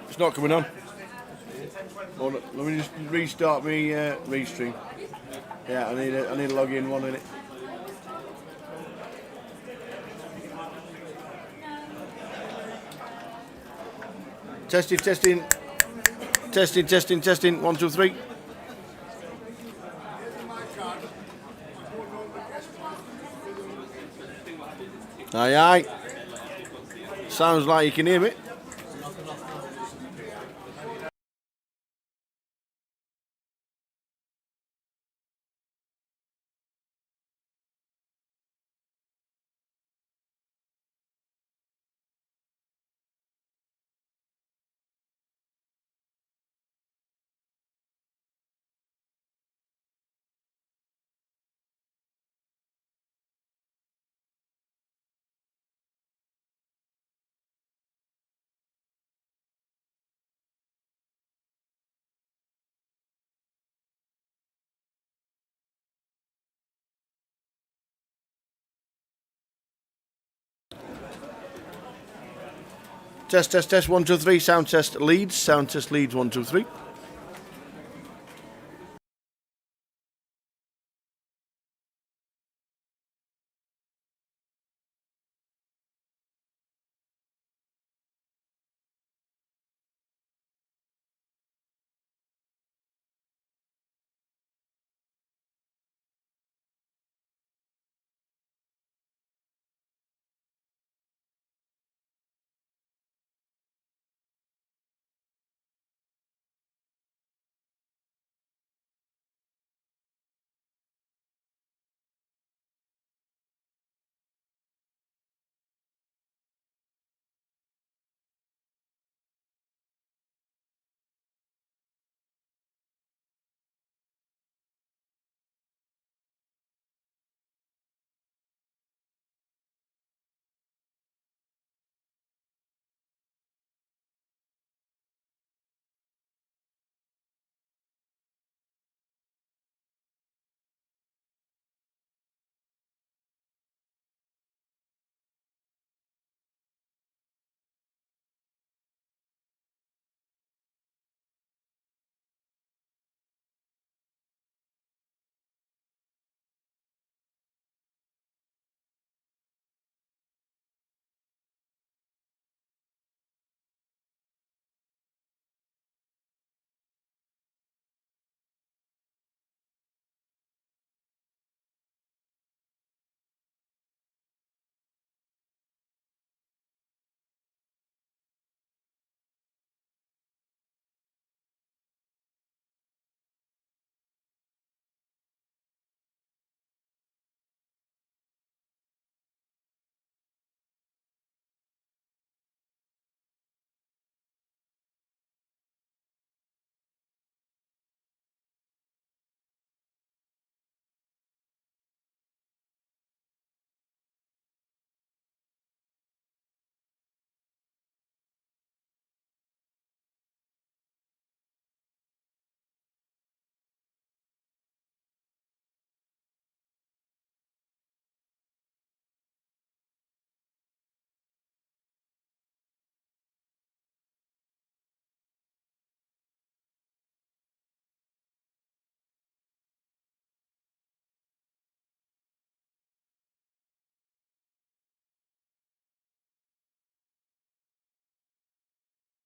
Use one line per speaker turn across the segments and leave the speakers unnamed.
It's not coming on. Hold on, let me just restart me restream. Yeah, I need to log in 1 minute. Testing. Testing. 1, 2, 3. Aye. Sounds like you can hear me. Test 1, 2, 3. Sound test Leeds. 1, 2, 3.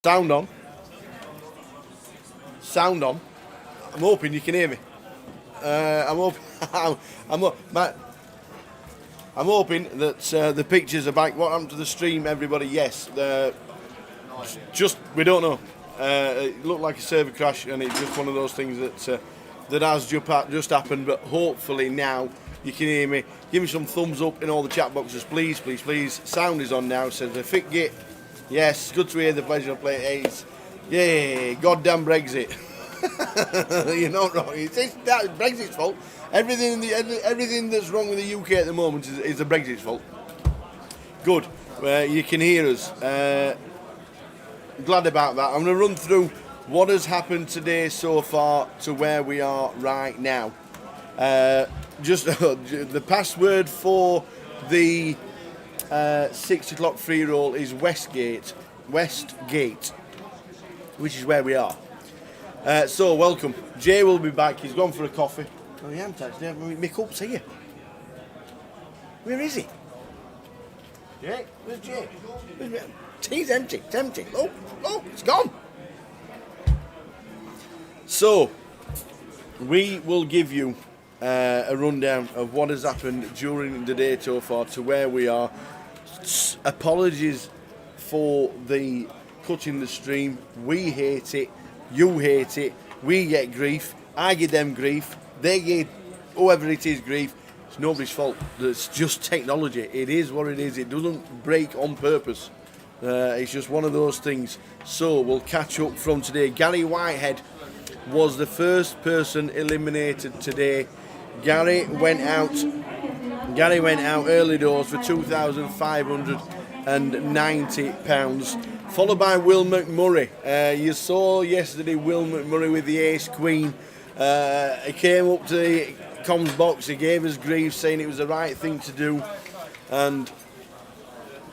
Sound on. I'm hoping you can hear me. I'm hoping that the pictures are back. What happened to the stream, everybody? Yes, we don't know. It looked like a server crash, and it's just one of those things that has just happened. But hopefully now you can hear me. Give me some thumbs up in all the chat boxes, please. Sound is on now. Says the fit git. Yes, good to hear the pleasure of playing Ace. Yay, goddamn Brexit. You're not wrong. It's Brexit's fault. Everything that's wrong with the UK at the moment is the Brexit's fault. Good. You can hear us. Glad about that. I'm going to run through what has happened today so far to where we are right now. Just the password for the 6 o'clock free roll is Westgate. West Gate, which is where we are. So welcome. Jay will be back. He's gone for a coffee. Oh, he hasn't actually. My cup's here. Where is he? Jay? Where's Jay? Tea's empty. It's empty. Oh, it's gone. So, we will give you a rundown of what has happened during the day so far to where we are. Apologies for the cutting the stream. We hate it. You hate it. We get grief. I give them grief. They get whoever it is grief. It's nobody's fault. It's just technology. It is what it is. It doesn't break on purpose. It's just one of those things. So we'll catch up from today. Gary Whitehead was the first person eliminated today. Gary went out early doors for £2,590, followed by Will McMurray. You saw yesterday Will McMurray with the ace queen. He came up to the comms box, he gave us grief saying it was the right thing to do, and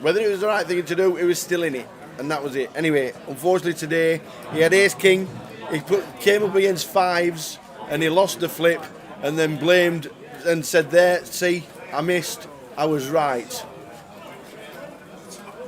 whether it was the right thing to do, it was still in it, and that was it. Anyway, unfortunately today he had ace king, he came up against fives and he lost the flip and then blamed and said, there, see, I missed, I was right.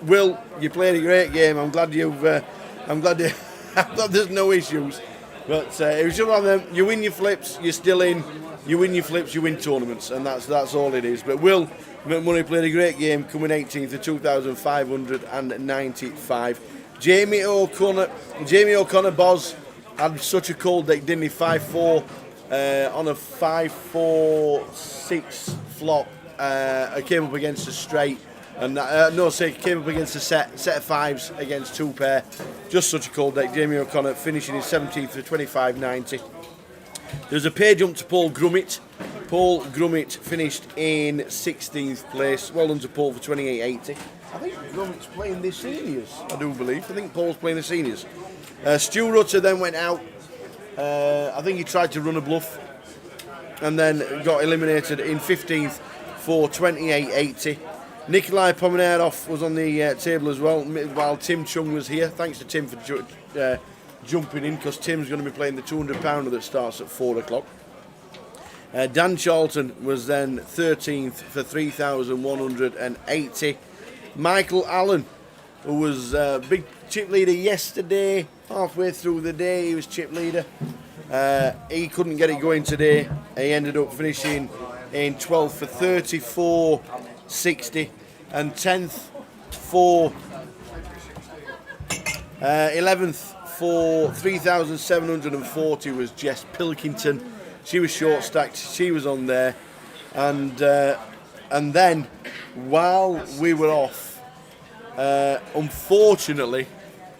Will, you played a great game. I'm glad I'm glad there's no issues. But it was just one of them. You win your flips, you're still in. You win your flips, you win tournaments, and that's all it is. But Will McMurray played a great game, coming 18th to 2,595. Jamie O'Connor Boz had such a cold deck, didn't he? 5-4 on a 5-4-6 flop. I came up against a straight. And came up against a set of fives against two pair. Just such a cold deck. Jamie O'Connor finishing in 17th for 25.90. There's a pay jump to Paul Grummett. Paul Grummett finished in 16th place. Well done to Paul for 28.80. I think Grummett's playing the seniors, I do believe. I think Paul's playing the seniors. Stu Rutter then went out. I think he tried to run a bluff and then got eliminated in 15th for 28.80. Nikolai Pomenerov was on the table as well, while Tim Chung was here. Thanks to Tim for jumping in, because Tim's going to be playing the 200-pounder that starts at 4 o'clock. Dan Charlton was then 13th for 3,180. Michael Allen, who was big chip leader yesterday, halfway through the day he was chip leader. He couldn't get it going today. He ended up finishing in 12th for 34.60, and 10th for 11th for 3,740 was Jess Pilkington. She was short stacked, she was on there, and then while we were off, unfortunately,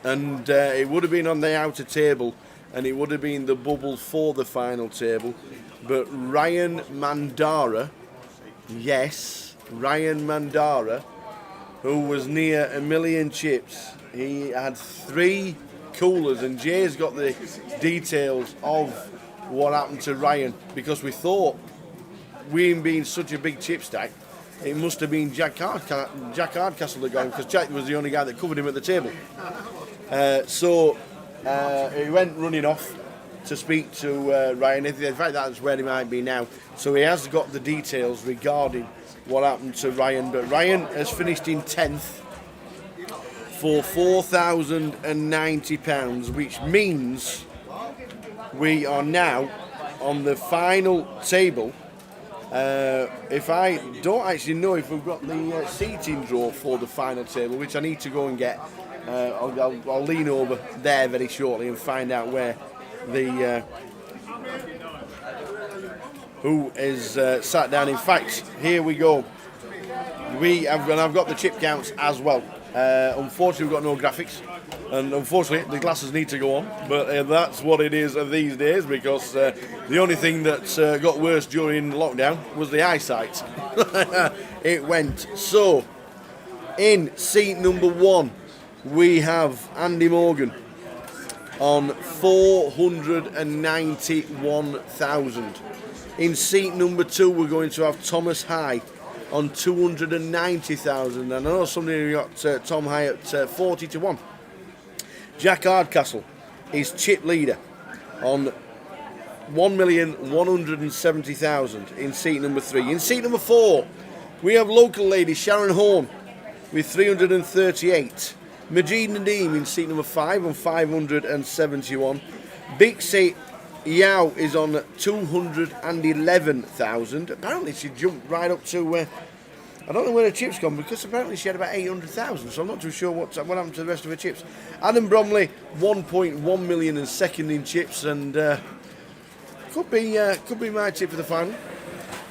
and it would have been on the outer table and it would have been the bubble for the final table, but Ryan Mandara, yes, Ryan Mandara, who was near a million chips. He had 3 coolers, and Jay's got the details of what happened to Ryan, because we thought, we being such a big chip stack, it must have been Jack Hardcastle that got him, because Jack was the only guy that covered him at the table. So he went running off to speak to Ryan. In fact, that's where he might be now. So he has got the details regarding what happened to Ryan, but Ryan has finished in 10th for £4,090, which means we are now on the final table. If I don't actually know if we've got the seating draw for the final table, which I need to go and get. I'll lean over there very shortly and find out where the who is sat down. In fact, here we go. And I've got the chip counts as well. Unfortunately, we've got no graphics, and unfortunately, the glasses need to go on. But that's what it is these days, because the only thing that got worse during lockdown was the eyesight. It went. So, in seat number 1, we have Andy Morgan on 491,000. In seat number 2, we're going to have Thomas High on 290,000. And I know somebody got Tom High at 40 to 1. Jack Hardcastle is chip leader on 1,170,000 in seat number 3. In seat number 4, we have local lady Sharon Horn with 338. Majid Nadeem in seat number 5 on 571. Bixie Yao is on 211,000. Apparently she jumped right up to, I don't know where her chips gone, because apparently she had about 800,000, so I'm not too sure what happened to the rest of her chips. Adam Bromley, 1.1 million and second in chips, and could be my tip for the final.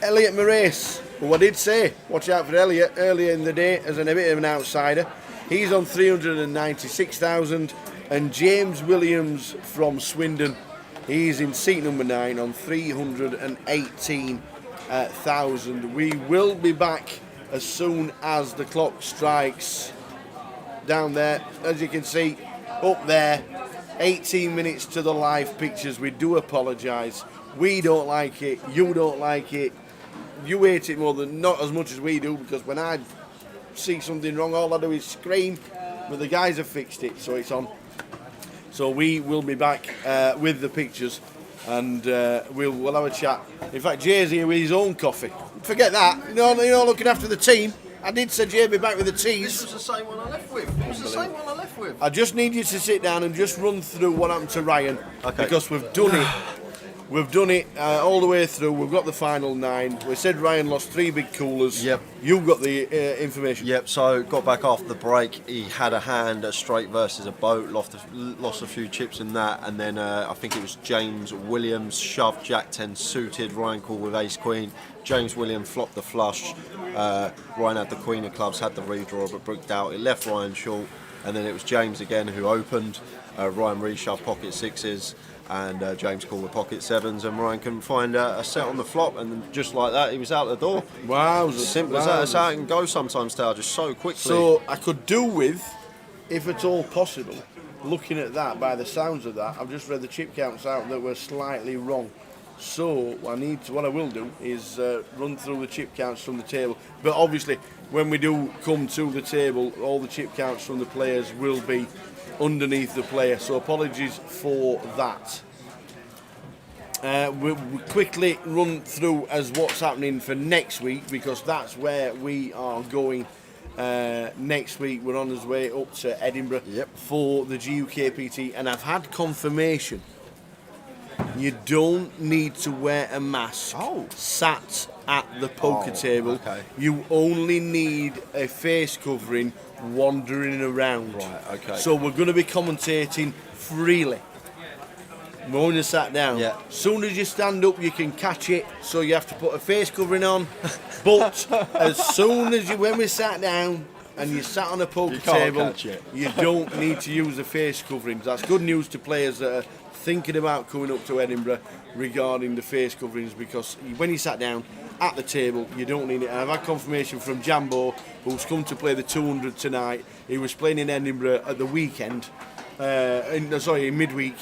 Elliot Moraes, who I did say, watch out for Elliot earlier in the day as a bit of an outsider. He's on 396,000, and James Williams from Swindon, he's in seat number 9 on 318,000. We will be back as soon as the clock strikes. Down there, as you can see, up there, 18 minutes to the live pictures. We do apologise. We don't like it. You don't like it. You hate it more than, not as much as we do, because when I see something wrong, all I do is scream. But the guys have fixed it, so it's on. So we will be back with the pictures, and we'll have a chat. In fact, Jay's here with his own coffee. Forget that. You know, looking after the team. I did say Jay be back with the teas.
This was the same one I left with.
I just need you to sit down and just run through what happened to Ryan, because we've done it. We've done it all the way through. We've got the final 9. We said Ryan lost 3 big coolers.
Yep.
You've got the information.
Yep, so got back after the break. He had a hand at straight versus a boat, lost a few chips in that, and then I think it was James Williams shoved Jack 10 suited. Ryan called with ace queen. James Williams flopped the flush. Ryan had the queen of clubs, had the redraw, but bricked out. It left Ryan short, and then it was James again who opened. Ryan reshoved pocket 6s. And James called the pocket 7s, and Ryan couldn't find a set on the flop, and just like that, he was out the door.
Wow,
simple as that. That's how it can go sometimes, Dale, just so quickly.
So I could do with, if at all possible, looking at that. By the sounds of that, I've just read the chip counts out that were slightly wrong. So what I will do is run through the chip counts from the table. But obviously, when we do come to the table, all the chip counts from the players will be underneath the player, so apologies for that. We'll quickly run through as what's happening for next week, because that's where we are going next week. We're on our way up to Edinburgh for the GUKPT, and I've had confirmation you don't need to wear a mask sat at the poker table.
Okay.
You only need a face covering wandering around.
Right, okay.
So we're going to be commentating freely. We're only sat down.
Yeah.
Soon as you stand up, you can catch it, so you have to put a face covering on. But as soon as when we sat down and you sat on a poker table, you don't need to use the face coverings. That's good news to players that are thinking about coming up to Edinburgh regarding the face coverings, because when you sat down at the table, you don't need it. And I've had confirmation from Jambo, who's come to play the 200 tonight. He was playing in Edinburgh at the weekend, in midweek,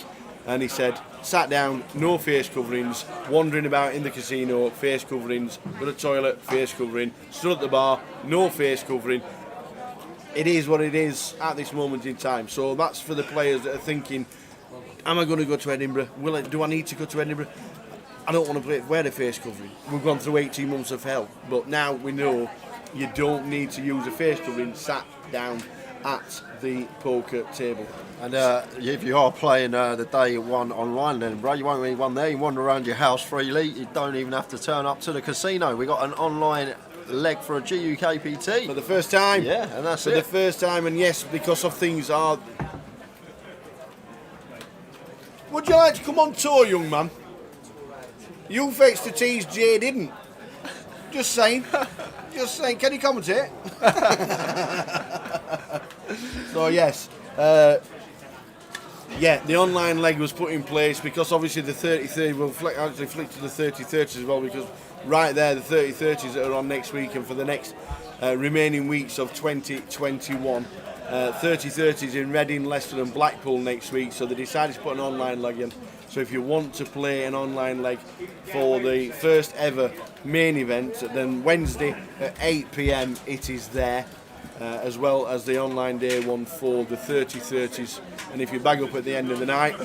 and he said, sat down, no face coverings, wandering about in the casino, face coverings, got a toilet, face covering, stood at the bar, no face covering. It is what it is at this moment in time. So that's for the players that are thinking, am I going to go to Edinburgh? Do I need to go to Edinburgh? I don't want to wear a face covering. We've gone through 18 months of hell, but now we know you don't need to use a face covering sat down at the poker table.
And if you are playing the day one online, then bro, you won't need one there. You wander around your house freely. You don't even have to turn up to the casino. We got an online leg for a GUKPT
for the first time.
Yeah, and that's
for the first time. And yes, because of things are. Would you like to come on tour, young man? You fixed the tees, Jay didn't. Just saying. Just saying. Can you commentate? So yes, the online leg was put in place because obviously the 30-30 will actually flick to the 30-30s as well, because right there the 30-30s that are on next week and for the next remaining weeks of 2021. 30-30s in Reading, Leicester and Blackpool next week, so they decided to put an online leg in. So if you want to play an online leg for the first ever main event, then Wednesday at 8 PM it is there. as well as the online day one for the 30-30s. And if you bag up at the end of the night,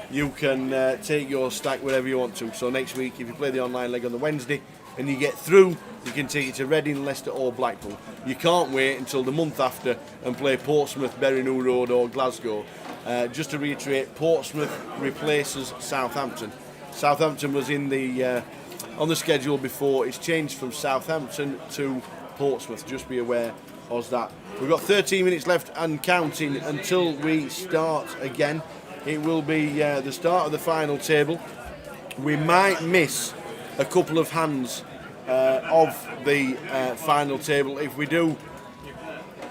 you can take your stack wherever you want to. So next week, if you play the online leg on the Wednesday and you get through, you can take it to Reading, Leicester or Blackpool. You can't wait until the month after and play Portsmouth, Bury New Road or Glasgow. Just to reiterate, Portsmouth replaces Southampton. Southampton was in the on the schedule before. It's changed from Southampton to Portsmouth. Just be aware of that. We've got 13 minutes left and counting until we start again. It will be the start of the final table. We might miss a couple of hands of the final table. If we do,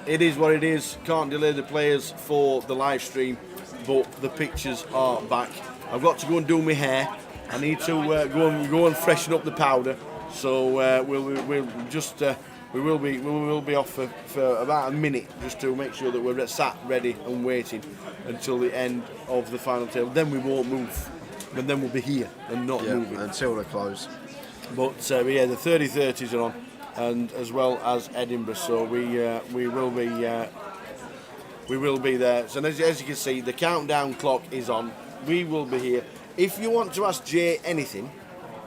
it is what it is. Can't delay the players for the live stream, but the pictures are back. I've got to go and do my hair. I need to go and freshen up the powder. So we will be off for about a minute just to make sure that we're sat ready and waiting until the end of the final table. Then we won't move, and then we'll be here and not moving
until they close.
But the 30-30s are on, and as well as Edinburgh. So we will be there. So as you can see, the countdown clock is on. We will be here. If you want to ask Jay anything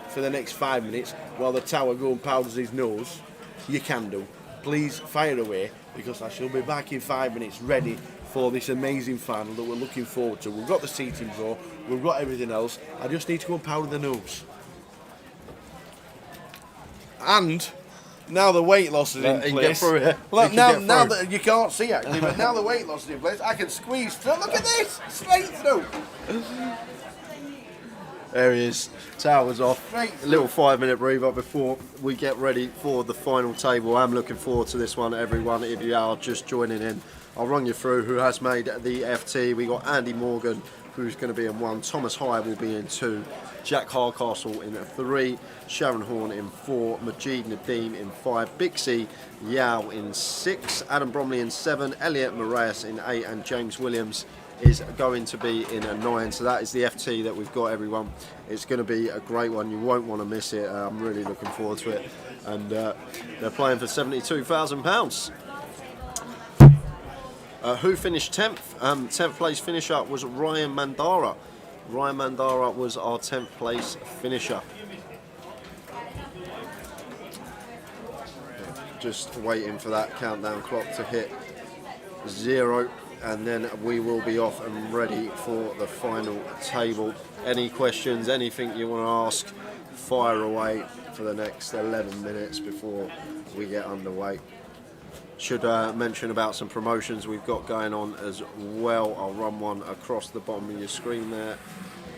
for the next 5 minutes while the tower go and powders his nose, you can do. Please fire away, because I shall be back in 5 minutes ready for this amazing final that we're looking forward to. We've got the seating draw, we've got everything else. I just need to go and powder the nose. And now the weight loss is in place. Look, now that you can't see actually, but now the weight loss is in place, I can squeeze through. Look at this, straight through.
There he is. Tower's off. A little 5 minute breather before we get ready for the final table. I'm looking forward to this one, everyone. If you are just joining in, I'll run you through who has made the FT. We got Andy Morgan, who's going to be in 1. Thomas High will be in 2. Jack Hardcastle in 3. Sharon Horn in 4. Majid Nadeem in 5. Bixie Yao in 6. Adam Bromley in 7. Elliot Moraes in 8. And James Williams is going to be in 9. So that is the FT that we've got, everyone. It's going to be a great one. You won't want to miss it. I'm really looking forward to it. And they're playing for £72,000. Who finished 10th? 10th place finisher was Ryan Mandara. Ryan Mandara was our 10th place finisher. Just waiting for that countdown clock to hit 0. And then we will be off and ready for the final table. Any questions, anything you want to ask, fire away for the next 11 minutes before we get underway. Should mention about some promotions we've got going on as well. I'll run one across the bottom of your screen there.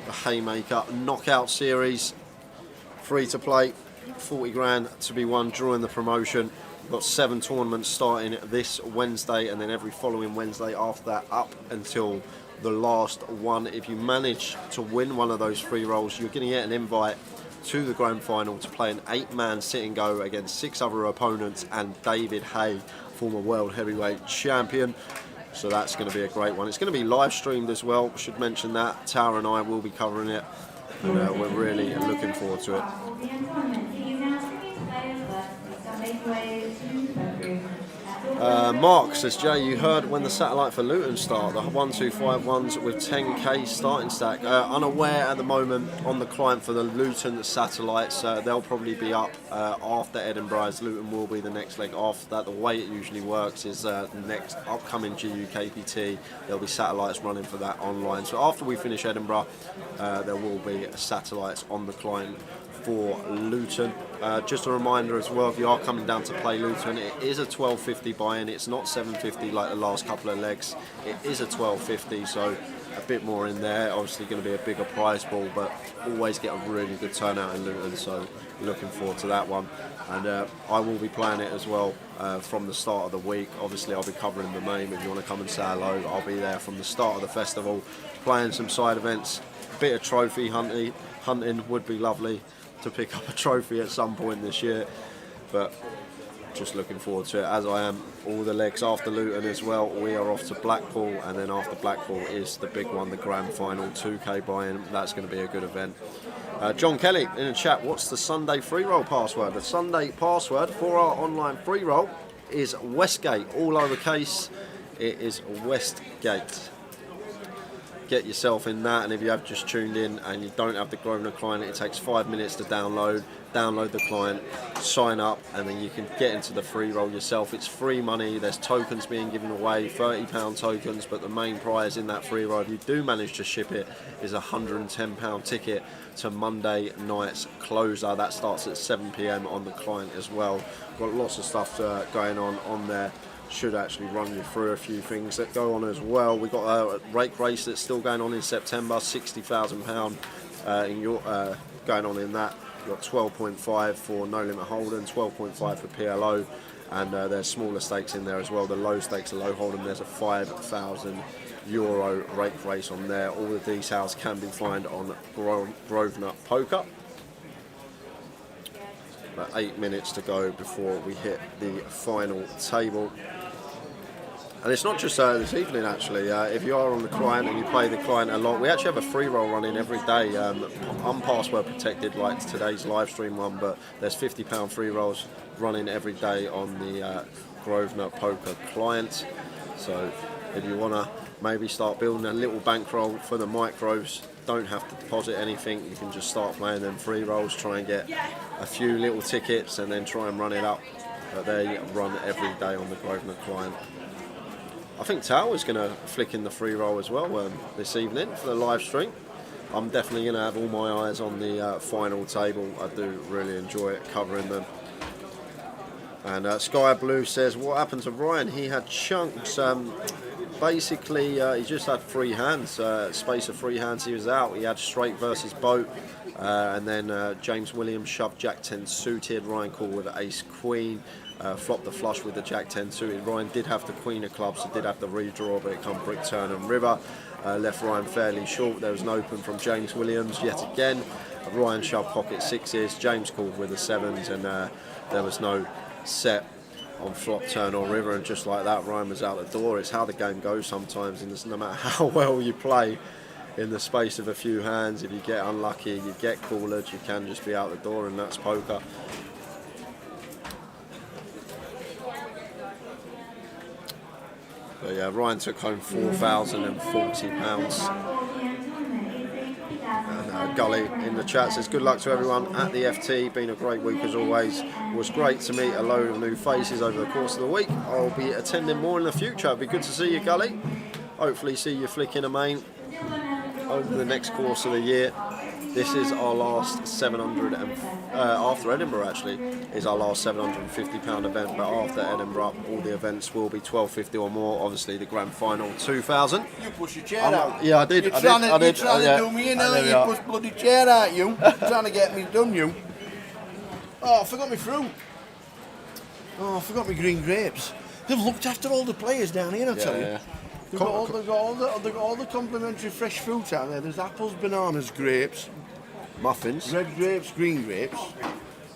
The Haymaker Knockout Series, free to play, 40 grand to be won during the promotion. We've got 7 tournaments starting this Wednesday, and then every following Wednesday after that up until the last one. If you manage to win one of those free rolls, you're going to get an invite to the grand final to play an 8-man sit and go against 6 other opponents and David Hay, former world heavyweight champion. So that's going to be a great one. It's going to be live streamed as well. Should mention that. Tara and I will be covering it, and we're really looking forward to it. Mark says, Jay, you heard when the satellite for Luton start, the 1251s with 10k starting stack. Unaware at the moment on the client for the Luton satellites. They'll probably be up after Edinburgh, as Luton will be the next leg after that. The way it usually works is the next upcoming GUKPT, there'll be satellites running for that online. So after we finish Edinburgh, there will be satellites on the client for Luton. Just a reminder as well, if you are coming down to play Luton, it is a 12.50 buy-in. It's not 7.50 like the last couple of legs. It is a 12.50, so a bit more in there. Obviously going to be a bigger prize ball, but always get a really good turnout in Luton, so looking forward to that one. And I will be playing it as well from the start of the week. Obviously I'll be covering the main. If you want to come and say hello, I'll be there from the start of the festival, playing some side events. A bit of trophy hunting would be lovely to pick up a trophy at some point this year, but just looking forward to it, as I am all the legs after Luton as well. We are off to Blackpool, and then after Blackpool is the big one, the grand final, 2k buy-in. That's going to be a good event. John Kelly in the chat, what's the Sunday free roll password? The Sunday password for our online free roll is Westgate, all lowercase. It is Westgate. Get yourself in that, and if you have just tuned in and you don't have the Grosvenor client, it takes 5 minutes to download the client, sign up, and then you can get into the free roll yourself. It's free money. There's tokens being given away, £30 tokens, but the main prize in that free roll, if you do manage to ship it, is a £110 ticket to Monday night's closer. That starts at 7 p.m. on the client as well. Got lots of stuff going on there. Should actually run you through a few things that go on as well. We've got a rake race that's still going on in September, £60,000 going on in that. You've got 12.5 for No Limit Hold'em, 12.5 for PLO, and there's smaller stakes in there as well. The low stakes, the low Hold'em, there's a €5,000 rake race on there. All the details can be found on Grosvenor Poker. About 8 minutes to go before we hit the final table. And it's not just this evening actually. If you are on the client and you play the client a lot, we actually have a free roll running every day. Unpassword protected like today's live stream one, but there's £50 free rolls running every day on the Grosvenor Poker client. So if you want to maybe start building a little bankroll for the micros, don't have to deposit anything, you can just start playing them free rolls, try and get a few little tickets and then try and run it up. But they run every day on the Grosvenor client. I think Tower's going to flick in the free roll as well this evening for the live stream. I'm definitely going to have all my eyes on the final table. I do really enjoy it, covering them. And Sky Blue says, what happened to Ryan? He had chunks. Basically, he just had free hands, space of free hands. He was out. He had straight versus boat, and then James Williams shoved Jack 10 suited. Ryan called with Ace Queen, flopped the flush with the Jack 10 suited. Ryan did have the Queen of Clubs, so did have the redraw, but it come Brick, Turn and River. Left Ryan fairly short. There was an open from James Williams yet again. Ryan shoved pocket sixes. James called with the sevens, and there was no set on flop, turn or river, and just like that Ryan was out the door. It's how the game goes sometimes, and no matter how well you play in the space of a few hands, if you get unlucky, you get called, you can just be out the door, and that's poker. So yeah, Ryan took home £4,040. And Gully in the chat says, good luck to everyone at the FT, been a great week as always. It was great to meet a load of new faces over the course of the week. I'll be attending more in the future. It'll be good to see you, Gully. Hopefully see you flicking a main over the next course of the year. This is our last 700, after Edinburgh actually, is our last £750 event, but after Edinburgh all the events will be $12.50 or more. Obviously the grand final £2,000.
You push your chair out.
Yeah, I did.
You're trying to do me, you know, you push bloody chair out, you. Trying to get me done, you. Oh, I forgot my fruit. Oh, I forgot my green grapes. They've looked after all the players down here, I tell you. They've got all the complimentary fresh fruit out there. There's apples, bananas, grapes,
Muffins.
red grapes, green grapes,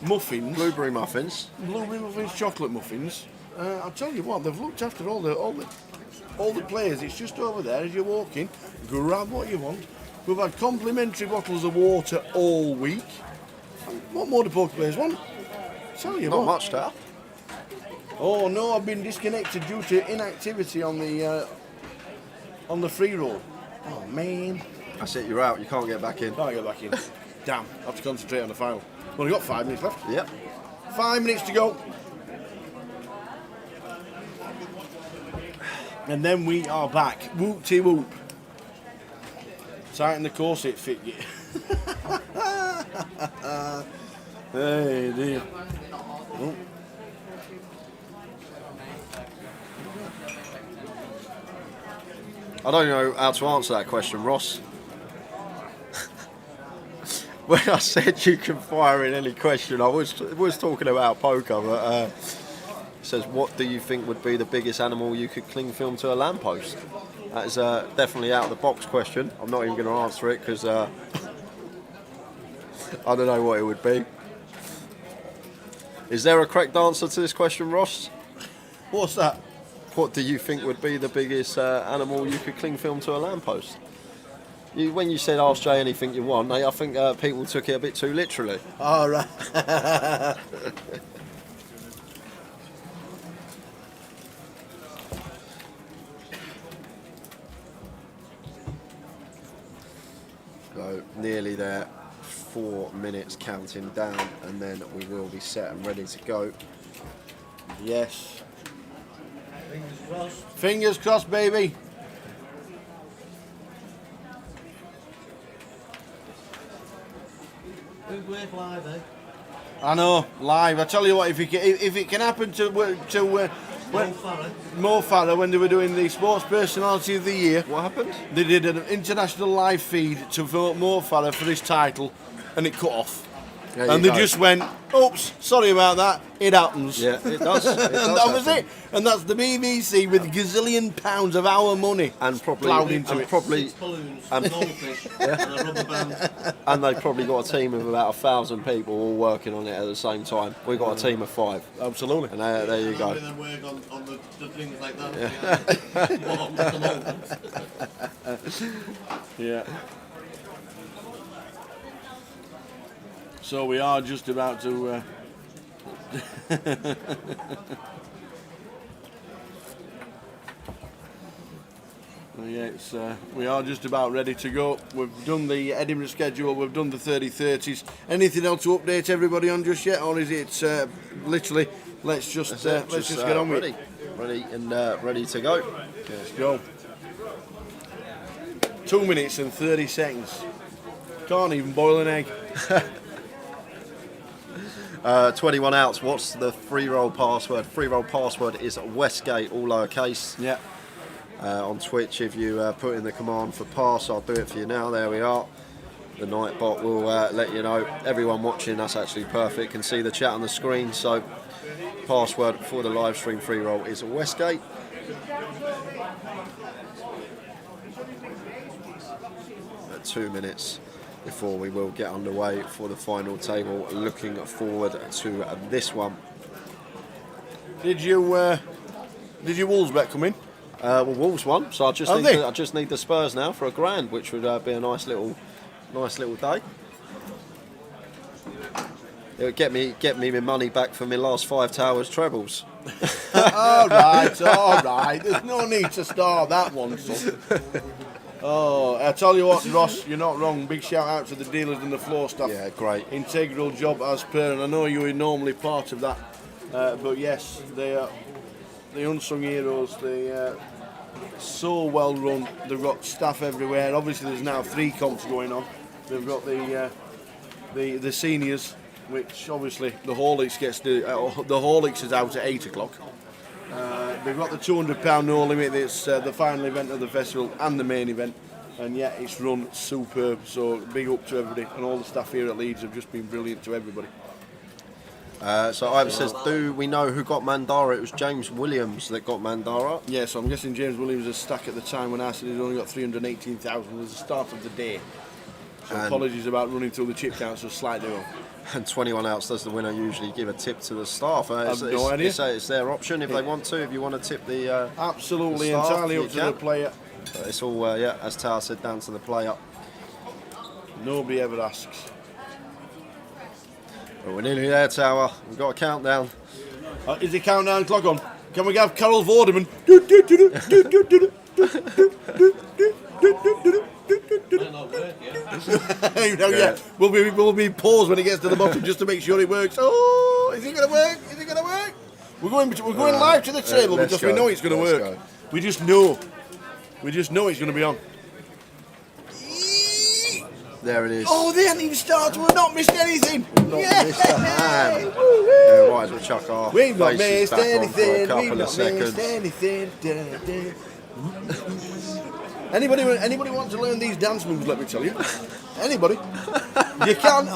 muffins,
Blueberry muffins.
chocolate muffins. I'll tell you what, they've looked after all the players. It's just over there as you walk in. Grab what you want. We've had complimentary bottles of water all week. What more do poker players want? I'll tell you
Not
what.
much, Tal.
Oh no, I've been disconnected due to inactivity on the free roll. Oh man.
That's it, you're out. You can't get back in.
Can't get back in. Damn, I have to concentrate on the final. Well, we've got 5 minutes left.
Yep.
5 minutes to go. And then we are back. Whoop-de-whoop. Tighten the corset fit you. Hey dear. Oh.
I don't know how to answer that question, Ross. When I said you can fire in any question, I was talking about poker, but it says, what do you think would be the biggest animal you could cling film to a lamppost? That is definitely out of the box question. I'm not even going to answer it because I don't know what it would be. Is there a correct answer to this question, Ross?
What's that?
What do you think would be the biggest animal you could cling film to a lamppost? When you said ask Jay anything you want, I think people took it a bit too literally.
All right.
So nearly there. 4 minutes counting down, and then we will be set and ready to go.
Yes.
Fingers crossed.
Fingers crossed, baby.
Big work live, eh?
I know, live. I tell you what, if it can happen to
Mo Farah.
Mo Farah when they were doing the Sports Personality of the Year,
What happened?
they did an international live feed to vote Mo Farah for his title, and it cut off.
There
And
you
they
go.
just went, oops, sorry about that, it happens.
Yeah, it does. It
And
does
that was
happen.
it. And that's the BBC with gazillion pounds of our money
And probably,
plowed into
and
it.
probably,
6 balloons, goldfish, and a rubber band.
and they've probably got a team of about 1,000 people all working on it at the same time. We've got a team of 5,
Absolutely.
and there you go.
Having them work on the things like that. Yeah. Warm at the moment.
Yeah. So we are just about to. Yeah, we are just about ready to go. We've done the Edinburgh schedule, we've done the 30-30s. Anything else to update everybody on just yet, or is it literally let's just get on with it?
Ready and ready to go.
Let's go. 2 minutes and 30 seconds. Can't even boil an egg.
21 outs. What's the free roll password? Free roll password is Westgate, all lowercase.
Yeah.
On Twitch, if you put in the command for pass, I'll do it for you now. There we are. The Nightbot will let you know. Everyone watching, that's actually perfect. Can see the chat on the screen. So, password for the live stream free roll is Westgate. At 2 minutes before we will get underway for the final table. Looking forward to this one.
Did you Wolves bet come in?
Well, Wolves won, so I just
Have
need
they?
I just need the Spurs now for £1,000, which would be a nice little day. It would get me my money back for my last 5 Towers trebles.
all right. There's no need to start that one, son. Oh, I tell you what, Ross, you're not wrong. Big shout out to the dealers and the floor staff.
Yeah, great.
Integral job as per, and I know you were normally part of that. But yes, they are the unsung heroes. They are so well run. They've got staff everywhere. Obviously, there's now 3 comps going on. They've got the seniors, which obviously the Horlicks the Horlicks is out at 8 o'clock. They've got the £200 no limit. It's the final event of the festival and the main event, and yeah, it's run superb. So big up to everybody, and all the staff here at Leeds have just been brilliant to everybody.
So Ivan says, do we know who got Mandara? It was James Williams that got Mandara.
Yeah, so I'm guessing James Williams was stuck at the time when I said he'd only got 318,000. It was the start of the day. So
And-
apologies about running through the chip counts just slightly wrong.
And 21 outs, does the winner usually give a tip to the staff?
I've no idea.
It's their option if they want to. If you want to tip the
Absolutely,
the staff,
entirely
you
up to the
can.
player.
But it's all, as Tower said, down to the player.
Nobody ever asks.
But we're nearly there, Tower. We've got a countdown.
Is the countdown clock on? Can we have Carol Vorderman?
Might not work, yeah.
Yeah. We'll be paused when it gets to the bottom just to make sure it works. Oh, is it going to work? Is it going to work? We're going live to the table
let's
because we
go.
know it's going to
Let's
work.
go.
We just know. We just know it's going to be on.
There it is.
Oh, they hadn't even started. We've not missed anything.
Not
Yeah.
missed a hand. Yeah, might as well chuck our
We've not
faces
missed
back on for a
anything. We've
couple of
not
seconds.
missed anything. Anybody want to learn these dance moves? Let me tell you. Anybody? You can.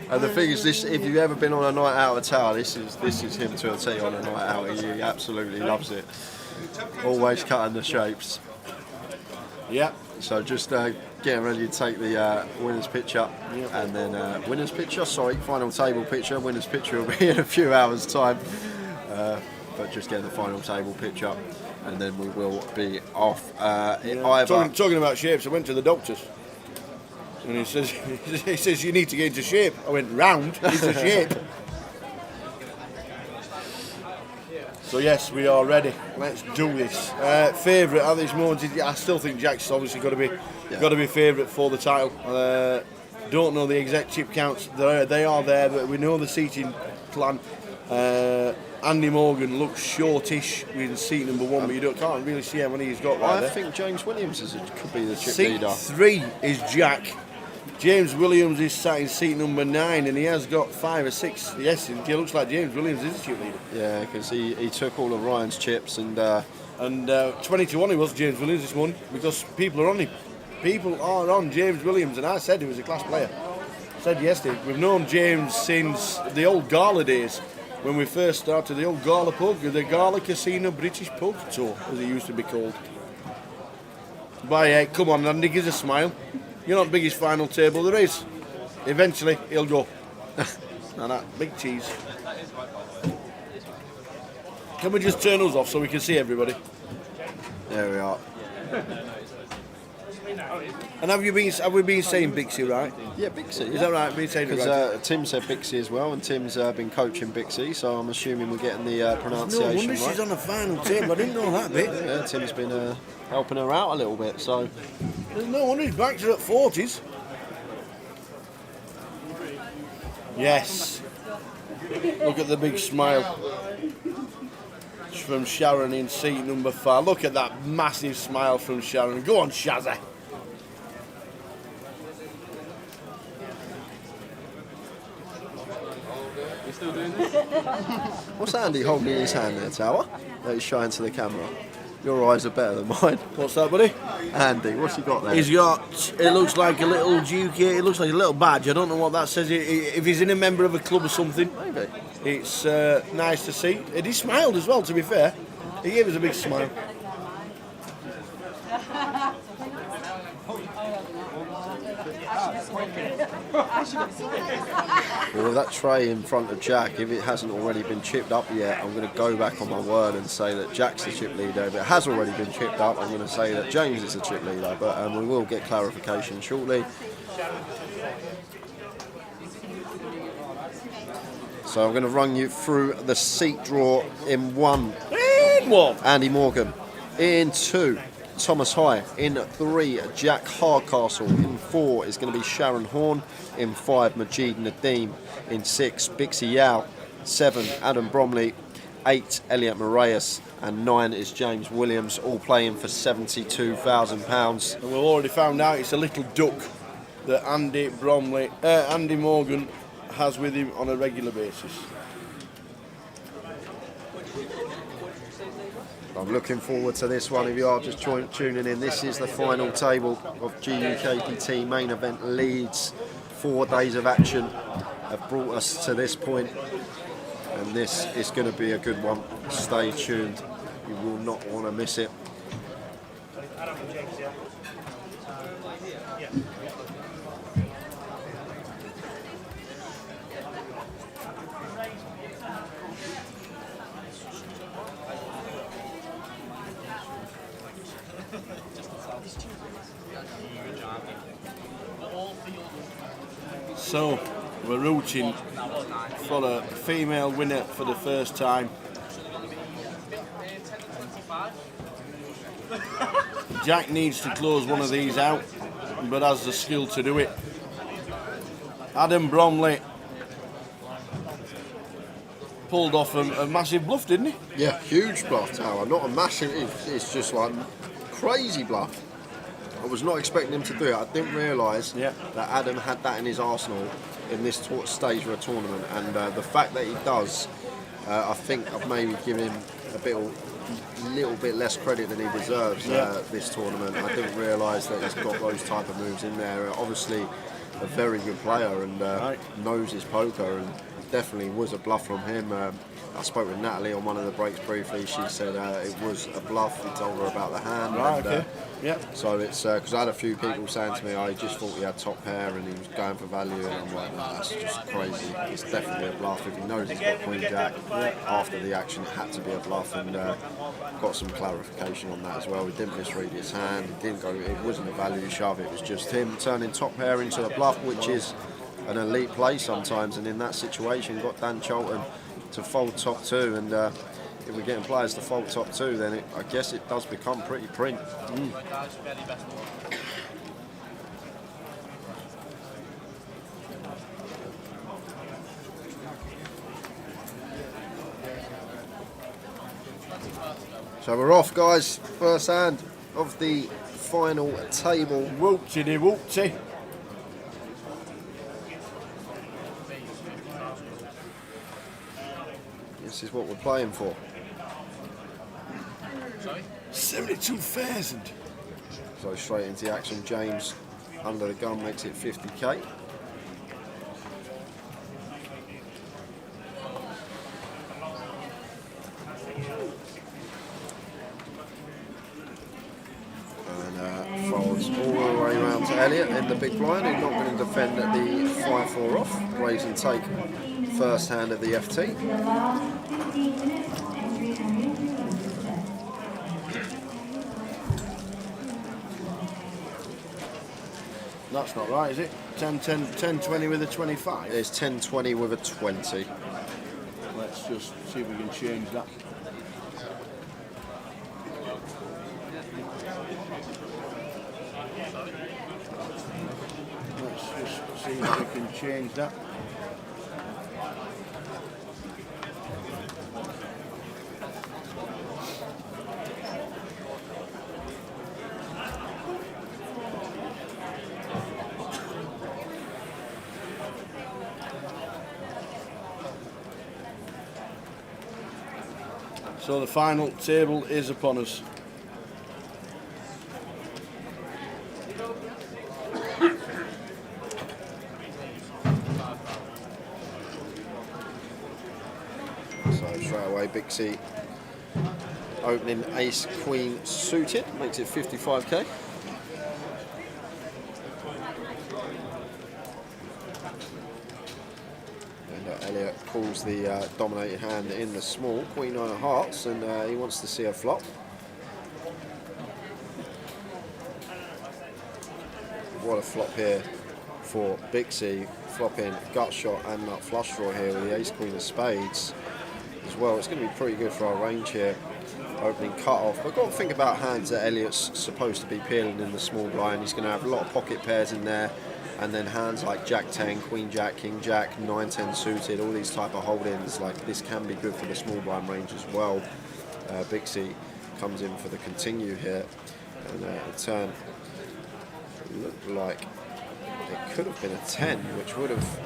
And the thing is, this if you've ever been on a night out at Tower, this is him to a T on a night out. He absolutely loves it. Always cutting the shapes.
Yeah.
So just getting ready to take the winner's picture, and then final table picture. Winner's picture will be in a few hours' time, but just getting the final table picture, and then we will be off.
Talking about shapes, I went to the doctor's, and he says you need to get into shape. I went round into shape. So yes, we are ready. Let's do this. Favourite at this moment, I still think Jack's obviously got to be favourite for the title. Don't know the exact chip counts. They are there, but we know the seating plan. Andy Morgan looks shortish with seat number 1, but you can't really see how many he's got right there.
I think James Williams could be the chip
seat
leader.
3 is Jack. James Williams is sat in seat number 9, and he has got 5 or 6. Yes, it looks like James Williams is a chip leader.
Yeah, because he took all of Ryan's chips and
20-1 he was, James Williams, this morning, because people are on him. People are on James Williams, and I said he was a class player. I said yesterday, we've known James since the old Gala days, when we first started the old Gala Pub, the Gala Casino British Pub Tour, as it used to be called. But come on, Andy, give us a smile. You're not biggest final table there is. Eventually, he'll go. And that big cheese. Can we just turn us off so we can see everybody?
there we are.
And have we been saying Bixie right?
Yeah, Bixie.
Is that right? Been saying it
Because
right?
Tim said Bixie as well, and Tim's been coaching Bixie, so I'm assuming we're getting the
No
pronunciation
wonder
right.
she's on the final table. I didn't know that bit.
Yeah, Tim's been helping her out a little bit, so
There's no wonder his backs are at 40s. Yes. Look at the big smile. It's from Sharon in seat number 5. Look at that massive smile from Sharon. Go on, Shazza.
what's Andy holding in his hand there, Tower? That he's showing to the camera. Your eyes are better than mine.
What's that, buddy?
Andy, what's he got there?
He's got, it looks like a little Duke, it looks like a little badge. I don't know what that says. If he's in a member of a club or something,
Maybe.
it's nice to see. And he smiled as well, to be fair. He gave us a big smile.
Well, with that tray in front of Jack, if it hasn't already been chipped up yet, I'm going to go back on my word and say that Jack's the chip leader. If it has already been chipped up, I'm going to say that James is the chip leader, but we will get clarification shortly. So I'm going to run you through the seat draw in 1. Andy Morgan. In 2, Thomas High. In 3, Jack Hardcastle. In 4 is going to be Sharon Horn. In 5, Majid Nadeem. In 6, Bixie Yao. 7, Adam Bromley. 8, Elliot Moraes. And 9 is James Williams, all playing for £72,000.
And we've already found out it's a little duck that Andy Morgan has with him on a regular basis.
I'm looking forward to this one. If you are just tuning in, this is the final table of GUKPT main event Leeds. 4 days of action have brought us to this point, and this is going to be a good one. Stay tuned. You will not want to miss it.
So, we're rooting for a female winner for the first time. Jack needs to close one of these out, but has the skill to do it. Adam Bromley pulled off a massive bluff, didn't he?
Yeah, huge bluff, Tower. Not a massive, it's just like crazy bluff. I was not expecting him to do it. I didn't realise that Adam had that in his arsenal in this stage of a tournament, and the fact that he does, I think I've maybe given him a little bit less credit than he deserves this tournament. I didn't realise that he's got those type of moves in there. Obviously, a very good player and knows his poker, and definitely was a bluff from him. I spoke with Natalie on one of the breaks briefly. She said it was a bluff. He told her about the hand.
Right,
and,
okay. Yeah.
So it's because I had a few people saying to me, I just thought he had top pair and he was going for value, and I'm like, no, that's just crazy. It's definitely a bluff. If he knows he's got Queen Jack after the action, it had to be a bluff, and got some clarification on that as well. He didn't misread his hand. He didn't go. It wasn't a value shove. It was just him turning top pair into a bluff, which is an elite play sometimes. And in that situation, got Dan Charlton to fold top 2, and if we're getting players to fold top 2, then I guess it does become pretty print. So we're off, guys. First hand of the final table.
Whoopty whoopty.
This is what we're playing for.
72,000.
So straight into the action. James under the gun makes it 50k. And folds all the way around to Elliot in the big blind, who's not going to defend at the 5-4 off. Raise and take first hand of the FT.
That's not right, is it? 10, 10, 10, 20 with a 25.
It's 10-20 with a 20.
Let's just see if we can change that. Let's just see if we can change that. So the final table is upon us.
So straight away, Bixie opening ace queen suited makes it 55k. Elliot calls the dominated hand in the small, queen 9 of hearts, and he wants to see a flop. What a flop here for Bixie, flopping gut shot and nut flush draw here with the ace queen of spades as well. It's going to be pretty good for our range here. Opening cut off, but got to think about hands that Elliot's supposed to be peeling in the small blind. He's going to have a lot of pocket pairs in there. And then hands like Jack 10, Queen Jack, King Jack, 9-10 suited, all these type of holdings, like this can be good for the small blind range as well. Bixie comes in for the continue here, and the turn looked like it could have been a 10, which would have,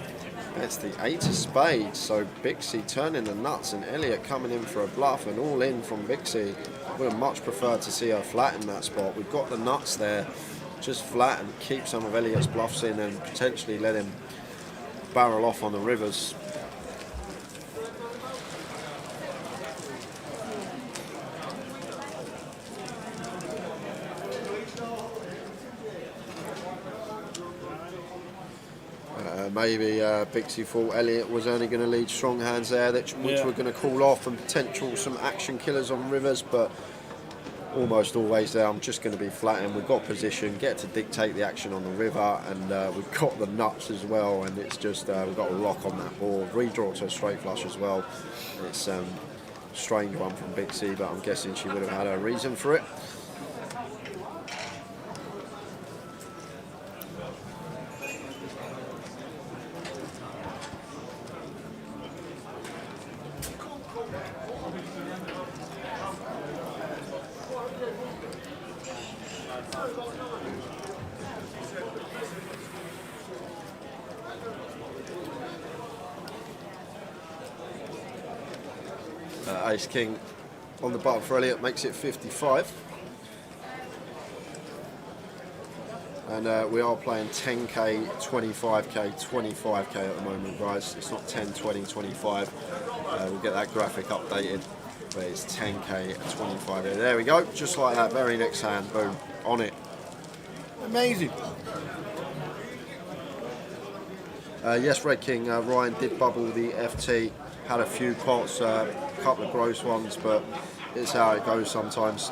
it's the 8 of spades, so Bixie turning the nuts and Elliot coming in for a bluff and all in from Bixie. Would have much preferred to see her flat in that spot. We've got the nuts there. Just flat and keep some of Elliot's bluffs in and potentially let him barrel off on the rivers. Maybe Bixie thought Elliot was only going to lead strong hands there, which were going to call off and potential some action killers on rivers, but almost always there, I'm just going to be flat in. We've got position, get to dictate the action on the river, and we've got the nuts as well, and it's just, we've got a lock on that board. Redraw to a straight flush as well. It's a strange one from Bixie, but I'm guessing she would have had a reason for it. Ace King on the button for Elliot makes it 55. And we are playing 10k, 25k, 25k at the moment, guys. It's not 10, 20, 25. We'll get that graphic updated, but it's 10k, 25. There we go, just like that. Very next hand, boom, on it.
Amazing.
Yes, Red King, Ryan did bubble the FT, had a few pots, a couple of gross ones, but it's how it goes sometimes.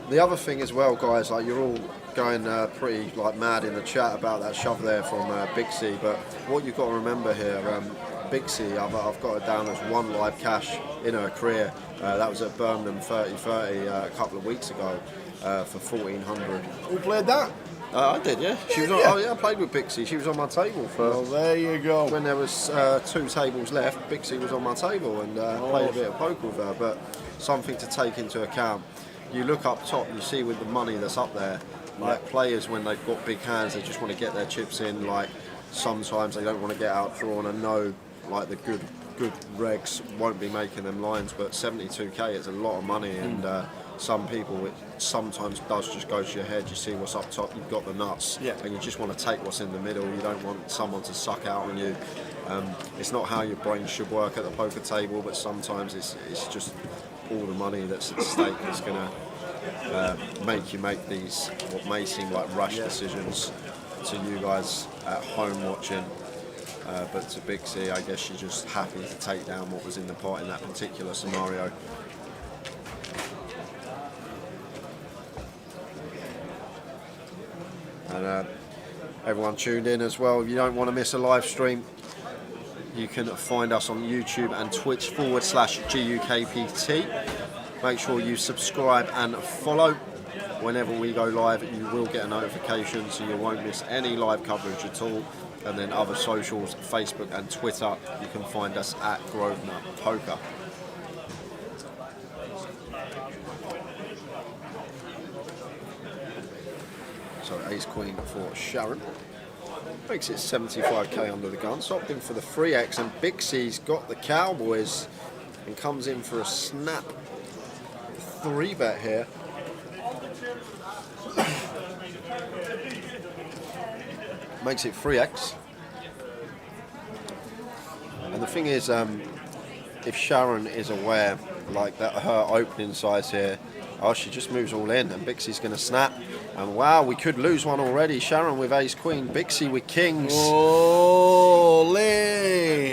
The other thing as well, guys, like you're all going pretty like mad in the chat about that shove there from Bixie, but what you've got to remember here, Bixie, I've got her down as 1 live cash in her career. That was at Birmingham 30-30 a couple of weeks ago for 1,400.
Who played that?
I did, yeah. She was on,
Yeah.
Oh yeah, I played with Bixie. She was on my table for.
Well, there you go.
When there was 2 tables left, Bixie was on my table and played a bit of poker with her. But something to take into account. You look up top, you see with the money that's up there, like players when they've got big hands, they just want to get their chips in. Like sometimes they don't want to get outdrawn and know like the good regs won't be making them lines. But 72k is a lot of money, and some people it sometimes does just go to your head. You see what's up top, you've got the nuts, and you just want to take what's in the middle. You don't want someone to suck out on you. It's not how your brain should work at the poker table, but sometimes it's just all the money that's at stake is going to make you make these what may seem like rash decisions to you guys at home watching. But to Bixie, I guess she's just happy to take down what was in the pot in that particular scenario. And everyone tuned in as well. If you don't want to miss a live stream, you can find us on YouTube and Twitch /GUKPT. Make sure you subscribe and follow. Whenever we go live, you will get a notification, so you won't miss any live coverage at all. And then other socials, Facebook and Twitter, you can find us at Grosvenor Poker. So ace queen for Sharon. Makes it 75k under the gun. Stopped in for the 3x, and Bixie's got the Cowboys and comes in for a snap 3-bet here. Makes it 3x. And the thing is, if Sharon is aware, like that, her opening size here, she just moves all in, and Bixie's going to snap. And wow, we could lose one already. Sharon with ace queen, Bixie with kings.
Holy!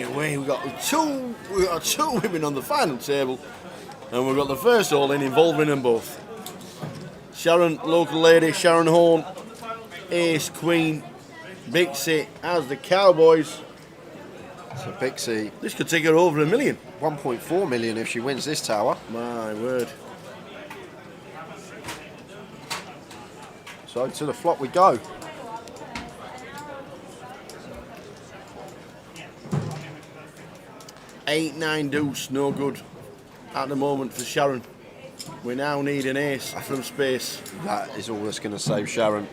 We got two women on the final table, and we've got the first all in involving them both. Sharon, local lady, Sharon Horn, ace queen, Bixie as the Cowboys.
So Bixie,
This could take her over $1 million.
1.4 million if she wins this tower.
My word.
So to the flop we go.
Eight, 9 deuce, no good at the moment for Sharon. We now need an ace from space.
That is all that's going to save Sharon.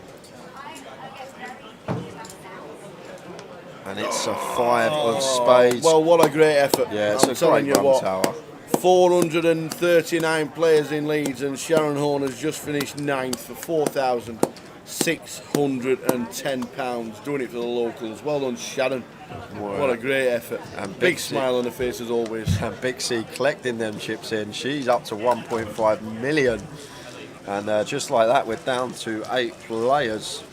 And it's a 5 of spades.
Well, what a great effort.
Yeah, it's
I'm
a
telling
great
you
run
what,
tower.
439 players in Leeds, and Sharon Horn has just finished 9th for £4,610. Doing it for the locals. Well done, Sharon. What a great effort.
And
Big
Bixie-
smile on her face as always.
And Bixie collecting them chips in. She's up to 1.5 million. And just like that, we're down to 8 players.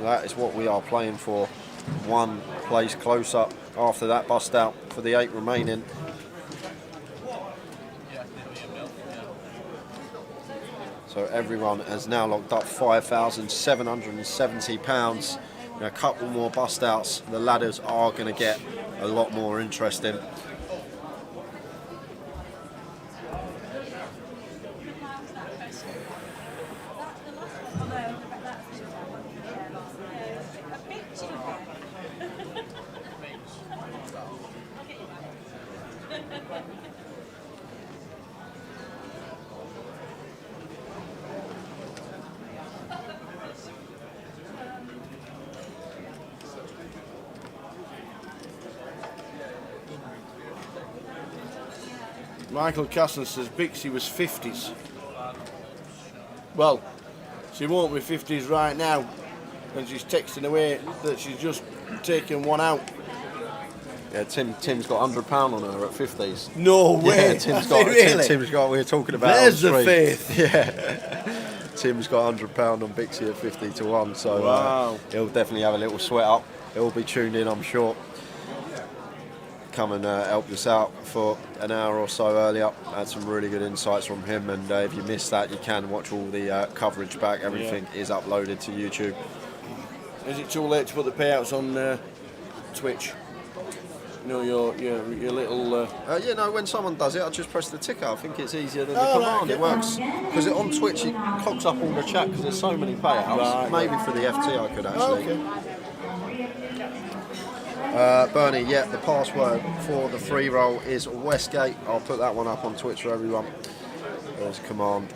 That is what we are playing for. 1 place closer after that bust out for the 8 remaining. So everyone has now locked up £5,770. A couple more bust outs. The ladders are going to get a lot more interesting.
Michael Casson says Bixie was 50s. Well, she won't be 50s right now, and she's texting away that she's just taken one out.
Yeah, Tim's got £100 on her at 50s.
No way.
Yeah, Tim's got. We were talking about.
There's
on
the
stream.
faith.
Yeah. Tim's got £100 on Bixie at 50 to 1, so
Wow.
he'll definitely have a little sweat up. He'll be tuned in, I'm sure. come and helped us out for an hour or so earlier. Had some really good insights from him, and if you missed that, you can watch all the coverage back. Everything is uploaded to YouTube.
Is it too late to put the payouts on Twitch? You know, your little...
No, when someone does it, I just press the ticker. I think it's easier than the command. It works. Because on Twitch, it clogs up all the chat because there's so many payouts. Maybe for the FT I could actually. Bernie, the password for the free roll is Westgate. I'll put that one up on Twitch for everyone. There's a command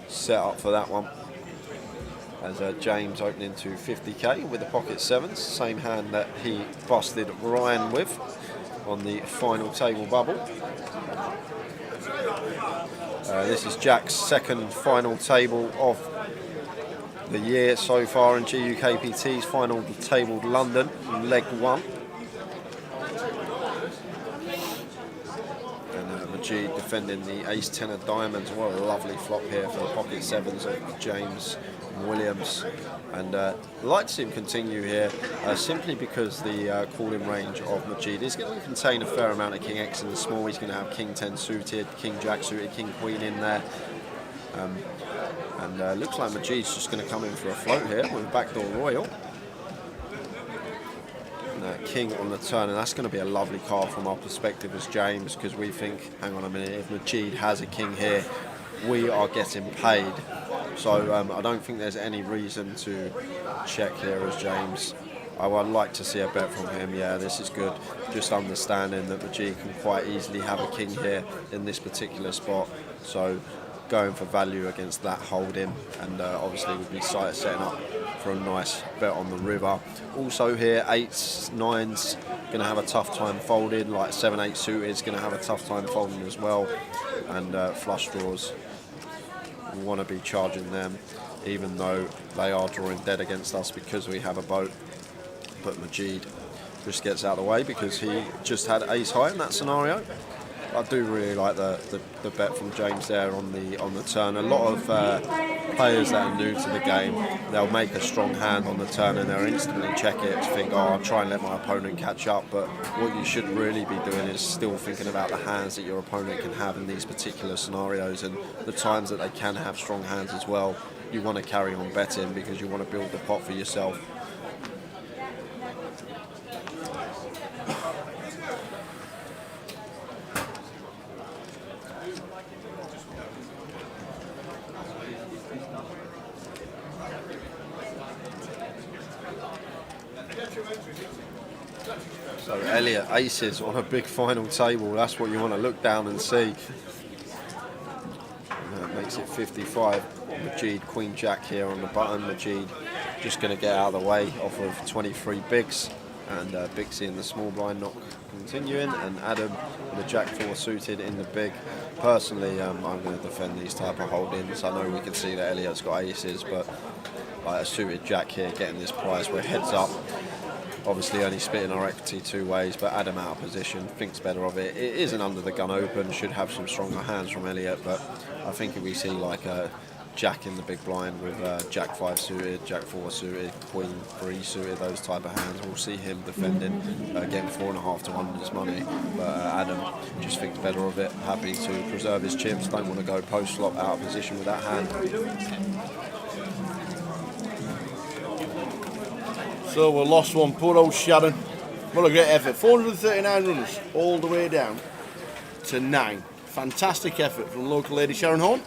set up for that one. As James opening to 50k with the pocket sevens, same hand that he busted Ryan with on the final table bubble. This is Jack's second final table of the year so far in GUKPT's final table London, leg 1. And Majid defending the ace-10 of diamonds. What a lovely flop here for the pocket sevens of James Williams, and like to see him continue here simply because the calling range of Majid is going to contain a fair amount of King X in the small. He's going to have King 10 suited, King Jack suited, King Queen in there, and looks like Majid's just going to come in for a float here with a backdoor royal. And, King on the turn, and that's going to be a lovely card from our perspective as James, because we think, hang on a minute, if Majid has a king here, we are getting paid. So I don't think there's any reason to check here as James. I would like to see a bet from him. Yeah, this is good. Just understanding that Majid can quite easily have a king here in this particular spot. So going for value against that holding, and obviously would be setting up for a nice bet on the river. Also here, 8s, 9s going to have a tough time folding. Like 7-8 suited is going to have a tough time folding as well, and flush draws. We want to be charging them, even though they are drawing dead against us because we have a boat. But Majid just gets out of the way because he just had ace high in that scenario. I do really like the bet from James there on the turn. A lot of players that are new to the game, they'll make a strong hand on the turn and they'll instantly check it to think, oh, I'll try and let my opponent catch up. But what you should really be doing is still thinking about the hands that your opponent can have in these particular scenarios, and the times that they can have strong hands as well. You want to carry on betting because you want to build the pot for yourself. So Elliot aces on a big final table. That's what you want to look down and see. And that makes it 55. Majid Queen Jack here on the button. Majid just going to get out of the way off of 23 bigs, and Bixie in the small blind not continuing, and Adam with a Jack 4 suited in the big. Personally, I'm going to defend these type of holdings. I know we can see that Elliot's got aces, but like a suited Jack here getting this prize, we're heads up. Obviously only splitting our equity two ways, but Adam out of position, thinks better of it. It is an under the gun open, should have some stronger hands from Elliot, but I think if we see like a Jack in the big blind with Jack 5 suited, Jack 4 suited, Queen 3 suited, those type of hands, we'll see him defending, getting 4.5 to 1 his money. But Adam just thinks better of it, happy to preserve his chips, don't want to go post flop out of position with that hand.
So we lost one, poor old Sharon. What a great effort. 439 runners all the way down to 9. Fantastic effort from local lady Sharon Horn.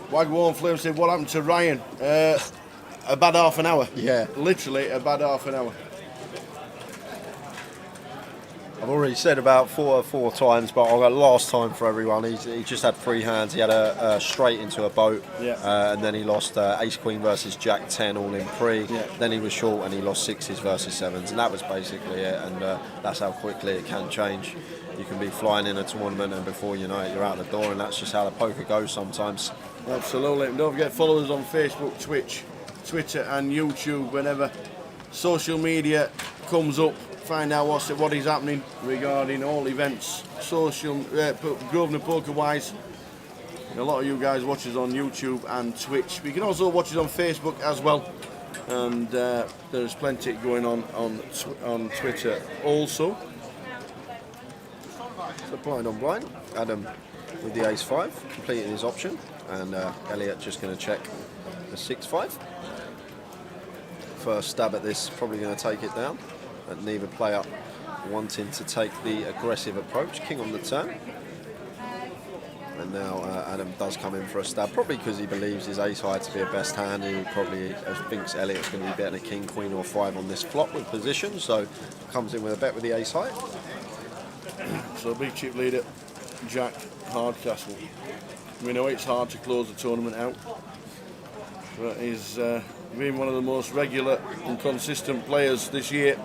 Wagwan Flame said, what happened to Ryan? A bad half an hour.
Yeah.
Literally a bad half an hour.
I've already said about four times, but I've got last time for everyone. He just had 3 hands. He had a straight into a boat, and then he lost ace queen versus jack 10 all in pre. Yeah. Then he was short and he lost 6s versus 7s, and that was basically it. And that's how quickly it can change. You can be flying in a tournament, and before you know it, you're out the door, and that's just how the poker goes sometimes.
Absolutely. And don't forget, follow us on Facebook, Twitch, Twitter, and YouTube. Whenever social media comes up, find out what is happening regarding all events, social, Grosvenor poker wise. And a lot of you guys watch us on YouTube and Twitch. You can also watch us on Facebook as well. and there's plenty going on Twitter also.
So blind on blind, Adam with the ace-5, completing his option, and Elliot just going to check the 6-5. First stab at this, probably going to take it down, and neither player wanting to take the aggressive approach. King on the turn. And now Adam does come in for a stab, probably because he believes his ace-high to be a best hand. He probably thinks Elliot's going to be betting a king, queen or 5 on this flop with position, so comes in with a bet with the ace-high.
So big chip leader, Jack Hardcastle. We know it's hard to close the tournament out, but he's been one of the most regular and consistent players this year,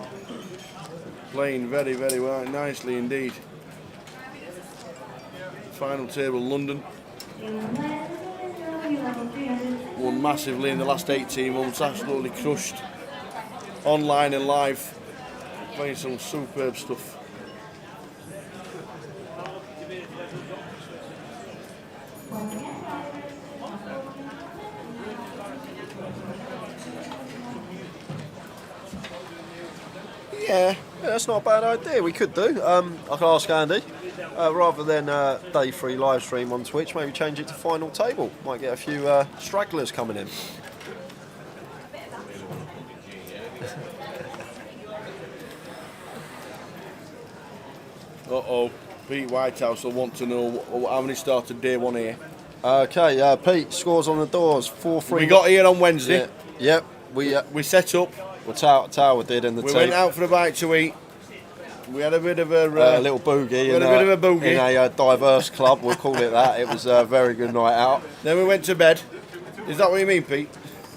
playing very, very well, nicely indeed. Final table London. Won massively in the last 18 months, absolutely crushed. Online and live, playing some superb stuff.
Yeah, that's not a bad idea. We could do. I could ask Andy, rather than day 3 live stream on Twitch, maybe change it to final table. Might get a few stragglers coming in.
Uh-oh, Pete Whitehouse will want to know how many started day 1 here.
Okay, Pete, scores on the doors, 4-3.
We got here on Wednesday.
Yeah, yep.
We set up.
Well, Tower did in the
We
team.
went out for a bite to eat. We had a bit of a
little boogie.
We had a bit of a boogie
in a diverse club. We'll call it that. It was a very good night out.
Then we went to bed. Is that what you mean, Pete?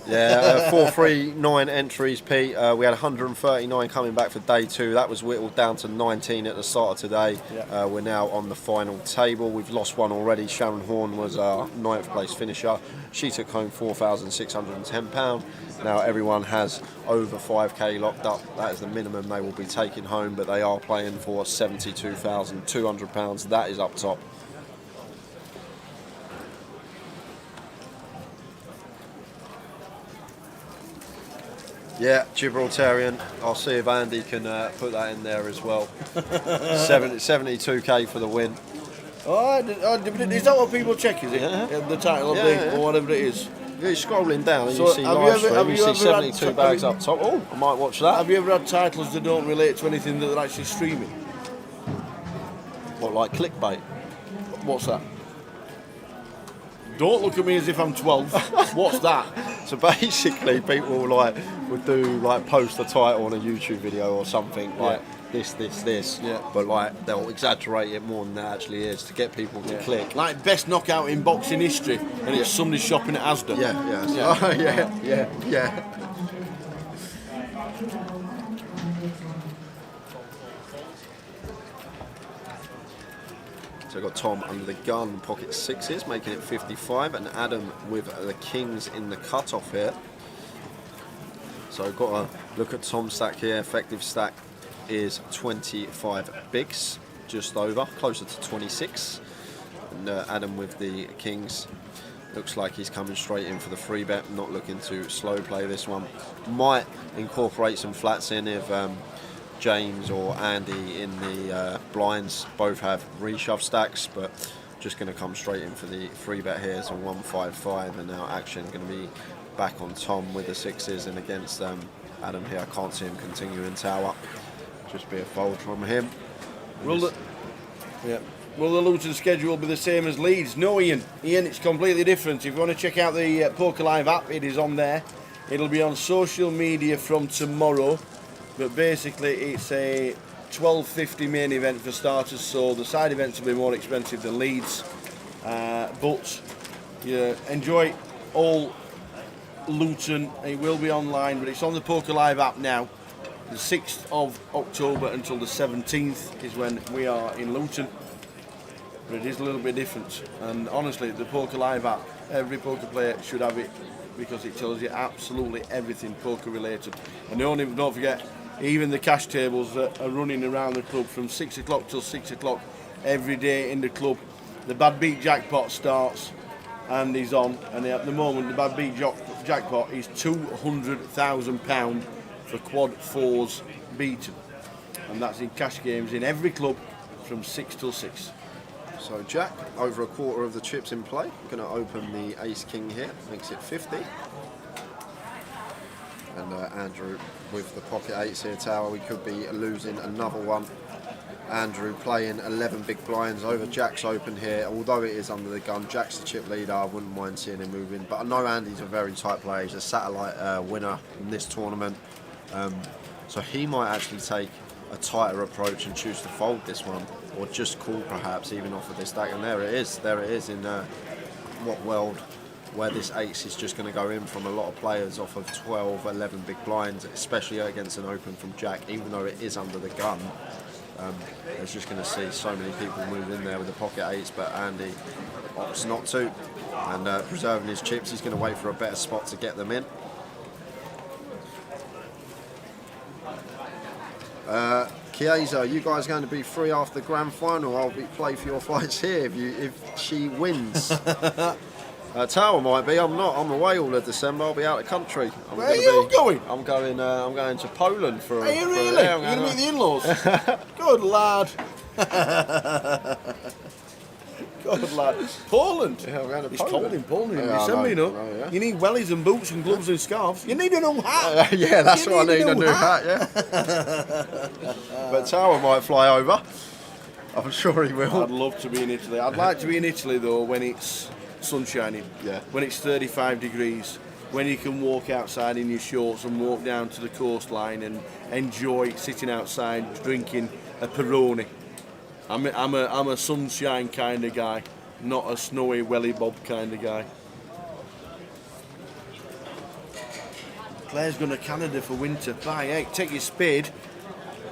Yeah, 439 entries, Pete. We had 139 coming back for day 2. That was whittled down to 19 at the start of today.
Yeah.
We're now on the final table. We've lost one already. Sharon Horn was our 9th place finisher. She took home £4,610. Now everyone has over 5k locked up. That is the minimum they will be taking home, but they are playing for £72,200. That is up top. Yeah, Gibraltarian. I'll see if Andy can put that in there as well. 72k for the win.
Oh, is that what people check, is it?
Yeah.
The title of
Yeah.
or whatever it is.
You're scrolling down and
So
you see
have you
live
ever-
stream,
have
you
you
see
ever
72
had-
bags up top. Oh, I might watch that.
Have you ever had titles that don't relate to anything that they're actually streaming?
What, like clickbait?
What's that? Don't look at me as if I'm 12. What's that?
So basically, people would do post a title on a YouTube video or something like this.
Yeah.
But they'll exaggerate it more than it actually is to get people to click.
Like best knockout in boxing history, and it's somebody shopping at Asda.
Yeah. So I've got Tom under the gun, pocket 6s, making it 55, and Adam with the kings in the cut-off here. So I've got to look at Tom's stack here. Effective stack is 25 bigs, just over, closer to 26. And Adam with the kings. Looks like he's coming straight in for the free bet, not looking to slow play this one. Might incorporate some flats in if James or Andy in the blinds both have reshove stacks, but just going to come straight in for the free bet here. So 155, and now action going to be back on Tom with the 6s, and against Adam here. I can't see him continuing tower. Just be a fold from him.
Will the Luton schedule be the same as Leeds? No, Ian, it's completely different. If you want to check out the Poker Live app, it is on there. It'll be on social media from tomorrow, but basically it's a 12.50 main event for starters, so the side events will be more expensive than Leeds, but enjoy all Luton. It will be online, but it's on the Poker Live app now. The 6th of October until the 17th is when we are in Luton. But it is a little bit different, and honestly the Poker Live app, every poker player should have it, because it tells you absolutely everything poker related. And don't forget, even the cash tables that are running around the club from 6 o'clock till 6 o'clock every day in the club. The Bad Beat jackpot starts and he's on. And at the moment, the bad beat jackpot is £200,000 for quad fours beaten, and that's in cash games in every club from 6 till 6.
So Jack, over a quarter of the chips in play. Going to open the ace king here, makes it 50. And Andrew with the pocket eights here, Tower, we could be losing another one. Andrew playing 11 big blinds over Jack's open here. Although it is under the gun, Jack's the chip leader. I wouldn't mind seeing him moving, but I know Andy's a very tight player. He's a satellite winner in this tournament, so he might actually take a tighter approach and choose to fold this one, or just call perhaps even off of this stack. And there it is in what world where this ace is just going to go in from a lot of players off of 12, 11 big blinds, especially against an open from Jack, even though it is under the gun. There's just going to see so many people move in there with the pocket eights, but Andy opts not to, and preserving his chips, he's going to wait for a better spot to get them in. Chiesa, you guys going to be free after the grand final? I'll play for your fights here if she wins. Tower might be. I'm not. I'm away all of December. I'll be out of country.
Where are you going?
I'm going. I'm going to Poland for.
Are you really? You're going to meet the in-laws? Good lad. Good lad. Poland.
Yeah, I'm going to
it's
Poland.
cold in Poland in
Yeah,
December, you know.
Yeah.
You need wellies and boots and gloves and scarves. You need a new hat.
Yeah, that's what I need. A new hat. Yeah. But Tower might fly over. I'm sure he will.
I'd love to be in Italy. I'd like to be in Italy though when it's sun shining.
Yeah.
When it's 35 degrees. When you can walk outside in your shorts and walk down to the coastline and enjoy sitting outside drinking a Peroni. I'm a sunshine kind of guy, not a snowy welly bob kind of guy. Claire's going to Canada for winter. Bye, hey, take your spade.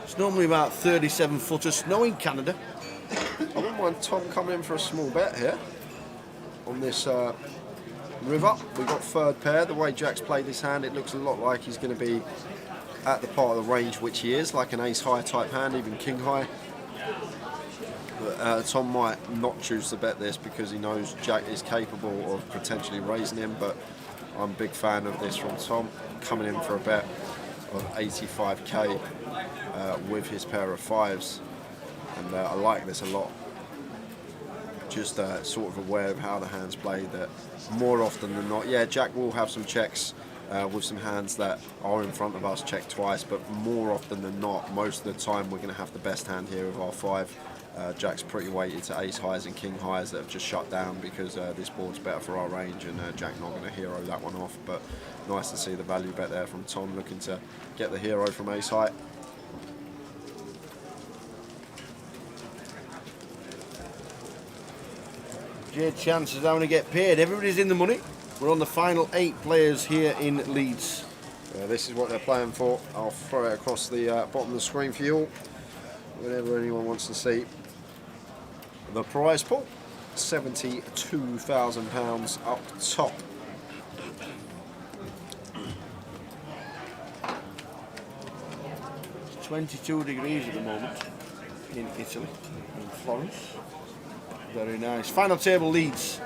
It's normally about 37 foot of snow in Canada.
I wouldn't mind Tom coming in for a small bet here on this river. We've got third pair. The way Jack's played this hand, it looks a lot like he's going to be at the part of the range which he is, like an ace high type hand, even king high. But Tom might not choose to bet this because he knows Jack is capable of potentially raising him, but I'm a big fan of this from Tom, coming in for a bet of 85k with his pair of fives, and I like this a lot. Just sort of aware of how the hand's played, that more often than not, yeah, Jack will have some checks with some hands that are in front of us, check twice, but more often than not, most of the time we're going to have the best hand here of our five. Jack's pretty weighted to ace highs and king highs that have just shut down because this board's better for our range, and Jack not going to hero that one off. But nice to see the value bet there from Tom, looking to get the hero from ace high.
Jade Chance is having to get paid. Everybody's in the money. We're on the final 8 players here in Leeds.
This is what they're playing for. I'll throw it across the bottom of the screen for you all, whenever anyone wants to see. The prize pool, £72,000 up top.
It's 22 degrees at the moment in Italy, in Florence. Very nice. Final table Leeds.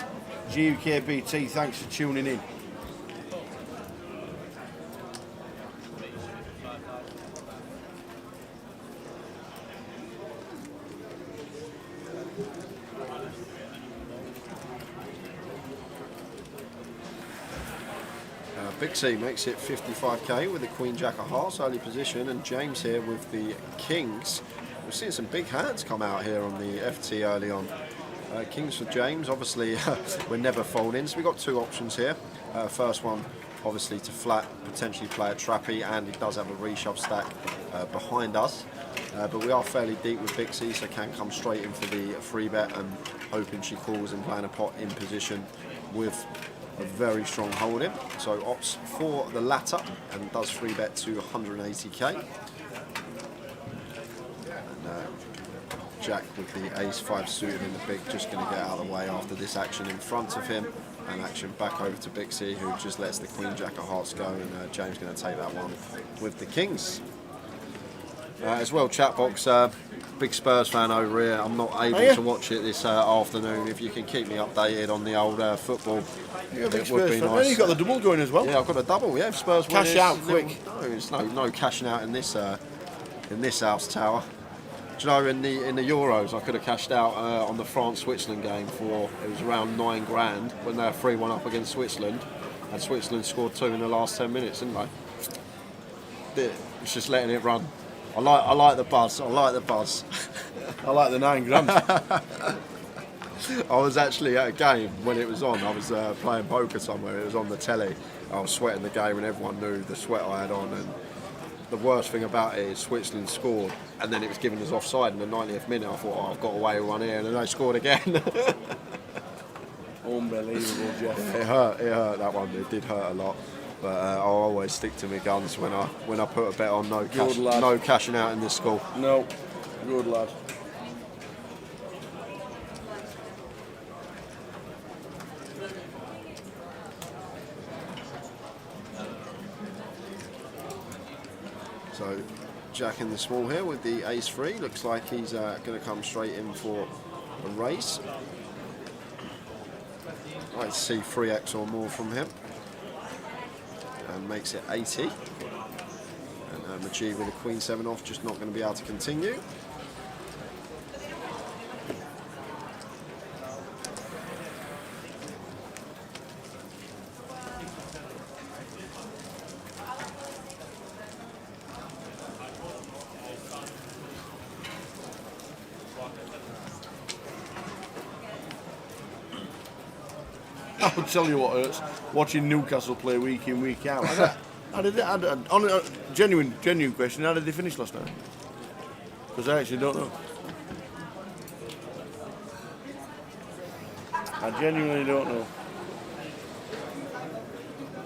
GUKPT, thanks for tuning in.
Big C makes it 55k with the Queen Jack of Hearts early position, and James here with the Kings. We're seeing some big hands come out here on the FT early on. Kings for James, obviously we're never folding, so we've got 2 options here. First one, obviously to flat, potentially play a trappy, and he does have a reshove stack behind us. But we are fairly deep with Big C, so can come straight in for the free bet and hoping she calls and playing a pot in position with a very strong holding. So opts for the latter and does free bet to 180k. And Jack with the ace-5 suited in the big, just going to get out of the way after this action in front of him, and action back over to Big C, who just lets the Queen Jack of Hearts go, and James going to take that one with the Kings. As well, chat box. Big Spurs fan over here. I'm not able
you?
to watch it this afternoon. If you can keep me updated on the old football,
You're a big
it would
Spurs
be
fan.
nice.
Yeah, you got the double going as well.
Yeah, I've got a double. Yeah, if Spurs win
Cash
this,
out quick.
No, it's no cashing out in this house tower. Do you know, in the Euros, I could have cashed out on the France-Switzerland game for it was around £9,000 when they were 3-1 up against Switzerland, and Switzerland scored 2 in the last 10 minutes, didn't they? It's just letting it run. I like the buzz. I like the buzz.
I like the £9,000.
I was actually at a game when it was on. I was playing poker somewhere. It was on the telly. I was sweating the game, and everyone knew the sweat I had on. And the worst thing about it is Switzerland scored, and then it was given as offside in the 90th minute. I thought, I've got away with one here, and then they scored again.
Unbelievable, Jeff.
It hurt that one. It did hurt a lot. But I always stick to my guns when I put a bet on. No cashing out in this school.
No, good lad.
So Jack in the small here with the ace-3. Looks like he's going to come straight in for a race. I'd see 3x or more from him. And makes it 80. And Majid with a queen 7 off, just not going to be able to continue.
I'll tell you what hurts, watching Newcastle play week in, week out. Genuine question, how did they finish last night? Because I actually don't know. I genuinely don't know.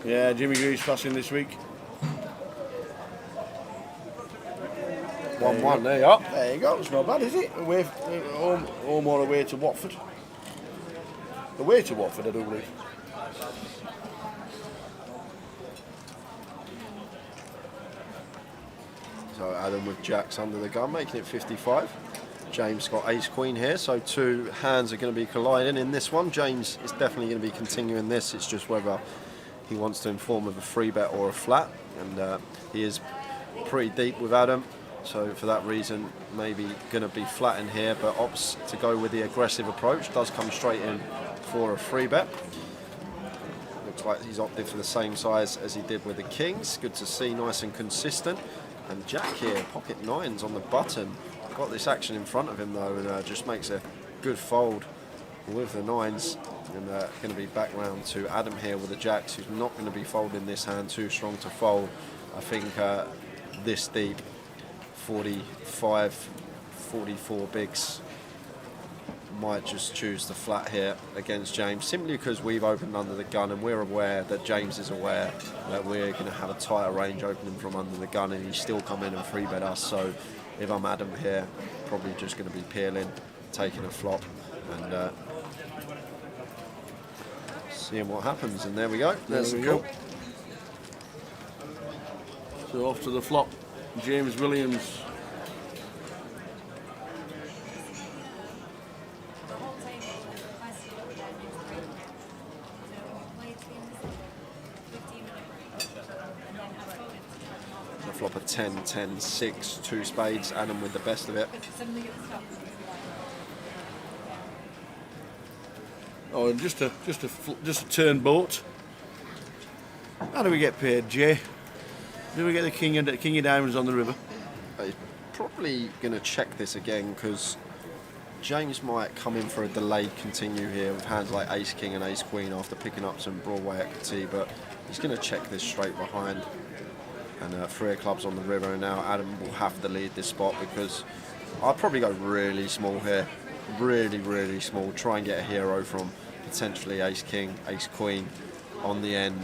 Yeah, Jimmy Greaves passing this week.
1-1, there you are.
There you go, it's not bad, is it? Away, home or away to Watford? Away to Watford, I do believe.
So Adam with jacks under the gun, making it 55. James got ace-queen here, so 2 hands are going to be colliding in this one. James is definitely going to be continuing this. It's just whether he wants to inform of a free bet or a flat. And he is pretty deep with Adam. So for that reason, maybe going to be flat in here, but opts to go with the aggressive approach. Does come straight in for a free bet. Looks like he's opted for the same size as he did with the kings. Good to see, nice and consistent. And Jack here, pocket 9s on the button. Got this action in front of him though, and just makes a good fold with the 9s. And going to be back round to Adam here with the jacks, who's not going to be folding this hand, too strong to fold. I think this deep, 45, 44 bigs, might just choose the flat here against James, simply because we've opened under the gun and we're aware that James is aware that we're going to have a tighter range opening from under the gun, and he's still come in and free bet us. So if I'm Adam here, probably just going to be peeling, taking a flop and seeing what happens. And there we go. There's the call.
So off to the flop, James Williams.
The flop of 10, 10, 6, 2 spades, Adam with the best of it.
Oh, and just a turn boat. How do we get paid, Jay? Do we get the king of diamonds on the river?
He's probably going to check this again, because James might come in for a delayed continue here with hands like ace king and ace queen after picking up some Broadway equity, but he's going to check this straight behind. And 3 of clubs on the river, and now Adam will have to lead this spot, because I'd probably go really small here. Really, really small. Try and get a hero from potentially ace king, ace queen on the end.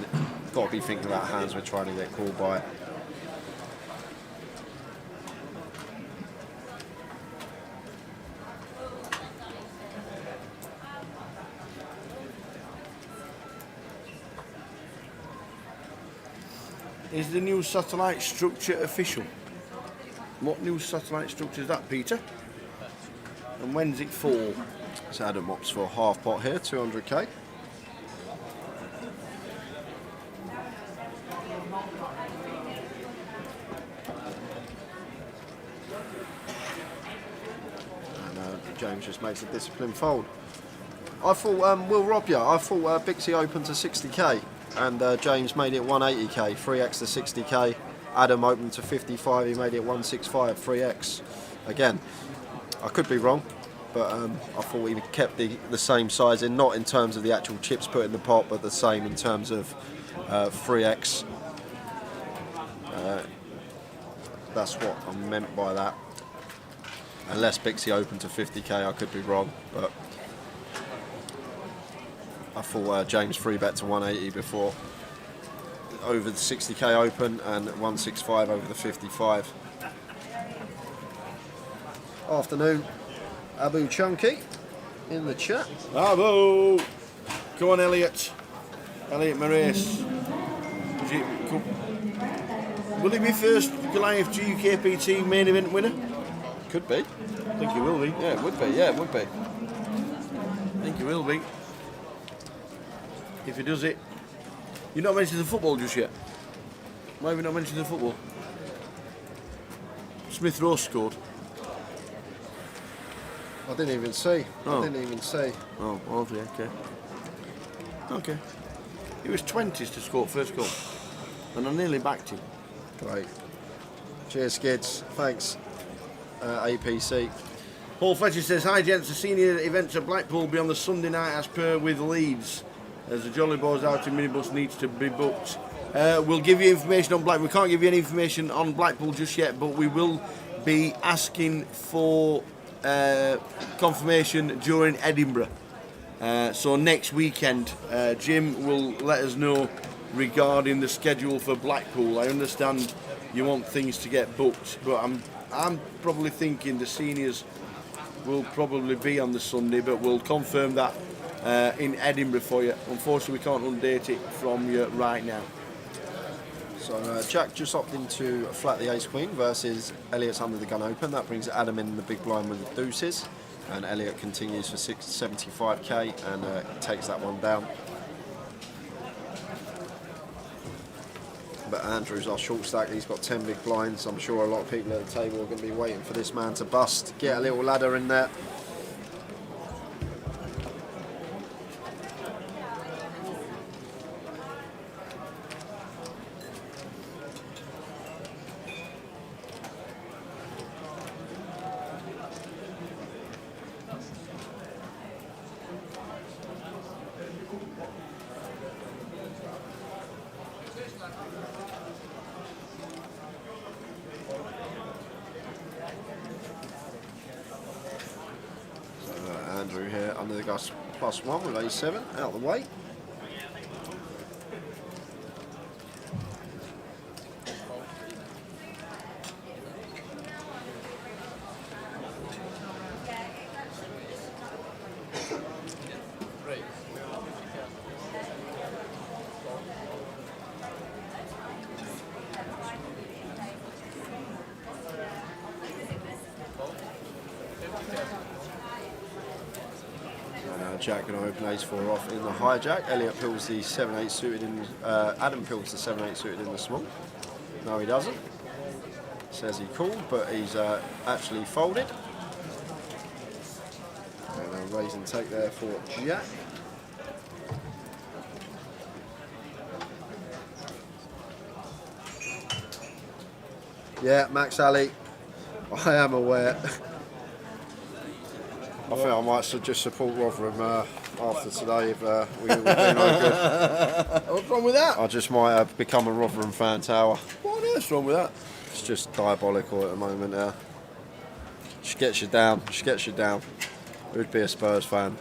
Got to be thinking about hands we're trying to get called by.
Is the new satellite structure official? What new satellite structure is that, Peter? And when's it for?
It's Adam opts for a half pot here, 200k. And James just makes a disciplined fold. I thought, will rob you. I thought Bixie opened to 60k and James made it 180k, 3x to 60k. Adam opened to 55, he made it 165, 3x. Again, I could be wrong, but I thought he kept the same sizing, not in terms of the actual chips put in the pot, but the same in terms of 3x. That's what I meant by that. Unless Bixie opened to 50k, I could be wrong, but I thought James free bet to 180 before, over the 60k open, and 165 over the 55. Afternoon, Abu Chunky in the chat.
Bravo! Come on, Elliot. Elliot Moraes. Will he be first Goliath GUKPT main event winner?
Could be.
I think he will be.
Yeah, it would be. Yeah, it would be.
I think he will be. If he does it. You're not mentioning the football just yet. Why have you not mentioned the football? Smith Rowe scored.
I didn't even see.
Oh.
I didn't even see.
Oh, okay, okay. Okay. He was 20s to score first goal. And I nearly backed him.
Great. Cheers, Skids. Thanks, APC.
Paul Fletcher says, hi gents, the senior events at Blackpool will be on the Sunday night as per with Leeds. As the Jolly Boys outing minibus needs to be booked. We'll give you information on Blackpool. We can't give you any information on Blackpool just yet, but we will be asking for confirmation during Edinburgh. So next weekend, Jim will let us know regarding the schedule for Blackpool. I understand you want things to get booked, but I'm probably thinking the seniors will probably be on the Sunday, but we'll confirm that in Edinburgh for you. Unfortunately, we can't update it from you right now.
So Jack just opted into flat the ace queen versus Elliot's under the gun open. That brings Adam in the big blind with the deuces, and Elliot continues for 75k and takes that one down. But Andrew's our short stack. He's got 10 big blinds. I'm sure a lot of people at the table are going to be waiting for this man to bust. Get a little ladder in there. Andrew here under the gus +1 with A7 out the way. Jack and I open ace-4 off in the hijack. Elliot pills the 7-8 suited in. Adam pills the 7-8 suited in the small. No, he doesn't. Says he called, but he's actually folded. And a raise and take there for Jack. Yeah, Max Alley. I am aware. I think I might just support Rotherham after today if we do no good.
What's wrong with that?
I just might become a Rotherham fan tower.
What on earth's wrong with that?
It's just diabolical at the moment. She gets you down. She gets you down. Who'd be a Spurs fan?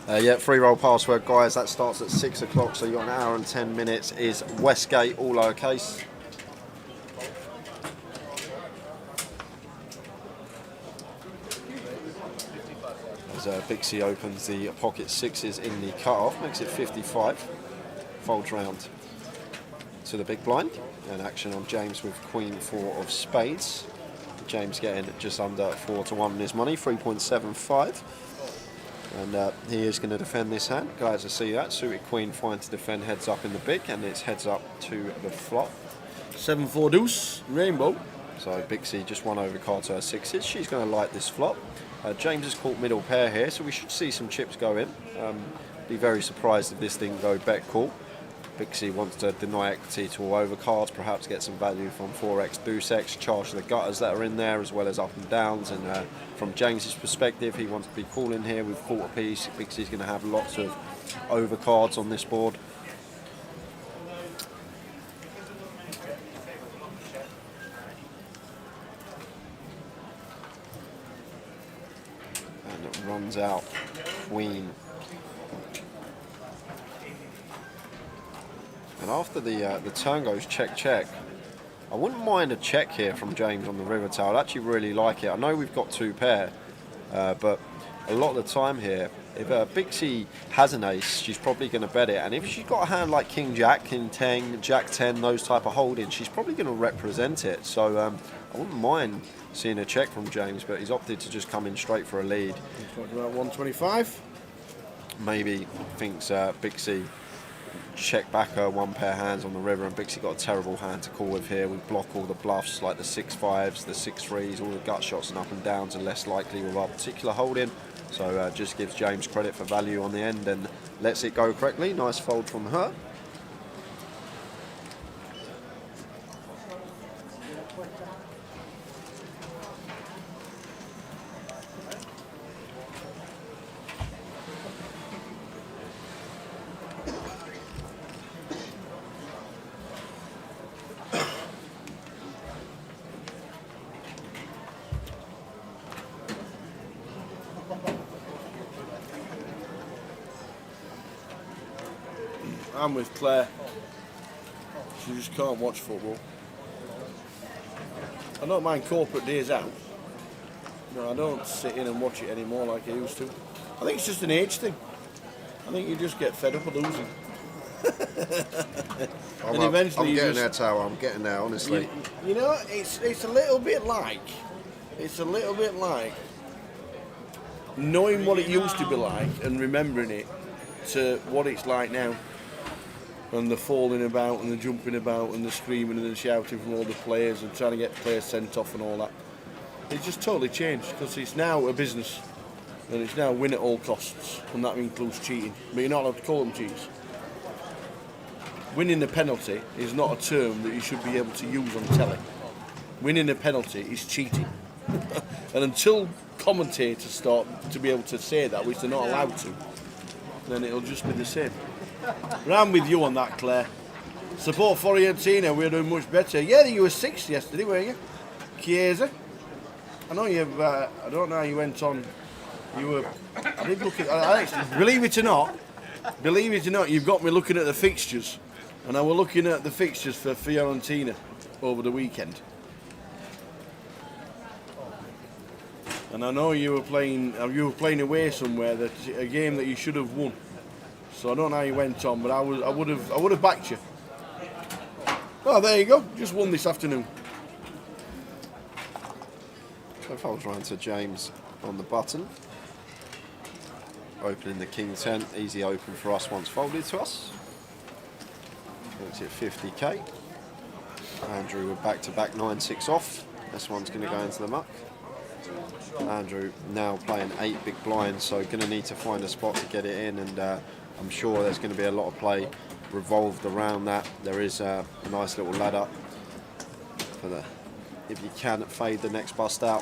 Yeah, free roll password, guys. That starts at 6 o'clock, so you've got an hour and 10 minutes. Is Westgate, all lowercase. As Bixie opens the pocket sixes in the cut-off, makes it 55. Folds round to the big blind, and action on James with Queen 4 of spades. James getting just under 4 to 1 on his money, 3.75. And he is going to defend this hand. Glad to see that. Suited Queen fine to defend heads up in the big, and it's heads up to the flop.
7-4 deuce, rainbow.
So Bixie just one overcard to her sixes. She's going to like this flop. James has caught middle pair here, so we should see some chips go in. Be very surprised if this didn't go bet call. Bixie wants to deny equity to all overcards, perhaps get some value from 4x, deuce x, charge the gutters that are in there, as well as up and downs. And from James's perspective, he wants to be calling here with quarter piece. Bixie's going to have lots of overcards on this board. And it runs out Queen. And after the turn goes check, check, I wouldn't mind a check here from James on the river tail. I'd actually really like it. I know we've got 2 pair, but a lot of the time here, if Bixie has an ace, she's probably going to bet it. And if she's got a hand like King Jack, King 10, Jack 10, those type of holdings, she's probably going to represent it. So I wouldn't mind seeing a check from James, but he's opted to just come in straight for a lead.
Talking about 125.
Maybe thinks Bixie check back her 1 pair hands on the river, and Bixie got a terrible hand to call with here. We block all the bluffs like the 6-5s, the 6-3s, all the gut shots and up and downs are less likely with our particular holding. So just gives James credit for value on the end and lets it go correctly. Nice fold from her.
I'm with Claire. She just can't watch football. I don't mind corporate days out. No, I don't sit in and watch it anymore like I used to. I think it's just an age thing. I think you just get fed up of losing. And eventually
I'm getting
just,
there, Tower. I'm getting there, honestly.
you know, it's a little bit like knowing what it used to be like and remembering it to what it's like now. And the falling about and the jumping about and the screaming and the shouting from all the players and trying to get players sent off and all that. It's just totally changed because it's now a business and it's now win at all costs, and that includes cheating. But you're not allowed to call them cheats. Winning a penalty is not a term that you should be able to use on telly. Winning a penalty is cheating. And until commentators start to be able to say that, which they're not allowed to, then it'll just be the same. But I'm with you on that, Claire. Support Fiorentina, we're doing much better. Yeah, you were 6th yesterday, weren't you? Chiesa. I know you've, I don't know how you went on. You were, I did look at, I actually, believe it or not, you've got me looking at the fixtures. And I was looking at the fixtures for Fiorentina over the weekend. And I know you were playing away somewhere, that a game that you should have won. So I don't know how you went on, but I would have backed you. Oh, there you go. Just won this afternoon.
So folds round to James on the button. Opening the King 10. Easy open for us once folded to us. It's at 50k. Andrew with back-to-back 9-6 off. This one's going to go into the muck. Andrew now playing 8 big blinds, so going to need to find a spot to get it in, and I'm sure there's going to be a lot of play revolved around that. There is a nice little ladder for the, if you can, fade the next bust out.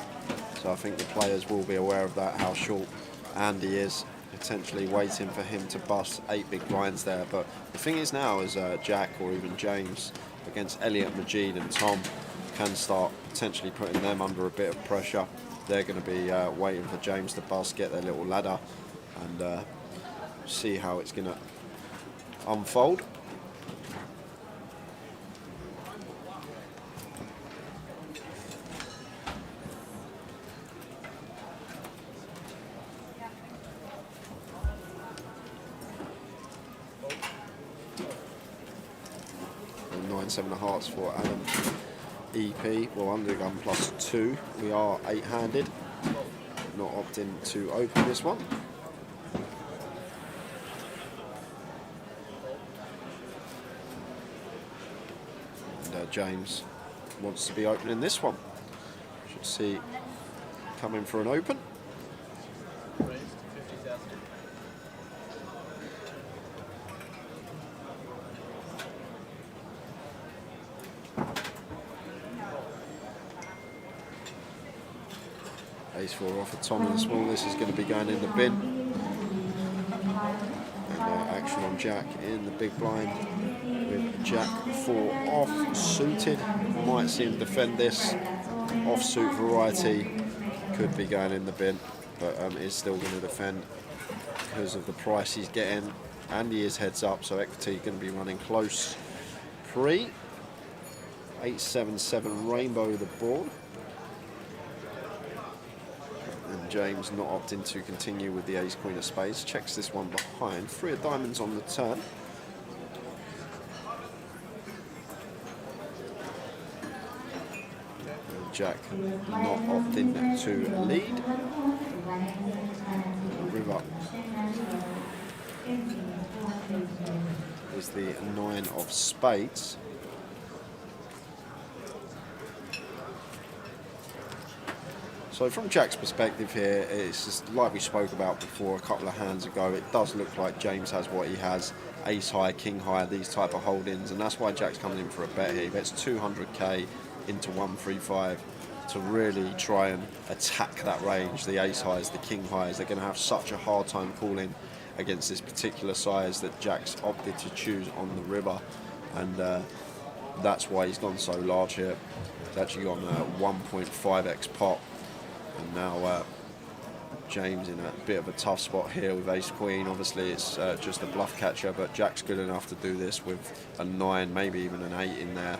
So I think the players will be aware of that, how short Andy is, potentially waiting for him to bust 8 big blinds there. But the thing is now is Jack or even James against Elliot, Majid and Tom can start potentially putting them under a bit of pressure. They're going to be waiting for James to bust, get their little ladder, and see how it's going to unfold. and 7 of hearts for Adam. EP, well, undergun +2. We are 8-handed. Not opting to open this one. And James wants to be opening this one. Should see coming for an open. Ace 4 off of Tom in the small. This is going to be going in the bin. And action on Jack in the big blind with Jack 4 off suited. Might see him defend this. Offsuit variety could be going in the bin, but is still going to defend because of the price he's getting, and he is heads up, so equity going to be running close. Pre 877 rainbow the board. And James not opting to continue with the ace queen of spades. Checks this one behind. 3 of diamonds on the turn. And Jack not opting to lead. River is the 9 of spades. So from Jack's perspective here, it's just like we spoke about before a couple of hands ago, it does look like James has what he has, ace high, king high, these type of holdings, and that's why Jack's coming in for a bet here. He bets 200k into 135 to really try and attack that range. The ace highs, the king highs, they're going to have such a hard time calling against this particular size that Jack's opted to choose on the river, and that's why he's gone so large here. He's actually gone 1.5x pot. And now James in a bit of a tough spot here with ace queen. Obviously it's just a bluff catcher, but Jack's good enough to do this with a 9, maybe even an 8 in there.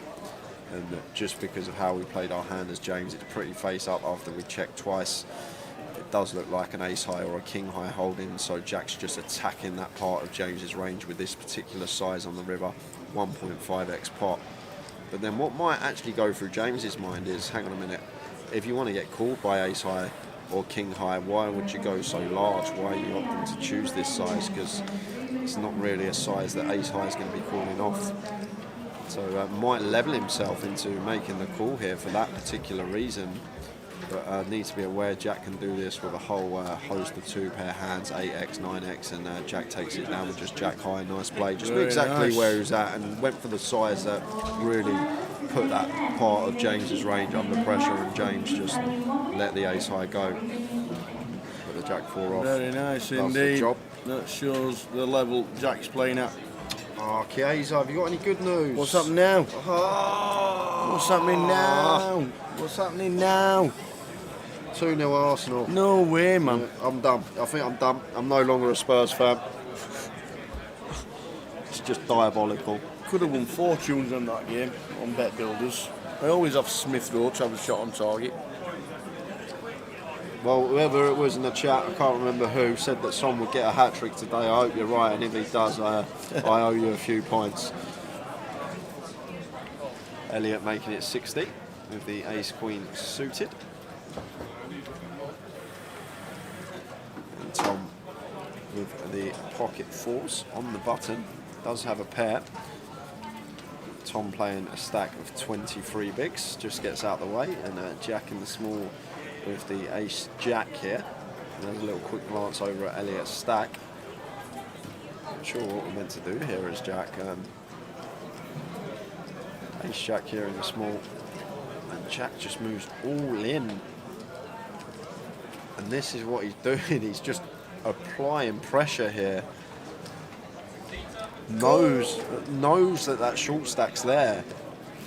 And just because of how we played our hand as James, it's pretty face up after we checked twice. It does look like an ace high or a king high holding, so Jack's just attacking that part of James's range with this particular size on the river, 1.5x pot. But then what might actually go through James's mind is, hang on a minute, if you want to get called by ace high or king high, why would you go so large? Why are you opting to choose this size? Because it's not really a size that ace high is going to be calling off. So might level himself into making the call here for that particular reason. But needs to be aware Jack can do this with a whole host of 2-pair hands, 8x, 9x, and Jack takes it down with just jack high. Nice play. Just
Very
exactly
nice.
where he was at, and went for the size that really put that part of James's range under pressure, and James just let the ace high go. Put the jack 4 off.
Very nice
That's the
indeed.
job.
That shows the level Jack's playing at.
Oh, Chiesa, have you got any good news?
What's up now?
Oh.
What's happening now? What's happening now?
2-0 Arsenal.
No way, man.
I'm done. I think I'm done. I'm no longer a Spurs fan. It's just diabolical.
Could have won fortunes on that game on Bet Builders. I always have Smith Rowe to have a shot on target.
Well, whoever it was in the chat, I can't remember who, said that Son would get a hat-trick today. I hope you're right, and if he does, I owe you a few points. Elliot making it 60 with the ace-queen suited. And Tom with the pocket 4s on the button. Does have a pair. Tom playing a stack of 23 bigs, just gets out of the way, and Jack in the small with the ace jack here. And there's a little quick glance over at Elliot's stack. Not sure what we're meant to do here as Jack. Ace jack here in the small, and Jack just moves all in. And this is what he's doing. He's just applying pressure here. Knows that short stack's there,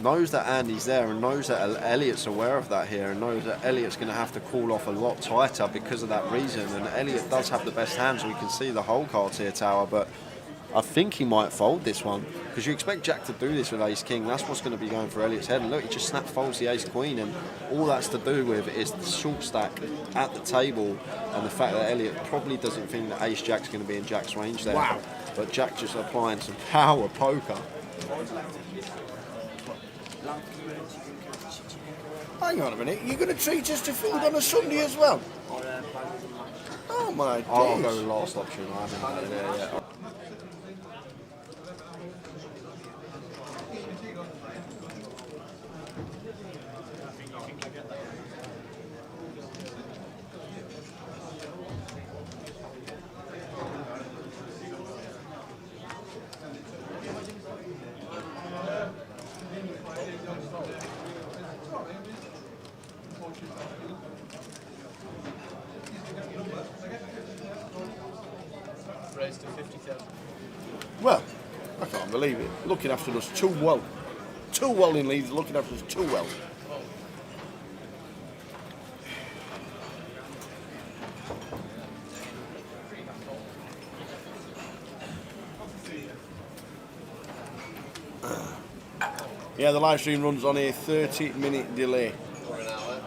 knows that Andy's there, and knows that Elliot's aware of that here, and knows that Elliot's going to have to call off a lot tighter because of that reason. And Elliot does have the best hands. We can see the whole cards here, Tower, but I think he might fold this one, because you expect Jack to do this with ace king. That's what's going to be going for Elliot's head. And look, he just snap folds the ace queen, and all that's to do with is the short stack at the table, and the fact that Elliot probably doesn't think that ace jack's going to be in Jack's range there.
Wow.
But Jack just applying some power poker.
Hang on a minute, you're going to treat us to food on a Sunday as well? Oh my days.
I'll go with last option. I haven't had it there yet.
Raised to 50,000.
Well, I can't believe it. Looking after us too well. Too well in Leeds, looking after us too well. Yeah, the live stream runs on a 30-minute delay.
Or an hour.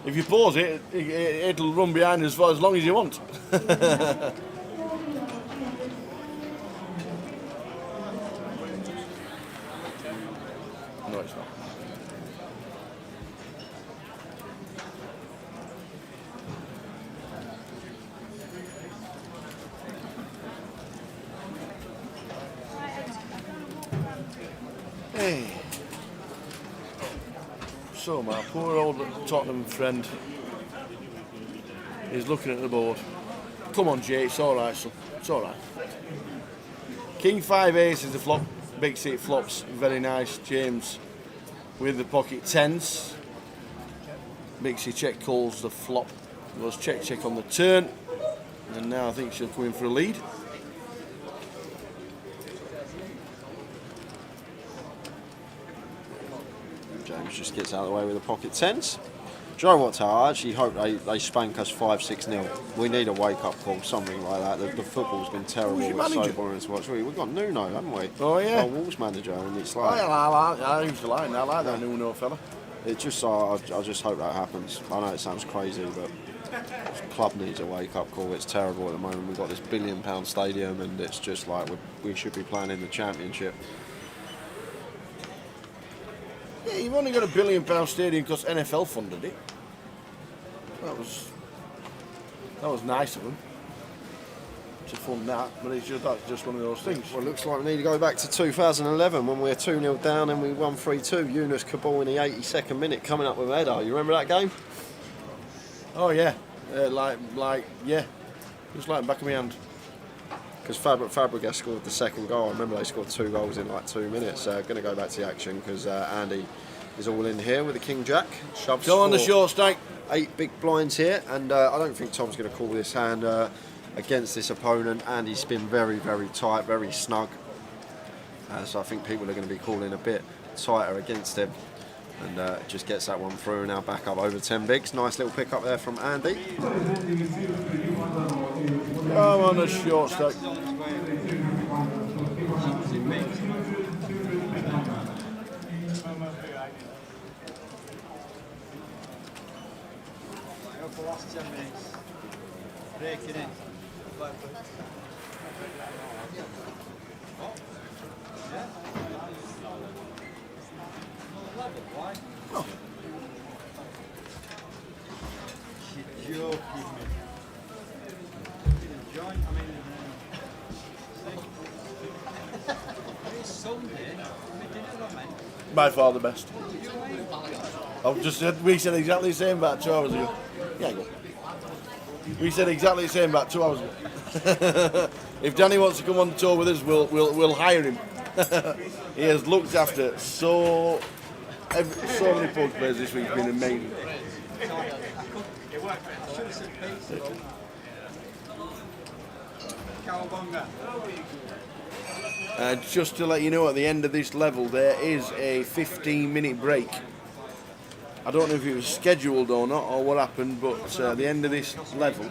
If you pause it, it'll run behind us for as long as you want. No, it's not. Hey. So my poor old Tottenham friend is looking at the board. Come on, Jay, it's all right, son. It's all right. King 5 ace is the flop. Big seat flops, very nice. James with the pocket 10s. Big C check calls the flop. Goes check check on the turn. And now I think she'll come in for a lead.
James just gets out of the way with the pocket 10s. Do you know what, Tara? I actually hope they spank us 5-6-0. We need a wake-up call, something like that. The football's been terrible.
Who's your
It's so
manager?
boring to watch. We've got Nuno, haven't we?
Oh, yeah.
Our Wolves manager, and it's
Oh,
like...
yeah, I used to like him. I like that Nuno fella.
It just, I just hope that happens. I know it sounds crazy, but this club needs a wake-up call. It's terrible at the moment. We've got this £1 billion stadium, and it's just like we should be playing in the Championship.
Yeah, you've only got £1 billion stadium because NFL funded it. That was nice of them to fund that, but that's just one of those things.
Well, it looks like we need to go back to 2011 when we were 2-0 down and we won 3-2. Yunus Kabul in the 82nd minute coming up with a header. You remember that game?
Oh yeah, yeah, just like the back of my hand.
Because Fabregas scored the second goal. I remember they scored 2 goals in like 2 minutes. Going to go back to the action because Andy is all in here with the King Jack. Shoves
Go on the
for
short stake.
8 big blinds here, and I don't think Tom's going to call this hand against this opponent. Andy's been very, very tight, very snug. So I think people are going to be calling a bit tighter against him. And just gets that one through, now back up over 10 bigs. Nice little pick up there from Andy.
Come on the short stake.
For the last 10 minutes. Breaking in.
Oh.
You're joking me. Join, I mean, it's Sunday. We did it on, man.
By far the best. We said exactly the same about 2 hours ago. Yeah, go. We said exactly the same about 2 hours ago. If Danny wants to come on the tour with us, we'll hire him. He has looked after so many pub players this week. It's been amazing. Just to let you know, at the end of this level, there is a 15-minute break. I don't know if it was scheduled or not, or what happened, but at the end of this level,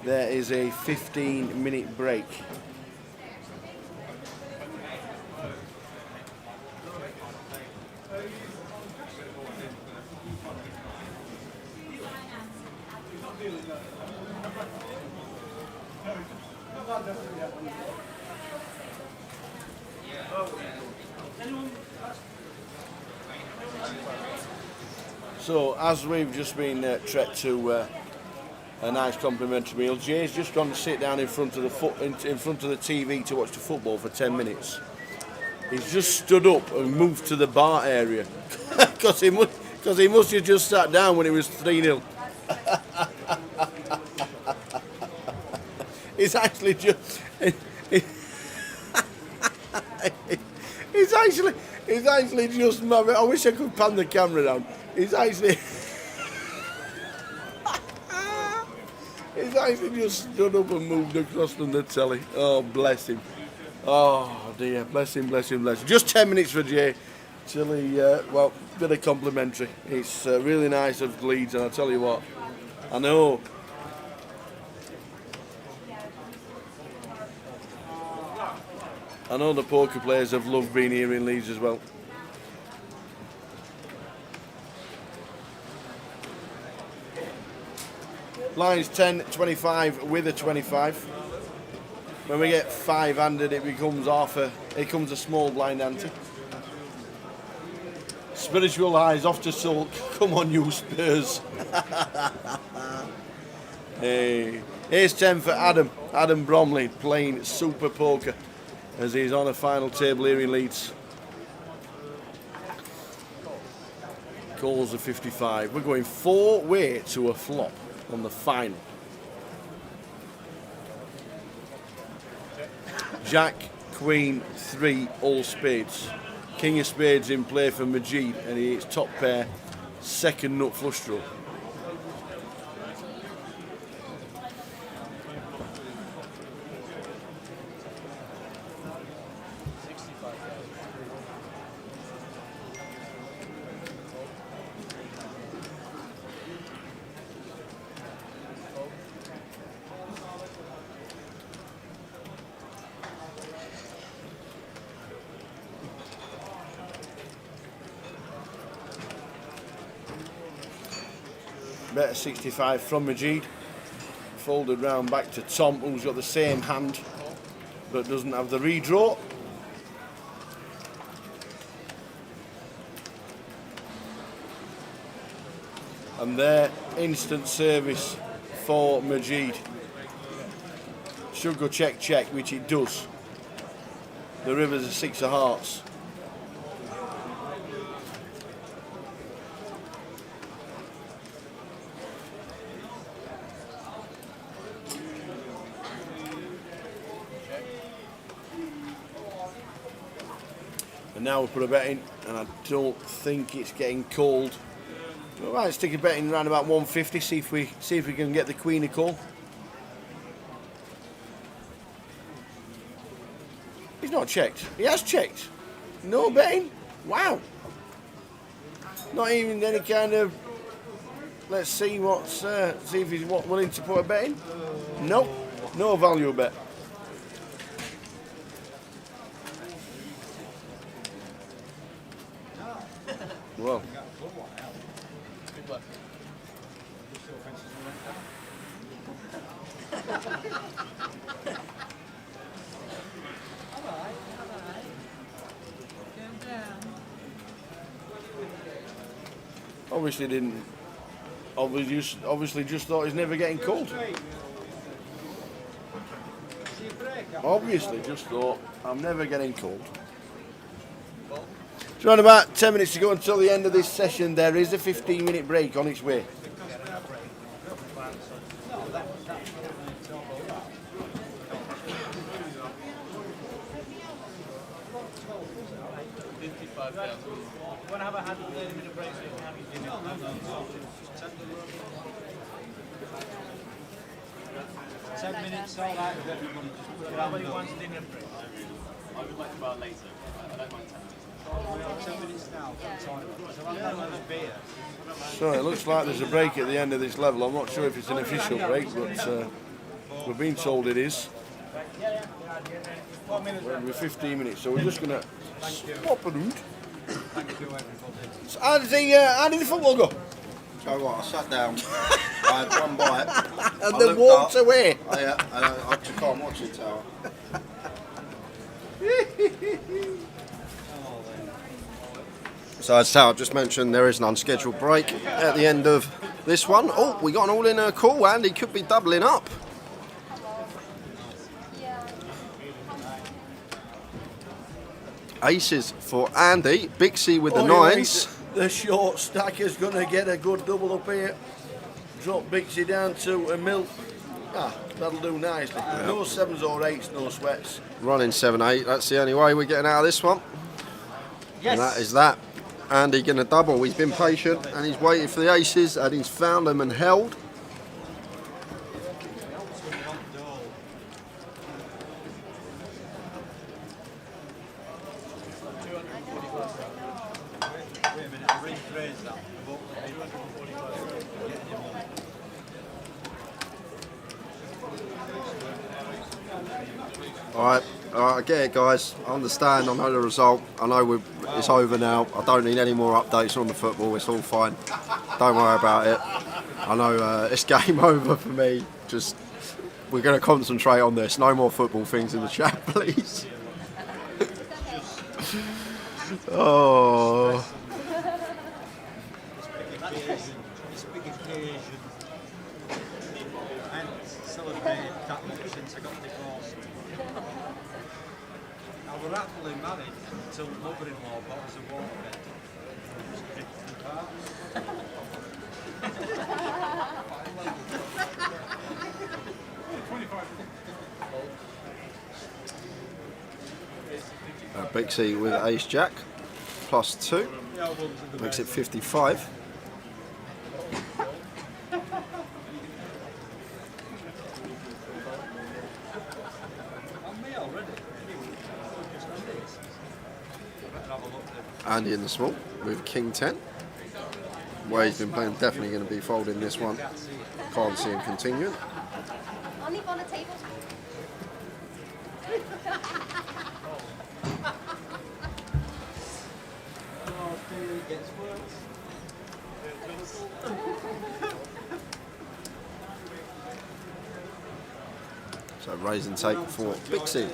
there is a 15-minute break. So, as we've just been treated to a nice complimentary meal, Jay's just gone to sit down in front of the in front of the TV to watch the football for 10 minutes. He's just stood up and moved to the bar area because he must have just sat down when it was 3-0. He's actually just he's actually just. I wish I could pan the camera down. He's actually just stood up and moved across from the telly. Oh, bless him. Oh dear, bless him. Just 10 minutes for Jay till he, bit of complimentary. It's really nice of Leeds, and I tell you what, I know. I know the poker players have loved being here in Leeds as well. Lines 10-25 with a 25. When we get 5-handed, it becomes it comes a small blind ante. Spiritual eyes off to sulk. Come on, you Spurs. Hey, here's 10 for Adam. Adam Bromley playing super poker as he's on a final table here in Leeds. Calls a 55. We're going 4-way to a flop on the final. Jack, Queen, 3, all spades. King of spades in play for Majid, and he hits top pair, second nut flush draw. Bet 65 from Majid. Folded round back to Tom, who's got the same hand but doesn't have the redraw. And there, instant service for Majid. Should go check, check, which it does. The river's a 6 of hearts. And now we put a bet in, and I don't think it's getting called. All right, let's stick a bet in around about 150. See if we can get the Queen a call. He's not checked. He has checked. No betting. Wow. Not even any kind of. Let's see see if he's willing to put a bet in. Nope. No value bet. Well, obviously didn't. Obviously just thought he's never getting called. Obviously just thought I'm never getting called. It's around about 10 minutes to go until the end of this session. There is a 15-minute break on its way.
When have I had a 30-minute break so you can have your dinner? No. 10 minutes, all right. Everybody wants dinner break. I would like to bar later. I don't mind 10 minutes. We have 10 minutes now for the time. So I'll have another beer.
So it looks like there's a break at the end of this level. I'm not sure if it's an official break, but we're being told it is. We're 15 minutes, so we're just going to swap around. So how did the football go?
So what, I sat down, I had one bite.
And then walked away.
I just can't watch it, so. So as I've just mentioned, there is an unscheduled break at the end of this one. Oh, we got an all in a call. Andy could be doubling up. Aces for Andy. Bixie with the nines.
The short stacker's going to get a good double up here. Drop Bixie down to a mil. Ah, that'll do nicely. No sevens or eights, no sweats.
Running 7-8. That's the only way we're getting out of this one.
Yes.
And that is that. Andy going to double. He's been patient and he's waited for the aces and he's found them and held.
Wait a minute, I rephrased that.
Alright, I get it guys, I understand, I know the result, I know it's over now, I don't need any more updates on the football, it's all fine, don't worry about it. I know it's game over for me, just we're going to concentrate on this, no more football things in the chat please. Oh.
It's a big occasion. And celebrated that much since I got divorced. I was happily married until mother-in-law bought us a waterbed. Just drifting apart.
Bixie with ace jack, +2, makes it 55. Andy in the small with king 10. Way he's been playing, definitely going to be folding this one. Can't see him continuing.
Only on a table.
So raise and take for Bixie.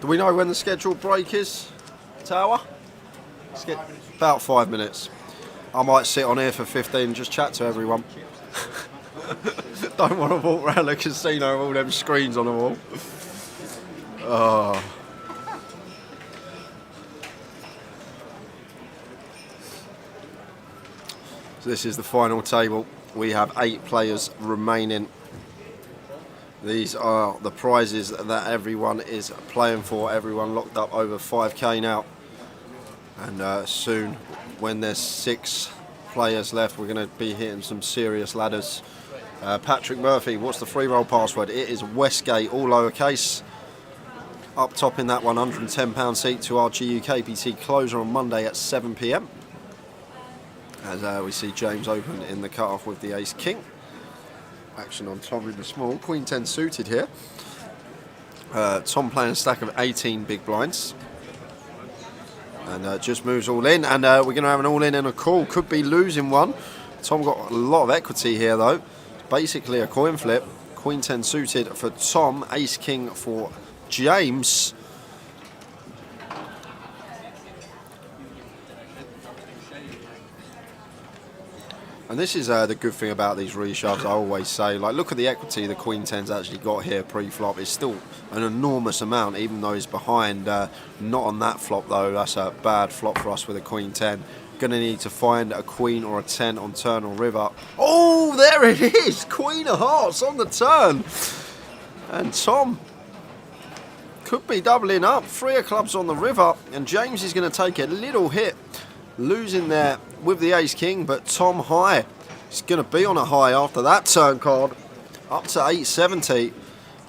Do we know when the scheduled break is, Tower? About 5 minutes. I might sit on here for 15 and just chat to everyone. Don't want to walk around the casino with all them screens on the wall. Oh. So this is the final table. We have 8 players remaining. These are the prizes that everyone is playing for. Everyone locked up over 5k now. And soon, when there's 6 players left, we're going to be hitting some serious ladders. Patrick Murphy, what's the free roll password? It is Westgate, all lowercase. Up top in that £110 seat to our GUKPT closer on Monday at 7 p.m. As we see James open in the cut-off with the ace-king. Action on Tom in the small. Queen 10 suited here. Tom playing a stack of 18 big blinds. And just moves all in. And we're going to have an all in and a call. Could be losing one. Tom got a lot of equity here though. Basically a coin flip. Queen 10 suited for Tom. Ace-king for James. And this is the good thing about these reshoves, I always say, like, look at the equity the Queen 10's actually got here pre-flop. It's still an enormous amount, even though he's behind. Not on that flop, though. That's a bad flop for us with a Queen 10. Going to need to find a Queen or a 10 on turn or river. Oh, there it is! Queen of Hearts on the turn. And Tom could be doubling up. 3 of clubs on the river. And James is going to take a little hit. Losing there with the ace-king, but Tom high. He's going to be on a high after that turn card. Up to 870.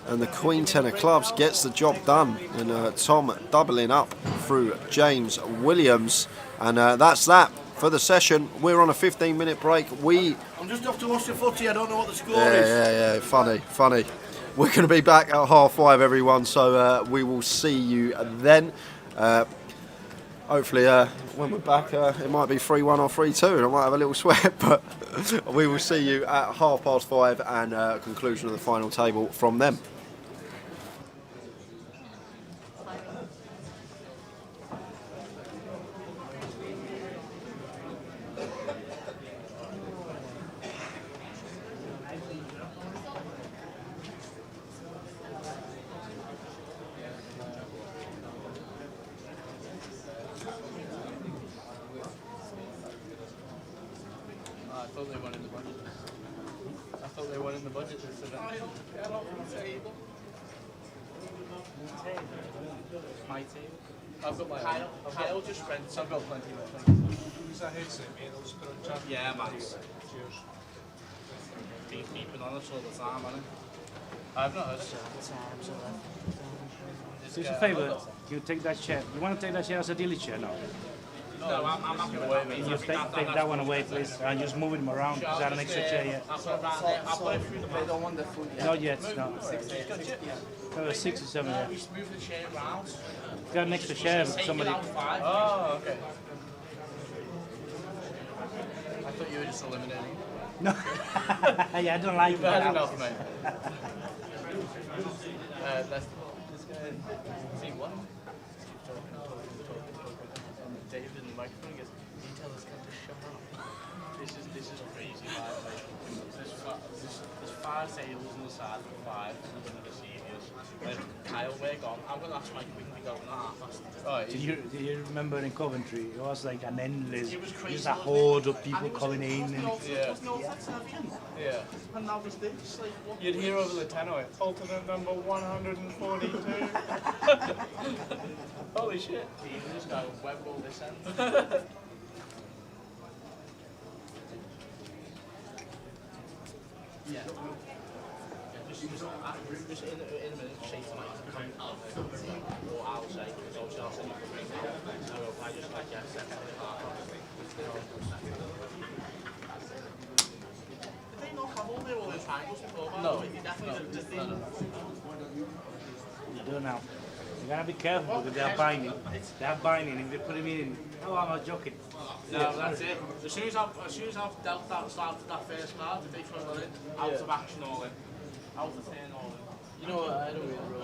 And the Queen 10 of clubs gets the job done. And Tom doubling up through James Williams. And that's that for the session. We're on a 15-minute break.
I'm just off to watch the footy. I don't know what the score is.
Yeah. Funny. We're going to be back at 5:30, everyone. So we will see you then. hopefully when we're back it might be 3-1 or 3-2 and I might have a little sweat, but we will see you at 5:30 and conclusion of the final table from them.
I thought they won in the budget. I thought they won in the budget. Get off the table. My table. I've got my own. Kyle just rent. I've got plenty of things.
Is that headset, mate? I'll just put on chat.
Yeah, man.
Cheers.
Been keeping on us all the time, man. I've not heard.
Do us a favour, you take that chair. You want to take that chair as a daily chair? No.
No, I'm happy with it.
Can you take that one away, please, and just move him around because I had an extra chair yet.
I'll put it around there. I'll put it through the
They don't want the food yet.
Not yet, no. No, 6 or 7
We
yet.
just move the chair around.
Got an extra chair,
Take
somebody.
it out 5. Oh, okay. I thought you were just eliminating.
No. Yeah, I don't like
You've had
that.
enough, mate. Let's go ahead and see what. David in the microphone goes, you tell this guy to shut up. This is crazy, like, there's 5 tables on the side of 5 in the seniors. Kyle, we're gone. I'm going to ask Mike if we can go on that.
Do you remember in Coventry? It was like an endless,
It was crazy,
just a
wasn't it?
horde of
And
people
it was-
coming in. And
Yeah. Yeah. And now there's this, like, you'd hear over the tenor, alternate number 142. Holy shit. You just go, web all this end. Yeah. Just in a minute, say to Mike to come out, or I'll say, because obviously I'll send you the ring. So I just like, yeah, set it apart. Did they not have all the triangles before? No. They definitely just didn't.
you do now. You gotta be careful because they're binding. They're binding. If they put him in, oh, I'm not joking.
No, that's it. As soon as I've dealt that first card, if they throw it in, out of action all in. Out of turn all in. You know what, I don't really rule. I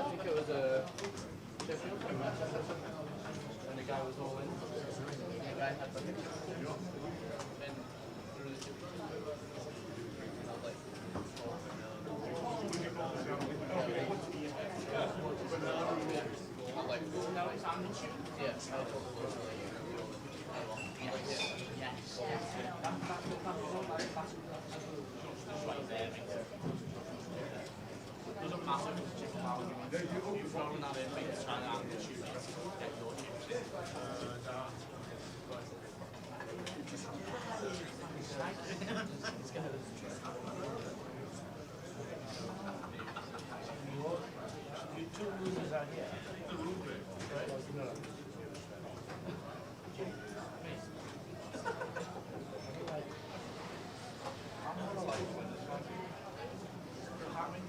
think it was Sheffield. And the guy was all in. The guy had the and threw the chip. And I was like, no, it's Andy shooting. Yeah, I was yes. Doesn't matter if it's chip power. You're throwing that in, it's trying to angle shoot it. Get your chips in.
Two losers are here.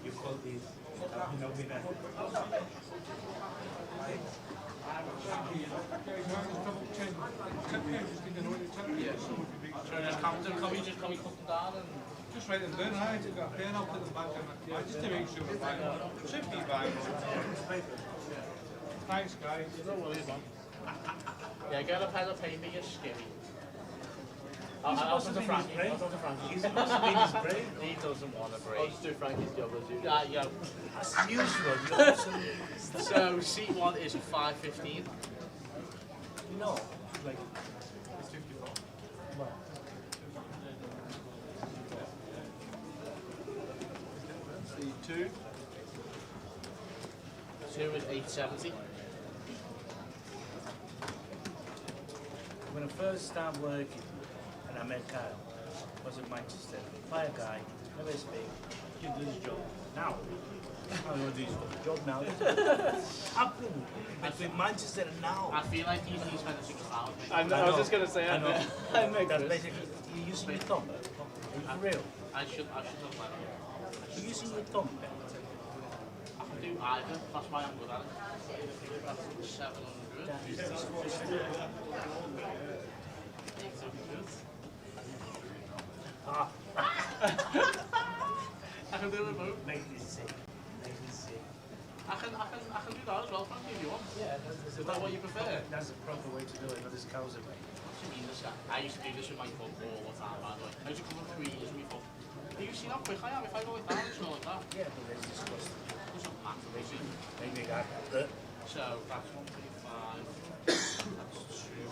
You call this, winner.
Can we just cut them down and
Just write them down, right? I've got a pen, I'll put them back in my just to make sure we're bang on. Should be bang on. Thanks, guys.
no worries, man. Yeah, get a pen of paper, you're skinny. I'll talk to Frankie. I'll talk to Frankie.
He's supposed to be in his brain.
He doesn't want to break. I'll just do Frankie's job as usual. Yeah.
As usual, you absolutely.
So, seat 1 is 5:15.
No, like,
It's 54.
well,
Seat 2. 2 is 8:70.
when I first started working and I met Kyle, I was in Manchester, by a guy, never speak, you do this job. Now, I'm going to do this job now. Happened between Manchester and now.
I feel like he's spent a 6 hours.
I was just
going to say,
I know.
I
That's basically, you using your thumb. Are you for real?
I should have like that.
You using your thumb?
I can do either, that's why I'm good at it. That's 700. I can do it both.
Make me sick. Make me sick.
I can do that as well, Frank, if you want.
Yeah,
Is that what you prefer?
That's a proper way to do it, not this cow's way.
What do you mean this guy? I used to do this with my foot all the time, by the way. I used to come up Queens with my foot. Do you see how quick I am? If I go like that, it's not like that.
Yeah, but it's disgusting.
It doesn't matter, is it?
Make me go.
So that's 135. That's 2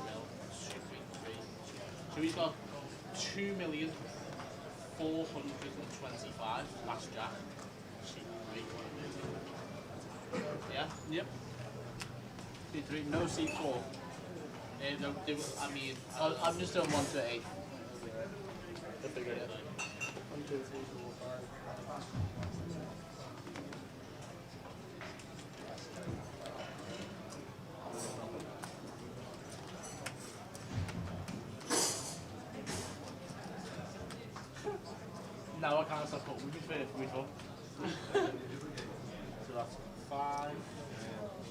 mil. 2.3. So he's got 2,425,000. That's Jack. Yeah.
Yep. C3, no C4.
No, I mean,
I'm just doing 1 to 8.
the figure. Yeah.
1, 2, 3, 4, 5.
Now I can't stop putting me first, we go. So that's 5,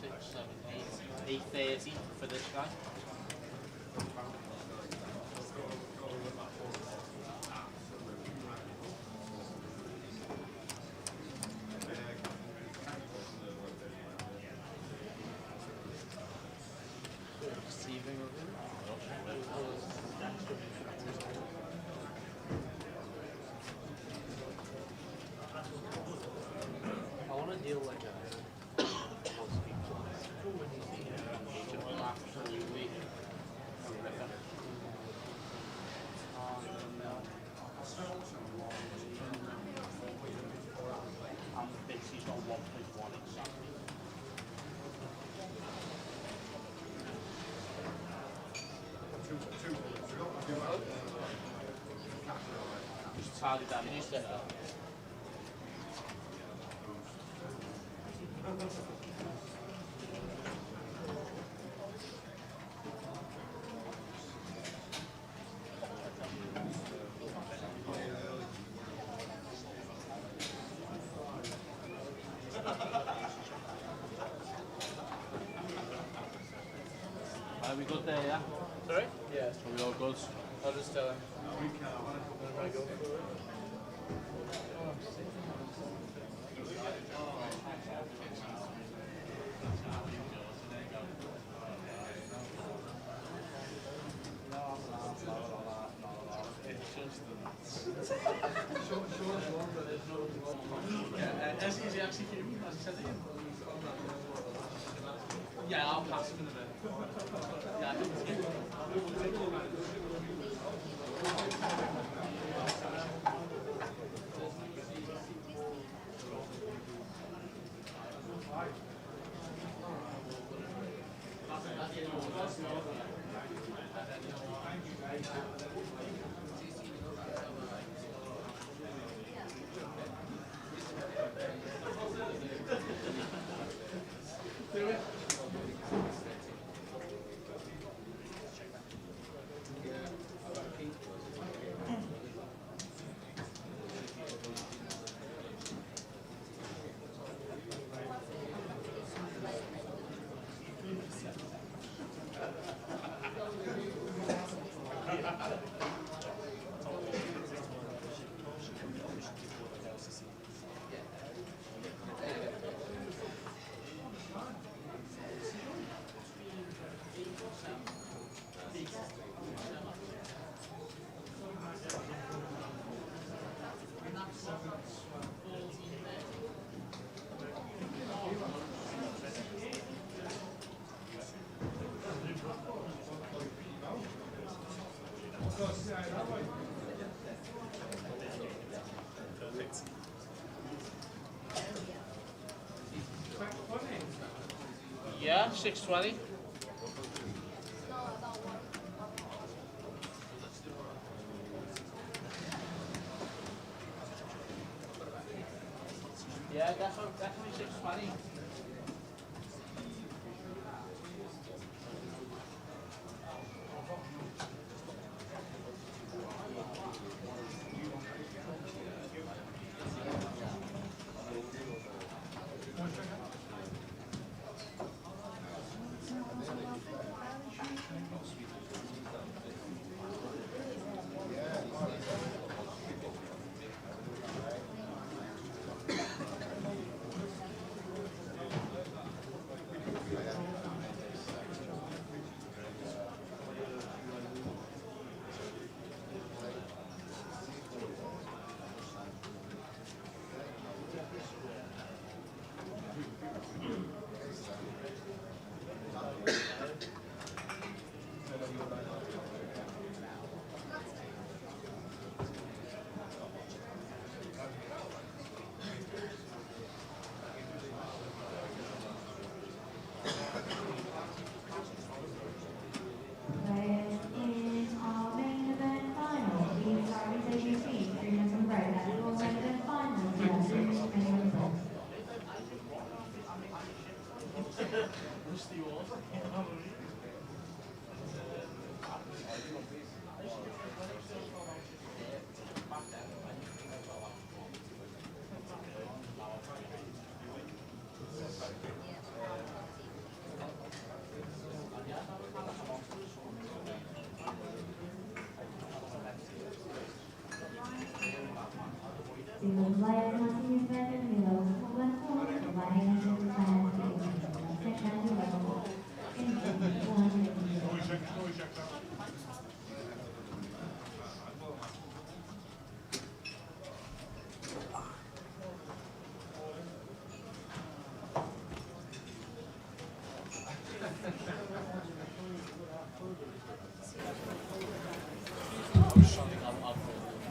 6, 7, 8, 830 for this guy.
Receiving of him. I want to deal like a most people.
Absolutely. And the bits he's got 1+1 exactly. Just tidy that in. Are we good there, yeah?
Sorry? Yeah.
Are we all good?
I'll just tell him.
Is he actually human, as I said to him? Yeah, I'll pass him in a bit. Yeah, I think it's good. Yeah, 620. Yeah, definitely 620.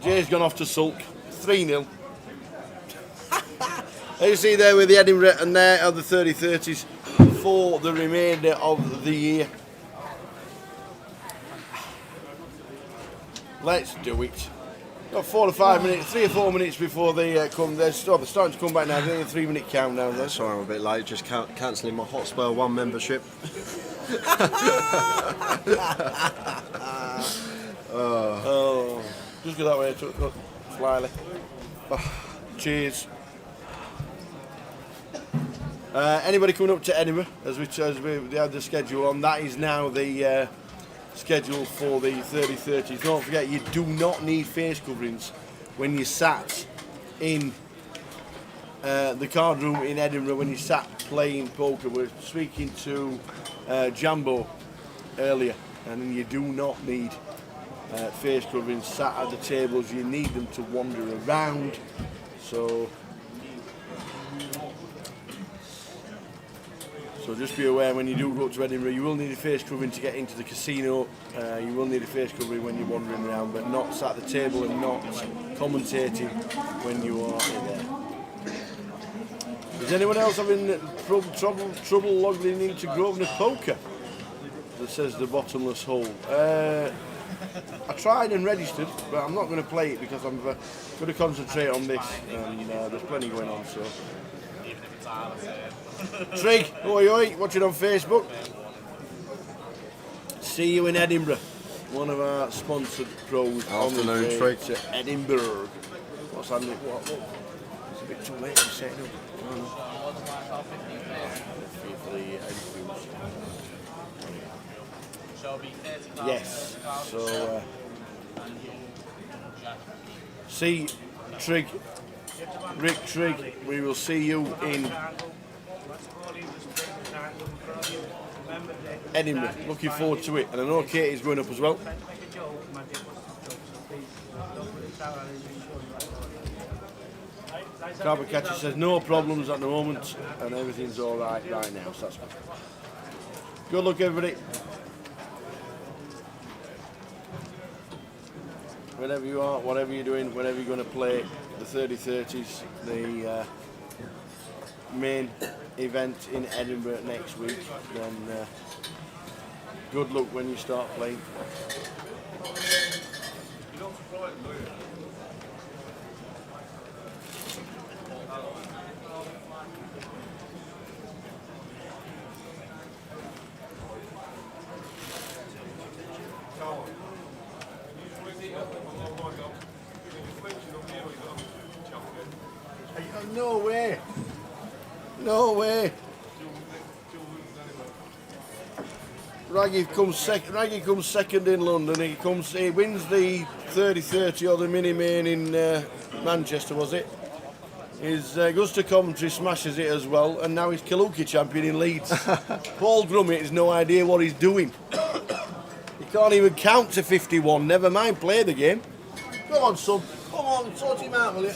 Jay's gone off to sulk. 3-0. As you see there with the Edinburgh and there are the 30-30s for the remainder of the year. Let's do it. Got 4 or 5 minutes, 3 or 4 minutes before they come. They're starting to come back now. They're in a 3-minute countdown. There.
Sorry, I'm a bit late. Just cancelling my Hotspur 1 membership.
Oh, just go that way, slyly. Oh, cheers. Anybody coming up to Edinburgh as we had the schedule on? That is now the schedule for the 30-30s. Don't forget, you do not need face coverings when you're sat in the card room in Edinburgh when you sat playing poker. We're speaking to Jambo earlier, and you do not need face coverings sat at the tables. You need them to wander around. So just be aware when you do go to Edinburgh, you will need a face covering to get into the casino. You will need a face covering when you're wandering around, but not sat at the table and not commentating when you are in there. Is anyone else having trouble logging into Grosvenor Poker? That says the bottomless hole. I tried and registered, but I'm not going to play it because I'm going to concentrate on this, and there's plenty going on. So,
Even if it's hard, I say it.
Trig, oi, watching on Facebook. See you in Edinburgh. One of our sponsored pros on the way
Trig.
to Edinburgh. What's happening? What? It's a bit too late to set it up. Yes. So see Trig, Rick Trigg. We will see you in Edinburgh. Looking forward to it, and I know Katie's going up as well. Carpet Catcher says no problems at the moment, and everything's all right now. So that's good. Good luck, everybody. Wherever you are, whatever you're doing, whenever you're going to play the 30-30s, the main event in Edinburgh next week, then good luck when you start playing. No way! No way! Raggy comes second in London. He wins the 30-30 or the mini main in Manchester, was it? He goes to Coventry, smashes it as well, and now he's Kaluki champion in Leeds. Paul Drummett has no idea what he's doing. He can't even count to 51. Never mind play the game. Come on, son. Come on, sort him out, will you?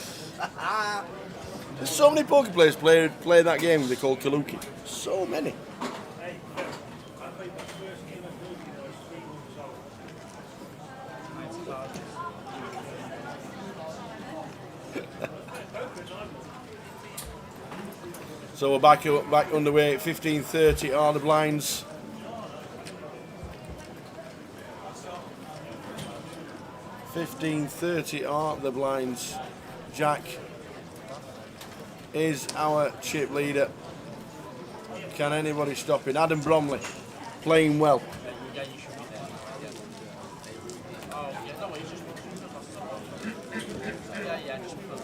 There's so many poker players play that game they call Kaluki. So many. So we're back underway. 15:30 are the blinds. Jack is our chip leader. Can anybody stop him? Adam Bromley playing well.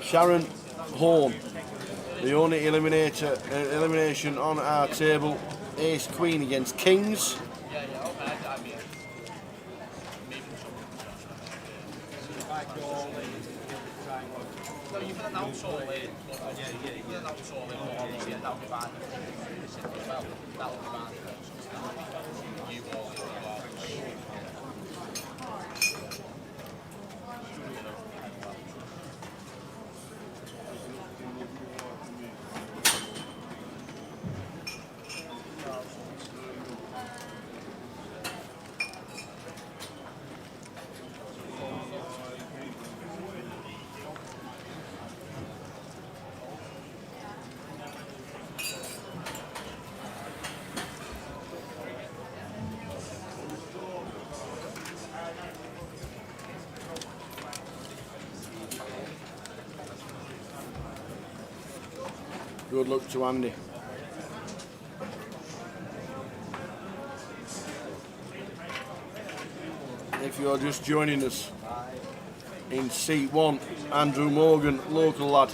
Sharon Horn, the only elimination on our table. Ace Queen against Kings. Good luck to Andy. If you're just joining us, in seat 1, Andrew Morgan, local lad.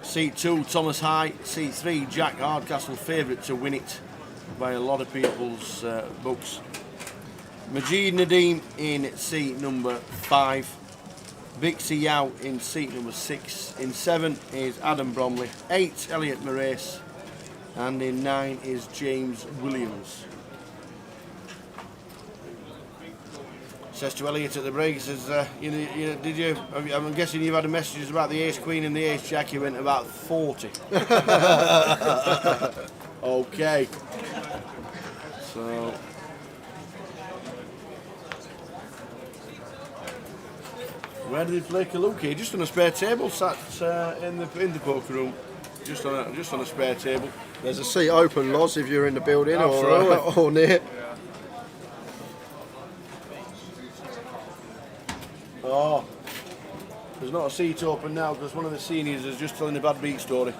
Seat 2, Thomas High. Seat 3, Jack Hardcastle, favourite to win it by a lot of people's books. Majid Nadeem in seat number 5. Vixie Yao in seat number 6. In 7 is Adam Bromley. 8, Elliot Morace. And in 9 is James Williams. Says to Elliot at the break, he says, I'm guessing you've had messages about the Ace Queen and the Ace Jack. He went about 40. Okay. So... where did he play Kaluki? Just on a spare table, sat in the poker room. Just on a spare table.
There's a seat open, Loz, if you're in the building
Absolutely.
or near.
Oh, there's not a seat open now because one of the seniors is just telling a bad beat story.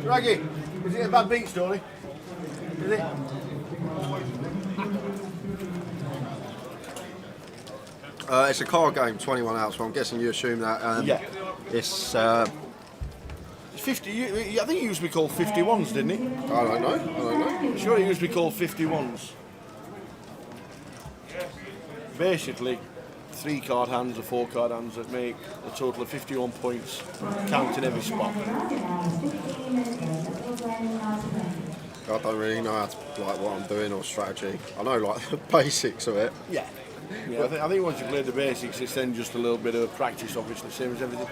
Raggy, is it a bad beat story? Is it?
It's a card game, 21 outs, so I'm guessing you assume that.
Yeah.
It's...
It's 50. I think it used to be called 51s, didn't it?
I don't know.
Sure, it used to be called 51s. Basically, 3 card hands or 4 card hands that make a total of 51 points, counting every spot.
I don't really know how to, what I'm doing or strategy. I know the basics of it.
Yeah. Yeah, I think once you play the basics, it's then just a little bit of practice, obviously, same as everything.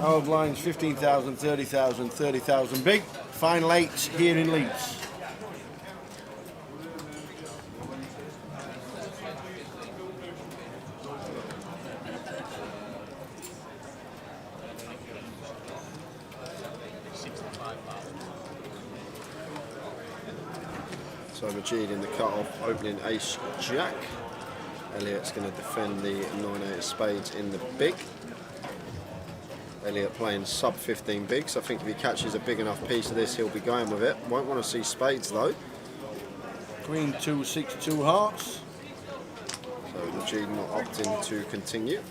Our blinds 15,000, 30,000, 30,000 big. Final 8 here in Leeds.
So Majid in the cut-off, opening ace jack. Elliot's going to defend the 9-8 of spades in the big. Elliot playing sub 15 bigs. I think if he catches a big enough piece of this, he'll be going with it. Won't want to see spades though.
Queen 2, 6, 2 hearts.
So Majid not opting to continue.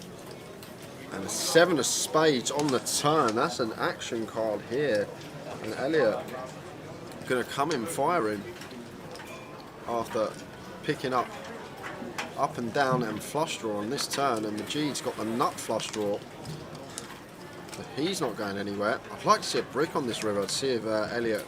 And a 7 of spades on the turn. That's an action card here. And Elliot going to come in firing after picking up and down and flush draw on this turn. And Majid's got the nut flush draw. But he's not going anywhere. I'd like to see a brick on this river to see if Elliot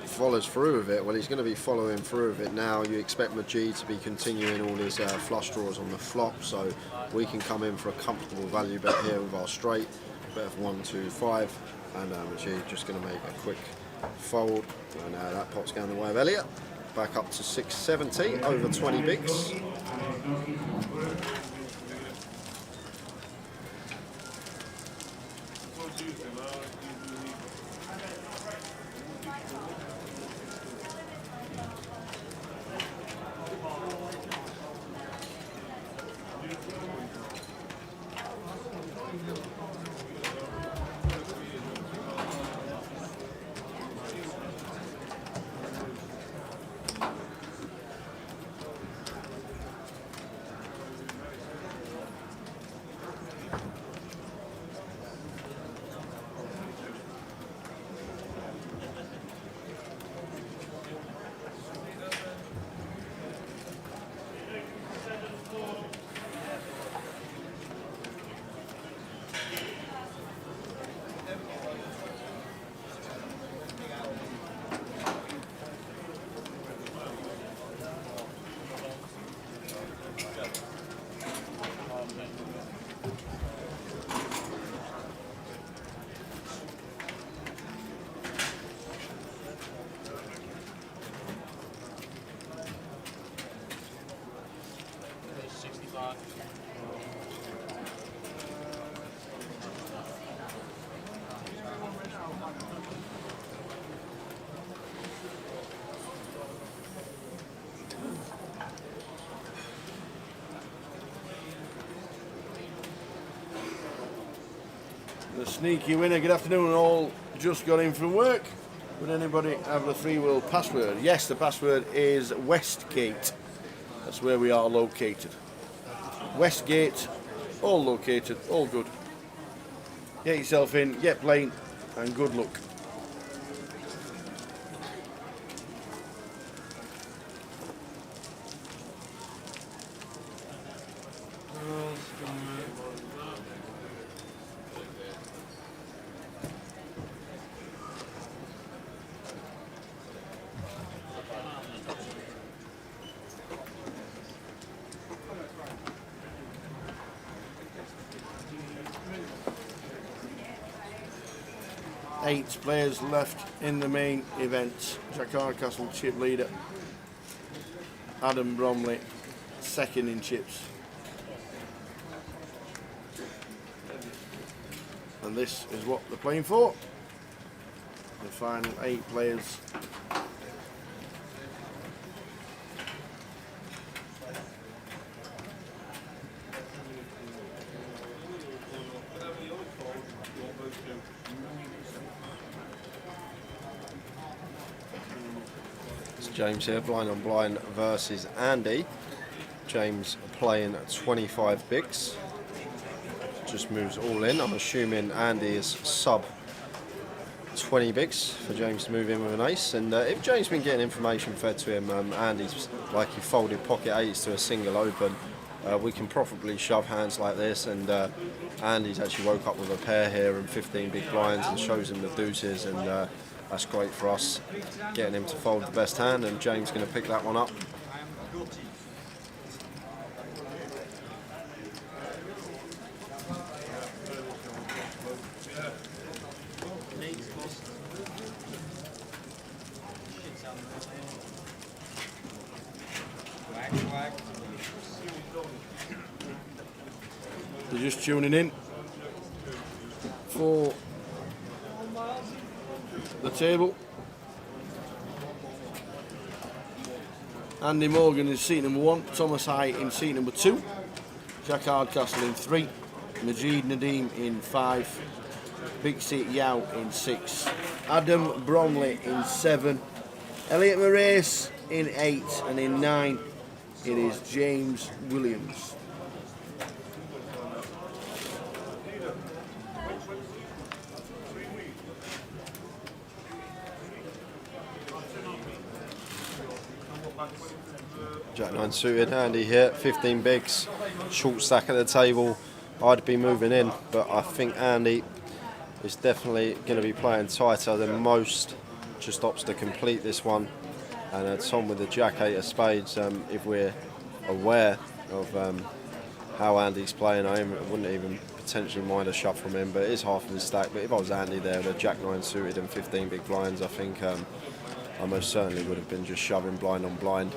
follows through with it. Well, he's going to be following through with it now. You expect Majid to be continuing all his flush draws on the flop, so we can come in for a comfortable value bet here with our straight bet of 1, 2, 5, and Majid just going to make a quick fold, and that pot's going the way of Elliot. Back up to 670, over 20 bigs.
The sneaky winner. Good afternoon, all just got in from work. Would anybody have the 3-wheel password? Yes, the password is Westgate. That's where we are located. Westgate, all located, all good. Get yourself in, get playing, and good luck. Eight players left in the main event. Jack Hardcastle, chip leader. Adam Bromley, second in chips. And this is what they're playing for. The final 8 players.
James here, blind on blind versus Andy. James playing 25 bigs. Just moves all in. I'm assuming Andy is sub 20 bigs for James to move in with an ace. And if James been getting information fed to him, Andy's like he folded pocket 8s to a single open. We can probably shove hands like this, and Andy's actually woke up with a pair here and 15 big blinds and shows him the deuces, and that's great for us, getting him to fold the best hand, and James going to pick that one up.
You're just tuning in for the table. Andy Morgan in seat number 1, Thomas High in seat number 2, Jack Hardcastle in 3, Majid Nadeem in 5, Big Seat Yao in 6, Adam Bromley in 7, Elliot Moraes in 8, and in 9 it is James Williams.
Jack 9 suited, Andy here, 15 bigs, short stack at the table. I'd be moving in, but I think Andy is definitely going to be playing tighter than most. Just opts to complete this one. And Tom with the Jack 8 of spades, if we're aware of how Andy's playing, I wouldn't even potentially mind a shove from him, but it is half of his stack. But if I was Andy there with a Jack 9 suited and 15 big blinds, I think I most certainly would have been just shoving blind on blind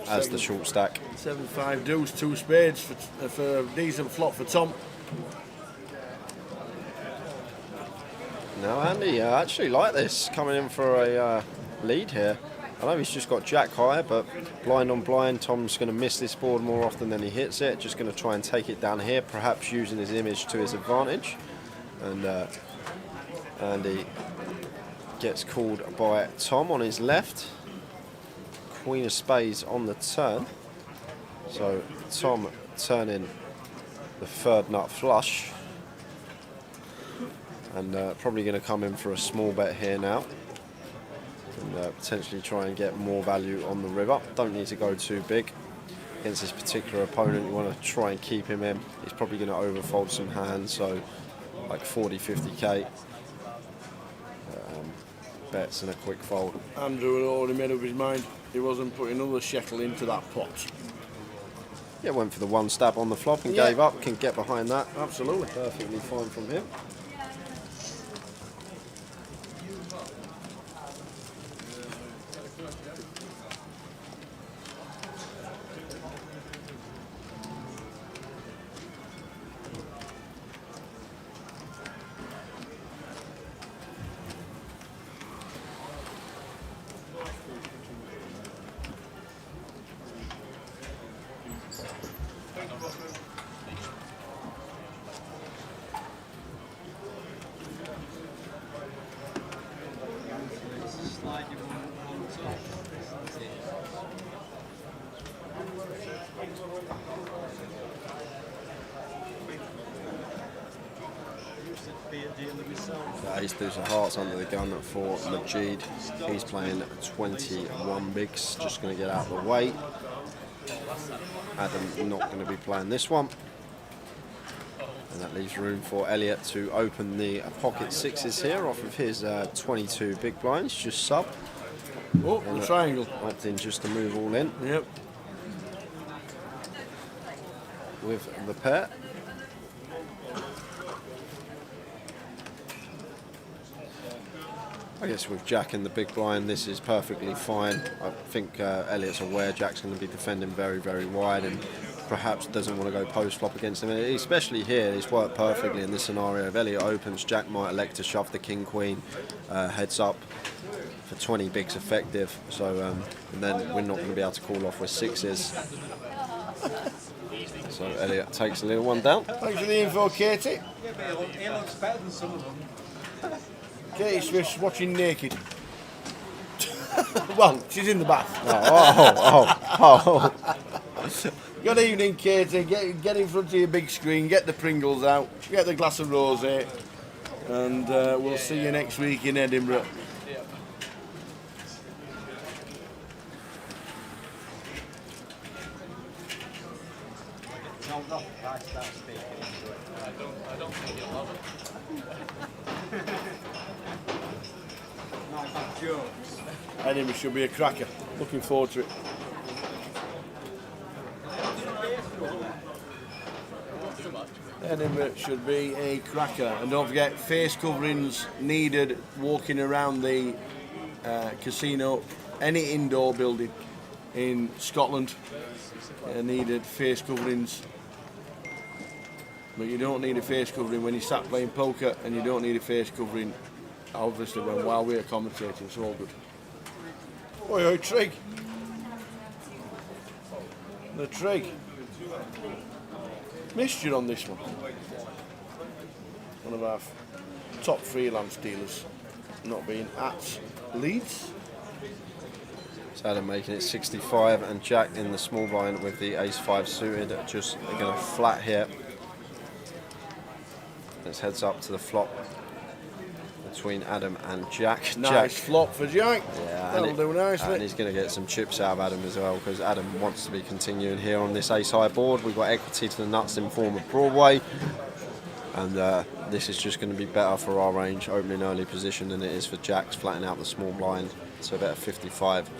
as the short stack.
7-5 deuce, 2 spades for a decent flop for Tom.
Now Andy, I actually like this, coming in for a lead here. I know he's just got Jack high, but blind on blind, Tom's going to miss this board more often than he hits it. Just going to try and take it down here, perhaps using his image to his advantage. And Andy gets called by Tom on his left. Queen of spades on the turn. So Tom turning the third nut flush. And probably going to come in for a small bet here now. And potentially try and get more value on the river. Don't need to go too big against this particular opponent. You want to try and keep him in. He's probably going to overfold some hands, so like 40, 50k. Bets and a quick fold.
Andrew had already made up his mind. He wasn't putting another shekel into that pot.
Yeah, went for the one stab on the flop and
Yeah.
gave up. Can get behind that.
Absolutely.
Perfectly fine from him. Ace deuce of hearts under the gun for Majid. He's playing 21 bigs, just going to get out of the way. Adam not going to be playing this one. And that leaves room for Elliot to open the pocket sixes here off of his 22 big blinds, just sub.
Oh, the triangle.
Opting just to move all in.
Yep.
With the pair. I guess with Jack in the big blind, this is perfectly fine. I think Elliot's aware Jack's going to be defending very, very wide and perhaps doesn't want to go post-flop against him. And especially here, it's worked perfectly in this scenario. If Elliot opens, Jack might elect to shove the king-queen heads up for 20 bigs effective. So and then we're not going to be able to call off with sixes. So Elliot takes a little one down.
Thanks for the info, Katie.
Yeah, but he looks better than some of them.
Katie Swift's watching naked. Well, she's in the bath.
Oh.
Good evening, Katie. Get in front of your big screen, get the Pringles out, get the glass of rosé, and we'll see you next week in Edinburgh.
I don't think you'll love it.
Edinburgh should be a cracker. Looking forward to it. Edinburgh should be a cracker. And don't forget, face coverings needed walking around the casino. Any indoor building in Scotland needed face coverings. But you don't need a face covering when you sat playing poker, and you don't need a face covering obviously while we're commentating. It's all good. Oi, oi, Trig. The trig. Missed you on this one. One of our top freelance dealers, not being at Leeds.
So Adam making it 65 and Jack in the small blind with the ace-5 suited. Just going to flat here. Let's heads up to the flop between Adam and Jack.
Nice flop for Jack.
Yeah,
that'll do nicely.
And he's going to get some chips out of Adam as well, because Adam wants to be continuing here on this ace-high board. We've got equity to the nuts in form of Broadway, and this is just going to be better for our range, opening early position, than it is for Jack's flattening out the small blind. So about 55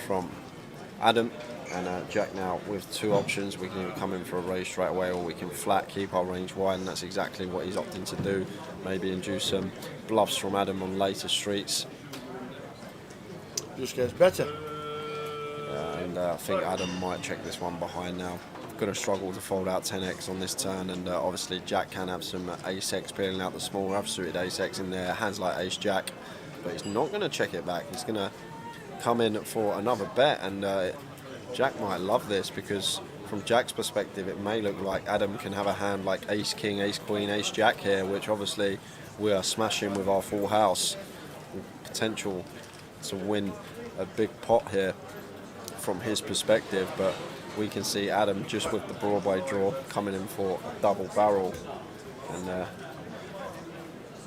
from Adam. And Jack now with two options. We can either come in for a raise straight away, or we can flat, keep our range wide, and that's exactly what he's opting to do. Maybe induce some bluffs from Adam on later streets.
Just gets better.
And I think Adam might check this one behind now. Going to struggle to fold out 10x on this turn, and obviously Jack can have some ace-x peeling out the small. Have suited ace-x in there, hands like ace-jack, but he's not going to check it back. He's going to come in for another bet, and Jack might love this, because from Jack's perspective it may look like Adam can have a hand like ace-king, ace-queen, ace-jack here, which obviously we are smashing with our full house. Potential to win a big pot here from his perspective, but we can see Adam just with the Broadway draw coming in for a double barrel, and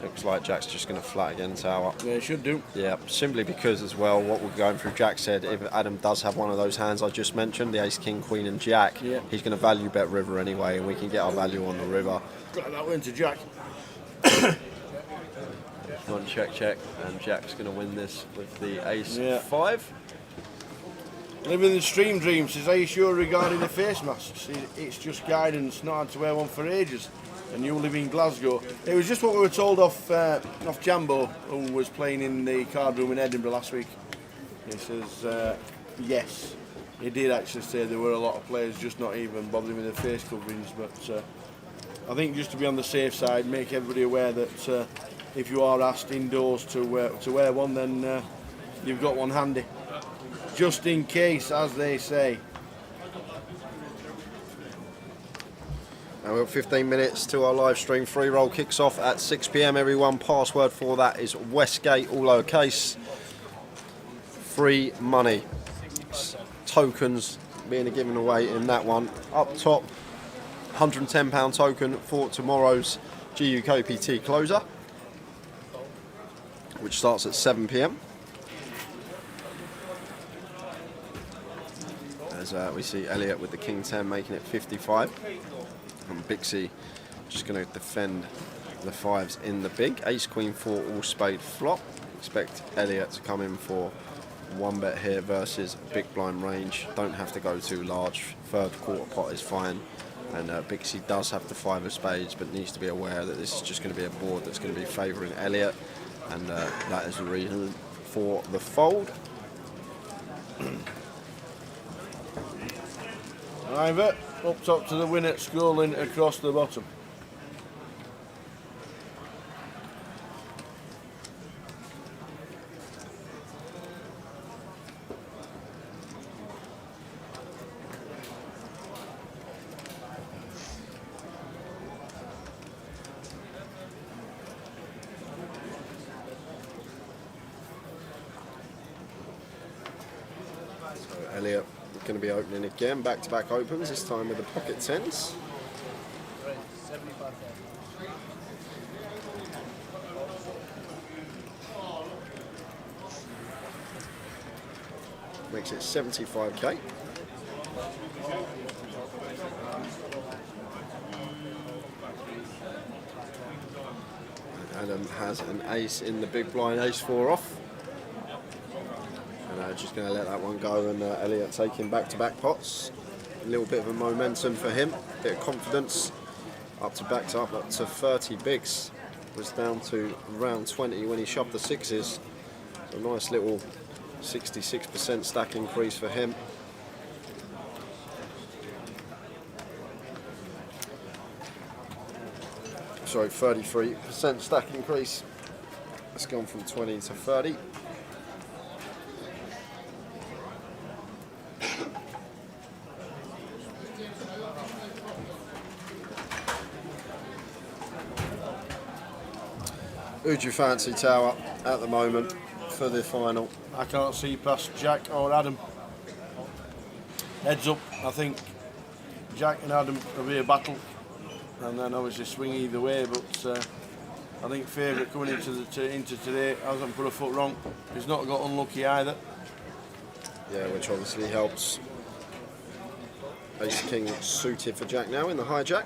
looks like Jack's just going to flat again tower.
Yeah, it should do.
Yeah, simply because as well, what we're going through, Jack said, if Adam does have one of those hands I just mentioned, the ace, king, queen and jack, he's going to value bet river anyway, and we can get our value on the river.
Got that win to Jack.
One check, and Jack's going to win this with the ace-5.
Living the stream dream says, are you sure regarding the face masks? It's just guidance, not had to wear one for ages. And you live in Glasgow. It was just what we were told off Jambo, who was playing in the card room in Edinburgh last week. He says, yes, he did actually say there were a lot of players just not even bothering with their face coverings. But I think just to be on the safe side, make everybody aware that if you are asked indoors to wear one, then you've got one handy. Just in case, as they say.
Now we've got 15 minutes to our live stream. Free roll kicks off at 6 p.m. everyone. Password for that is Westgate, all lowercase. Free money. Tokens being given away in that one. Up top, £110 token for tomorrow's GUKPT closer, which starts at 7 p.m. As we see Elliot with the King 10 making it 55. And Bixie just going to defend the fives in the big. Ace, queen, 4, all spade flop. Expect Elliot to come in for one bet here versus big blind range. Don't have to go too large. Third quarter pot is fine. And Bixie does have the 5 of spades, but needs to be aware that this is just going to be a board that's going to be favouring Elliot. And that is the reason for the fold.
Ivor up top to the winner, scrolling across the bottom.
Elliot going to be opening again, back-to-back opens, this time with the pocket tens. Makes it 75k. Adam has an ace in the big blind, ace 4 off. Just going to let that one go, and Elliot taking back-to-back pots. A little bit of a momentum for him, a bit of confidence. Up to 30 bigs. Was down to round 20 when he shoved the sixes. So a nice little 66% stack increase for him. Sorry, 33% stack increase. It's gone from 20 to 30. Who do you fancy, Tower, at the moment for the final?
I can't see past Jack or Adam. Heads up, I think Jack and Adam will be a battle, and then obviously swing either way. But I think favourite coming into today hasn't put a foot wrong. He's not got unlucky either.
Yeah, which obviously helps. Ace King suited for Jack now in the hijack.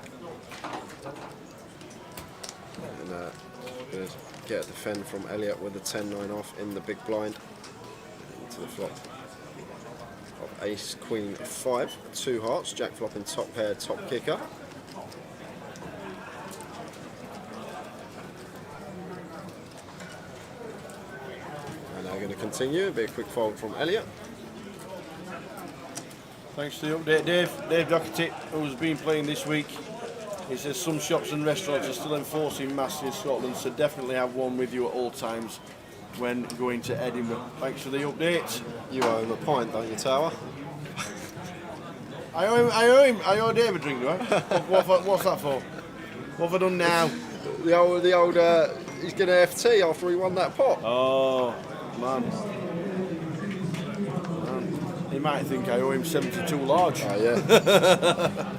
And going to get a defend from Elliot with a 10-9 off in the big blind. Into the flop of Ace Queen 5, 2 hearts, Jack flopping top pair, top kicker. And now going to continue, a bit of quick fold from Elliot.
Thanks for the update, Dave. Dave GUKPT, who's been playing this week. He says some shops and restaurants are still enforcing masks in Scotland, so definitely have one with you at all times when going to Edinburgh. Thanks for the update.
You owe him a pint, don't you, Tower?
I owe Dave a drink, do I? What's that for? What have I done now?
The old, he's getting an FT after he won that pot.
Oh, man. He might think I owe him 72 large.
Oh, yeah.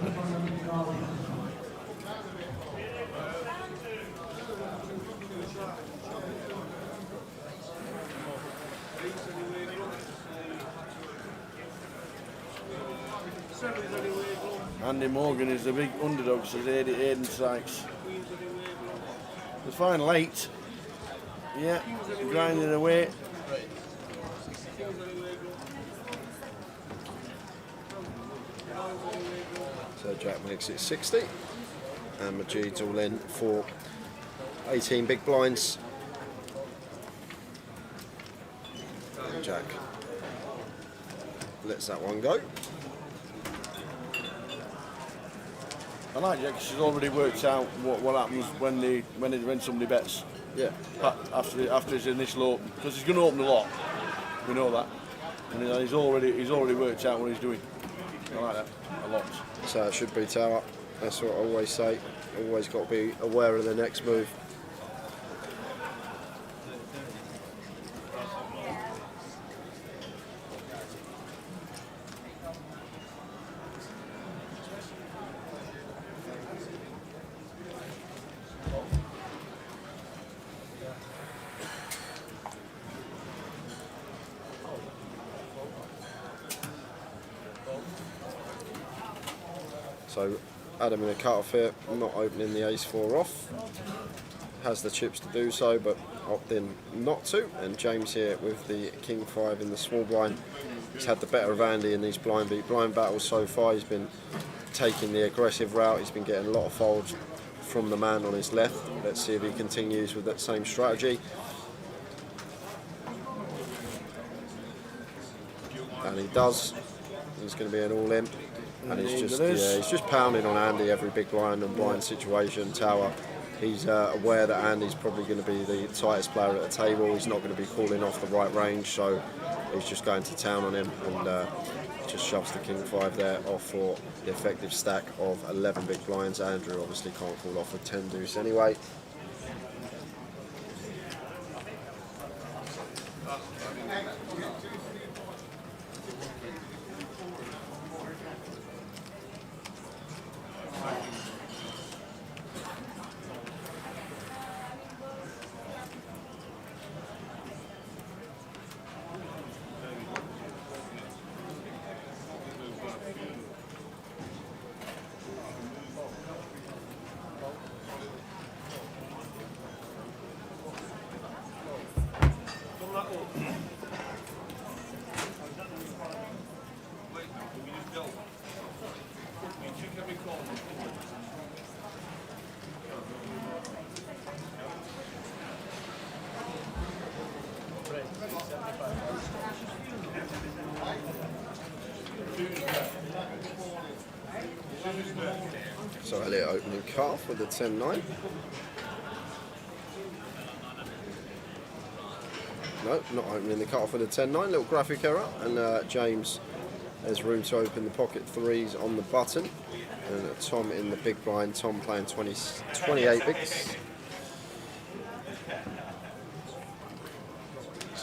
Andy Morgan is the big underdog, says Aidan Sykes. The final 8. Yeah, grinding away.
So Jack makes it 60. And Majid's all in for 18 big blinds. And Jack lets that one go.
I like Jack, she's already worked out what happens when somebody bets.
Yeah.
After his initial open, because he's going to open a lot. We know that, and he's already worked out what he's doing. I like that a lot.
So it should be Tower. That's what I always say. Always got to be aware of the next move. So Adam in a cut-off here, not opening the ace-4 off. Has the chips to do so, but opting not to. And James here with the king-5 in the small blind. He's had the better of Andy in these blind battles so far. He's been taking the aggressive route. He's been getting a lot of folds from the man on his left. Let's see if he continues with that same strategy. And he does. He's going to be an all-in. And he's just pounding on Andy every big blind and blind situation. Tower, he's aware that Andy's probably going to be the tightest player at the table. He's not going to be calling off the right range, so he's just going to town on him and just shoves the king-5 there off for the effective stack of 11 big blinds. Andrew obviously can't call off with 10 deuce anyway. So Elliot opening calf with the 10-9. No, not opening the cut-off with a 10-9, little graphic error, and James has room to open the pocket 3s on the button, and Tom in the big blind, Tom playing 28 bigs.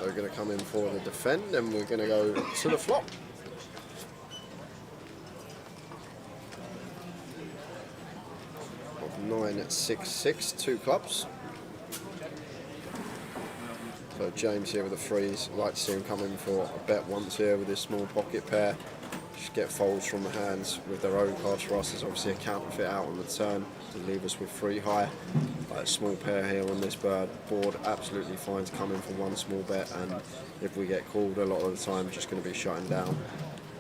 So we're going to come in for the defend, and we're going to go to the flop. Of 9-6-6, 2 clubs. So James here with the threes. I'd like to see him come in for a bet once here with this small pocket pair. Just get folds from the hands with their own cards for us. There's obviously a counterfeit out on the turn to leave us with 3 high. Like a small pair here on this board, absolutely fine to come in for 1 small bet, and if we get called a lot of the time, just going to be shutting down.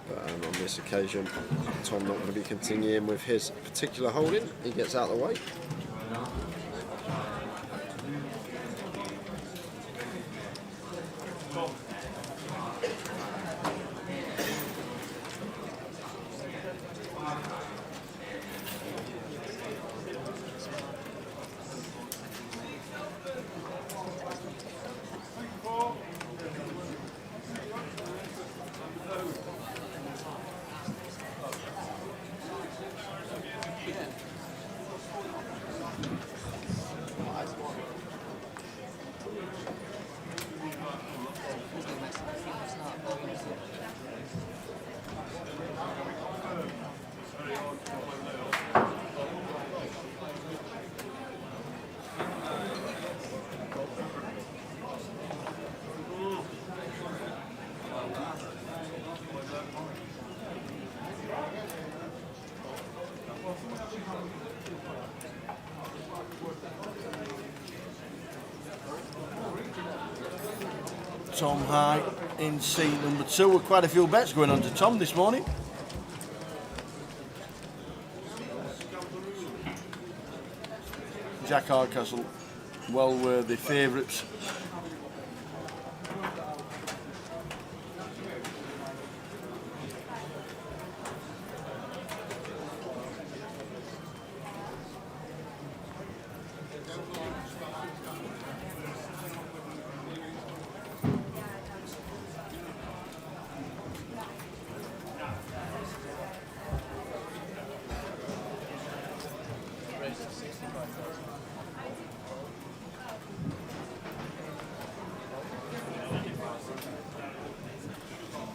But on this occasion, Tom not going to be continuing with his particular holding. He gets out of the way.
Tom High in seat number 2. With quite a few bets going on to Tom this morning. Jack Hardcastle, well worthy favourites.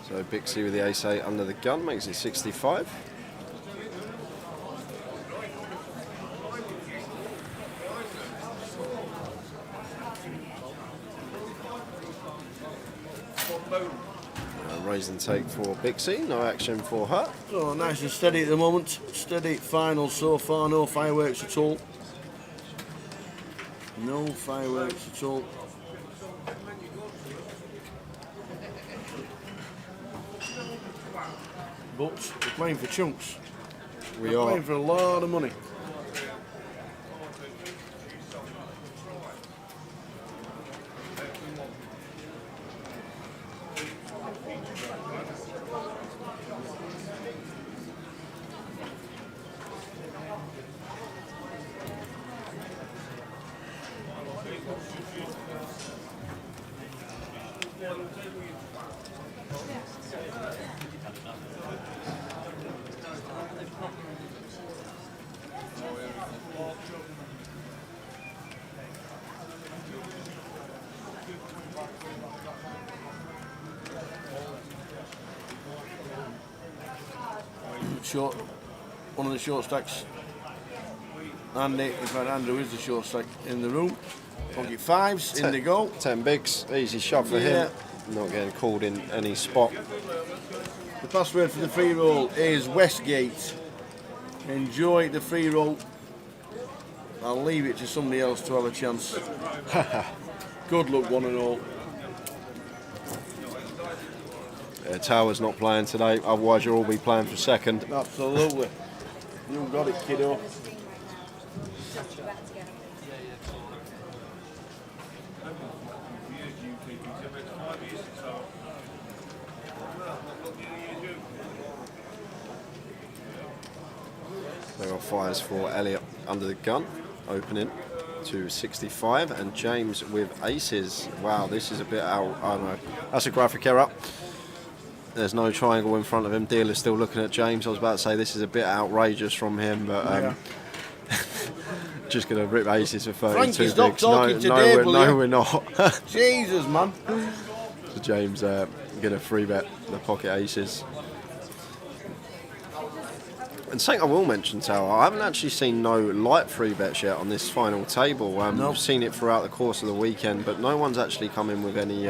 So Bixie with the ace-8 under the gun makes it 65. Raise and take for Bixie, no action for her.
So nice and steady at the moment. Steady final so far, no fireworks at all. No fireworks at all. But we're playing for chunks.
We
We're
are.
playing for a lot of money. Short, one of the short stacks. Andy, in fact Andrew is the short stack in the room. Pocket 5s, in they go.
10 bigs, easy shot for him. Not getting called in any spot.
The password for the free roll is Westgate. Enjoy the free roll. I'll leave it to somebody else to have a chance. Good luck, one and all.
Tower's not playing today, otherwise you'll all be playing for second.
Absolutely. You got it, kiddo.
There are 5s for Elliot under the gun, opening to 65, and James with aces. Wow, this is a bit out, I don't know. That's a graphic error. There's no triangle in front of him. Dealer's still looking at James. I was about to say this is a bit outrageous from him, but just going to rip aces for 32
Frankie, stop
bigs.
talking today,
we're not.
Jesus, man.
James going to free bet the pocket aces. And something I will mention, Tower, I haven't actually seen no light free bets yet on this final table. I've seen it throughout the course of the weekend, but no one's actually come in with any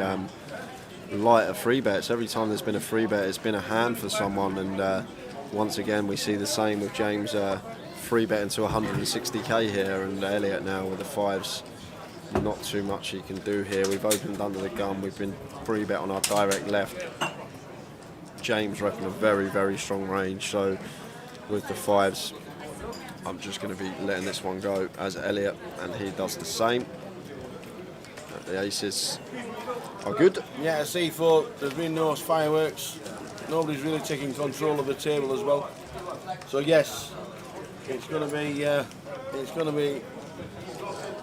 lighter free bets. Every time there's been a free bet, it's been a hand for someone, and once again we see the same with James free betting to 160k here, and Elliot now with the fives. Not too much he can do here. We've opened under the gun, we've been free bet on our direct left. James reckon a very, very strong range, so with the fives, I'm just going to be letting this one go as Elliot, and he does the same. The aces are good.
Yeah, C4, there's been no fireworks. Nobody's really taking control of the table as well. So yes, it's going to be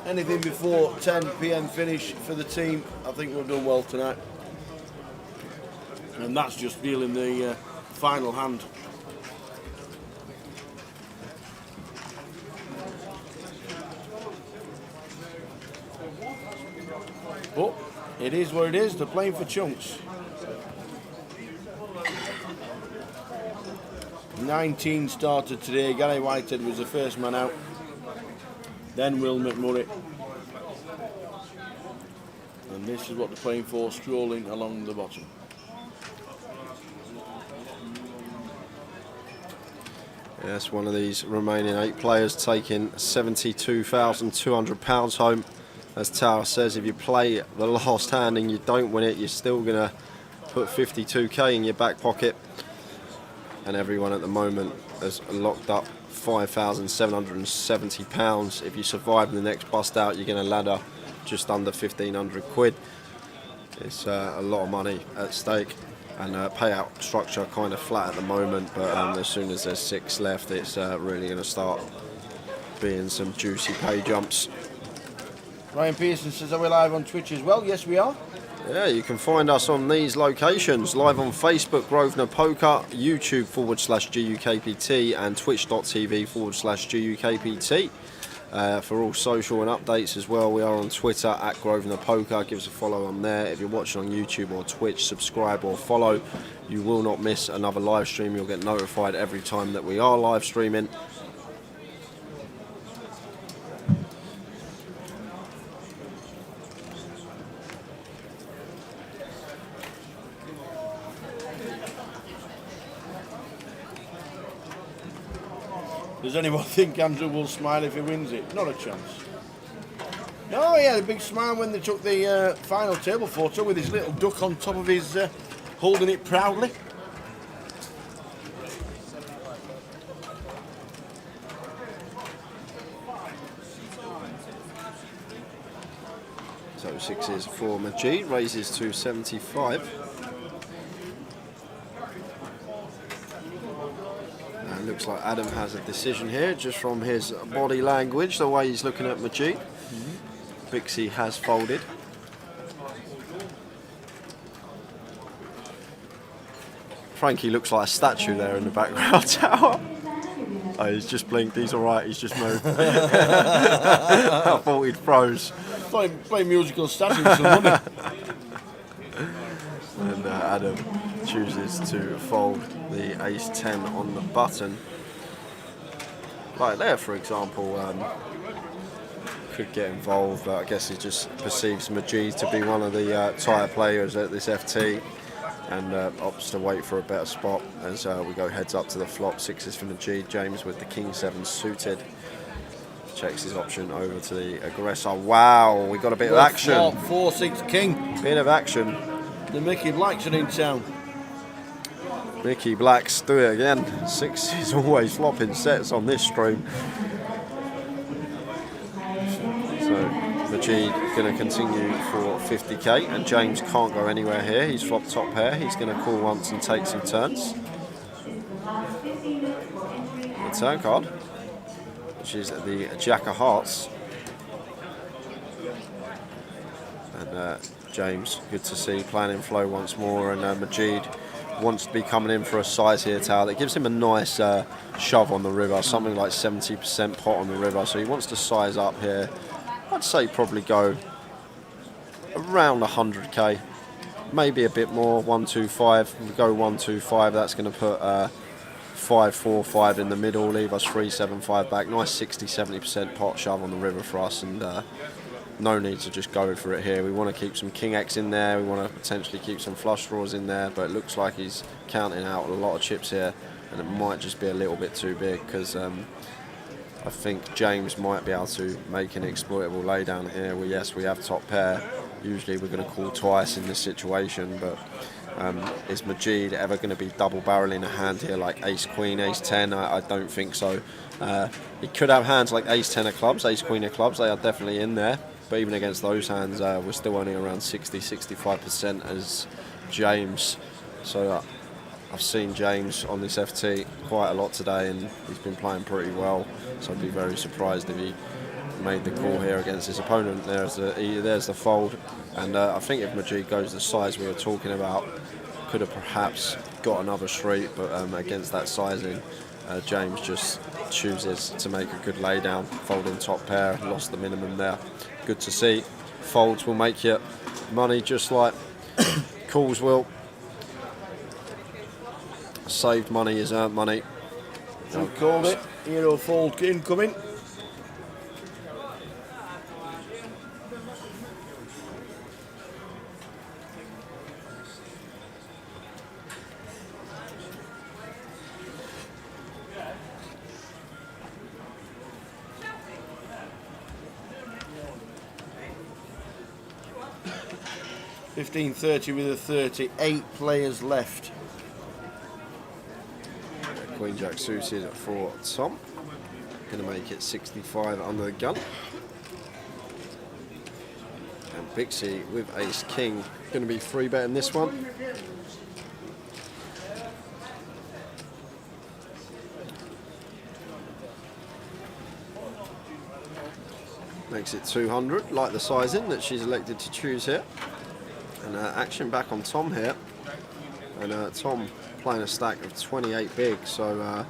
anything before 10 p.m. finish for the team. I think we've done well tonight. And that's just feeling the final hand. But it is what it is. They're playing for chunks. 19 started today. Gary Whitehead was the first man out. Then Will McMurray. And this is what they're playing for, strolling along the bottom.
Yes, one of these remaining 8 players taking £72,200 home. As Tower says, if you play the last hand and you don't win it, you're still going to put 52k in your back pocket. And everyone at the moment has locked up £5,770. If you survive the next bust out, you're going to ladder just under 1,500 quid. It's a lot of money at stake, and payout structure kind of flat at the moment, but as soon as there's 6 left, it's really going to start being some juicy pay jumps.
Ryan Pearson says, are we live on Twitch as well? Yes, we are.
Yeah, you can find us on these locations, live on Facebook, Grosvenor Poker, YouTube /GUKPT, and twitch.tv /GUKPT. For all social and updates as well, we are on Twitter at Grosvenor Poker. Give us a follow on there. If you're watching on YouTube or Twitch, subscribe or follow. You will not miss another live stream. You'll get notified every time that we are live streaming.
Does anyone think Andrew will smile if he wins it? Not a chance. No, he had a big smile when they took the final table photo with his little duck on top of his, holding it proudly.
So 6s for Majid, raises to 75. Looks like Adam has a decision here, just from his body language, the way he's looking at Majid. Bixie has folded. Frankie looks like a statue there in the background tower. Oh, he's just blinked, he's alright, he's just moved. I thought he'd froze.
Play musical statues, wasn't
And Adam chooses to fold the ace-10 on the button. Like there, for example, could get involved, but I guess he just perceives Majid to be one of the tighter players at this FT, and opts to wait for a better spot as we go heads up to the flop. 6s for Majid. James with the king-7 suited. Checks his option over to the aggressor. Wow, we got a bit of action.
4-6 king.
Bit of action.
The Mickey Blacks are in town.
Mickey Blacks do it again. 6 is always flopping sets on this stream. So Majid going to continue for 50k, and James can't go anywhere here. He's flopped top pair. He's going to call once and take some turns. The turn card, which is the Jack of Hearts. And James, good to see, planning flow once more, and Majid wants to be coming in for a size here, Tower, that gives him a nice shove on the river, something like 70% pot on the river, so he wants to size up here. I'd say probably go around 100k. maybe a bit more. 125. We go 125. That's going to put 545 in the middle, leave us 375 back. Nice 60-70% pot shove on the river for us, and no need to just go for it here. We want to keep some King X in there. We want to potentially keep some flush draws in there, but it looks like he's counting out a lot of chips here, and it might just be a little bit too big because I think James might be able to make an exploitable laydown here. Well, yes, we have top pair. Usually we're going to call twice in this situation, but is Majid ever going to be double barreling a hand here like ace queen, ace 10? I don't think so. He could have hands like ace 10 of clubs, ace queen of clubs. They are definitely in there, but even against those hands, we're still only around 60-65% as James. So I've seen James on this FT quite a lot today, and he's been playing pretty well. So I'd be very surprised if he made the call here against his opponent. There's the fold, and I think if Majid goes the size we were talking about, could have perhaps got another street, but against that sizing, James just chooses to make a good laydown, folding top pair, lost the minimum there. Good to see. Folds will make you money just like calls will. Saved money is earned money.
We called it. Hero fold incoming. $15.30 with a 30. 8 players left.
Queen Jack suited for Tom. Going to make it 65 under the gun. And Bixie with Ace King. Going to be free betting this one. Makes it 200, like the sizing that she's elected to choose here. And action back on Tom here. And Tom playing a stack of 28 big, so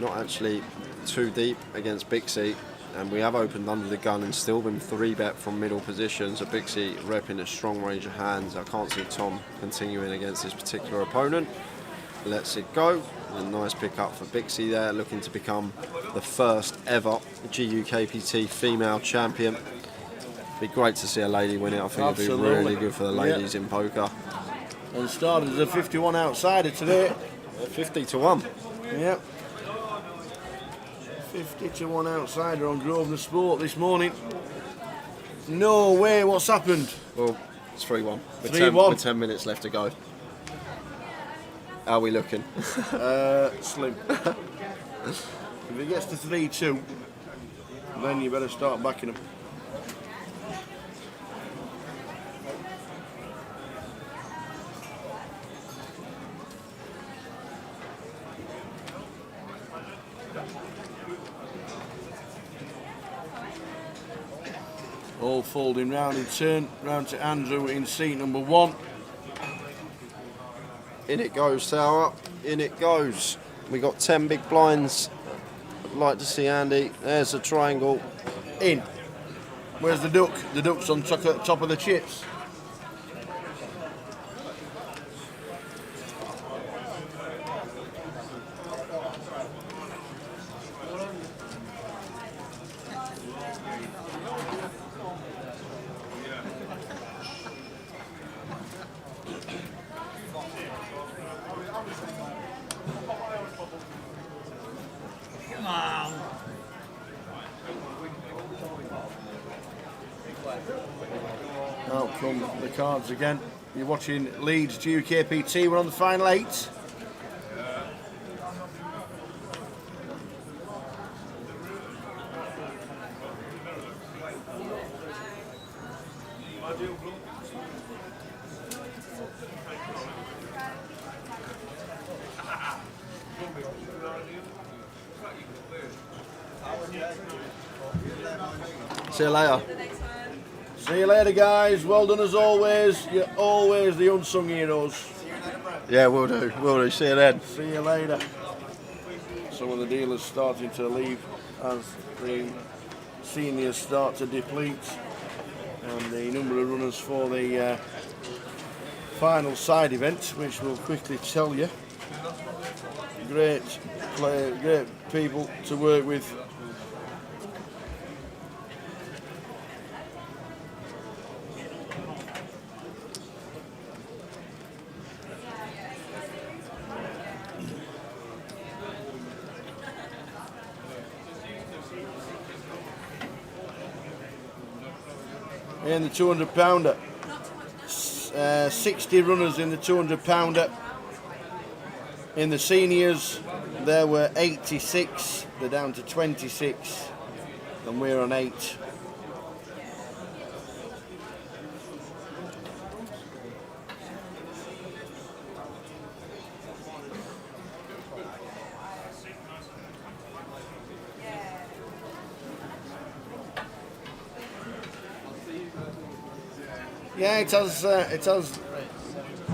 not actually too deep against Bixie. And we have opened under the gun and still been 3-bet from middle position. So Bixie repping a strong range of hands. I can't see Tom continuing against this particular opponent. Lets it go. A nice pick up for Bixie there, looking to become the first ever GUKPT female champion. Be great to see a lady win it. I think it'd be really good for the ladies in poker.
And started as a 51 outsider today.
50-1.
Yep. 50-1 outsider on Grosvenor Sport this morning. No way, what's happened?
Well, it's 3-1.
3-1.
With 10 minutes left to go. How are we looking?
Slim. If it gets to 3-2, then you better start backing them. All folding round in turn, round to Andrew in seat number 1.
In it goes, Sarah. In it goes. We got 10 big blinds. I'd like to see Andy. There's a triangle.
In. Where's the duck? The duck's on top of the chips. Out come the cards again. You're watching Leeds GUKPT. We're on the final 8.
See you later.
See you later, guys. Well done as always. You're always the unsung heroes.
Yeah, we'll do. We'll do. See you then.
See you later. Some of the dealers starting to leave as the seniors start to deplete, and the number of runners for the final side event, which we'll quickly tell you. Great player, great people to work with. In the 200 pounder, 60 runners in the 200 pounder. In the seniors, there were 86. They're down to 26, and we're on 8. Yeah, it has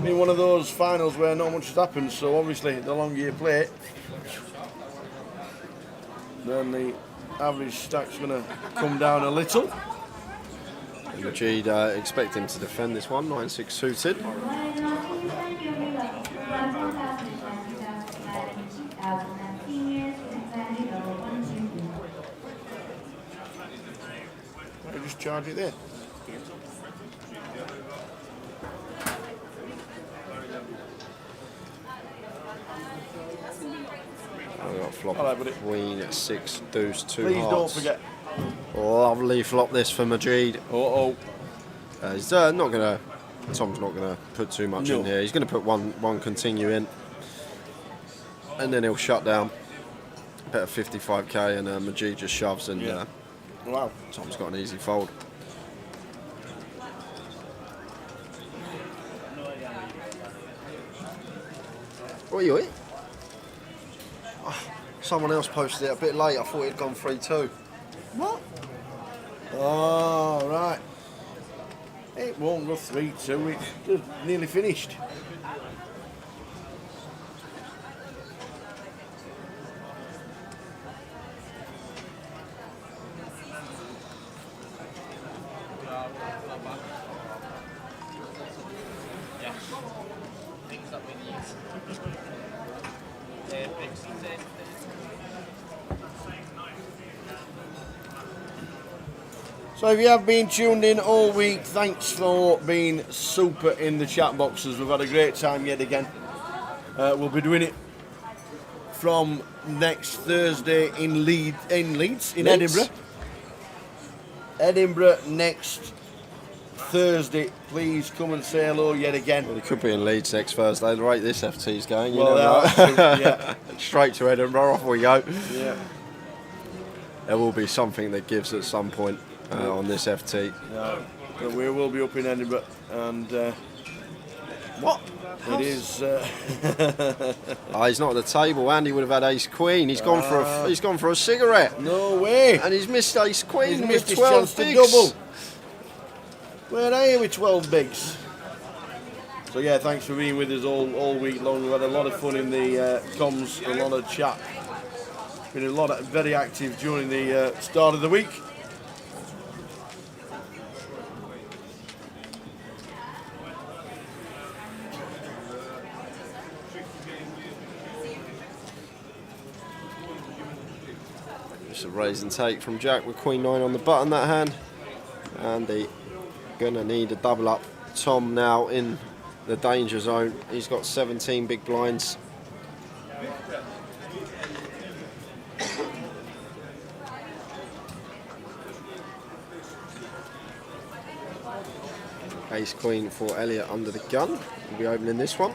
been one of those finals where not much has happened, so obviously the longer you play it, then the average stack's going to come down a little.
Majid expect him to defend this one, 9-6 suited.
I just charge it there.
I've got a flop
All right, buddy.
queen, 6 deuce, 2
Please
hearts.
don't forget.
Lovely flop this for Majid.
Uh-oh.
He's not gonna. Tom's not gonna put too much
No.
in here. He's gonna put one continue in, and then he'll shut down. Bet of 55k, and Majid just shoves, and
Yeah. Wow.
Tom's got an easy fold. What are you eating? Oh, someone else posted it a bit late. I thought it'd gone 3-2.
What? Oh, right. It won't go 3-2. It's just nearly finished.
Things that we need.
So if you have been tuned in all week, thanks for being super in the chat boxes. We've had a great time yet again. We'll be doing it from next Thursday in Leeds, in Edinburgh. Edinburgh next Thursday. Please come and say hello yet again.
Well, it could be in Leeds next Thursday. The rate this FT's going, you
Well,
never know.
yeah.
Straight to Edinburgh, off we go.
Yeah.
There will be something that gives at some point on this FT.
But we will be up in Edinburgh, and
What?
it is.
He's not at the table. Andy would have had ace queen. He's gone for a cigarette,
No way.
and he's missed ace queen
He's
with
missed his
12
chance to
bigs.
double. Where are you with 12 bigs? So yeah, thanks for being with us all week long. We've had a lot of fun in the comms, a lot of chat. Been a lot of very active during the start of the week.
Just a raise and take from Jack with queen 9 on the button that hand. Andy gonna need a double up. Tom now in the danger zone. He's got 17 big blinds. Ace queen for Elliot under the gun. We'll be opening this one.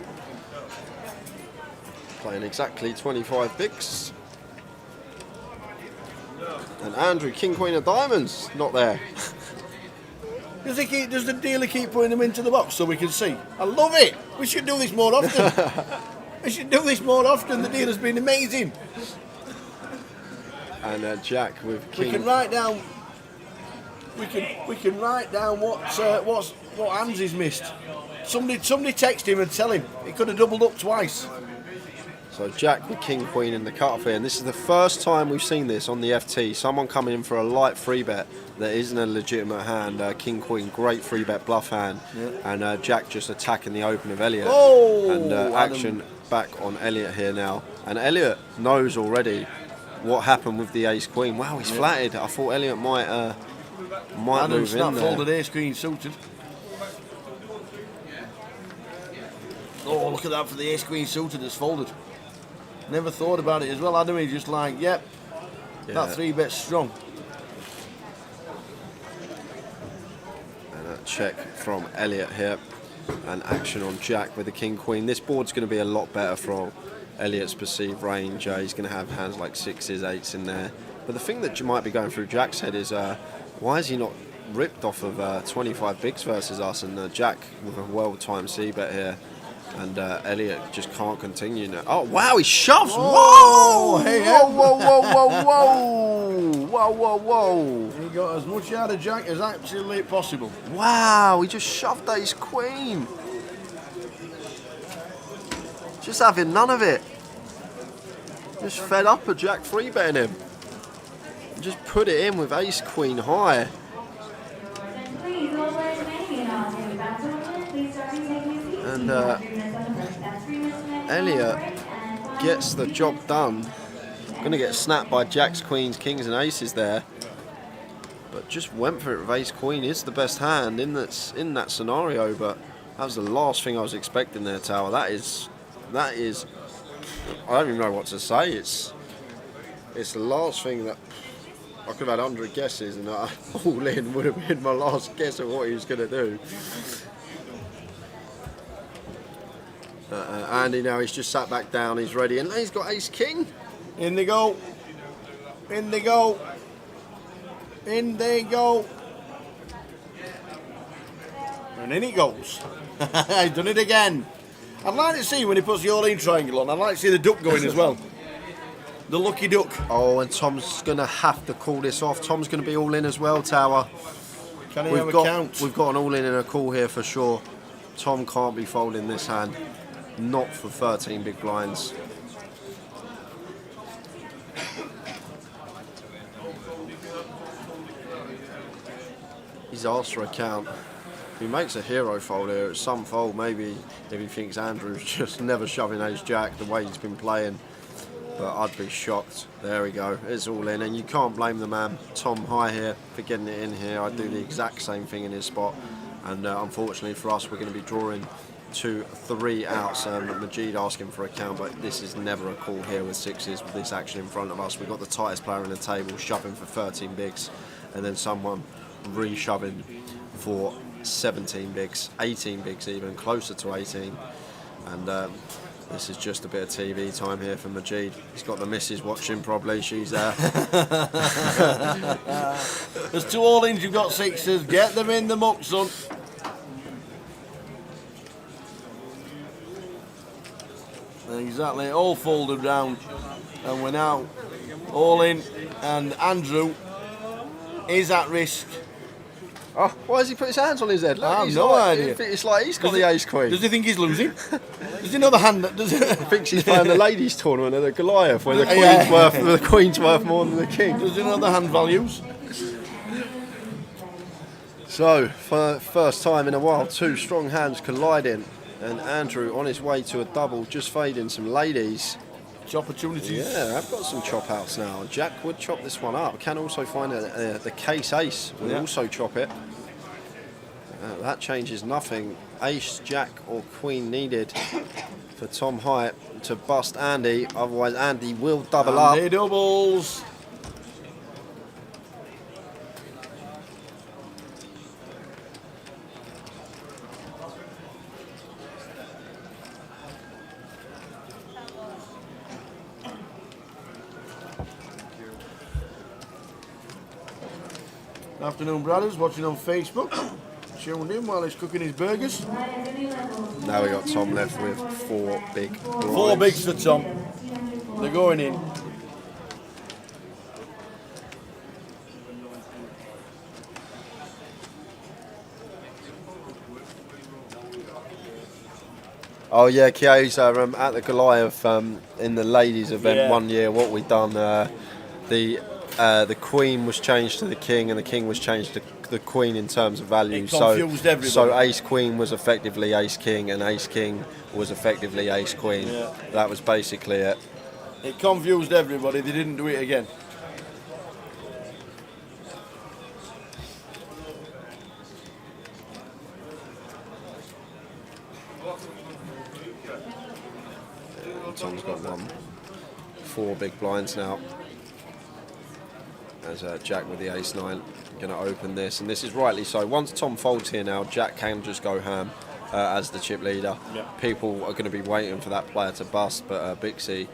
Playing exactly 25 bigs. And Andrew, king queen of diamonds, not there.
Does the dealer keep putting them into the box so we can see? I love it. We should do this more often. We should do this more often. The dealer's been amazing.
And Jack with king.
We can write down. We can write down what hands he's missed. Somebody text him and tell him he could have doubled up twice.
So Jack with King Queen in the cut-off here, and this is the first time we've seen this on the FT. Someone coming in for a light free bet that isn't a legitimate hand. King Queen, great free bet bluff hand, and Jack just attacking the open of Elliot.
Oh,
and action back on Elliot here now, and Elliot knows already what happened with the Ace Queen. Wow, he's flatted. I thought Elliot might move in there.
Folded Ace Queen suited. Oh, look at that for the Ace Queen suited that's folded. Never thought about it as well. Adam is just like, yep, that 3-bet's strong.
And a check from Elliot here, and action on Jack with the King Queen. This board's going to be a lot better from Elliot's perceived range. He's going to have hands like 6s, 8s in there. But the thing that might be going through Jack's head is, why is he not ripped off of 25 bigs versus us? And Jack with a well-timed C-bet here. And Elliot just can't continue now. Oh, wow, he shoves!
Whoa! Hey, whoa, whoa, whoa, whoa, whoa! Whoa, whoa, whoa! He got as much out of Jack as absolutely possible.
Wow, he just shoved Ace Queen. Just having none of it. Just fed up of Jack free betting him. Just put it in with Ace Queen high. And Elliot gets the job done. Going to get snapped by Jacks, Queens, Kings and Aces there. But just went for it with Ace Queen. Is the best hand in that scenario, but that was the last thing I was expecting there, Tower. That is I don't even know what to say. It's the last thing that I could have had 100 guesses, and all in would have been my last guess of what he was going to do. Andy now, he's just sat back down, he's ready, and he's got Ace King.
In they go. In they go. In they go. And in it goes. He's done it again. I'd like to see when he puts the all-in triangle on, I'd like to see the duck going as well. The lucky duck.
Oh, and Tom's going to have to call this off. Tom's going to be all in as well, Tower.
Can he have a count?
We've got an all in and a call here for sure. Tom can't be folding this hand. Not for 13 big blinds. He's asked for a count. If he makes a hero fold here, it's some fold maybe if he thinks Andrew's just never shoving Ace Jack the way he's been playing. But I'd be shocked. There we go. It's all in, and you can't blame the man, Tom High here, for getting it in here. I'd do the exact same thing in his spot. And unfortunately for us, we're going to be drawing 2-3 outs. Majid asking for a count, but this is never a call here with 6s with this action in front of us. We've got the tightest player in the table shoving for 13 bigs, and then someone re-shoving for 17 bigs, 18 bigs even, closer to 18. And this is just a bit of TV time here for Majid. He's got the missus watching probably, she's there.
There's 2 all-ins, you've got 6s, get them in the muck, son. Exactly, all folded round, and we're now all in, and Andrew is at risk.
Oh, why has he put his hands on his head? Look,
I have
he's
no
like,
idea.
It's like he's got the Ace Queen.
Does he think he's losing? Does he know the hand that does it?
I think she's playing the ladies' tournament at the Goliath, where the Queen's worth more than the King.
Does he know the hand values?
So, for first time in a while, 2 strong hands colliding, and Andrew on his way to a double, just fading some ladies.
Opportunities.
Yeah, I've got some chop outs now. Jack would chop this one up. Can also find the case ace would also chop it. That changes nothing. Ace, Jack or Queen needed for Tom Hyatt to bust Andy. Otherwise Andy will double up.
Andy doubles. Afternoon, brothers, watching on Facebook. Tuned in while he's cooking his burgers.
Now we got Tom left with 4 big blinds.
4 bigs for Tom. They're going in.
Oh yeah, Chiesa at the Goliath in the ladies event
Yeah.
one year. What we done, the Queen was changed to the King, and the King was changed to the Queen in terms of value.
It confused everybody.
So Ace Queen was effectively Ace King, and Ace King was effectively Ace Queen.
Yeah.
That was basically it.
It confused everybody. They didn't do it again.
Tom's got one. 4 big blinds now. As Jack with the ace-9 going to open this, and this is rightly so. Once Tom folds here now, Jack can just go ham as the chip leader.
Yeah.
People are going to be waiting for that player to bust, but Bixie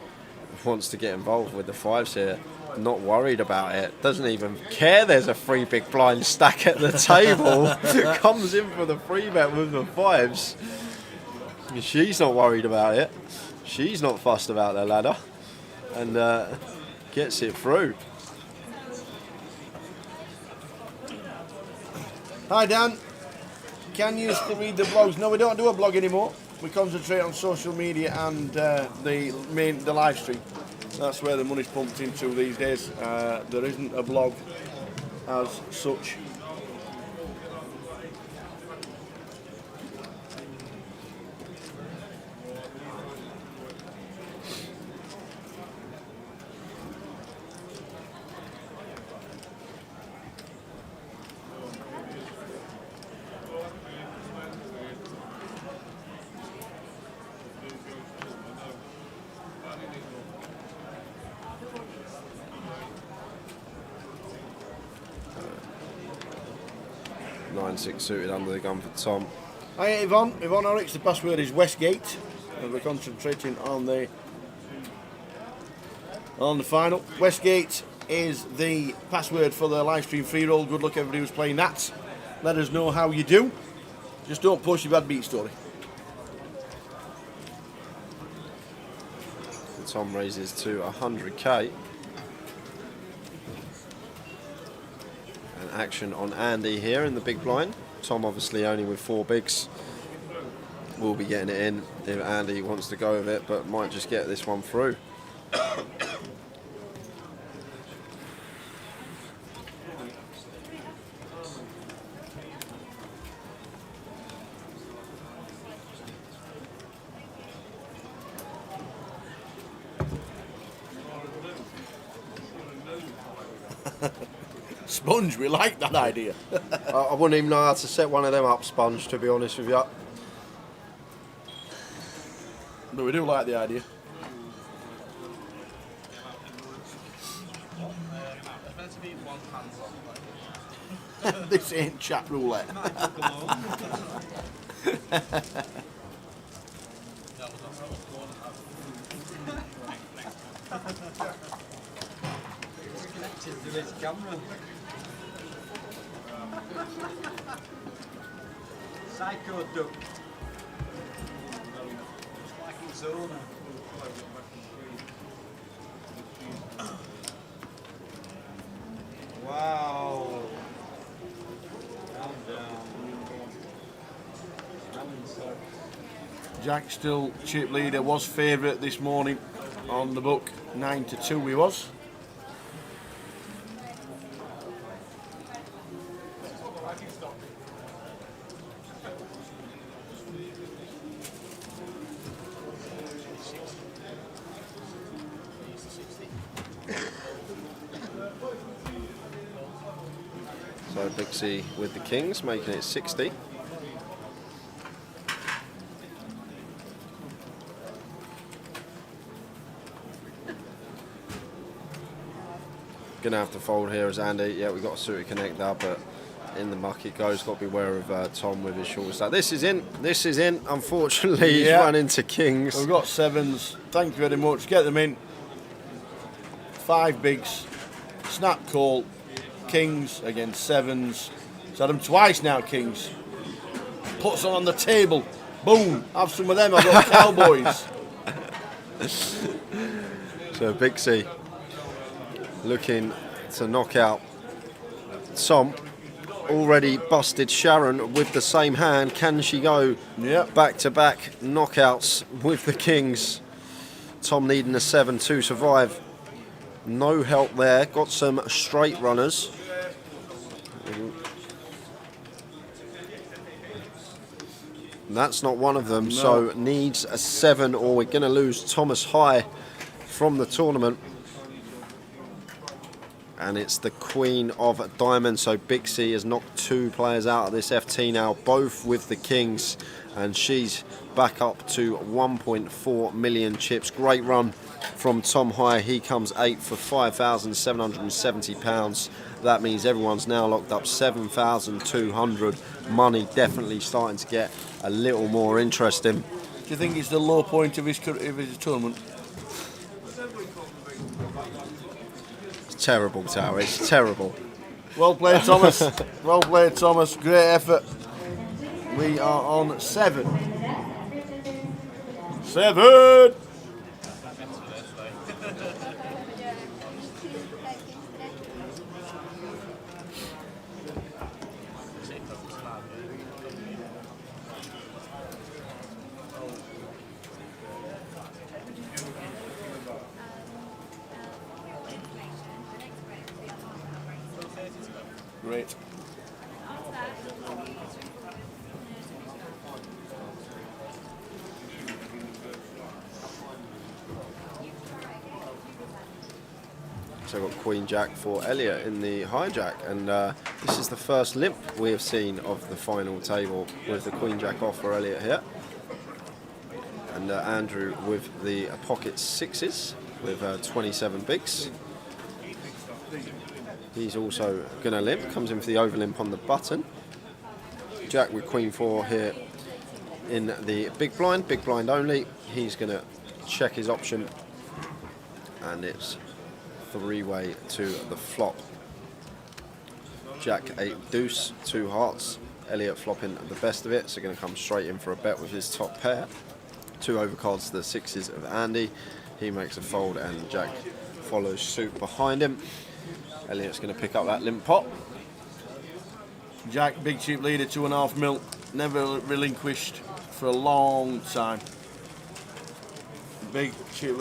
wants to get involved with the 5s here. Not worried about it. Doesn't even care there's a 3 big blind stack at the table. Comes in for the 3 bet with the 5s. She's not worried about it. She's not fussed about the ladder, and gets it through.
Hi Dan, can you still read the blogs? No, we don't do a blog anymore. We concentrate on social media and the live stream. That's where the money's pumped into these days. There isn't a blog as such.
Six suited under the gun for Tom.
Hi Yvonne, Yvonne Oryx, the password is Westgate. And we're concentrating on the final. Westgate is the password for the live stream free roll. Good luck everybody who's playing that. Let us know how you do. Just don't post your bad beat story.
So Tom raises to 100k. Action on Andy here in the big blind. Tom obviously only with 4 bigs. Will be getting it in if Andy wants to go with it, but might just get this one through.
Sponge, we like that idea.
I wouldn't even know how to set one of them up, Sponge, to be honest with you.
But we do like the idea. This ain't chat roulette.
Connected to his camera. Psycho duck. It's like its owner. Wow. Calm down.
Jack still chip leader, was favourite this morning on the book. 9-2 he was.
So Bixie with the kings, making it 60. Gonna have to fold here as Andy. Yeah, we got a suited connector, but in the muck it goes. Got to beware of Tom with his short stack. This is in. This is in. Unfortunately, he's run into kings.
We've got 7s. Thank you very much. Get them in. 5 bigs. Snap call. Kings against 7s. He's had them twice now, kings. Puts them on the table. Boom. Have some of them. I've got Cowboys.
So Bixie looking to knock out Tom. already busted Sharon with the same hand. Can she go
Yep.
back-to-back knockouts with the Kings? Tom needing a 7 to survive. No help there. Got some straight runners. That's not one of them, so needs a 7 or we're going to lose Thomas High from the tournament. And it's the Queen of Diamonds, so Big C has knocked 2 players out of this FT now, both with the Kings, and she's back up to 1.4 million chips. Great run from Tom High. He comes 8th for £5,770. That means everyone's now locked up 7,200. Money definitely starting to get a little more interesting.
Do you think it's the low point of his tournament?
It's terrible, Tower. It's terrible.
Well played, Thomas. Well played, Thomas. Great effort. We are on 7. 7! Great.
So we've got Queen Jack for Elliot in the hijack, and this is the first limp we have seen of the final table with the Queen Jack off for Elliot here. And Andrew with the pocket 6s with 27 bigs. He's also going to limp, comes in for the over limp on the button. Jack with Queen 4 here in the big blind only. He's going to check his option, and it's 3-way to the flop. Jack 8 deuce, 2 hearts. Elliot flopping the best of it, so going to come straight in for a bet with his top pair. 2 overcards to the 6s of Andy. He makes a fold and Jack follows suit behind him. Elliot's going to pick up that limp pot.
Jack, big chip leader, 2.5 mil. Never relinquished for a long time. Big chip,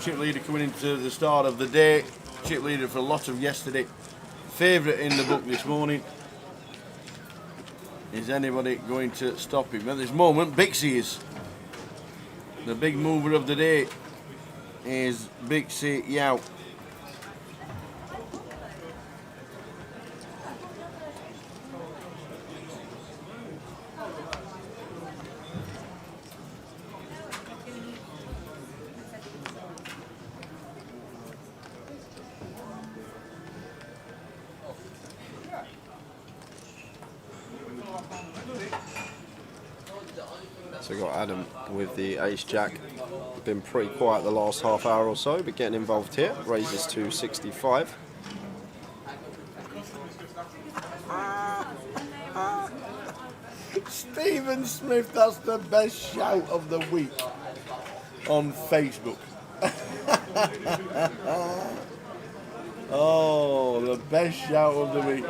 chip leader coming into the start of the day. Chip leader for a lot of yesterday. Favourite in the book this morning. Is anybody going to stop him? At this moment, Bixie is. The big mover of the day is Bixie Yao.
So we've got Adam with the ace jack. Been pretty quiet the last half hour or so, but getting involved here. Raises to 65.
Stephen Smith, that's the best shout of the week on Facebook. Oh, the best shout of the week.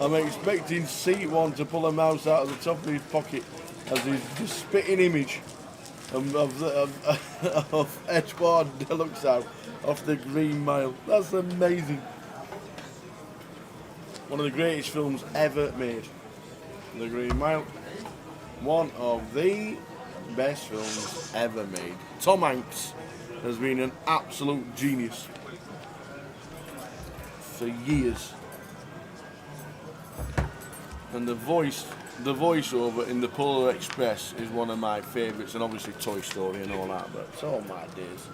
I'm expecting C1 to pull a mouse out of the top of his pocket as he's just spitting image of Edgewater Deluxe out off the Green Mile. That's amazing. One of the greatest films ever made. The Green Mile. One of the best films ever made. Tom Hanks has been an absolute genius for years. And the voiceover in the Polar Express is one of my favourites, and obviously Toy Story and all that, but it's all my days.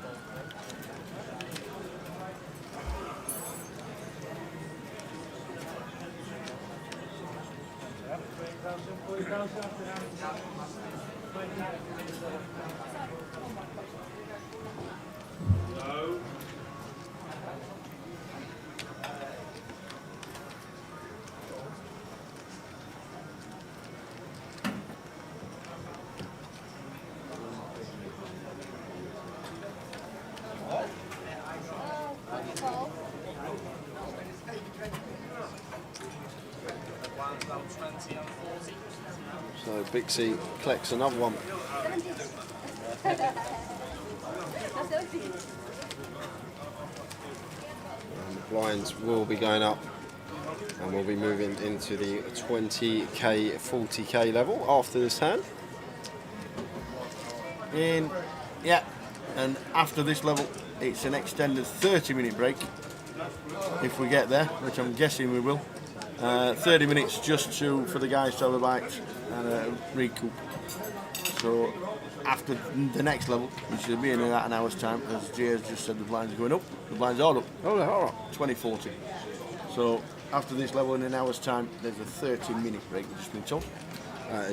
Bixie collects another one.
70. That's 70.
And the blinds will be going up, and we'll be moving into the 20k, 40k level after this hand.
Yeah, and after this level, it's an extended 30-minute break. If we get there, which I'm guessing we will. 30 minutes just for the guys to have a bite and a recoup. So after the next level, which will be in about an hour's time, as Jay has just said, the blinds are going up. The blinds are up.
Oh, they are up.
2040. So after this level, in an hour's time, there's a 30-minute break, we've just been told.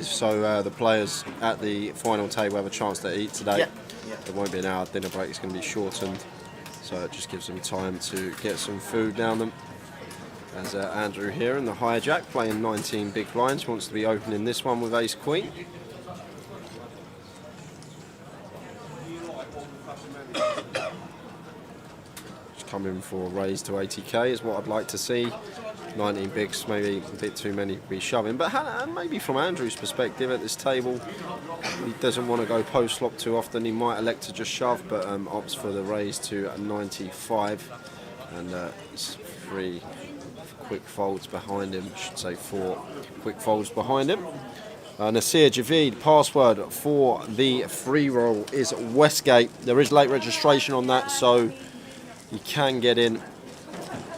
So the players at the final table have a chance to eat today.
Yeah.
There won't be an hour. Dinner break is going to be shortened, so it just gives them time to get some food down them. As Andrew here in the hijack playing 19 big blinds, wants to be opening this one with ace queen. Just coming for a raise to 80k is what I'd like to see. 19 bigs, maybe a bit too many to be shoving, but maybe from Andrew's perspective at this table, he doesn't want to go post flop too often. He might elect to just shove, but opts for the raise to 95, and it's 3 quick folds behind him. I should say 4 quick folds behind him. Nasir Javid, password for the free roll is Westgate. There is late registration on that, so you can get in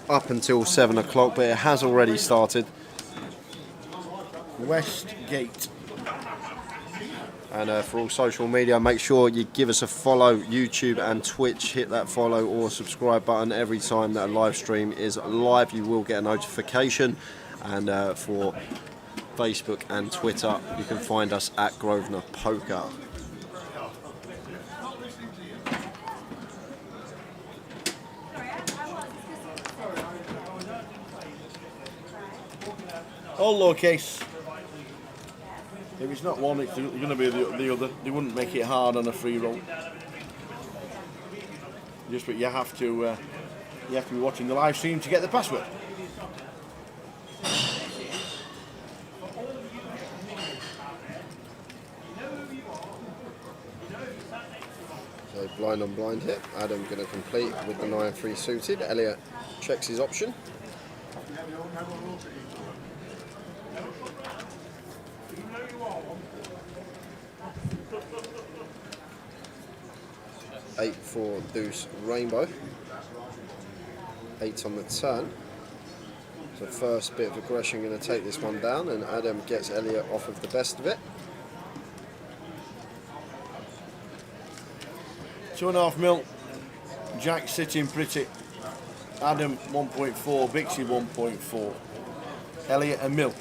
up until 7 o'clock, but it has already started.
Westgate.
And for all social media, make sure you give us a follow, YouTube and Twitch. Hit that follow or subscribe button. Every time that a live stream is live, you will get a notification. And for Facebook and Twitter, you can find us at Grosvenor Poker.
All low case. If it's not one, it's going to be the other. They wouldn't make it hard on a free roll. Just but you have to be watching the live stream to get the password.
So blind on blind here. Adam going to complete with the 9-3 suited. Elliot checks his option. Eight for deuce rainbow. 8 on the turn. So first bit of aggression going to take this one down, and Adam gets Elliot off of the best of it.
2.5 mil. Jack sitting pretty. Adam 1.4. Bixie 1.4. Elliot a mil.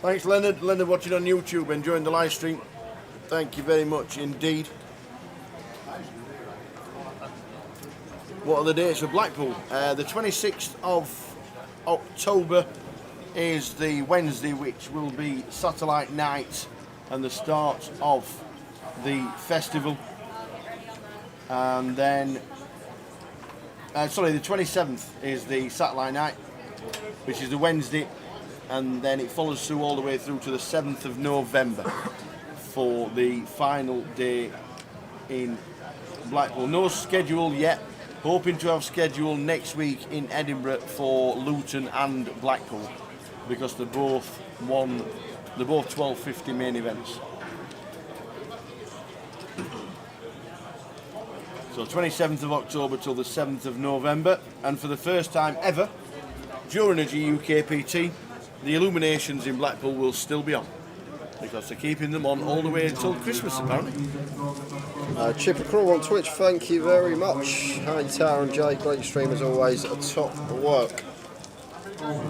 Thanks, Leonard. Leonard watching on YouTube, enjoying the live stream. Thank you very much indeed. What are the dates for Blackpool? The 26th of October is the Wednesday, which will be satellite night and the start of the festival. And then, the 27th is the satellite night, which is the Wednesday. And then it follows through all the way through to the 7th of November for the final day in Blackpool. No schedule yet. Hoping to have schedule next week in Edinburgh for Luton and Blackpool, because they're both 12:50 main events. So 27th of October till the 7th of November, and for the first time ever during a GUKPT, the illuminations in Blackpool will still be on, because they're keeping them on all the way until Christmas apparently.
Chipper Crawl on Twitch, thank you very much. Hi Tara and Jay, great stream as always, top work.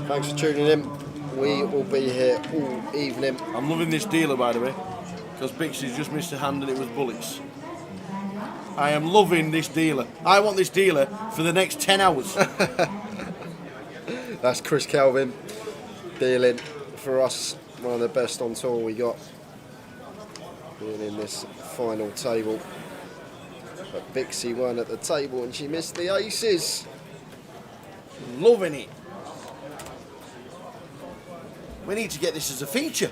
Thanks for tuning in. We will be here all evening.
I'm loving this dealer, by the way, because Bixie's just missed a hand and it was bullets. I am loving this dealer. I want this dealer for the next 10 hours.
That's Chris Kelvin dealing for us. One of the best on tour we got. Being in this final table. But Bixie weren't at the table and she missed the aces.
Loving it. We need to get this as a feature.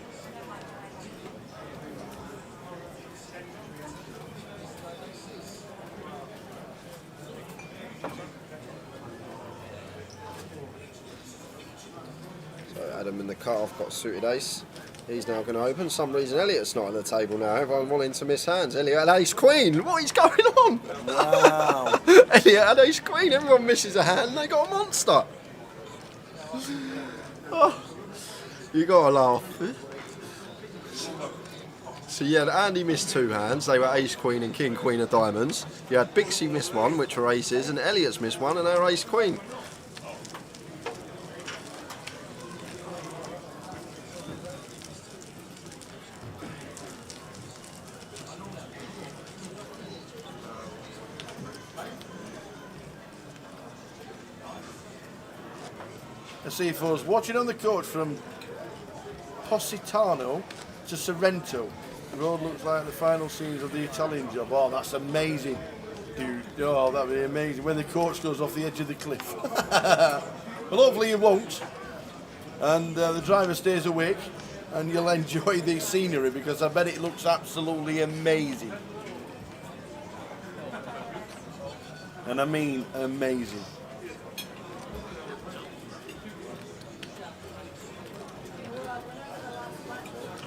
So Adam in the cut-off got a suited ace. He's now going to open. For some reason Elliot's not at the table now. Everyone wanting to miss hands. Elliot had ace queen. What is going on?
Wow.
Elliot had ace queen. Everyone misses a hand and they got a monster. Oh, you got to laugh. So you had Andy missed 2 hands. They were ace queen and king queen of diamonds. You had Bixie miss 1, which were aces, and Elliot's missed 1 and they're ace queen.
Let's see for us watching on the coach from Positano to Sorrento. The road looks like the final scenes of the Italian job. Oh, that's amazing, dude. Oh, that'd be amazing when the coach goes off the edge of the cliff. Well, hopefully he won't. And the driver stays awake and you'll enjoy the scenery because I bet it looks absolutely amazing. And I mean amazing.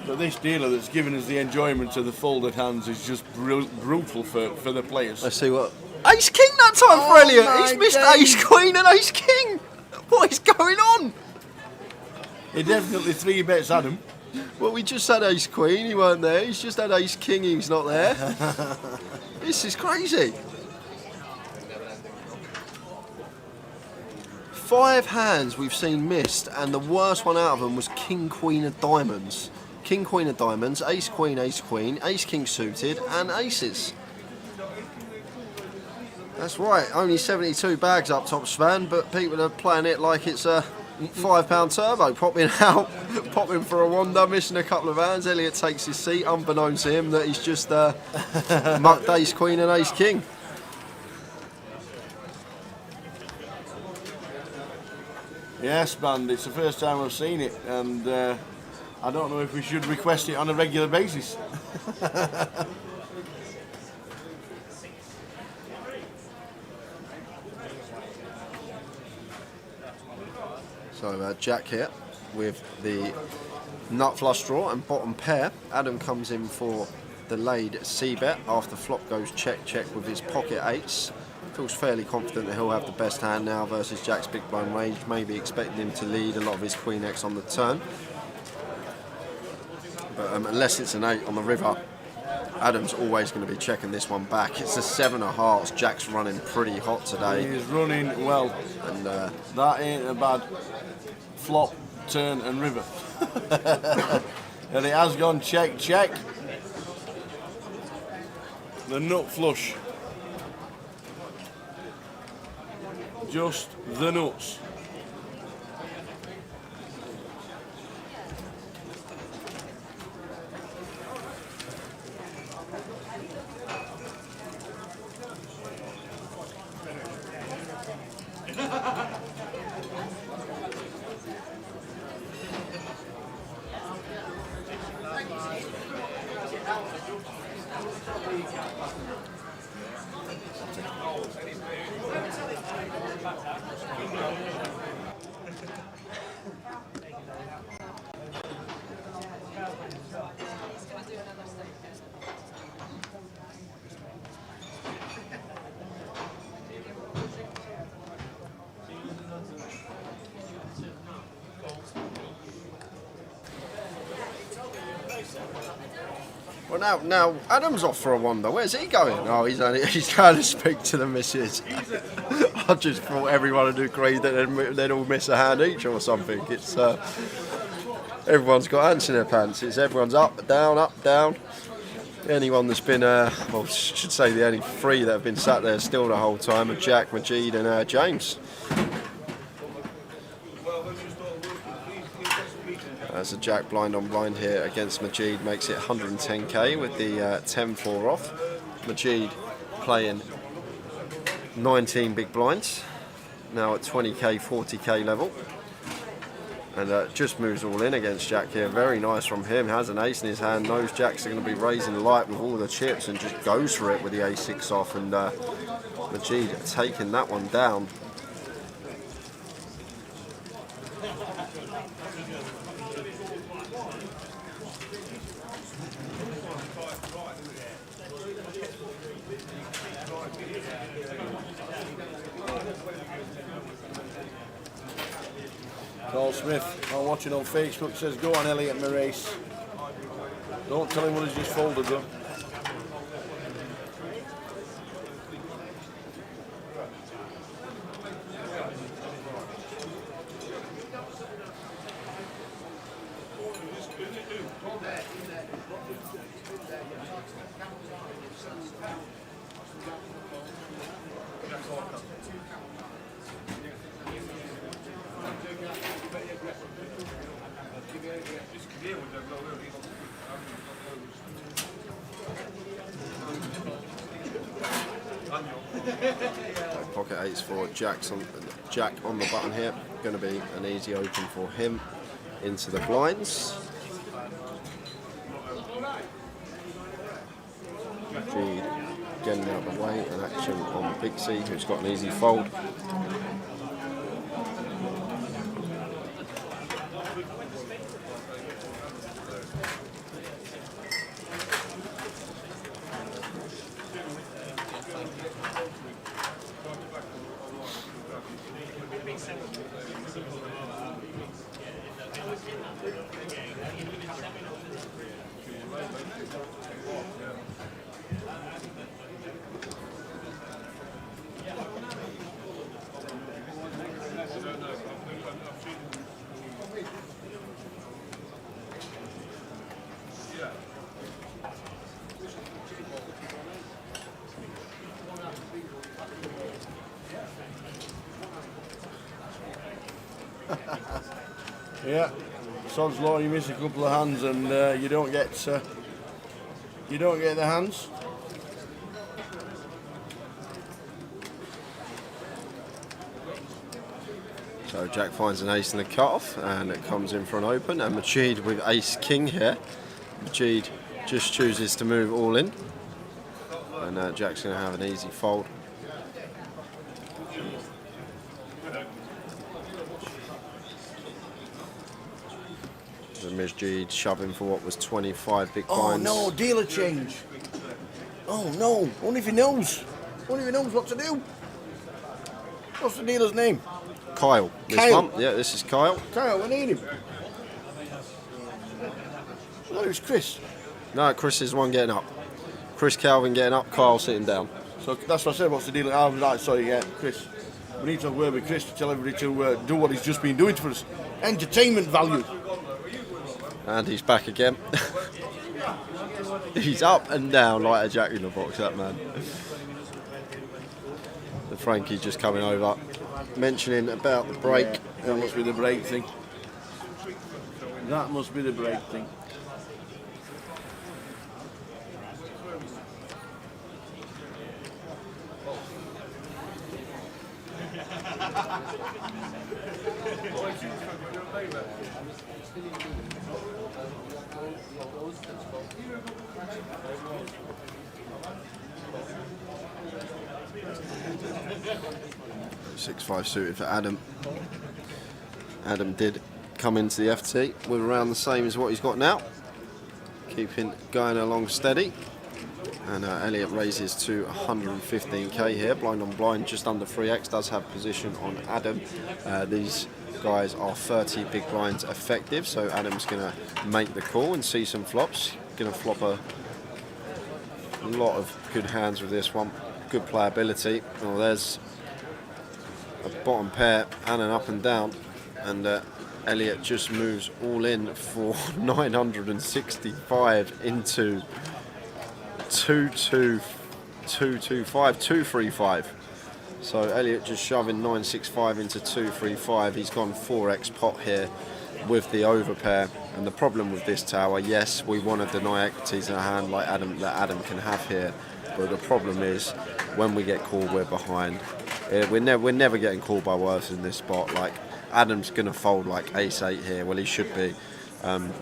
But this dealer that's given us the enjoyment of the folded hands is just brutal for the players.
Let's see what... Ace king that time for Elliot! He's missed ace queen and ace king! What is going on?
He definitely 3-bets Adam.
Well, we just had ace queen, he weren't there. He's just had ace king, he's not there. This is crazy. 5 hands we've seen missed, and the worst one out of them was king queen of diamonds. King queen of diamonds, ace queen, ace king suited, and aces. That's right, only 72 bags up top span, but people are playing it like it's a £5 turbo, popping out, popping for a wander, missing a couple of hands. Elliot takes his seat, unbeknownst to him that he's just mucked ace queen and ace king.
Yes, man, it's the first time I've seen it, and I don't know if we should request it on a regular basis.
So Jack here with the nut flush draw and bottom pair. Adam comes in for the laid c-bet after flop goes check with his pocket 8s. Feels fairly confident that he'll have the best hand now versus Jack's big blind range. Maybe expecting him to lead a lot of his queen x on the turn. But unless it's an 8 on the river, Adam's always going to be checking this one back. It's a 7 of hearts. Jack's running pretty hot today.
He's running well, and that ain't a bad flop, turn and river. And it has gone check. The nut flush. Just the nuts.
Well, now Adam's off for a wander. Where's he going? Oh, he's going to speak to the missus. I just thought everyone would agree that they'd all miss a hand each or something. It's everyone's got ants in their pants. It's everyone's up, down. Anyone that's been, well, I should say the only 3 that have been sat there still the whole time are Jack, Majid and James. as a Jack blind on blind here against Majid makes it 110k with the 10-4 off. Majid playing 19 big blinds, now at 20k, 40k level. And just moves all in against Jack here. Very nice from him. Has an ace in his hand. Knows Jacks are going to be raising light with all the chips and just goes for it with the a6 off. And Majid taking that one down.
Paul Smith, I'm watching on Facebook, says, go on Elliot, my race. Don't tell him what he's just folded though.
Pocket eights for Jack on the button here. Going to be an easy open for him into the blinds. Majid getting out of the way and action on Big C, who's got an easy fold.
Yeah, sod's law. You miss a couple of hands and you don't get the hands.
So Jack finds an ace in the cutoff and it comes in for an open, and Majid with ace king here. Majid just chooses to move all in, and Jack's going to have an easy fold. So Majid shoving for what was 25 big blinds.
Oh no, dealer change. Oh no, only if he knows. Only if he knows what to do. What's the dealer's name?
Kyle.
Kyle.
This one. Yeah, this is Kyle.
Kyle, we need him. I thought it was Chris.
No, Chris is the one getting up. Chris Calvin getting up, Kyle sitting down.
So that's what I said, what's the dealer? I was right, sorry, yeah, Chris. We need to have a word with Chris to tell everybody to do what he's just been doing for us. Entertainment value.
And he's back again. He's up and down like a jack in the box, that man. The Frankie just coming over, mentioning about the break.
That must be the break thing. That must be the break thing.
Six-five suited for Adam. Adam did come into the FT with around the same as what he's got now. Keeping going along steady. And Elliot raises to 115k here. Blind on blind, just under 3x. Does have position on Adam. These guys are 30 big blinds effective, so Adam's going to make the call and see some flops. Going to flop a lot of good hands with this one. Good playability. Oh, there's a bottom pair and an up and down, and Elliot just moves all in for 965 into 235. So Elliot just shoving 965 into 235. He's gone 4x pot here with the overpair. And the problem with this tower, yes, we want to deny equities in a hand like Adam can have here, but the problem is when we get called, we're behind. We're never getting called by worse in this spot. Like Adam's going to fold like ace-8 here. Well, he should be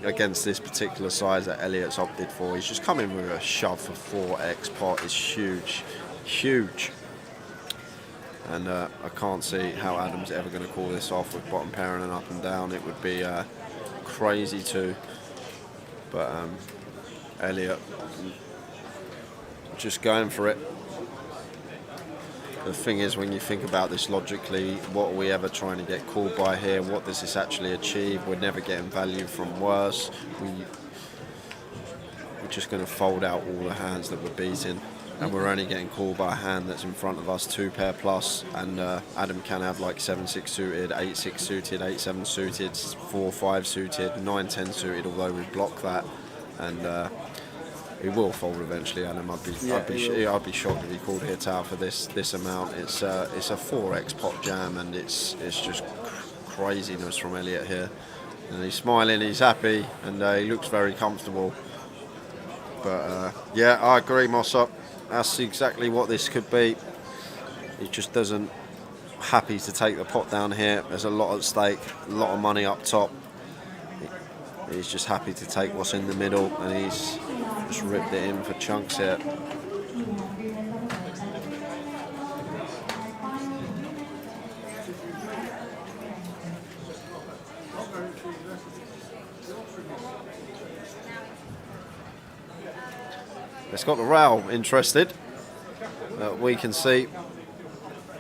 against this particular size that Elliot's opted for. He's just coming with a shove for 4x pot. It's huge, huge. And I can't see how Adam's ever going to call this off with bottom pairing and up and down. It would be crazy too, but Elliot just going for it. The thing is, when you think about this logically, what are we ever trying to get called by here? What does this actually achieve? We're never getting value from worse. We're just going to fold out all the hands that we're beating, and we're only getting called by a hand that's in front of us, 2 pair plus, and Adam can have like 7-6 suited, 8-6 suited, 8-7 suited, 4-5 suited, 9-10 suited, although we block that, and he will fold eventually, Adam. I'd be shocked if he called here tower for this amount. It's a 4x pot jam, and it's just craziness from Elliot here, and he's smiling, he's happy, and he looks very comfortable. But yeah, I agree, Mossop. That's exactly what this could be. He just doesn't happy to take the pot down here. There's a lot at stake, a lot of money up top. He's just happy to take what's in the middle, and he's just ripped it in for chunks here. It's got the rail interested. We can see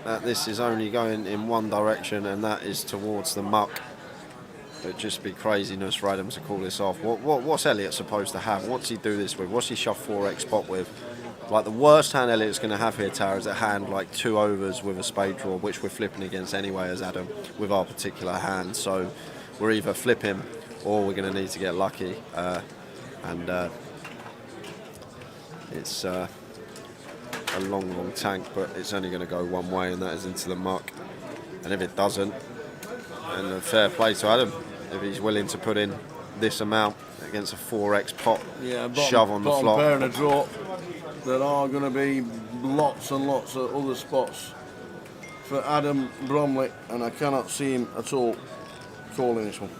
that this is only going in one direction, and that is towards the muck. It'd just be craziness for Adam to call this off. What's Elliot supposed to have? What's he do this with? What's he shove 4x pot with? Like the worst hand Elliot's going to have here, Tara, is a hand like 2 overs with a spade draw, which we're flipping against anyway as Adam with our particular hand. So we're either flipping or we're going to need to get lucky. It's a long tank, but it's only going to go one way, and that is into the muck. And if it doesn't, and a fair play to Adam, if he's willing to put in this amount against a 4x pot, shove on the flop.
Pair and a draw. There are going to be lots and lots of other spots for Adam Bromley, and I cannot see him at all calling this one.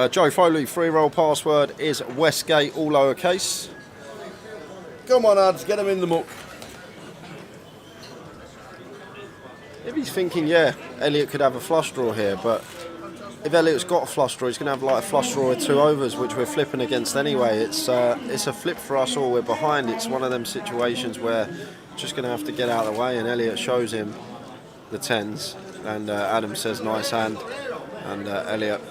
Joe Foley, free roll password is Westgate, all lowercase.
Come on, Ads, get him in the muck.
If he's thinking, yeah, Elliot could have a flush draw here, but if Elliot's got a flush draw, he's going to have like a flush draw with 2 overs, which we're flipping against anyway. It's a flip for us all. We're behind. It's one of them situations where just going to have to get out of the way, and Elliot shows him the 10s, and Adam says nice hand, and Elliot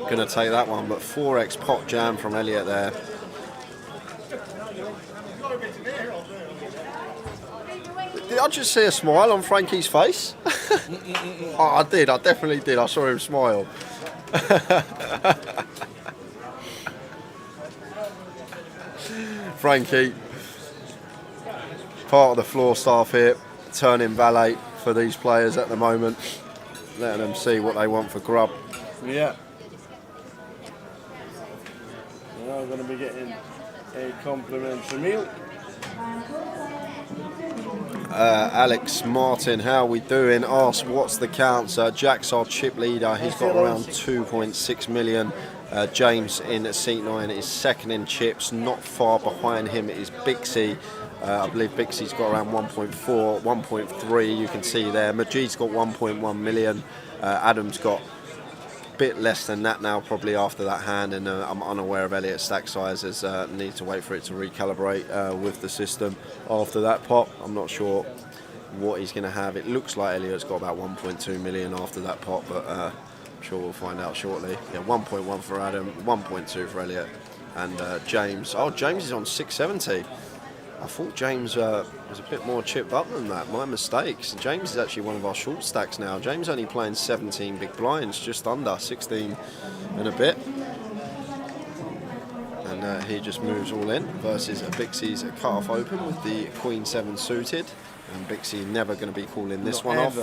going to take that one. But 4x pot jam from Elliot there. Did I just see a smile on Frankie's face? Oh, I did. I definitely did. I saw him smile. Frankie, part of the floor staff here, turning valet for these players at the moment, letting them see what they want for grub.
Yeah. We are going to be getting a complimentary meal.
Alex Martin, how are we doing? Asks what's the counts. Jack's our chip leader. He's got around 2.6 million. James in seat 9 is second in chips. Not far behind him is Bixie. I believe Bixie's got around 1.4, 1.3. You can see there. Majid's got 1.1 million. Adam's got a bit less than that now, probably after that hand, and I'm unaware of Elliot's stack sizes. Need to wait for it to recalibrate with the system after that pot. I'm not sure what he's going to have. It looks like Elliot's got about 1.2 million after that pot, but I'm sure we'll find out shortly. Yeah, 1.1 for Adam, 1.2 for Elliot, and James. Oh, James is on 670. I thought James was a bit more chipped up than that. My mistake. So James is actually one of our short stacks now. James only playing 17 big blinds, just under 16 and a bit. And he just moves all in versus Bixie's cut-off open with the Queen 7 suited. And Bixie never going to be calling this one off.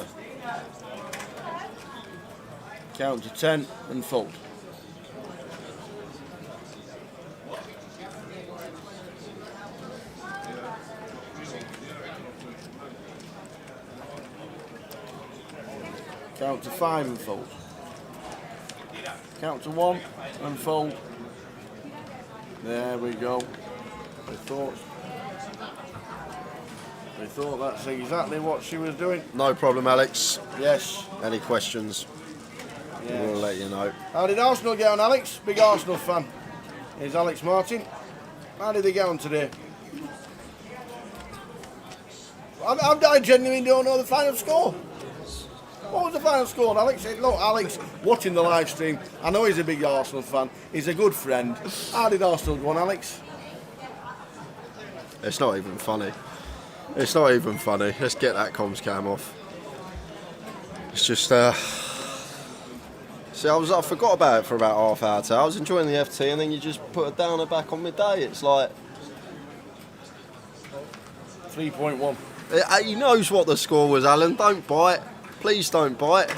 Count to 10 and fold. Count to 5 and fold. Count to 1 and fold. There we go. They thought that's exactly what she was doing.
No problem, Alex.
Yes.
Any questions? We'll let you know.
How did Arsenal get on, Alex? Big Arsenal fan. Here's Alex Martin. How did they get on today? I genuinely don't know the final score. What was the final score, Alex? Look, Alex, watching the live stream, I know he's a big Arsenal fan. He's a good friend. How did Arsenal go on, Alex?
It's not even funny. It's not even funny. Let's get that comms cam off. It's just, see, I forgot about it for about half hour. I was enjoying the FT, and then you just put a downer back on midday. It's like
3.1.
He knows what the score was, Alan. Don't bite. Please don't bite.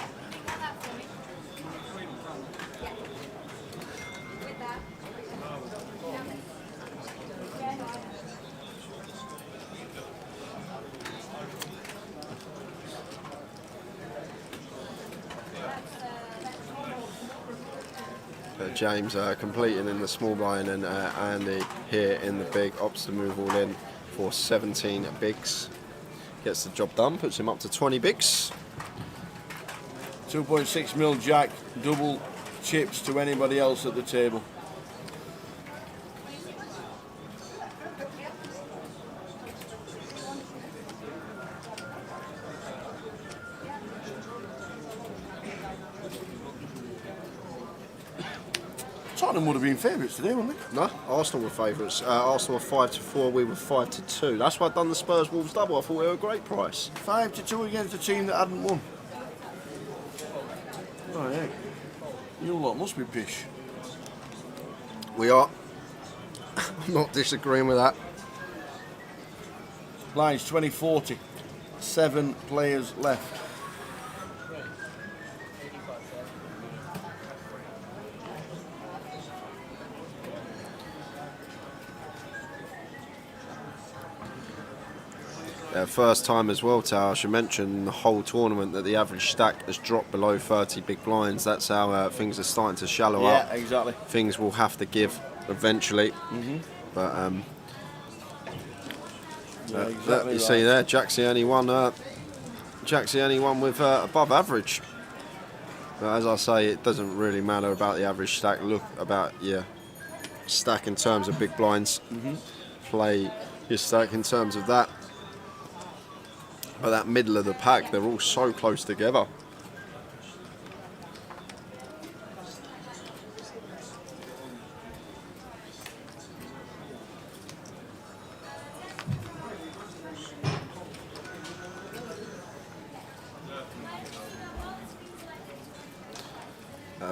James completing in the small blind, and Andy here in the big opts to move all in for 17 bigs. Gets the job done, puts him up to 20 bigs.
2.6 mil jack, double chips to anybody else at the table. Tottenham would have been favourites today, wouldn't they?
No, Arsenal were favourites. Arsenal were 5-4, we were 5-2. That's why I'd done the Spurs Wolves double. I thought they were a great price.
5-2 against a team that hadn't won. Oh, yeah. You lot must be pish.
We are. I'm not disagreeing with that.
Lines 20-40. 7 players left.
First time as well, Tao, I should mention the whole tournament that the average stack has dropped below 30 big blinds. That's how things are starting to shallow up.
Yeah, exactly.
Things will have to give eventually. But
exactly
you see there, Jack's the only one. Jack's the only one with above average. But as I say, it doesn't really matter about the average stack. Look about your stack in terms of big blinds. Play your stack in terms of that. But that middle of the pack, they're all so close together.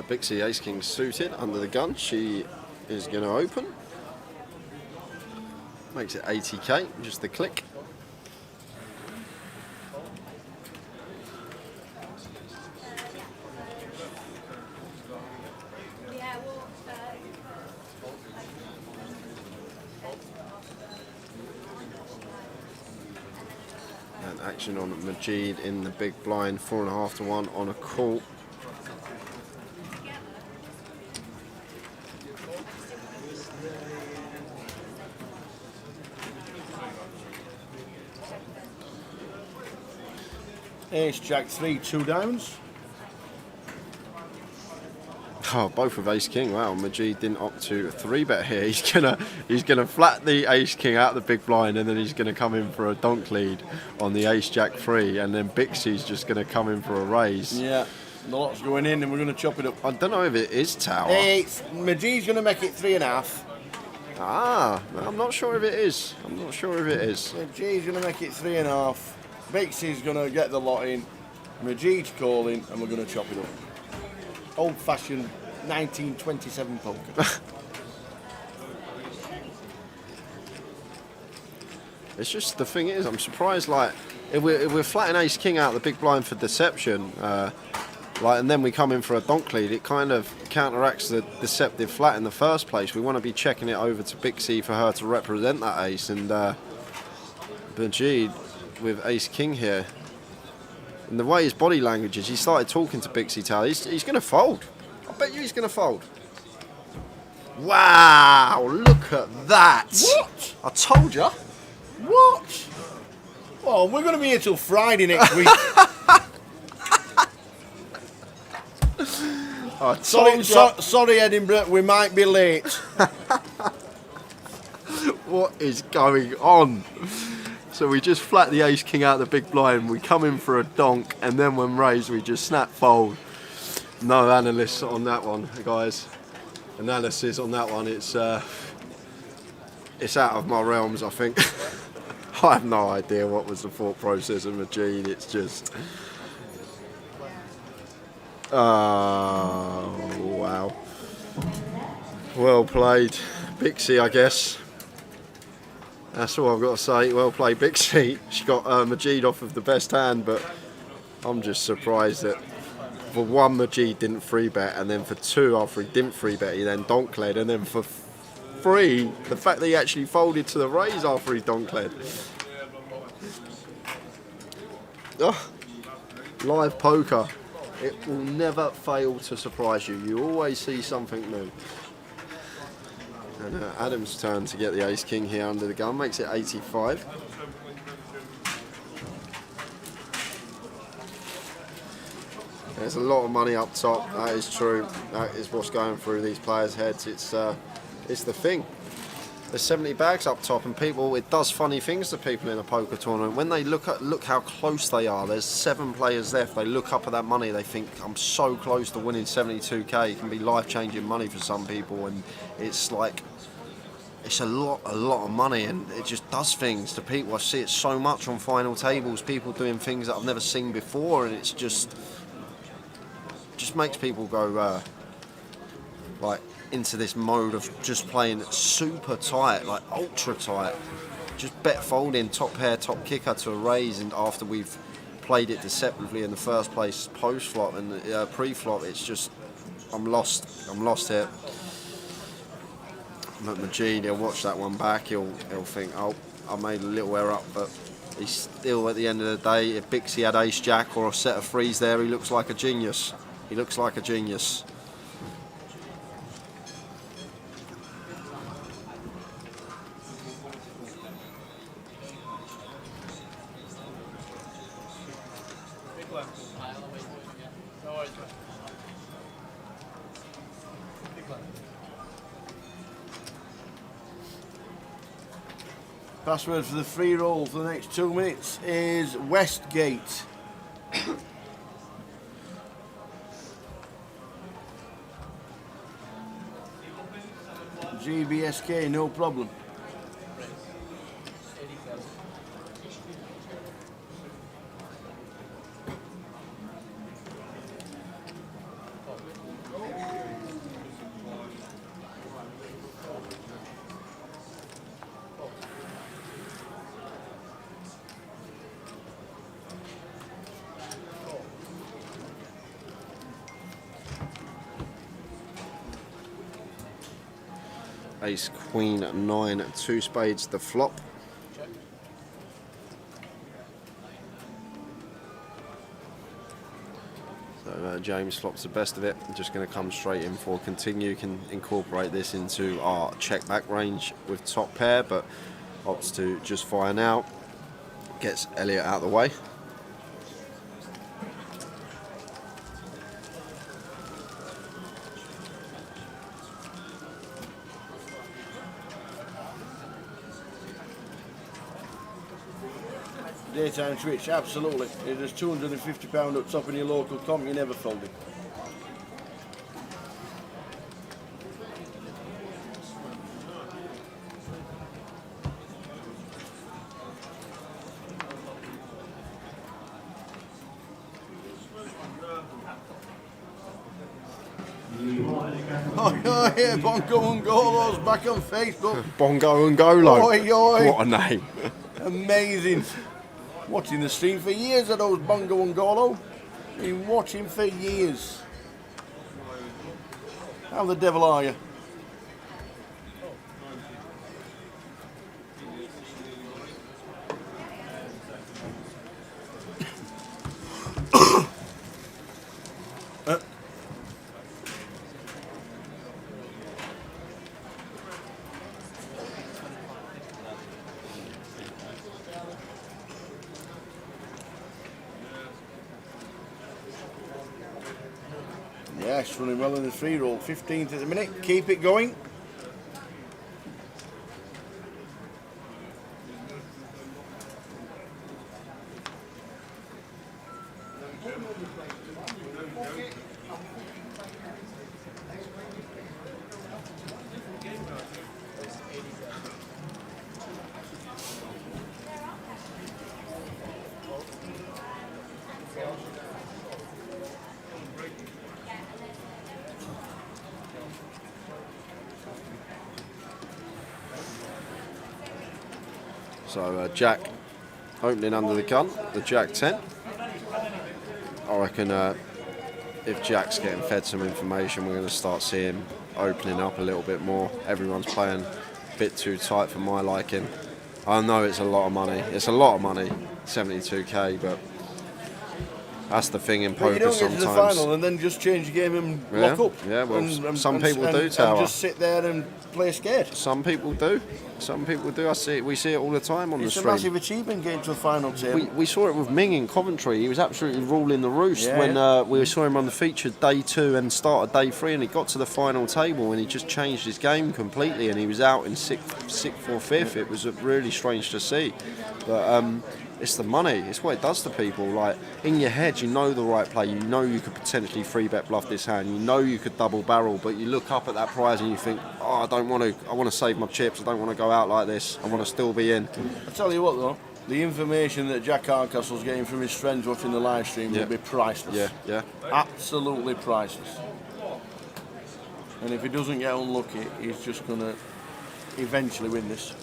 Bixie Ace King suited under the gun. She is going to open. Makes it 80k, just the click. And action on Majid in the big blind, 4.5 to 1 on a call.
Ace, Jack 3, 2 diamonds.
Oh, both with Ace King. Wow, Majid didn't opt to 3-bet here. He's gonna flat the Ace King out of the big blind, and then he's gonna come in for a donk lead on the Ace Jack 3, and then Bixie's just gonna come in for a raise.
Yeah, the lot's going in, and we're gonna chop it up.
I don't know if it is Tower.
Majid's gonna make it 3.5.
Ah, I'm not sure if it is.
Majid's gonna make it 3.5. Bixie's gonna get the lot in. Majid's calling, and we're gonna chop it up. Old-fashioned 1927 poker.
It's just, the thing is, I'm surprised, like, if we're flatting Ace King out the big blind for deception, Like, and then we come in for a donk lead. It kind of counteracts the deceptive flat in the first place. We want to be checking it over to Bixie for her to represent that ace, and Majid with ace king here. And the way his body language is, he started talking to Bixie Tal. He's going to fold. I bet you he's going to fold. Wow, look at that.
What?
I told you.
What? Well, we're going to be here till Friday next week.
I told you.
Sorry, Edinburgh, we might be late.
What is going on? So we just flat the ace king out the big blind. We come in for a donk, and then when raised, we just snap fold. No analysis on that one, guys. Analysis on that one. It's out of my realms, I think. I have no idea what was the thought process of Majid. It's just. Oh, wow. Well played, Bixie, I guess. That's all I've got to say. Well played, Bixie. She got Majid off of the best hand, but I'm just surprised that for one, Majid didn't free bet, and then for two, after he didn't free bet, he then donk led, and then for three, the fact that he actually folded to the raise after he donk led. Oh, live poker. It will never fail to surprise you. You always see something new. And Adam's turn to get the ace king here under the gun, makes it 85. There's a lot of money up top, that is true. That is what's going through these players' heads. It's the thing. There's 70 bags up top, and people, it does funny things to people in a poker tournament. When they look how close they are, there's 7 players left, they look up at that money, they think, I'm so close to winning 72k. It can be life-changing money for some people, and it's like, it's a lot of money, and it just does things to people. I see it so much on final tables, people doing things that I've never seen before, and it's just makes people go like into this mode of just playing super tight, like ultra tight. Just bet folding, top pair, top kicker to a raise, and after we've played it deceptively in the first place, post flop and pre-flop, it's just, I'm lost here. Majid, he'll watch that one back, he'll think, oh, I made a little error up, but he's still, at the end of the day, if Bixie had ace jack or a set of threes there, he looks like a genius. He looks like a genius.
Password for the free roll for the next 2 minutes is Westgate. GBSK, no problem.
Ace, queen, 9, 2 spades, the flop. So James flops the best of it. I'm just going to come straight in for continue. Can incorporate this into our check back range with top pair, but opts to just fire now. Gets Elliot out of the way.
Daytime Twitch, absolutely. If there's £250 up top in your local comp, you never fold it. Oh yeah, Bongo and Golo's back on Facebook.
Bongo and Golo.
Oi, oi.
What a name.
Amazing. Watching the stream for years of those Bongo and Golo. Been watching for years. How the devil are you? Yes, running well in the free roll. 15th at the minute. Keep it going.
So Jack opening under the gun, the Jack 10. I reckon if Jack's getting fed some information, we're going to start seeing him opening up a little bit more. Everyone's playing a bit too tight for my liking. I know it's a lot of money. It's a lot of money, 72k, but that's the thing in poker
you don't
sometimes.
get to the final and then just change the game and lock up.
Yeah, well, some people do, Tower.
And just sit there and play scared.
Some people do. Some people do. I see it. We see it all the time on the
It's a
stream.
massive achievement getting to the final table.
We saw it with Ming in Coventry. He was absolutely ruling the roost
Yeah.
when we saw him on the featured day 2 and started day 3, and he got to the final table and he just changed his game completely, and he was out in 6th or 5th. It was really strange to see, but it's the money. It's what it does to people. Like, in your head, you know the right play. You know you could potentially 3-bet bluff this hand. You know you could double barrel, but you look up at that prize and you think, oh, I don't want to. I want to save my chips. I don't want to go out like this. I want to still be in.
I tell you what, though, the information that Jack Hardcastle's getting from his friends watching the live stream will be priceless.
Yeah, yeah.
Absolutely priceless. And if he doesn't get unlucky, he's just going to eventually win this.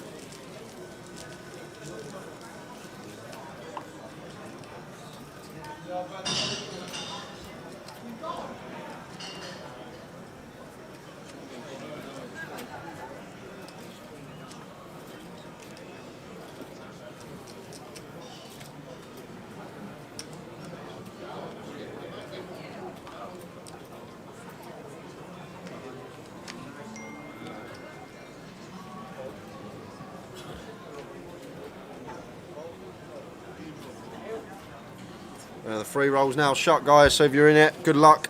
The free roll's now shut, guys, so if you're in it, good luck.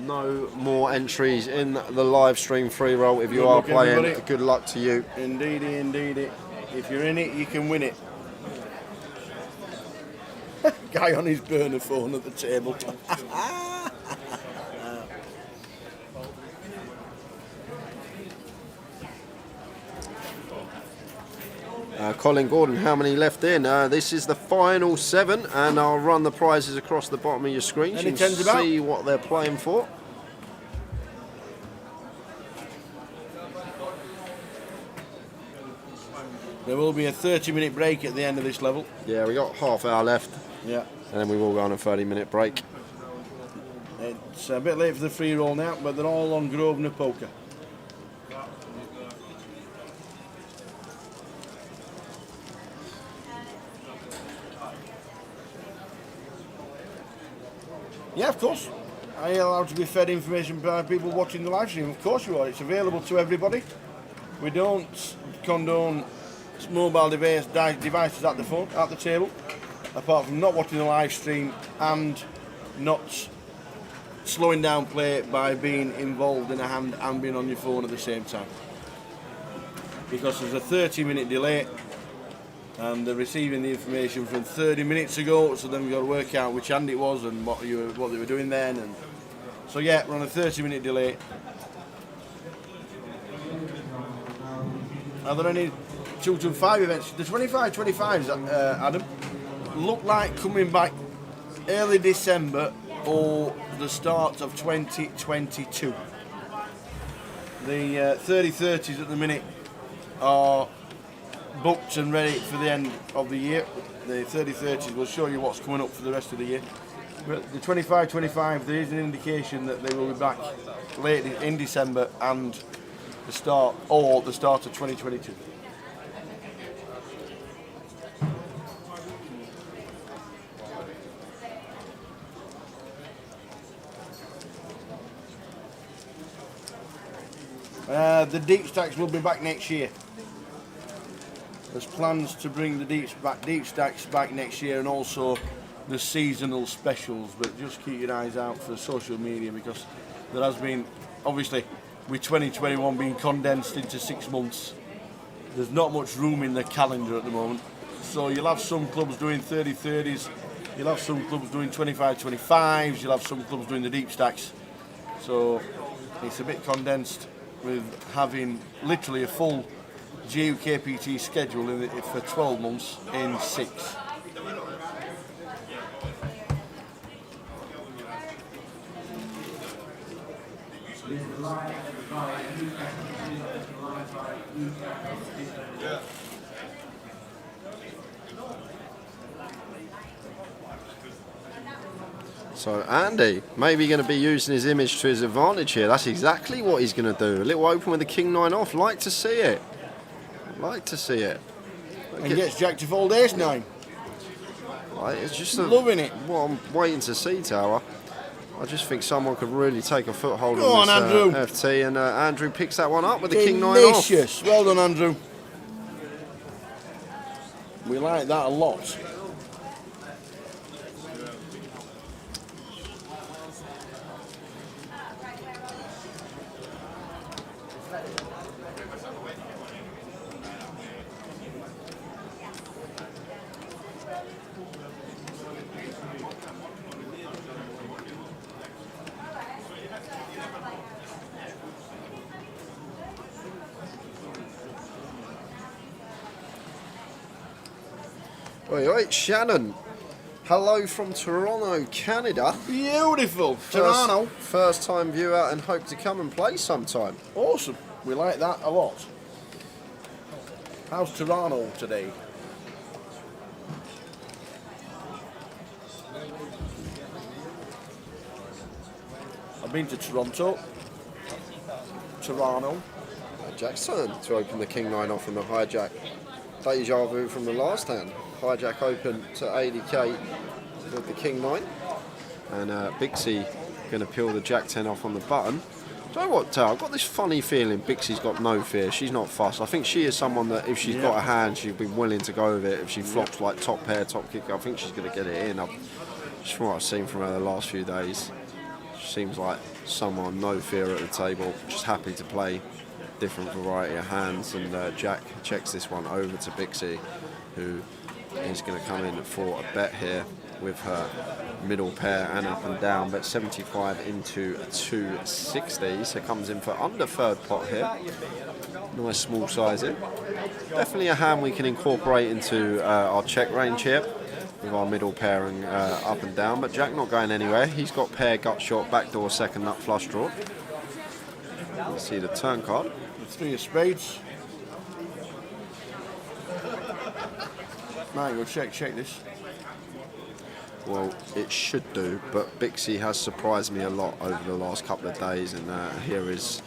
No more entries in the live stream free roll. If you
Good
are
luck,
playing,
everybody.
good luck to you.
Indeedy, indeedy. If you're in it, you can win it. Guy on his burner phone at the table.
Colin Gordon, how many left in? This is the final 7, and I'll run the prizes across the bottom of your screen so
Any
you can
tens about?
see what they're playing for.
There will be a 30-minute break at the end of this level.
Yeah, we got half hour left,
Yeah.
and then we will go on a 30-minute break.
It's a bit late for the free roll now, but they're all on Grosvenor Poker. Yeah, of course. Are you allowed to be fed information by people watching the live stream? Of course you are. It's available to everybody. We don't condone mobile devices at the table, apart from not watching the live stream and not slowing down play by being involved in a hand and being on your phone at the same time. Because there's a 30-minute delay and they're receiving the information from 30 minutes ago, so then we've got to work out which hand it was and what they were doing then. And so yeah, we're on a 30-minute delay. Are there any 2 to 5 events? The 25-25s, Adam, look like coming back early December or the start of 2022. The 30-30s at the minute are booked and ready for the end of the year. The 30-30s will show you what's coming up for the rest of the year. But the 25-25, there is an indication that they will be back late in December and the start of 2022. The deep stacks will be back next year. There's plans to bring the deep stacks back next year, and also the seasonal specials. But just keep your eyes out for social media, because there has been, obviously, with 2021 being condensed into 6 months, there's not much room in the calendar at the moment. So you'll have some clubs doing 30-30s, you'll have some clubs doing 25-25s, you'll have some clubs doing the deep stacks. So it's a bit condensed, with having literally a full GUKPT schedule for 12 months in 6.
So Andy, maybe going to be using his image to his advantage here. That's exactly what he's going to do. A little open with the king 9 off. Like to see it. Like to see it.
And gets Jack to fold ace 9.
Right, it's just
loving it.
What I'm waiting to see, Tower. I just think someone could really take a foothold
Go
on this
on, Andrew.
FT, and Andrew picks that one up with the king 9 off.
Delicious. Well done, Andrew. We like that a lot.
Oi, Shannon. Hello from Toronto, Canada.
Beautiful. Toronto.
First time viewer, and hope to come and play sometime.
Awesome. We like that a lot. How's Toronto today? I've been to Toronto. Toronto.
Jack's turn to open the king 9 off from the hijack. Deja vu from the last hand. Hijack open to 80k with the king 9. And Bixie going to peel the jack 10 off on the button. Do you know what, I've got this funny feeling Bixie's got no fear. She's not fussed. I think she is someone that if she's got a hand, she'd be willing to go with it. If she flops like top pair, top kick, I think she's going to get it in. Just from what I've seen from her the last few days, she seems like someone no fear at the table, just happy to play different variety of hands. And Jack checks this one over to Bixie, who is going to come in for a bet here with her middle pair and up and down, but 75 into 260, so comes in for under third pot here. Nice small sizing. Definitely a hand we can incorporate into our check range here with our middle pair and up and down, but Jack not going anywhere. He's got pair, gut shot, backdoor, second nut, flush draw. Let's see the turn card.
The 3 of spades. Might go check this.
Well, it should do, but Bixie has surprised me a lot over the last couple of days, and here is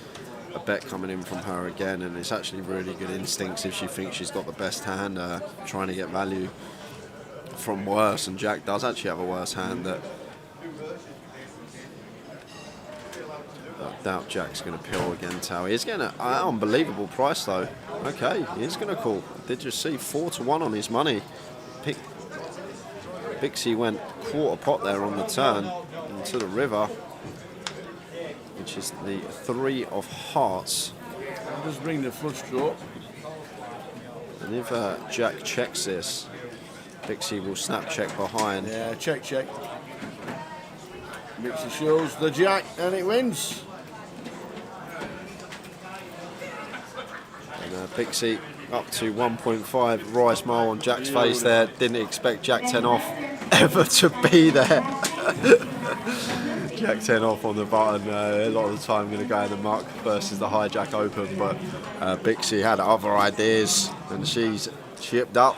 a bet coming in from her again, and it's actually really good instincts if she thinks she's got the best hand, trying to get value from worse, and Jack does actually have a worse hand that I doubt Jack's going to pill again, Tao. He's getting an unbelievable price though. Okay, he is going to call. Did you see 4-1 on his money? Bixie went quarter pot there on the turn into the river, which is the 3 of hearts.
Just bring the flush draw.
And if Jack checks this, Bixie will snap check behind.
Yeah, check. Bixie shows the jack and it wins.
And Bixie up to 1.5. Wry smile on Jack's face there. Didn't expect Jack 10 off ever to be there. Jack 10 off on the button. A lot of the time going to go in the muck versus the hijack open, but Bixie had other ideas and she's chipped up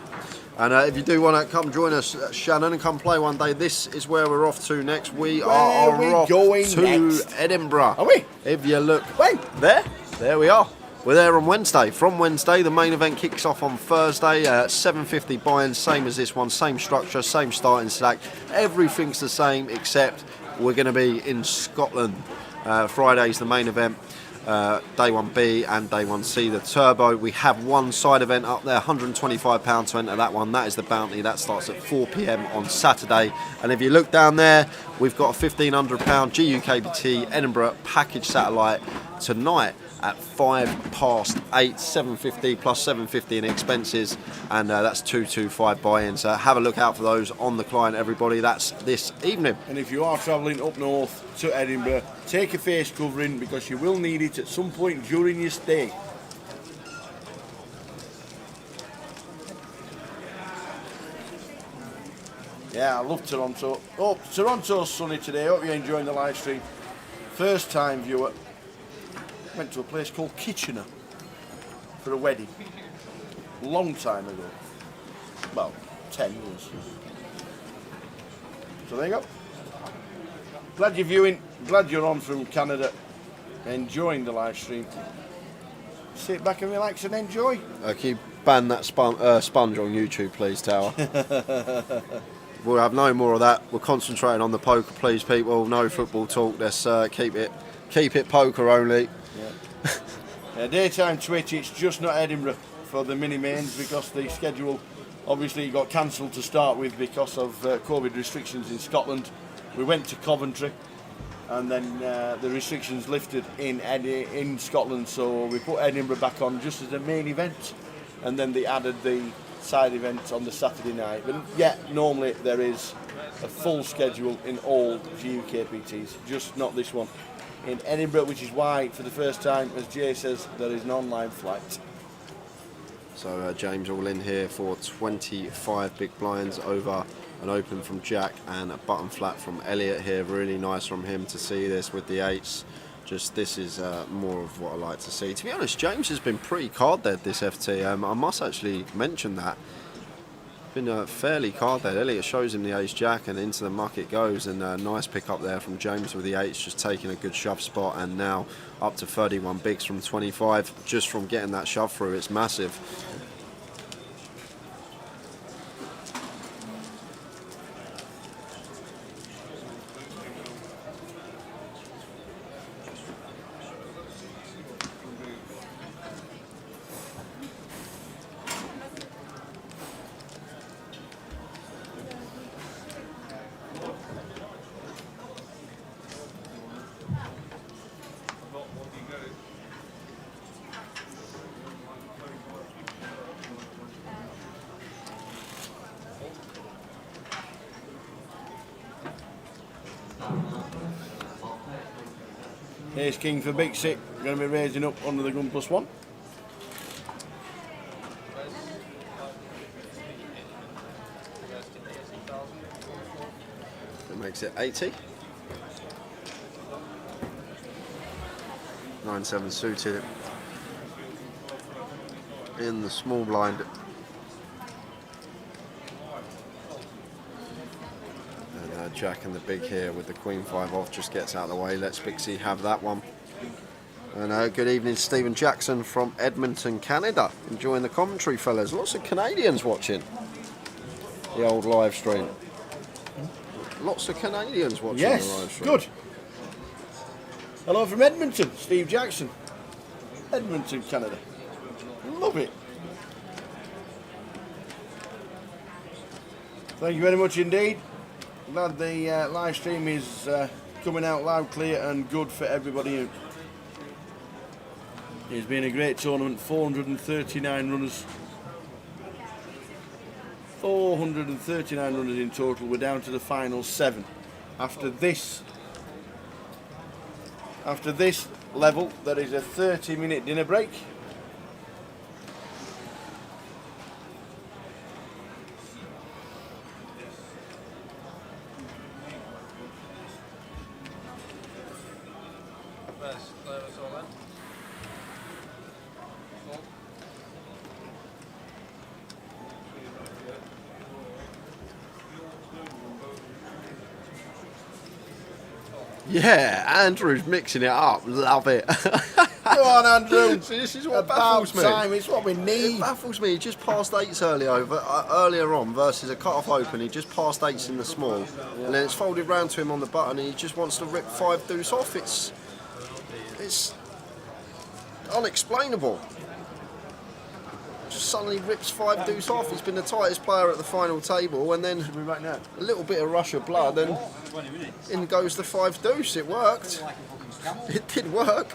And if you do want to come join us, Shannon, and come play one day, this is where we're off to next. We
Where
are
we
off
going
to
next?
Edinburgh.
Are we?
If you look
When?
there we are. We're there on Wednesday. From Wednesday, the main event kicks off on Thursday at 7:50 buy-in, same as this one, same structure, same starting stack. Everything's the same except we're going to be in Scotland. Friday's the main event. Day 1B and Day 1C, the Turbo. We have one side event up there, £125 to enter that one. That is the Bounty. That starts at 4 p.m. on Saturday. And if you look down there, we've got a £1,500 GUKPT Edinburgh package satellite tonight at 8:05, 750 plus 750 in expenses, and that's 225 buy-in. So have a look out for those on the client, everybody. That's this evening.
And if you are travelling up north to Edinburgh, take a face covering because you will need it at some point during your stay. Yeah, I love Toronto. Oh, Toronto's sunny today. Hope you're enjoying the live stream. First time viewer. Went to a place called Kitchener for a wedding. Long time ago. Well, 10 years. So there you go. Glad you're viewing. Glad you're on from Canada. Enjoying the live stream. Sit back and relax and enjoy.
Can you ban that sponge on YouTube, please, Tower? We'll have no more of that. We're concentrating on the poker, please, people. No football talk. Let's keep it poker only.
Daytime Twitch, it's just not Edinburgh for the mini mains because the schedule obviously got cancelled to start with because of COVID restrictions in Scotland. We went to Coventry and then the restrictions lifted in Scotland, so we put Edinburgh back on just as a main event, and then they added the side event on the Saturday night. But yeah, normally there is a full schedule in all GUKPTs, just not this one in Edinburgh, which is why for the first time, as Jay says, there is an online flight.
So James all in here for 25 big blinds over an open from Jack and a button flat from Elliot here. Really nice from him to see this with the eights. Just this is more of what I like to see. To be honest, James has been pretty card dead this FT. I must actually mention that. Been fairly card dead. Elliot shows him the ace jack and into the muck it goes, and a nice pick up there from James with the eights, just taking a good shove spot, and now up to 31 bigs from 25 just from getting that shove through. It's massive.
Ace King for Big Sick, going to be raising up under the gun +1.
That makes it 80. 9-7 suited in the small blind. And Jack and the big here with the Queen 5 off just gets out of the way. Let's Bixie have that one. And good evening, Stephen Jackson from Edmonton, Canada. Enjoying the commentary, fellas. Lots of Canadians watching the old live stream. Lots of Canadians watching the live
Yes,
stream.
good. Hello from Edmonton, Steve Jackson. Edmonton, Canada. Love it. Thank you very much indeed. Glad the live stream is coming out loud, clear and good for everybody. It's been a great tournament, 439 runners. 439 runners in total. We're down to the final 7. After this level, there is a 30-minute dinner break.
Yeah, Andrew's mixing it up. Love it.
Go on, Andrew.
See, this is what
About
baffles me.
time. It's what we
It
need.
baffles me. He just passed eights earlier on versus a cut-off open. He just passed eights in the small, and then it's folded round to him on the button. And he just wants to rip 5 deuce off. It's unexplainable. Just suddenly rips 5 deuce off. He's been the tightest player at the final table, and then
We're back now.
a little bit of rush of blood, and in goes the 5 deuce. It worked. It did work.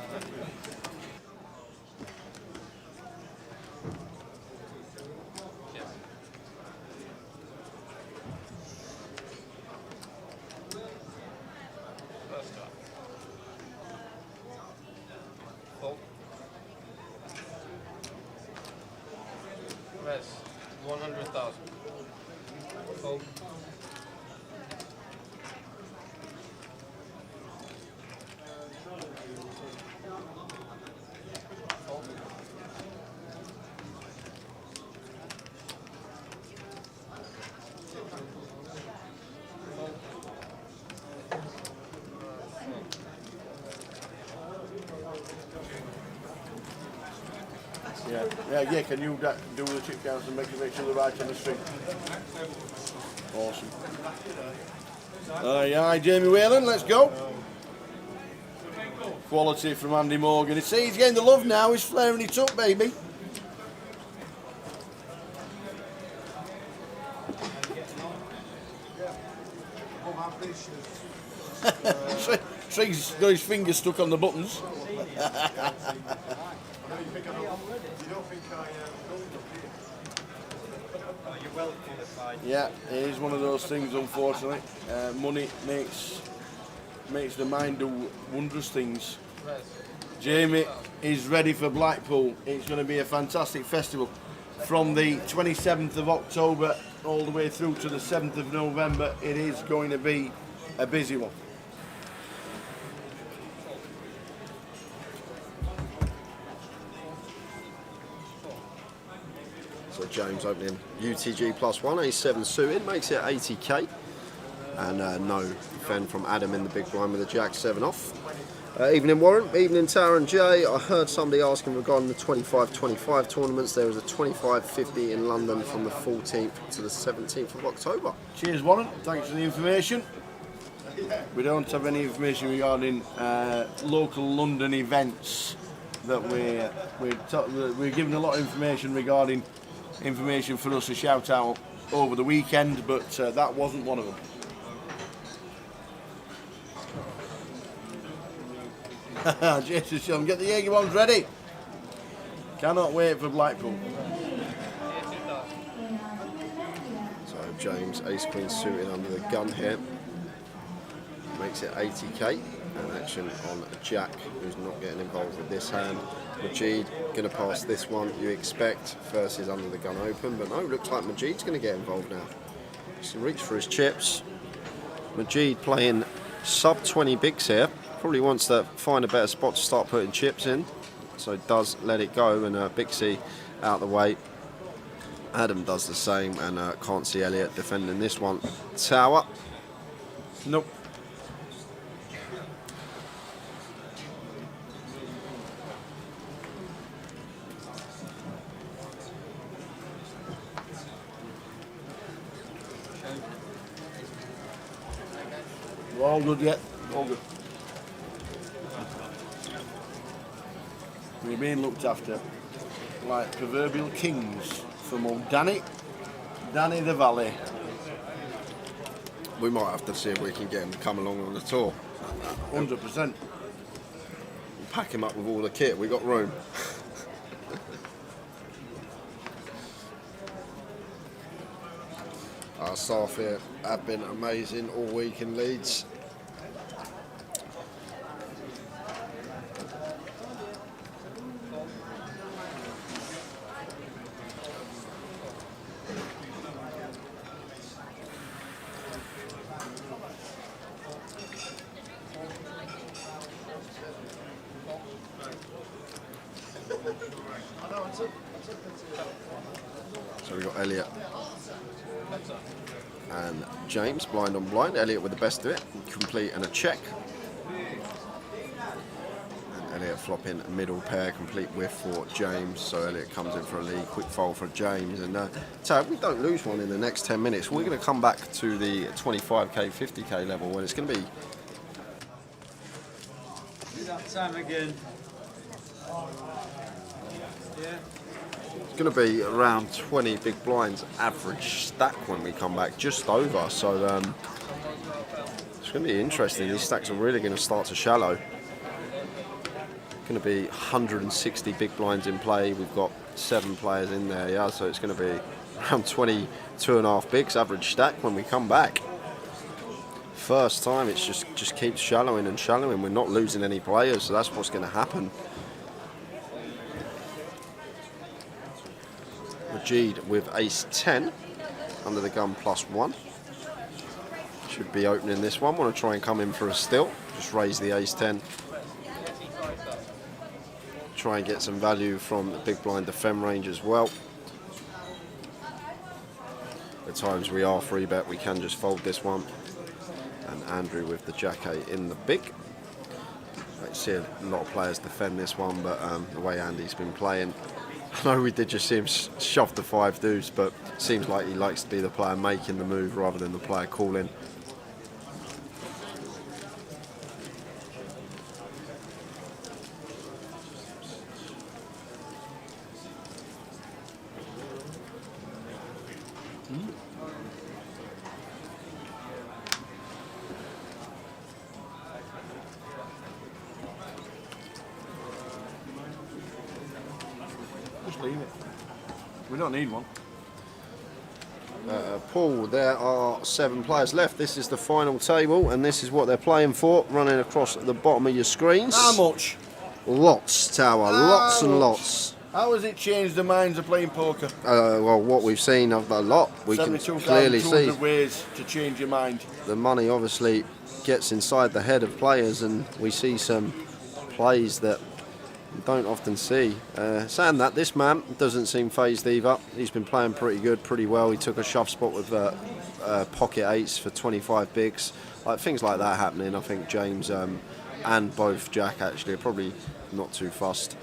Res, 100,000. Fold.
Yeah. Can you do the chip counts and make sure they're right on the string? Awesome. Aye, Jamie Whalen, let's go. Quality from Andy Morgan. He's getting the love now. He's flaring it up, baby. Triggs got his fingers stuck on the buttons. Yeah, it is one of those things, unfortunately. Money makes the mind do wondrous things. Jamie is ready for Blackpool. It's going to be a fantastic festival from the 27th of October all the way through to the 7th of November. It is going to be a busy one.
So James opening UTG +1, A7 suited, makes it 80k. And no defend from Adam in the big blind with a Jack 7 off. Evening Warren, evening Tara and Jay. I heard somebody asking regarding the 25-25 tournaments. There was a 25-50 in London from the 14th to the 17th of October.
Cheers, Warren. Thanks for the information. We don't have any information regarding local London events that we're giving a lot of information regarding information for us to shout out over the weekend, but that wasn't one of them. Jesus, Sean, get the Jaeger bombs ready. Cannot wait for Blackpool.
So James ace queen suited under the gun here, makes it 80k. And action on Jack, who's not getting involved with this hand. Majid going to pass this one, you expect, versus under the gun open, but no, looks like Majid's going to get involved now. He's going to reach for his chips. Majid playing sub 20 bigs here, probably wants to find a better spot to start putting chips in, so does let it go, and Bixie out the way. Adam does the same, and can't see Elliot defending this one. Tower.
Nope. We're all good yet? All good. We're being looked after like proverbial kings from old Danny the Valley.
We might have to see if we can get him to come along on the tour.
100%.
Pack him up with all the kit, we got room. Our staff here have been amazing all week in Leeds. So we've got Elliot and James, blind on blind. Elliot with the best of it, complete and a check. Elliott flopping middle pair, complete whiff for James. So Elliott comes in for a lead, quick fold for James. And so if we don't lose one in the next 10 minutes, we're going to come back to the 25k, 50k level when it's going to be.
That time again. Yeah.
It's going to be around 20 big blinds average stack when we come back, just over. So it's going to be interesting. These stacks are really going to start to shallow. Going to be 160 big blinds in play. We've got 7 players in there, yeah. So it's going to be around 22.5 bigs average stack when we come back. First time, it's just keeps shallowing and shallowing. We're not losing any players, so that's what's going to happen. Majid with ace 10 under the gun +1. Should be opening this one. Want to try and come in for a still. Just raise the ace 10. Try and get some value from the big blind defend range as well. At times we are free bet, we can just fold this one. And Andrew with the jack 8 in the big. I see a lot of players defend this one, but the way Andy's been playing, I know we did just see him shove the 5 deuce, but it seems like he likes to be the player making the move rather than the player calling.
Just leave it. We don't need one.
Paul, there are 7 players left. This is the final table, and this is what they're playing for, running across the bottom of your screens.
How much?
Lots, Tower, lots and lots.
How has it changed the minds of playing poker?
Well, what we've seen a lot, we can clearly see
72,200 ways to change your mind.
the money obviously gets inside the head of players, and we see some plays that you don't often see. Saying that, this man doesn't seem phased either. He's been playing pretty good, pretty well. He took a shove spot with pocket 8s for 25 bigs. Things like that happening. I think James and both Jack actually are probably not too fussed.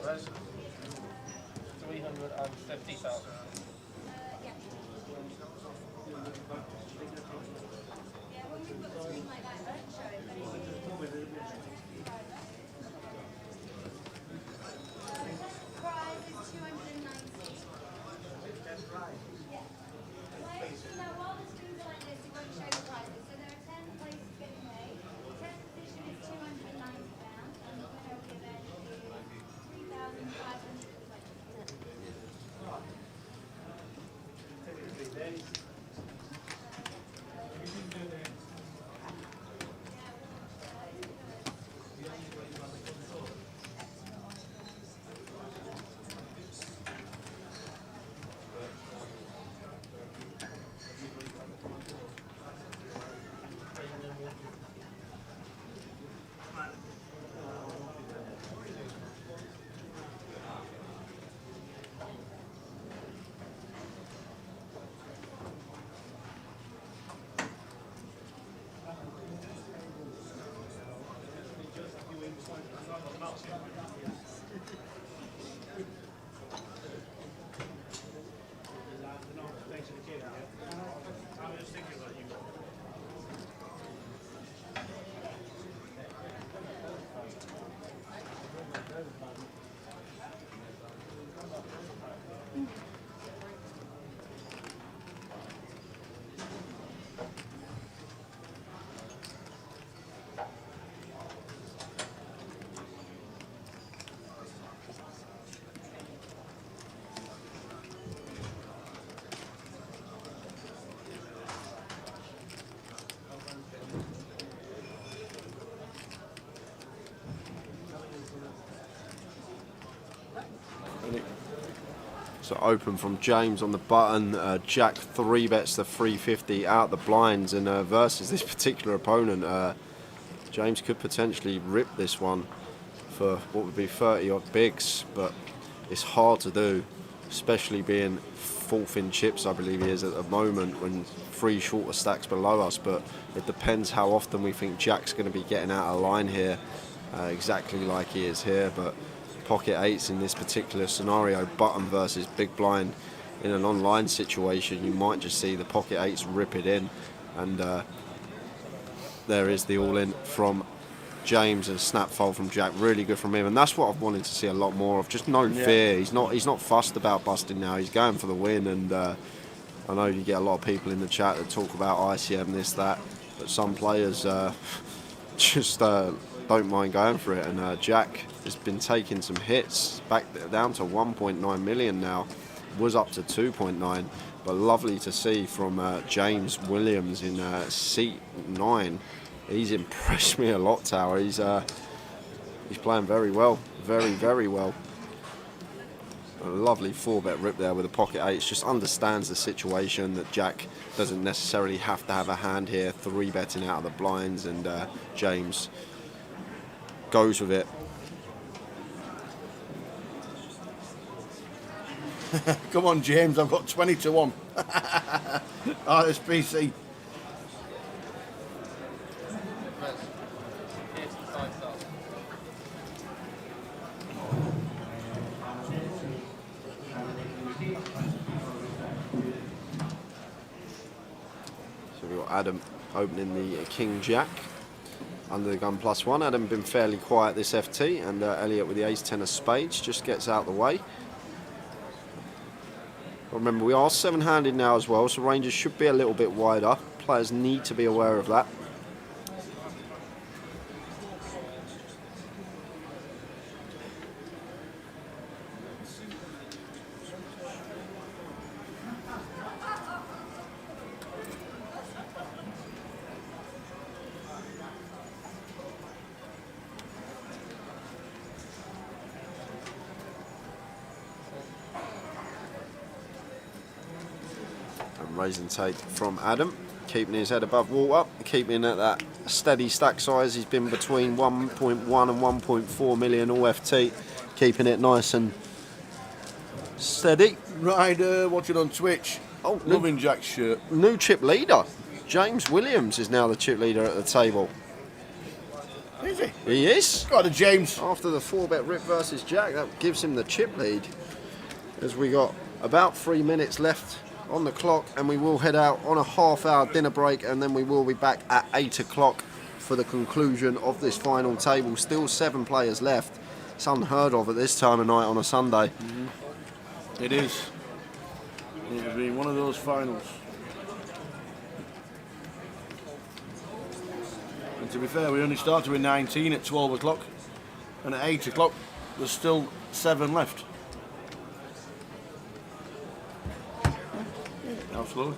Where's 350,000?
So open from James on the button. Jack 3-bets the 350 out the blinds, and versus this particular opponent, James could potentially rip this one for what would be 30 odd bigs, but it's hard to do, especially being 4th in chips, I believe he is at the moment, when 3 shorter stacks below us. But it depends how often we think Jack's going to be getting out of line here, exactly like he is here. But pocket 8s in this particular scenario, button versus big blind, in an online situation, you might just see the pocket 8s rip it in, and there is the all-in from James and snap fold from Jack. Really good from him, and that's what I've wanted to see a lot more of. Just no fear. He's not fussed about busting now. He's going for the win, and I know you get a lot of people in the chat that talk about ICM this that, but some players just don't mind going for it. And Jack has been taking some hits, back down to 1.9 million now, was up to 2.9, but lovely to see from James Williams in seat 9. He's impressed me a lot, Tower. He's playing very well, very well. A lovely 4-bet rip there with a pocket 8s. Just understands the situation that Jack doesn't necessarily have to have a hand here. 3-betting out of the blinds, and James goes with it.
Come on, James, I've got 20 to 1. RSPC.
So we've got Adam opening the King Jack under the gun +1. Adam been fairly quiet this FT, and Elliot with the ace 10 of spades just gets out the way. Remember, we are 7-handed now as well, so ranges should be a little bit wider. Players need to be aware of that. Raise and take from Adam, keeping his head above water, keeping at that steady stack size. He's been between 1.1 and 1.4 million all FT, keeping it nice and steady.
Ryder watching on Twitch.
Oh,
loving Jack's shirt.
New chip leader. James Williams is now the chip leader at the table.
Is he?
He is.
Got a James.
After the 4-bet rip versus Jack, that gives him the chip lead. As we got about 3 minutes left on the clock, and we will head out on a half-hour dinner break, and then we will be back at 8 o'clock for the conclusion of this final table. Still 7 players left. It's unheard of at this time of night on a Sunday.
It is. It'll be one of those finals. And to be fair, we only started with 19 at 12 o'clock, and at 8 o'clock there's still 7 left. Absolutely.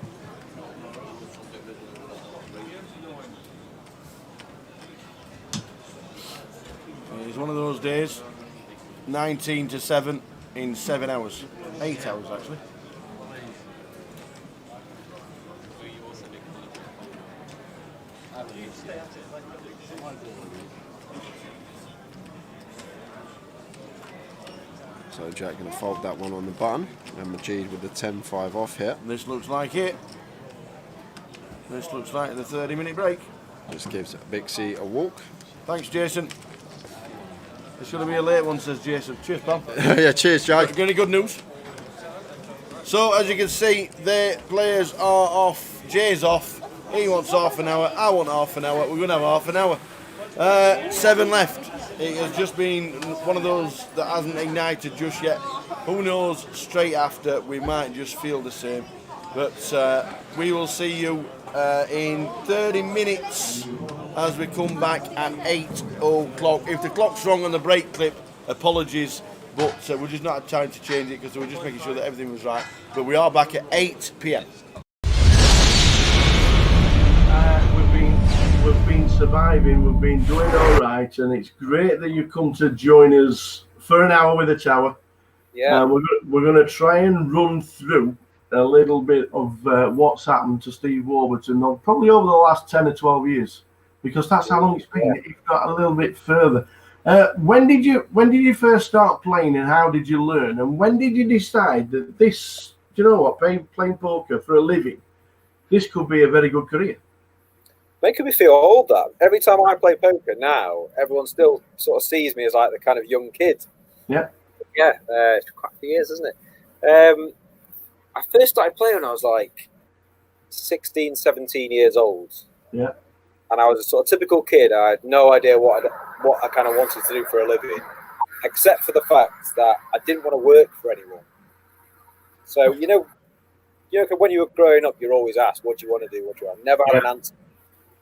It's one of those days. 19 to 7 in 7 hours. 8 hours actually.
So Jack going to fold that one on the button, and Majid with the 10-5 off here.
This looks like it. This looks like the 30-minute break.
Just gives Bixie a walk.
Thanks, Jason. It's going to be a late one, says Jason. Cheers, pal.
Yeah, cheers, Jack.
Got any good news? So, as you can see, the players are off. Jay's off. He wants half an hour. I want half an hour. We're going to have half an hour. 7 left. It has just been one of those that hasn't ignited just yet. Who knows, straight after, we might just feel the same. But we will see you in 30 minutes as we come back at 8 o'clock. If the clock's wrong on the break clip, apologies, but we just not had time to change it because we were just making sure that everything was right. But we are back at 8 p.m. We've been surviving, we've been doing all right, and it's great that you come to join us for an hour with the tower.
Yeah.
We're going to try and run through a little bit of what's happened to Steve Warburton, probably over the last 10 or 12 years, because that's how long it's been. If got a little bit further. When did you first start playing, and how did you learn? And when did you decide that this, do you know what, playing poker for a living, this could be a very good career?
Making me feel old, that. Every time I play poker now, everyone still sort of sees me as like the kind of young kid.
Yeah.
Yeah, it's quite a few years, isn't it? I first started playing when I was like 16, 17 years old.
Yeah.
And I was a sort of typical kid. I had no idea what I kind of wanted to do for a living, except for the fact that I didn't want to work for anyone. So, you know, when you were growing up, you're always asked, what do you want to do? What do you want? I never had an answer.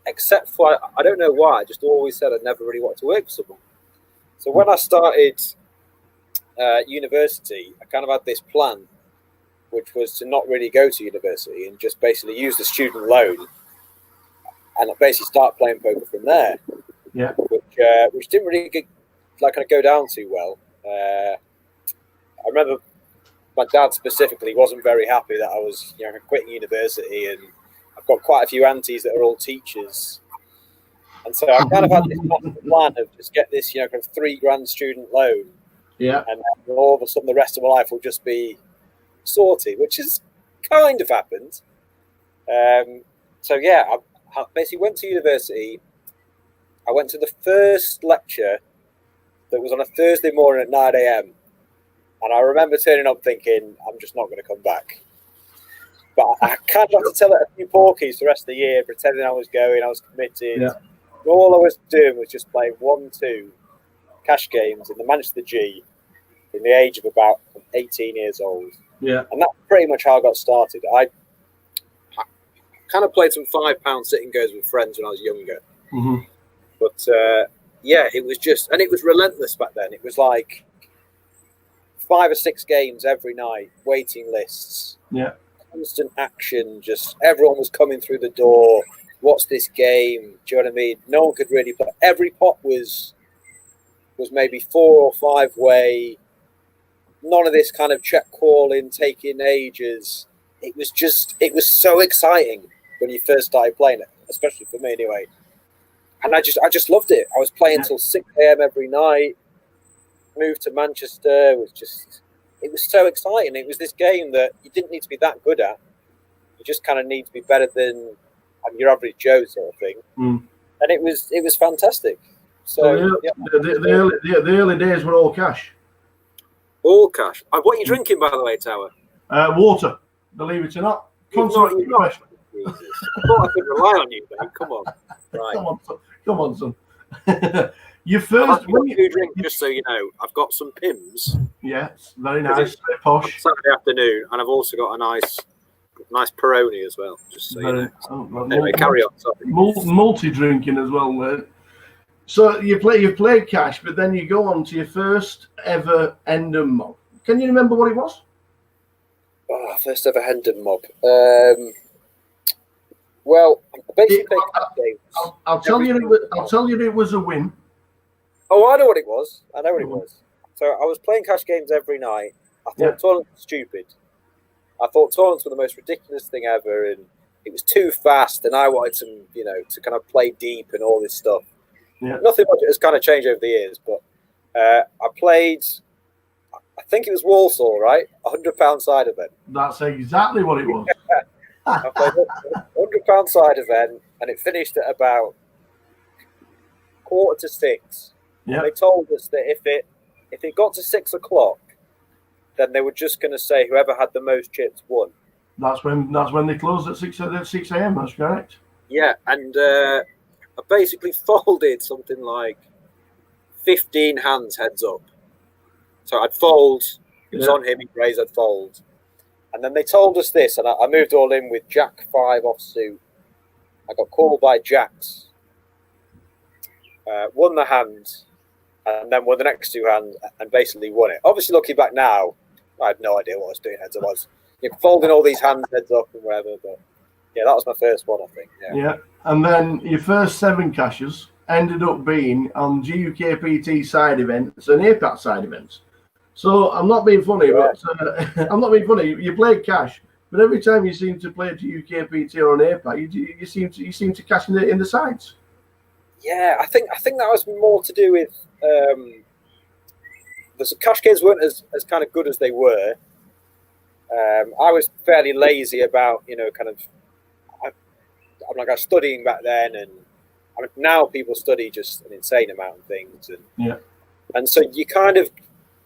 Except for, I don't know why, I just always said I never really wanted to work for someone. So when I started university, I kind of had this plan, which was to not really go to university and just basically use the student loan and basically start playing poker from there.
Yeah.
Which didn't really go down too well. I remember my dad specifically wasn't very happy that I was quitting university, and I've got quite a few aunties that are all teachers. And so I kind of had this plan of just get this, kind of $3,000 student loan.
Yeah.
And all of a sudden the rest of my life will just be sorted, which has kind of happened. So yeah, I basically went to university. I went to the first lecture that was on a Thursday morning at 9 a.m. And I remember turning up thinking, I'm just not going to come back. But I kind of had to tell it a few porkies the rest of the year, pretending I was going, I was committed.
Yeah.
All I was doing was just playing 1-2 cash games in the Manchester G in the age of about 18 years old.
Yeah.
And that's pretty much how I got started. I kind of played some £5 sitting goes with friends when I was younger.
Mm-hmm.
But yeah, it was just, and it was relentless back then. It was like 5 or 6 games every night, waiting lists.
Yeah.
Constant action, just everyone was coming through the door. What's this game? Do you know what I mean? No one could really play. Every pot was maybe 4 or 5 way. None of this kind of check calling, taking ages. It was so exciting when you first started playing it, especially for me anyway. And I just loved it. I was playing till 6 a.m. every night. Moved to Manchester. It was so exciting. It was this game that you didn't need to be that good at. You just kind of need to be better than your average Joe sort of thing.
Mm.
And it was fantastic. So
the early days were all cash.
All cash. What are you drinking, by the way, Tower?
Water, believe it or not. Consummate professional.
I thought I could rely on you, mate. Come on. Right.
Come on, son. Your first
drink, just so you know, I've got some Pims.
Yes, very nice, very posh.
Saturday afternoon, and I've also got a nice Peroni as well. Just so you know. Anyway, carry on. Sorry.
Multi drinking as well. So you've played cash, but then you go on to your first ever Hendon mob. Can you remember what it was?
Oh, first ever Hendon mob. Well, basically,
I'll tell you it was a win.
Oh, I know what it was. It was. So I was playing cash games every night. I thought tournaments were stupid. I thought tournaments were the most ridiculous thing ever, and it was too fast. And I wanted some, to kind of play deep and all this stuff.
Yeah.
Nothing much has kind of changed over the years, but I played. I think it was Walsall, right? £100 side event.
That's exactly what it was.
I played £100 side event, and it finished at about 5:45.
Yeah.
They told us that if it got to 6 o'clock, then they were just going to say whoever had the most chips won.
That's when they closed at 6 a.m. That's correct.
Yeah, and I basically folded something like 15 hands heads up. So I'd fold. It was on him. He'd raise. I'd fold. And then they told us this, and I moved all in with Jack 5 offsuit. I got called by Jacks. Won the hand, and then won the next 2 hands, and basically won it. Obviously, looking back now, I had no idea what I was doing heads up. I was folding all these hands heads up and whatever, but yeah, that was my first one, I think.
Yeah. And then your first 7 cashes ended up being on GUKPT side events and APAT side events. So I'm not being funny, but I'm not being funny. You played cash, but every time you seem to play to UKPT or an APAC, you seem to cash in the sides.
Yeah, I think that was more to do with the cash games weren't as kind of good as they were. I was fairly lazy about, kind of. I'm like I was studying back then, and now people study just an insane amount of things, and so you kind of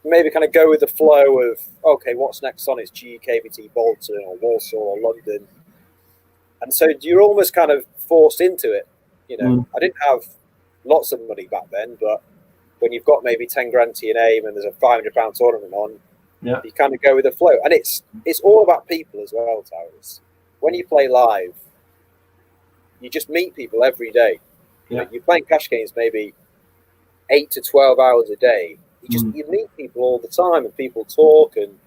maybe kind of go with the flow of, okay, what's next on? It's GUKPT Bolton or Walsall or London, and so you're almost kind of forced into it. I didn't have lots of money back then, but when you've got maybe 10 grand to your name and there's a £500 tournament on, you kind of go with the flow. And it's all about people as well, Towers. When you play live, you just meet people every day. You're playing cash games maybe 8 to 12 hours a day. You meet people all the time, and people talk, and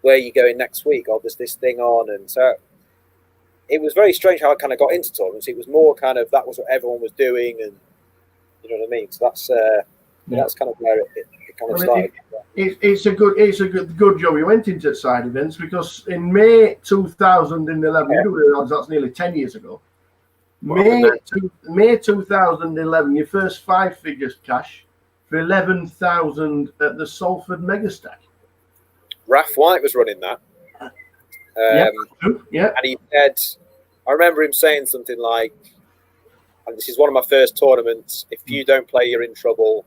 where are you going next week? Oh, there's this thing on. And so it was very strange how I kind of got into tournaments. It was more kind of, that was what everyone was doing, and you know what I mean? So that's kind of where it kind of started.
It's a good job you went into side events, because in May 2011, you do realize that's nearly 10 years ago. May 2011, your first 5 figures cash for 11,000 at the Salford Megastack.
Raf White was running that. And he said, I remember him saying something like, and this is one of my first tournaments, if you don't play, you're in trouble.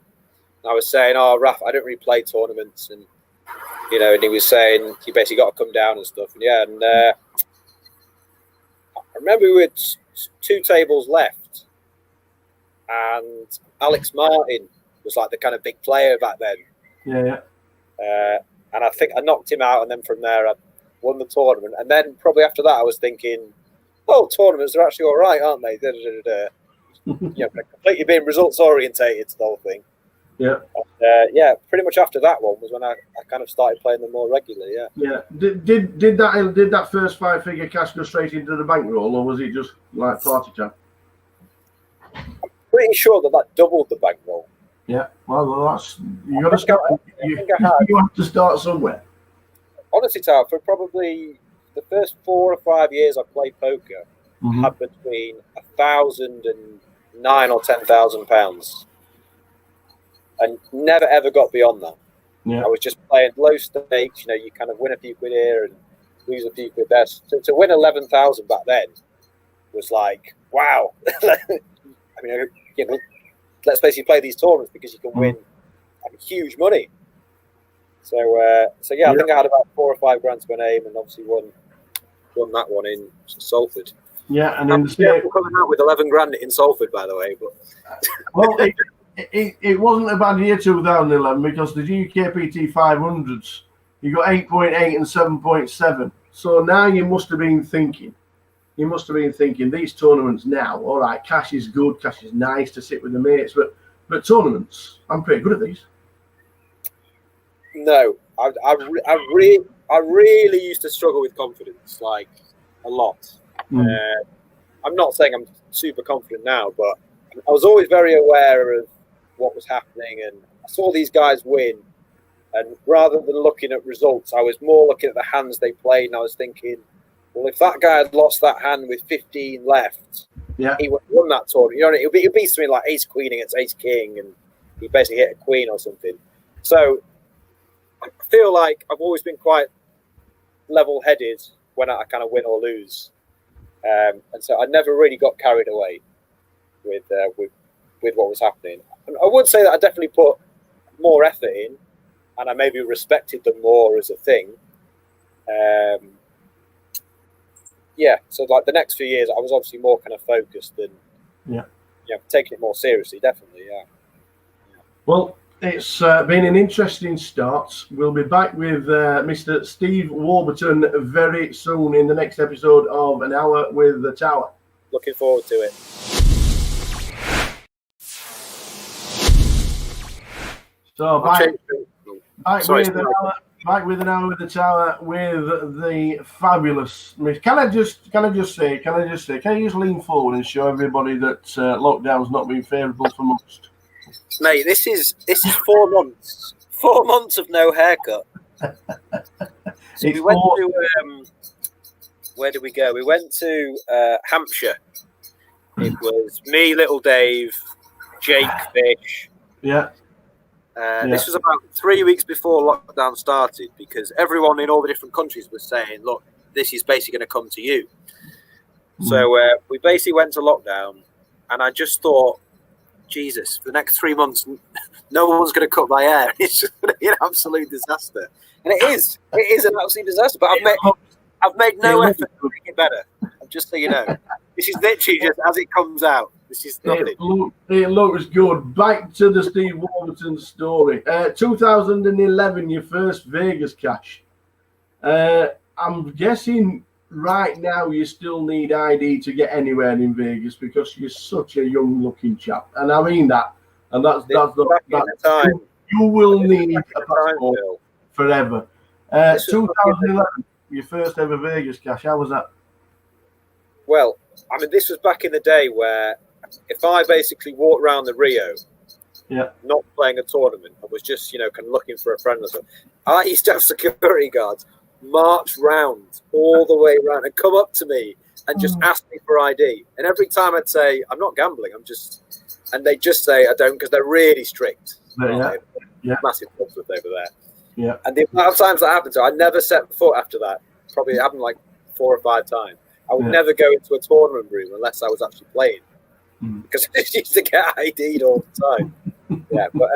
And I was saying, Raf, I don't really play tournaments. And, and he was saying, you basically got to come down and stuff. And I remember we had 2 tables left, and Alex Martin was like the kind of big player back then. And I think I knocked him out, and then from there I won the tournament. And then probably after that I was thinking, tournaments are actually all right, aren't they? Completely being results orientated to the whole thing. Pretty much after that one was when I kind of started playing them more regularly.
Did that first 5 figure cash go straight into the bankroll, or was it just like party time?
I'm pretty sure that doubled the bankroll.
Well, that's you got to start. You have to start somewhere.
Honestly, Tal, for probably the first 4 or 5 years I played poker, I had between £1,000 and £9,000 or £10,000, and never ever got beyond that. I was just playing low stakes. You kind of win a few quid here and lose a few quid there. To win 11,000 back then was like, wow. I mean, let's basically play these tournaments because you can win huge money. So I think I had about 4 or 5 grand to my name, and obviously won that one in Salford.
And then
coming out with 11 grand in Salford, by the way. But
well, it wasn't a bad year 2011, because the GUKPT 500s, you got 8.8 and 7.7. So now you must have been thinking. These tournaments now, all right, cash is good, cash is nice to sit with the mates, but tournaments, I'm pretty good at these.
No, I really used to struggle with confidence, like a lot. I'm not saying I'm super confident now, but I was always very aware of what was happening, and I saw these guys win, and rather than looking at results, I was more looking at the hands they played, and I was thinking, well, if that guy had lost that hand with 15 left, he would have won that tournament. It would be something like ace queen against ace king, and he basically hit a queen or something. So I feel like I've always been quite level-headed when I kind of win or lose, and so I never really got carried away with what was happening. And I would say that I definitely put more effort in, and I maybe respected them more as a thing. So like the next few years, I was obviously more kind of focused and taking it more seriously, definitely.
Well, it's been an interesting start. We'll be back with Mr. Steve Warburton very soon in the next episode of An Hour with the Tower.
Looking forward to it.
So back with An Hour with the Tower with the fabulous. Can I just lean forward and show everybody that lockdown's not been favourable for most?
Mate, this is 4 months. 4 months of no haircut. So we went to where did we go? We went to Hampshire. It was me, Little Dave, Jake Fish.
Yeah.
This was about 3 weeks before lockdown started, because everyone in all the different countries was saying, look, this is basically going to come to you. So we basically went to lockdown, and I just thought, Jesus, for the next 3 months, no one's going to cut my hair. It's just going to be an absolute disaster. And it is an absolute disaster, but I've made no effort to make it better. Just so you know, this is literally just as it comes out. This is nothing.
It looks good. Back to the Steve Warburton story. 2011, your first Vegas cash. I'm guessing right now you still need ID to get anywhere in Vegas because you're such a young-looking chap, and I mean that. And that's the time. You will need a passport forever. 2011, your first ever Vegas cash. How was that?
Well, I mean, this was back in the day where if I basically walked around the Rio, not playing a tournament, and was just, kind of looking for a friend or something, I used to have security guards march round all the way around and come up to me and just ask me for ID. And every time I'd say, I'm not gambling, and they'd just say, I don't, because they're really strict. Massive clubs over there. Yeah. And the amount of times that happened, so I never set foot after that. Probably it happened like 4 or 5 times. I would never go into a tournament room unless I was actually playing, because I just used to get ID'd all the time. But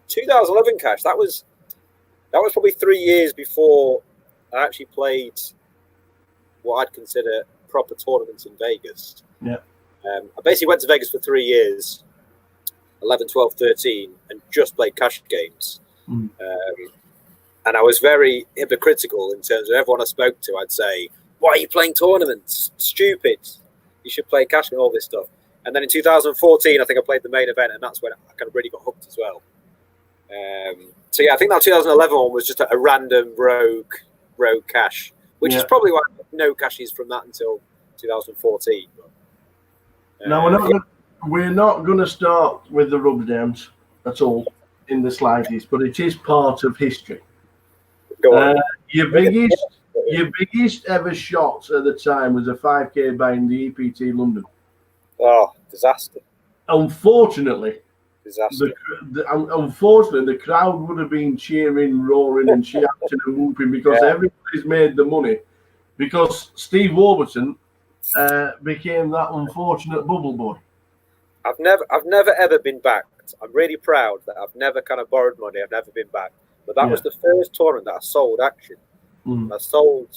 2011 cash, that was probably 3 years before I actually played what I'd consider proper tournaments in Vegas. I basically went to Vegas for 3 years, 11, 12, 13, and just played cash games. And I was very hypocritical in terms of everyone I spoke to. I'd say, why are you playing tournaments? Stupid. You should play cash and all this stuff. And then in 2014, I think I played the main event, and that's when I kind of really got hooked as well. So I think that 2011 one was just a random rogue cash, which is probably why no cashes from that until 2014.
No, we're not going to start with the rub downs at all in the slightest, but it is part of history.
Go on.
Your biggest ever shot at the time was a 5K buy in the EPT London.
Oh, disaster.
Unfortunately,
disaster.
Unfortunately, the crowd would have been cheering, roaring, and shouting and whooping because everybody's made the money. Because Steve Warburton became that unfortunate bubble boy.
I've never ever been backed. I'm really proud that I've never kind of borrowed money. I've never been backed. But that was the first tournament that I sold action. I sold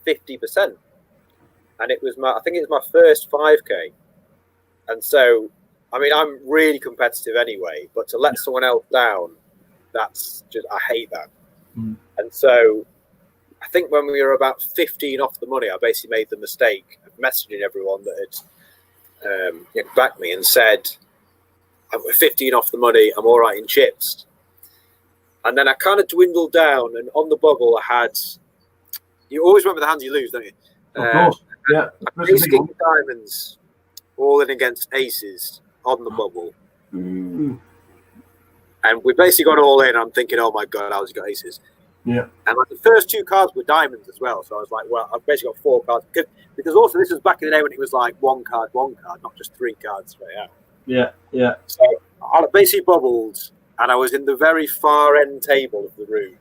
50%, and it was I think it was my first 5K. And so, I mean, I'm really competitive anyway, but to let someone else down, that's just, I hate that. And so I think when we were about 15 off the money, I basically made the mistake of messaging everyone that had backed me and said, I'm 15 off the money, I'm all right in chips. And then I kind of dwindled down, and on the bubble I had, you always remember the hands you lose, don't you?
Of course, yeah.
Ace king diamonds, all in against aces on the bubble. And we basically got all in. I'm thinking, oh my God, I was got aces.
Yeah.
And like the first 2 cards were diamonds as well. So I was like, well, I've basically got 4 cards. Because also this was back in the day when it was like 1 card, not just 3 cards straight out.
Yeah, yeah.
So I basically bubbled, and I was in the very far end table of the room.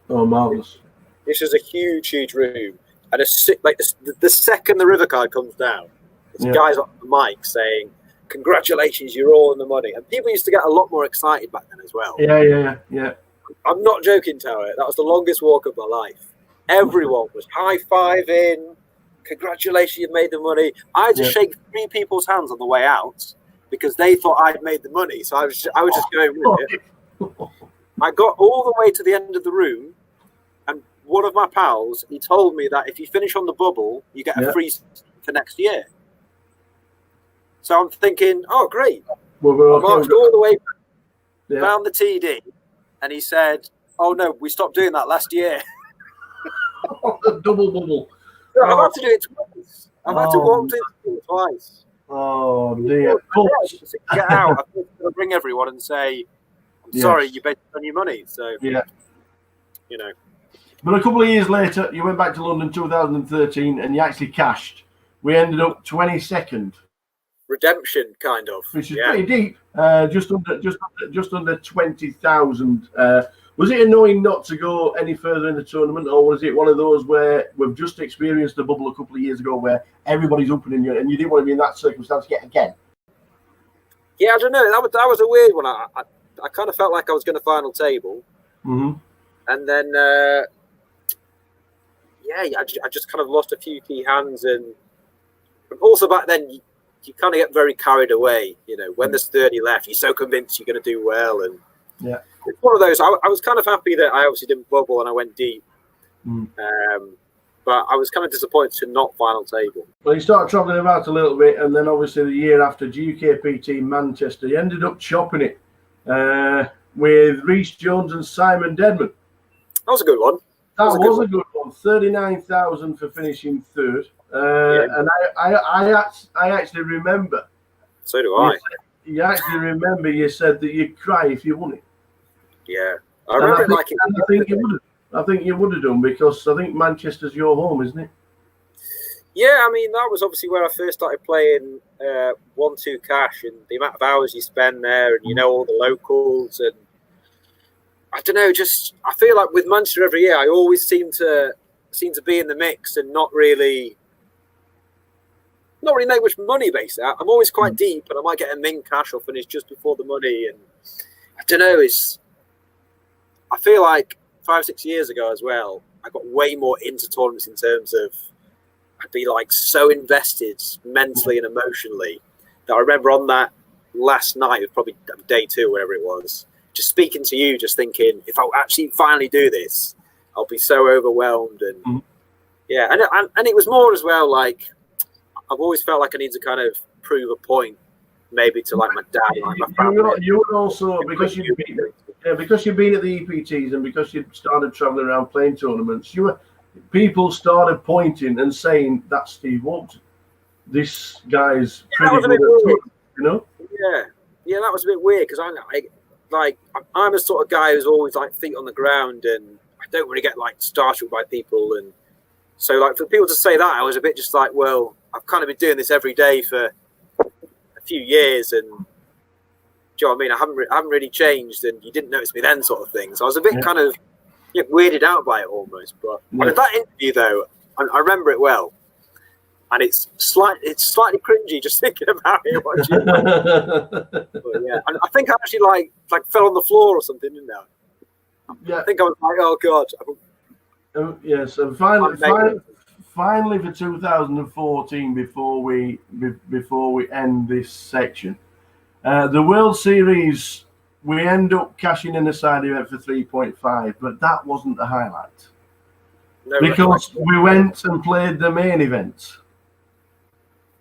Oh, marvellous.
This is a huge, huge room. And the second the river card comes down, there's guys on the mic saying, congratulations, you're all in the money. And people used to get a lot more excited back then as well.
Yeah.
I'm not joking, Tower. That was the longest walk of my life. Everyone was high-fiving. Congratulations, you've made the money. I had to shake 3 people's hands on the way out because they thought I'd made the money. So I was just going with it. I got all the way to the end of the room, and one of my pals, he told me that if you finish on the bubble, you get a free for next year. So I'm thinking, oh, great. I marched all the way back, found the TD, and he said, oh, no, we stopped doing that last year.
Double bubble.
So I've had to do it twice. I've had to walk to it twice.
Oh, dear.
Get out. I'm going to ring everyone and say, sorry,
Yes.
you bet on your money. So,
Yeah.
you know.
But a couple of years later, you went back to London 2013 and you actually cashed. We ended up 22nd,
Redemption, kind of.
which is
Yeah.
pretty deep. Just under 20,000. Was it annoying not to go any further in the tournament, or was it one of those where we've just experienced a bubble a couple of years ago where everybody's opening you and you didn't want to be in that circumstance yet again?
Yeah, I don't know. That was a weird one. I kind of felt like I was going to final table.
Mm-hmm.
And then, I just kind of lost a few key hands. And also back then, you kind of get very carried away. You know, when there's 30 left, you're so convinced you're going to do well. And
yeah,
it's one of those. I was kind of happy that I obviously didn't bubble and I went deep. But I was kind of disappointed to not final table.
Well, you started travelling about a little bit, and then obviously the year after GUKPT Manchester, you ended up chopping it with Rhys Jones and Simon Dedman.
That was a good one.
That was a good one. 39,000 for finishing third. And I actually remember.
So do I.
You actually remember you said that you'd cry if you won it.
Yeah. I remember it like it.
I think you would have. I think you would have done, because I think Manchester's your home, isn't it?
Yeah, I mean, that was obviously where I first started playing 1-2 cash, and the amount of hours you spend there, and you know all the locals, and I don't know, just I feel like with Manchester every year, I always seem to be in the mix and not really make much money based out. I'm always quite deep, and I might get a min cash or finish just before the money, and I don't know. I feel like 5-6 years ago as well, I got way more into tournaments in terms of I'd be like so invested mentally and emotionally that I remember on that last night, it was probably day 2, whatever it was, just speaking to you, just thinking, if I actually finally do this, I'll be so overwhelmed. And yeah, and it was more as well, like I've always felt like I need to kind of prove a point, maybe to like my dad, like my family.
You would also, because you've been at the EPTs and because you started travelling around playing tournaments, people started pointing and saying, that's Steve Warburton. This guy's pretty good at tournaments, you know?
Yeah, that was a bit weird, because I'm a sort of guy who's always like feet on the ground, and I don't really get like startled by people, and so like for people to say that, I was a bit just like, well, I've kind of been doing this every day for a few years, and do you know what I mean? I haven't really changed, and you didn't notice me then, sort of thing. So I was a bit kind of weirded out by it almost. But I mean, that interview though, I remember it well, and it's slightly cringy just thinking about it. Watching. But yeah, and I think I actually like fell on the floor or something, didn't I?
Yeah.
I think I was like, oh god.
Yes, and finally for 2014, before we end this section, the World Series, we end up cashing in a side event for 3.5, but that wasn't the highlight. No, because we went and played the main event.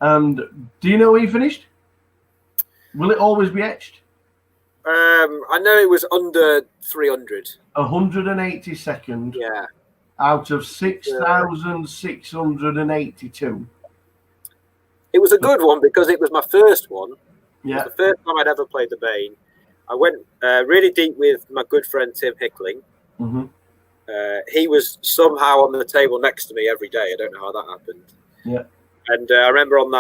And do you know where he finished? Will it always be etched?
I know it was under 300.
182nd.
Yeah.
Out of 6,682.
It was a good one because it was my first one.
Yeah.
It was the first time I'd ever played the Bane. I went really deep with my good friend Tim Hickling. He was somehow on the table next to me every day. I don't know how that happened.
Yeah.
And I remember on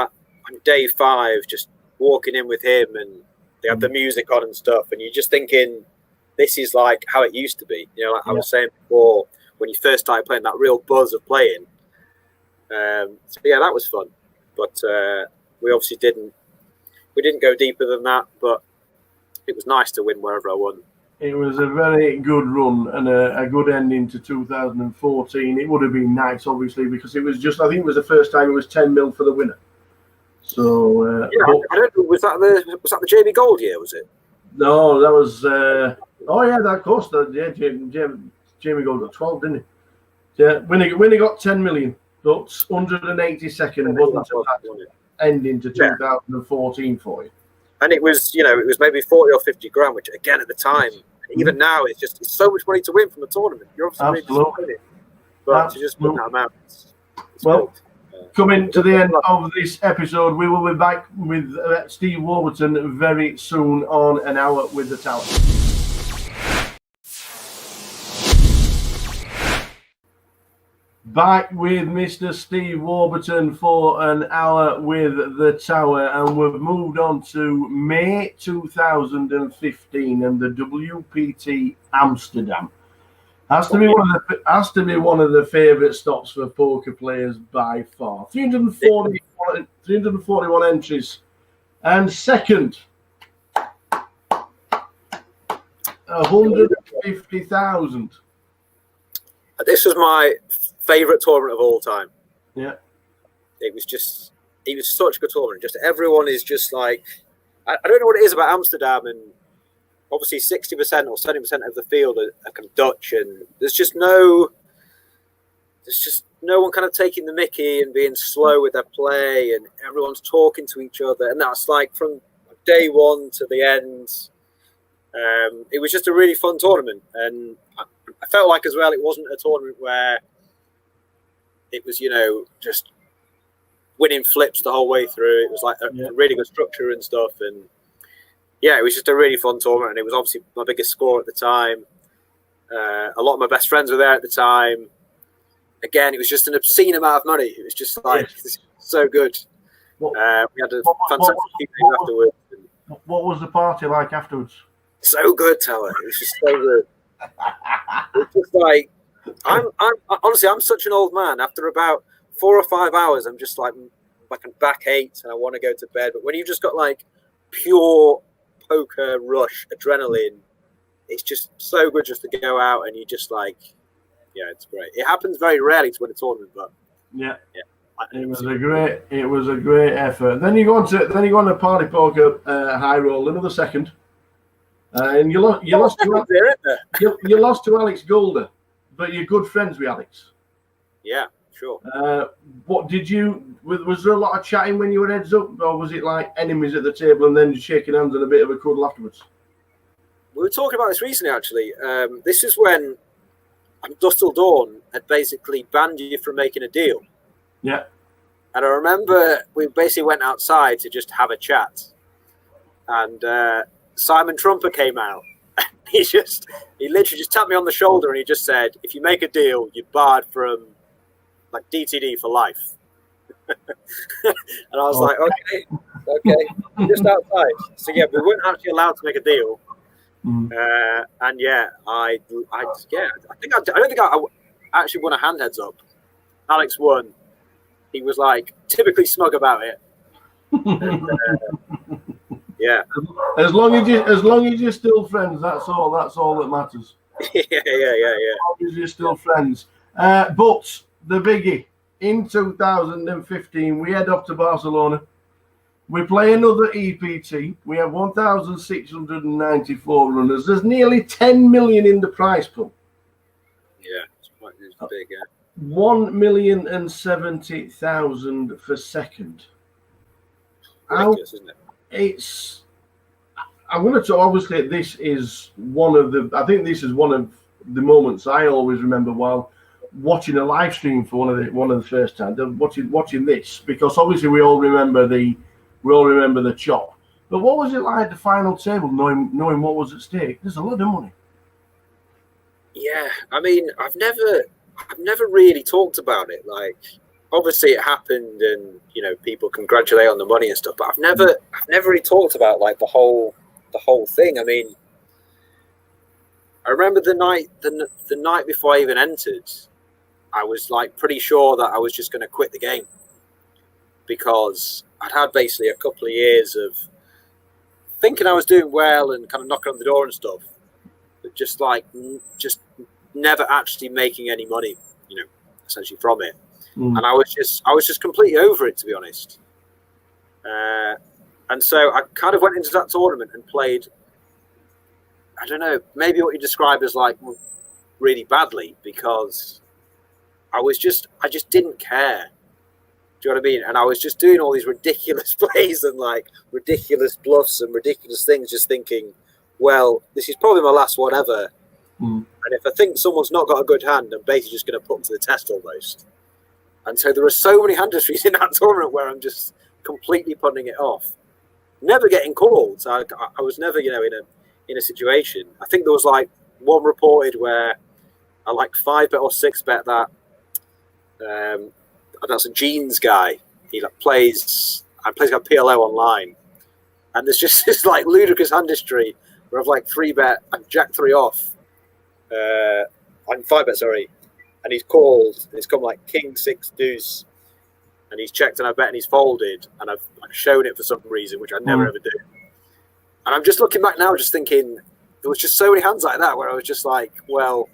day 5, just walking in with him, and they had the music on and stuff, and you're just thinking, this is like how it used to be. You know, like I was saying before, when you first started playing, that real buzz of playing. So yeah, that was fun. But we obviously didn't go deeper than that, but it was nice to win wherever I won.
It was a very good run and a good ending to 2014. It would have been nice, obviously, because it was just, I think it was the first time it was 10 mil for the winner. So
I don't know, was that the JB Gold year, was it?
No, that was of course, Jamie Gold got 12, didn't he? Yeah, when he got 10 million, but 182nd wasn't that ending to 2014 for you.
And it was maybe 40 or 50 grand, which again at the time, even now, it's so much money to win from a tournament. You're obviously really disappointed, but to just win that amount, it's
well. Coming to the end of this episode, we will be back with Steve Warburton very soon on An Hour with the Talent. back with Mr. Steve Warburton for an hour with the Tower, and we've moved on to May 2015 and the WPT Amsterdam. Has to be one of the favourite stops for poker players by far. 341 entries, and second, 150,000.
This was my favourite tournament of all time.
Yeah.
It was such a good tournament. Just everyone is just like, I don't know what it is about Amsterdam, and obviously 60% or 70% of the field are kind of Dutch, and there's just no one kind of taking the mickey and being slow with their play, and everyone's talking to each other, and that's like from day one to the end. It was just a really fun tournament, and I felt like as well it wasn't a tournament where it was, just winning flips the whole way through. It was like a really good structure and stuff, and yeah, it was just a really fun tournament, and it was obviously my biggest score at the time. A lot of my best friends were there at the time. Again, it was just an obscene amount of money. It was just like so good. We had a fantastic few days afterwards.
What was the party like afterwards?
So good, Tower. It was just so good. It's just like I'm honestly, I'm such an old man. After about 4 or 5 hours, I'm just like a backache and I want to go to bed. But when you've just got like pure poker rush adrenaline, it's just so good just to go out and you just like, yeah, it's great. It happens very rarely to win a tournament, but
yeah. It was a great effort. Then you go on to party poker high roll, another second, and you lost to Alex Golder, but you're good friends with Alex.
Yeah, sure.
What did you? Was there a lot of chatting when you were heads up, or was it like enemies at the table and then shaking hands and a bit of a cuddle afterwards?
We were talking about this recently, actually. This is when Dusk Till Dawn had basically banned you from making a deal.
Yeah.
And I remember we basically went outside to just have a chat. And Simon Trumper came out. He literally just tapped me on the shoulder and he just said, if you make a deal, you're barred from like DTD for life. And I was like, okay, just outside. So yeah, we weren't actually allowed to make a deal. And yeah, I don't think I actually won a hand heads up. Alex won. He was like typically smug about it. And, yeah.
As long as you're still friends, that's all that matters.
Yeah.
As long as you're still friends. But the biggie, in 2015, we head up to Barcelona. We play another EPT. We have 1,694 runners. There's nearly 10 million in the prize pool. Yeah,
it's big, yeah.
1,070,000 for second.
Ridiculous, isn't it?
I'm going to obviously this is one of the moments I always remember while watching a live stream for one of the first times. Watching this, because obviously we all remember the chop. But what was it like at the final table, knowing what was at stake? There's a lot of money.
Yeah, I mean, I've never really talked about it. Like, obviously it happened, and people congratulate on the money and stuff. But I've never really talked about like the whole thing. I mean, I remember the night before I even entered, I was like pretty sure that I was just going to quit the game because I'd had basically a couple of years of thinking I was doing well and kind of knocking on the door and stuff, but just never actually making any money, essentially from it. And I was just completely over it, to be honest. And so I kind of went into that tournament and played, I don't know, maybe what you describe as like really badly, because I just didn't care. Do you know what I mean? And I was just doing all these ridiculous plays and like ridiculous bluffs and ridiculous things, just thinking, well, this is probably my last one ever. And if I think someone's not got a good hand, I'm basically just going to put them to the test almost. And so there are so many hand histories in that tournament where I'm just completely putting it off, never getting called. So I was never, in a situation. I think there was like one reported where I like 5-bet or 6-bet that and that's a jeans guy. He plays like PLO online, and there's just this like ludicrous hand history where I've like 3-bet and jack 3 off, I'm 5-bet, sorry, and he's called and it's come like king 6 deuce, and he's checked and I bet and he's folded, and I've shown it for some reason which I never ever do, and I'm just looking back now, just thinking there was just so many hands like that where I was just like, well,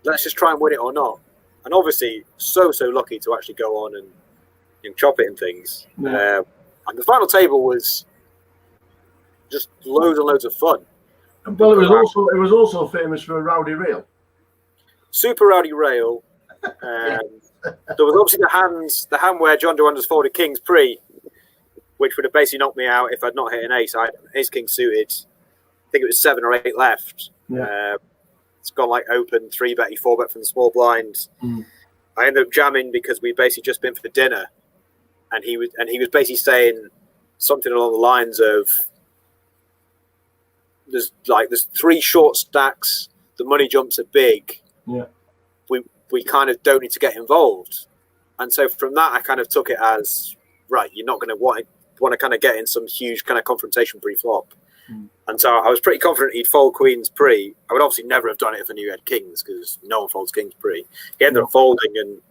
let's just try and win it or not. And obviously, so lucky to actually go on and chop it and things.
Yeah.
And the final table was just loads and loads of fun.
Well, it was also famous for a rowdy rail.
Super rowdy rail. There was obviously the hand where John Joander's folded kings pre, which would have basically knocked me out if I'd not hit an ace. I had ace king suited. I think it was 7 or 8 left.
Yeah.
It's gone like open 3-bet, 4-bet from the small blind. I ended up jamming because we'd basically just been for dinner, and he was basically saying something along the lines of, "There's 3 short stacks. The money jumps are big.
Yeah.
We kind of don't need to get involved." And so from that, I kind of took it as, right, you're not going to want to kind of get in some huge kind of confrontation pre-flop. And so I was pretty confident he'd fold queens pre. I would obviously never have done it if I knew he had kings, because no one folds kings pre. He ended up folding, and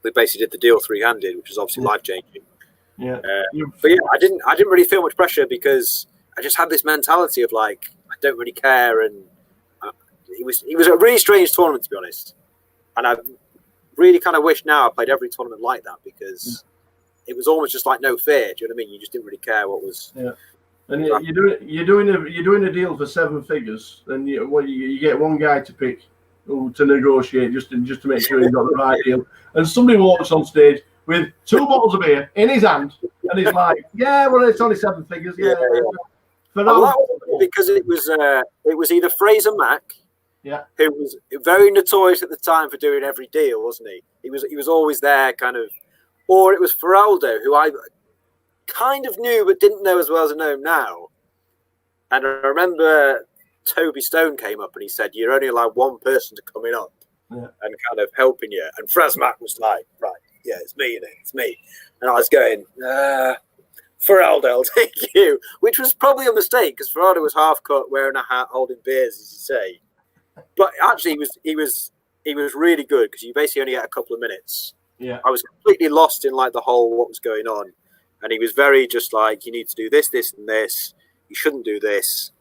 we basically did the deal 3-handed, which was obviously life-changing.
Yeah.
But yeah, I didn't really feel much pressure because I just had this mentality of like, I don't really care. And it was a really strange tournament, to be honest. And I really kind of wish now I played every tournament like that, because it was almost just like no fear. Do you know what I mean? You just didn't really care what was.
Yeah. And you're doing a deal for 7 figures, and you get one guy to pick to negotiate just to make sure you got the right deal. And somebody walks on stage with 2 bottles of beer in his hand, and he's like, "Yeah, well, it's only 7 figures." Yeah.
Because it was either Fraser Mack,
yeah,
who was very notorious at the time for doing every deal, wasn't he? He was always there, kind of, or it was Feraldo, who I kind of knew but didn't know as well as I know him now. And I remember Toby Stone came up and he said, "You're only allowed 1 person to come in up and kind of helping you." And Fraz Mack was like, "Right, yeah, it's me, innit? It's me." And I was going, Feraldo, I'll take you, which was probably a mistake because Feraldo was half cut, wearing a hat, holding beers, as you say. But actually, he was really good because you basically only get a couple of minutes.
Yeah,
I was completely lost in like the whole what was going on. And he was very just like, you need to do this, this, and this. You shouldn't do this.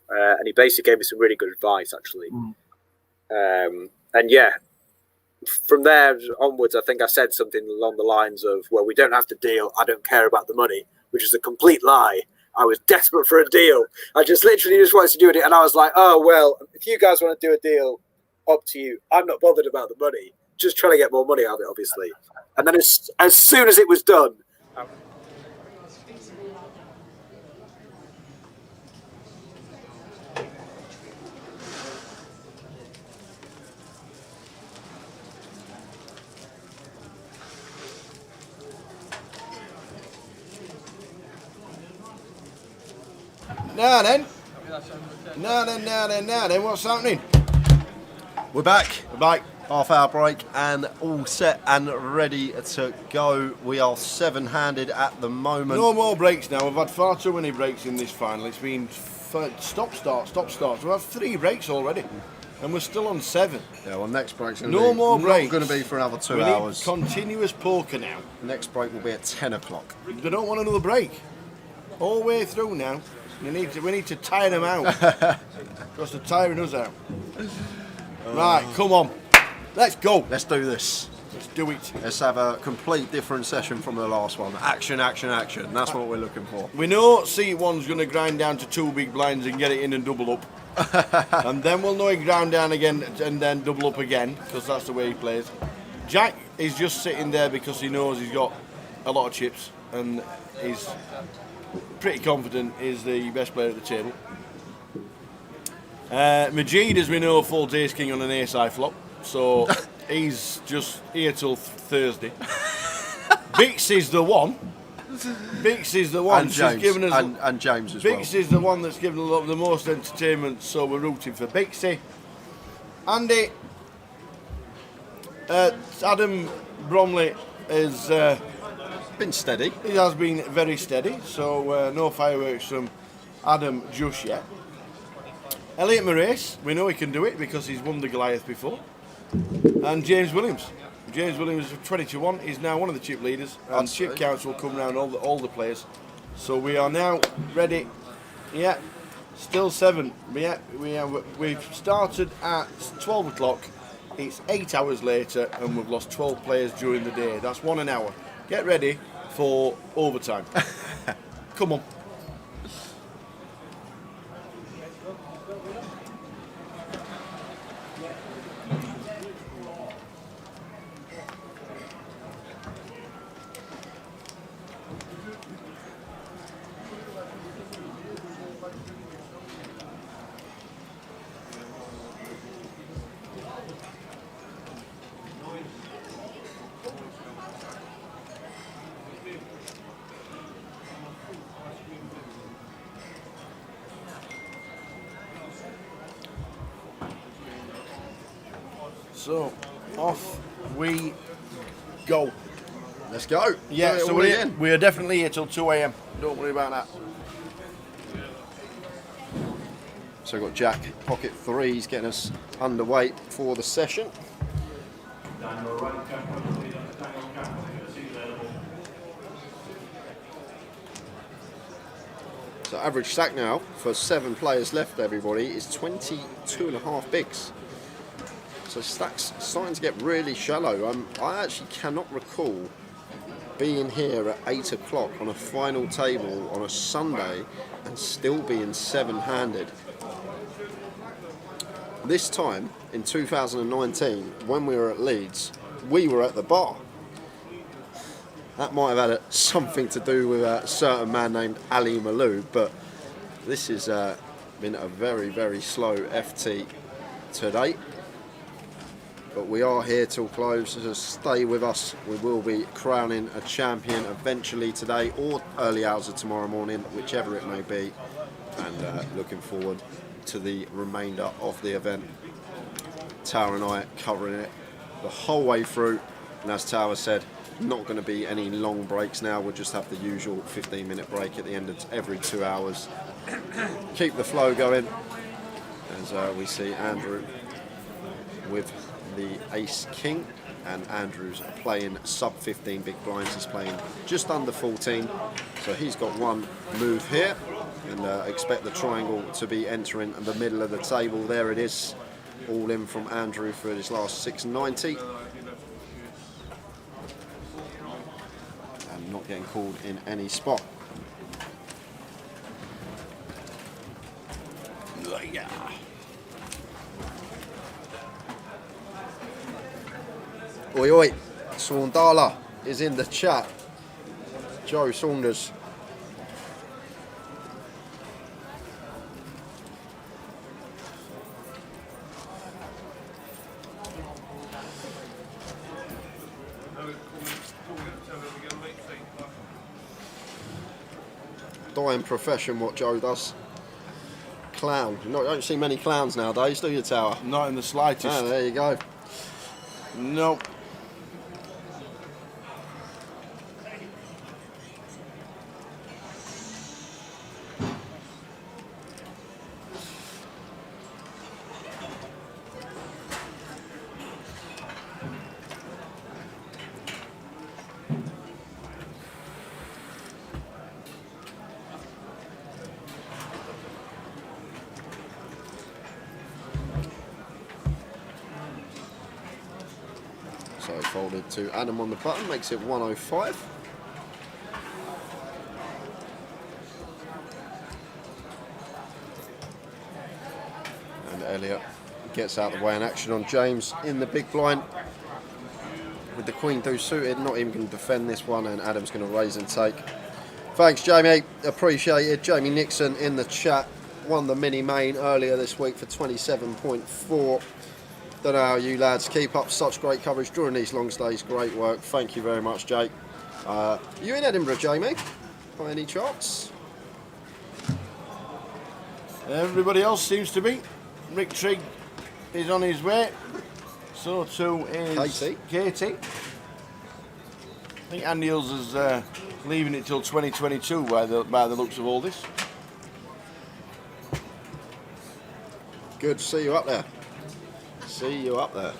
And he basically gave me some really good advice, actually. And yeah, from there onwards, I think I said something along the lines of, "Well, we don't have to deal. I don't care about the money," which is a complete lie. I was desperate for a deal. I just literally just wanted to do it. And I was like, "Oh, well, if you guys want to do a deal, up to you. I'm not bothered about the money. Just trying to get more money out of it, obviously." And then as soon as it was done,
Now then, what's happening?
We're back.
We're back.
Half-hour break and all set and ready to go. We are 7-handed at the moment.
No more breaks now. We've had far too many breaks in this final. It's been stop starts. We've had 3 breaks already, and we're still on 7.
Yeah, well, next break's going
to
be for another 2
we
hours.
Need continuous poker now.
Next break will be at 10 o'clock.
They don't want another break. All the way through now. We need to tire them out. Because they're tiring us out. Right, come on. Let's go.
Let's do this.
Let's do it.
Let's have a complete different session from the last one. Action, action, action. That's what we're looking for.
We know C1's going to grind down to 2 big blinds and get it in and double up. And then we'll know he ground down again and then double up again, because that's the way he plays. Jack is just sitting there because he knows he's got a lot of chips and he's pretty confident he's the best player at the table. Majid, as we know, folds ace king on an ace high flop, so he's just here till Thursday. Bix is the one. Bix is the one.
And James, given us, and James as well.
Bix is the one that's given the most entertainment, so we're rooting for Bixie. Andy, Adam Bromley is
Been steady.
he has been very steady, so no fireworks from Adam just yet. Elliot Morace, we know he can do it because he's won the Goliath before. And James Williams. James Williams is 20-1. He's now one of the chip leaders, and chip counts will come round all the players. So we are now ready. Yeah, still 7. But yeah, we've started at 12 o'clock. It's 8 hours later, and we've lost 12 players during the day. That's 1 an hour. Get ready for overtime. Come on. So, off we go.
Let's go.
Yeah, so we are definitely here till 2 a.m. Don't worry about that.
So we've got Jack, pocket 3s, getting us underway for the session. So average stack now for 7 players left, everybody, is 22.5 bigs. So stacks starting to get really shallow. I actually cannot recall being here at 8 o'clock on a final table on a Sunday and still being 7-handed. This time in 2019, when we were at Leeds, we were at the bar. That might have had something to do with a certain man named Ali Malou, but this has been a very, very slow FT today. But we are here till close, so stay with us. We will be crowning a champion eventually today or early hours of tomorrow morning, whichever it may be. And looking forward to the remainder of the event. Tower and I covering it the whole way through. And as Tower said, not going to be any long breaks now. We'll just have the usual 15-minute break at the end of every 2 hours. Keep the flow going as we see Andrew with the Ace King, and Andrew's playing sub 15 big blinds. He's playing just under 14, so he's got one move here, and expect the triangle to be entering the middle of the table. There it is, all in from Andrew for his last 690, and not getting called in any spot. Yeah. Oi oi, Saundala is in the chat. Joe Saunders. Dying profession what Joe does. Clown. You don't see many clowns nowadays, do you, Tower?
Not in the slightest.
Ah, there you go.
No.
So folded to Adam on the button, makes it 105. And Elliot gets out of the way in action on James in the big blind. With the queen deuce suited, not even going to defend this one, and Adam's going to raise and take. Thanks, Jamie, appreciated. Jamie Nixon in the chat, won the mini main earlier this week for 27.4. Don't know how you lads keep up such great coverage during these long stays. Great work. Thank you very much, Jake. You in Edinburgh, Jamie, by any chance?
Everybody else seems to be. Rick Trigg is on his way. So too is
Katie.
Katie. I think Andy Hills is leaving it till 2022 by the looks of all this.
Good to see you up there. See you up there.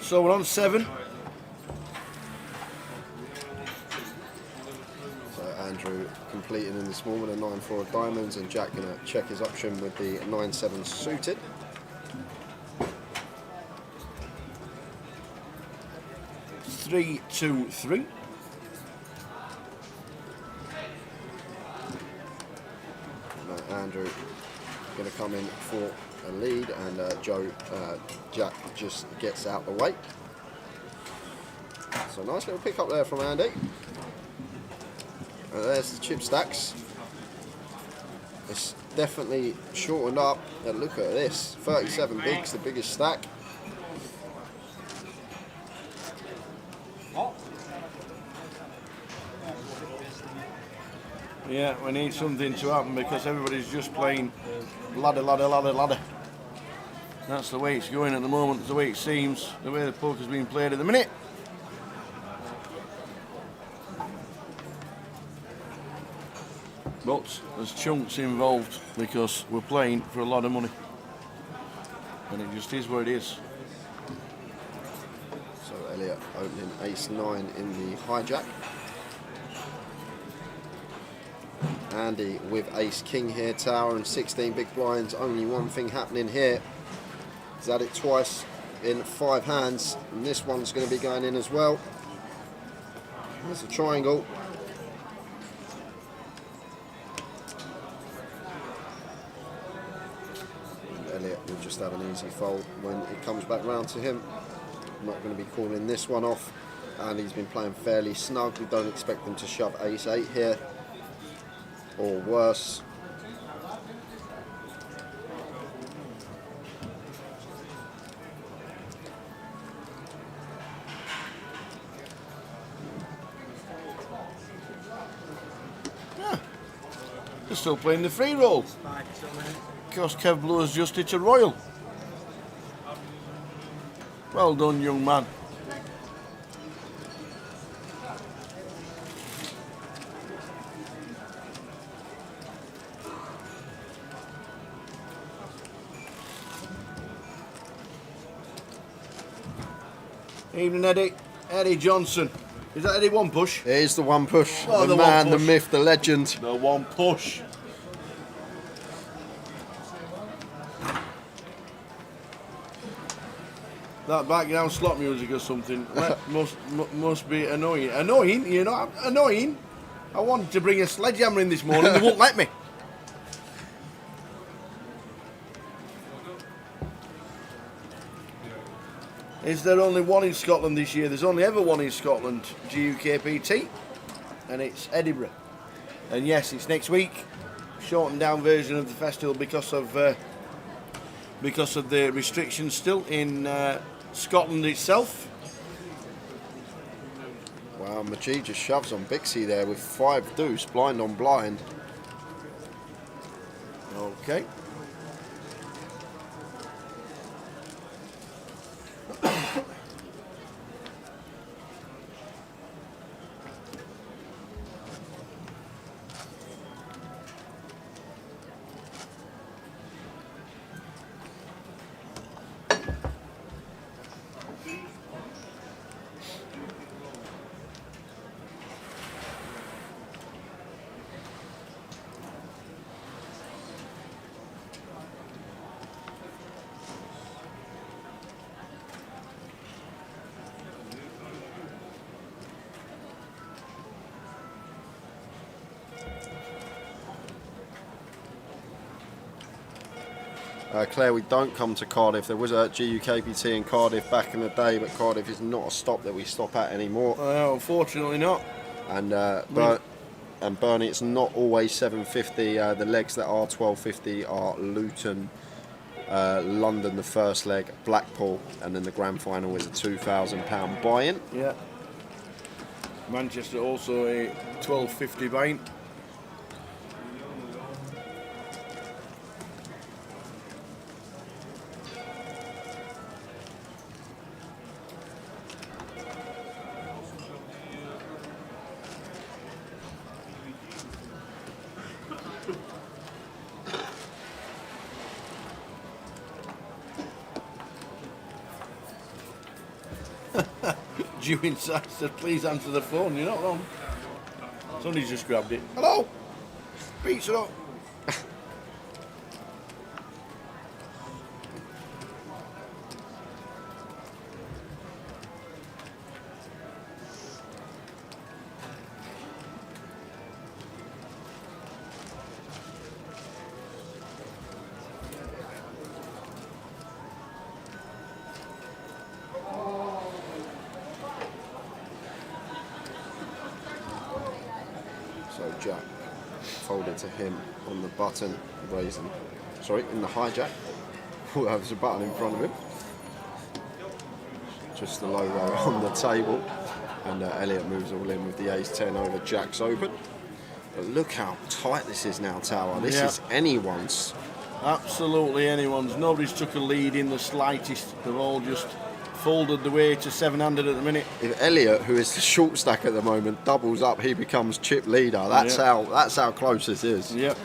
So we're on 7.
So Andrew completing in this morning with a 9-4 of diamonds, and Jack going to check his option with the 9-7 suited.
Three, 2, 3.
Now Andrew going to come in for a lead, and Jack just gets out the way. So nice little pick up there from Andy. And there's the chip stacks. It's definitely shortened up. And look at this, 37 bigs, the biggest stack.
Yeah, we need something to happen because everybody's just playing ladder, ladder, ladder, ladder. That's the way it's going at the moment, the way it seems, the way the poker's being played at the minute. But there's chunks involved because we're playing for a lot of money. And it just is what it is.
So Elliot opening ace-9 in the hijack. Andy with ace-king here, tower and 16 big blinds. Only one thing happening here. He's had it twice in 5 hands, and this one's going to be going in as well. There's a triangle. Elliot will just have an easy fold when it comes back round to him. I'm not going to be calling this one off, and he's been playing fairly snug. We don't expect him to shove ace-8 here, or worse.
They're still playing the free roll. Because Kev Blue has just hit a royal. Well done, young man. Evening, Eddie. Eddie Johnson. Is that Eddie One Push?
It is the one push.
Oh,
the
the one
man, the
push.
myth, the legend.
The One Push. That background slot music or something must be annoying. Annoying? You're not annoying? I wanted to bring a sledgehammer in this morning, they won't let me. Is there only one in Scotland this year? There's only ever one in Scotland, GUKPT, and it's Edinburgh. And yes, it's next week. Shortened down version of the festival because of the restrictions still in Scotland itself.
Wow, Majid just shoves on Bixie there with 5 deuce, blind on blind.
Okay.
Claire, we don't come to Cardiff. There was a GUKPT in Cardiff back in the day, but Cardiff is not a stop that we stop at anymore.
Unfortunately not.
And Burnley, it's not always 750. The legs that are 1250 are Luton, London, the first leg, Blackpool, and then the grand final is a £2,000 buy-in.
Yeah. Manchester also a 1250 buy-in. Due inside said, please answer the phone. You're not wrong. Somebody's just grabbed it. Hello? Pizza up.
So Jack folded to him on the button, raising, sorry, in the hijack. There's a button in front of him. Just the logo on the table. And Elliot moves all in with the ace-10 over Jack's open. But look how tight this is now, Tower. This is anyone's.
Absolutely anyone's. Nobody's took a lead in the slightest. They've all just folded the way to 700 at the minute.
If Elliot, who is the short stack at the moment, doubles up, he becomes chip leader. That's how close this is.
Yep.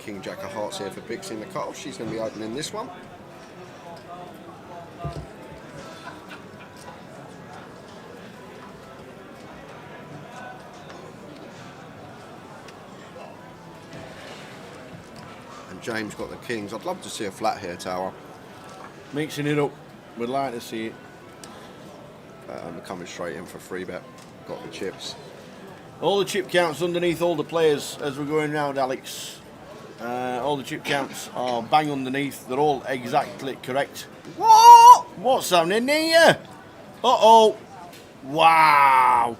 King Jack of Hearts here for Bixie in the cut-off. She's going to be opening this one. And James got the kings. I'd love to see a flat here, Tower.
Mixing it up. We'd like to see it.
We're coming straight in for free bet. Got the chips.
All the chip counts underneath all the players as we're going round, Alex. All the chip counts are bang underneath. They're all exactly correct. What? What's happening here? Uh-oh. Wow.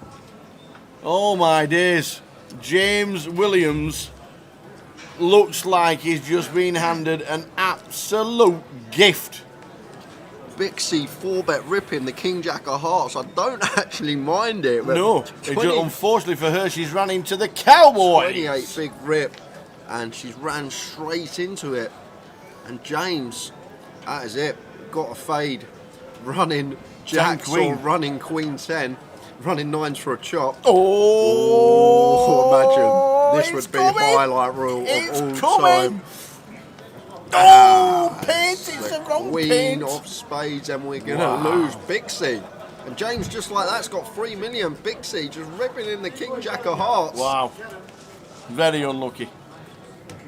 Oh, my days. James Williams looks like he's just been handed an absolute gift.
Bixie 4-bet ripping the King Jack of Hearts. I don't actually mind it. But
No. Unfortunately for her, she's ran into the Cowboys.
28 big rip. And she's ran straight into it. And James, that is it. Got a fade. Running jacks or running queen 10. Running nines for a chop.
Oh,
imagine. This would be highlight rule of all time.
Oh, paint. It's the wrong
Queen
paint.
of spades, and we're going to lose Bixie. And James, just like that's got 3 million. Bixie just ripping in the King Jack of Hearts.
Wow. Very unlucky.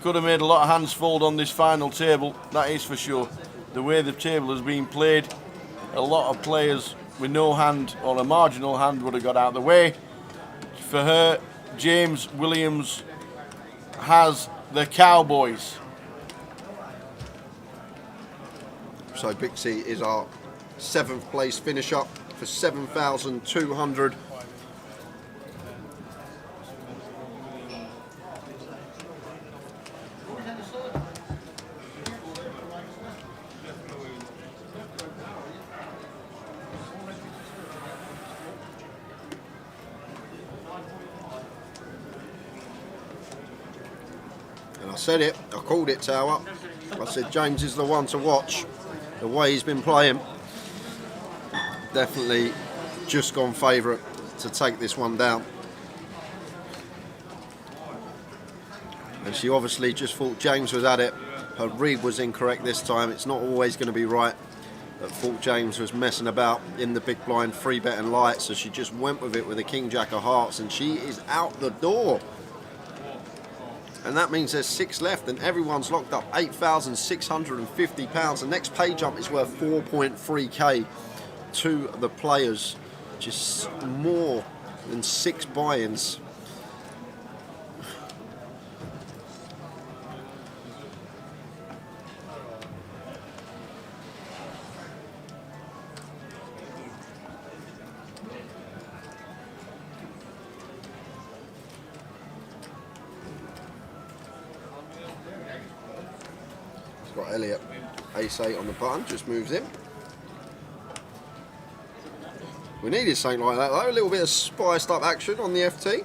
Could have made a lot of hands fold on this final table, that is for sure. The way the table has been played, a lot of players with no hand or a marginal hand would have got out of the way. For her, James Williams has the Cowboys.
So Bixie is our 7th place finisher for 7,200. And I said it, I called it, Tower. I said James is the one to watch. The way he's been playing, definitely just gone favourite to take this one down. And she obviously just thought James was at it. Her read was incorrect this time. It's not always going to be right. But thought James was messing about in the big blind, free bet and light, so she just went with it with a King Jack of Hearts, and she is out the door. And that means there's 6 left and everyone's locked up £8,650. The next pay jump is worth 4.3k to the players. Just more than 6 buy-ins. Got Elliot, ace-8 on the button, just moves in. We needed something like that though, a little bit of spiced up action on the FT.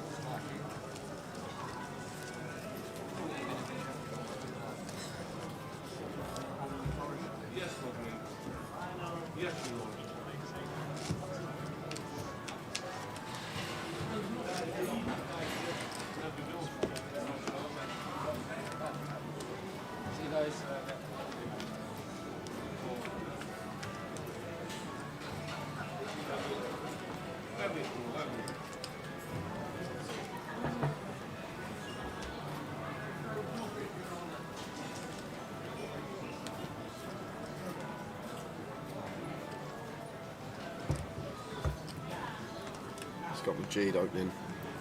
Got Majid opening,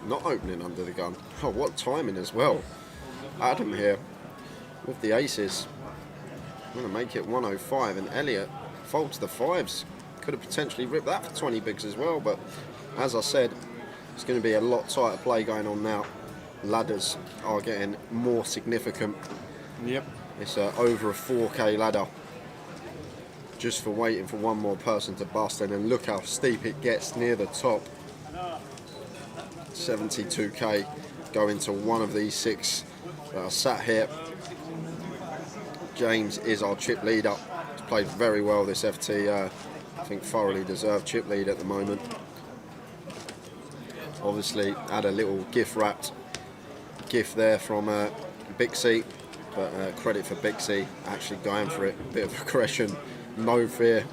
not opening under the gun. Oh, what timing as well. Adam here with the aces. I'm going to make it 105, and Elliot folds the 5s. Could have potentially ripped that for 20 bigs as well, but as I said, it's going to be a lot tighter play going on now. Ladders are getting more significant.
Yep.
It's over a 4k ladder just for waiting for one more person to bust, and then look how steep it gets near the top. 72k going to one of these 6 that are sat here. James is our chip leader. He's played very well this FT. I think thoroughly deserved chip lead at the moment. Obviously had a little gift gift there from Bixie, but credit for Bixie actually going for it. Bit of aggression, no fear.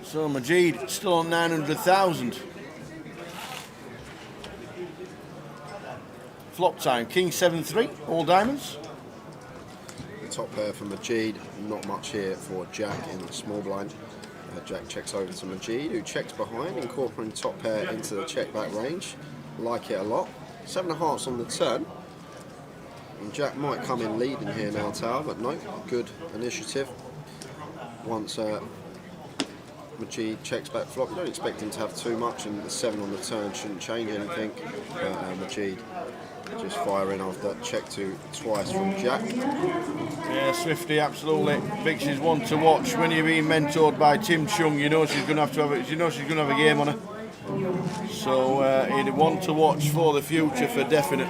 So Majid still on 900,000. Flop time, King 7-3, all diamonds.
The top pair for Majid, not much here for Jack in the small blind. Jack checks over to Majid, who checks behind, incorporating top pair into the check back range. Like it a lot. 7 of hearts on the turn. And Jack might come in leading here now, Tower, but no, good initiative. Once Majid checks back flop, you don't expect him to have too much, and the 7 on the turn shouldn't change anything. But Majid just firing off that check to twice from Jack.
Yeah, Swifty, absolutely. Vix is one to watch. When you're being mentored by Tim Chung, you know she's going to have a game on her. So he'd one to watch for the future for definite.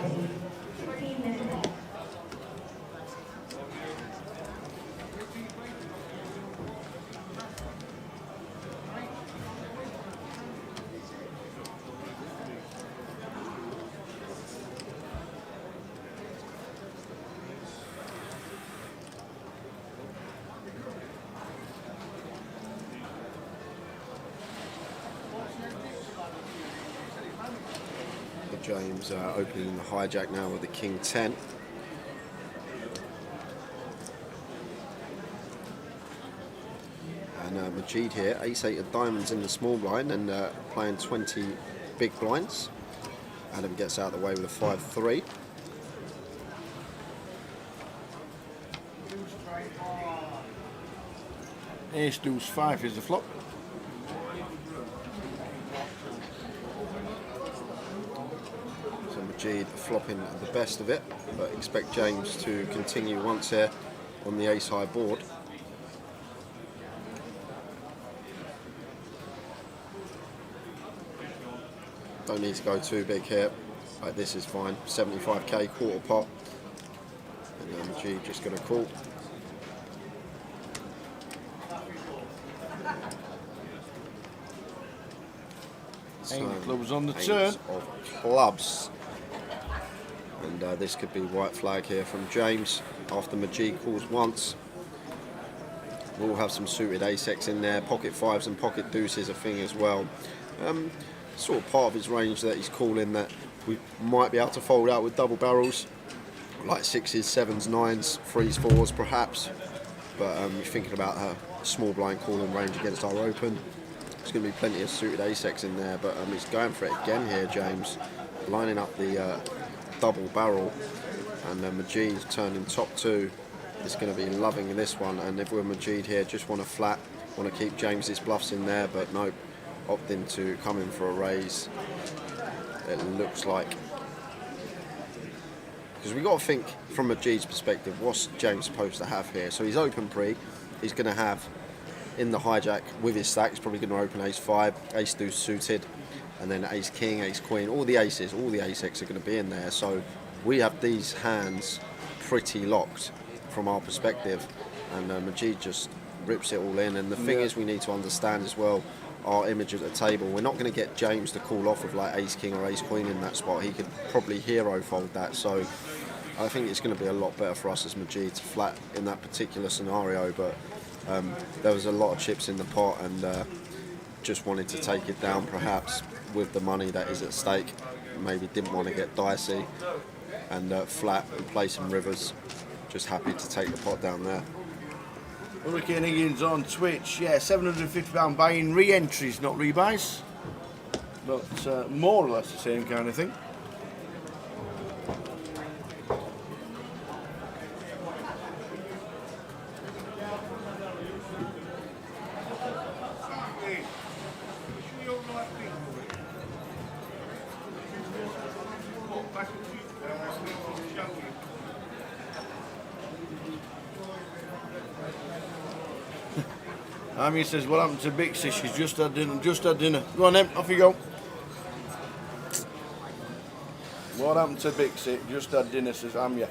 James opening the hijack now with the King 10. And Majid here, ace-8 of diamonds in the small blind and playing 20 big blinds. Adam gets out of the way with a 5-3.
Ace deuce 5 is the flop.
So Majid flopping the best of it, but expect James to continue once here on the ace-high board. Don't need to go too big here. Like this is fine. 75k quarter pot, and then Majid just going to call.
Clubs on the
Ace
turn.
of clubs. And this could be white flag here from James after Majid calls once. We'll have some suited ace-x in there. Pocket fives and pocket deuces a thing as well. Sort of part of his range that he's calling that we might be able to fold out with double barrels, like 6s, 7s, 9s, 3s, 4s perhaps. But you're thinking about a small blind calling range against our open. There's going to be plenty of suited ace-x in there, but he's going for it again here, James. Lining up the double barrel, and Majid turning top 2 is going to be loving this one. And if we're Majid here, just want to flat, want to keep James's bluffs in there, but nope, opting to come in for a raise. It looks like, because we've got to think from Majid's perspective, what's James supposed to have here? So he's open pre, he's going to have in the hijack with his stack, he's probably going to open ace-5, ace-deuce suited, and then ace-king, ace-queen, all the aces, all the ace-x are going to be in there. So we have these hands pretty locked from our perspective, and Majid just rips it all in. And the thing is, we need to understand as well our image at the table. We're not going to get James to call off with like ace-king or ace-queen in that spot. He could probably hero fold that. So I think it's going to be a lot better for us as Majid to flat in that particular scenario. But there was a lot of chips in the pot, and just wanted to take it down perhaps with the money that is at stake. Maybe didn't want to get dicey and flat and play some rivers. Just happy to take the pot down there.
Hurricane Higgins on Twitch, yeah, £750 buying re-entries, not rebuys, but more or less the same kind of thing. Amy says, what happened to Bixie? She's just had dinner. Just had dinner. Go on then, off you go. What happened to Bixie? Just had dinner, says Amya.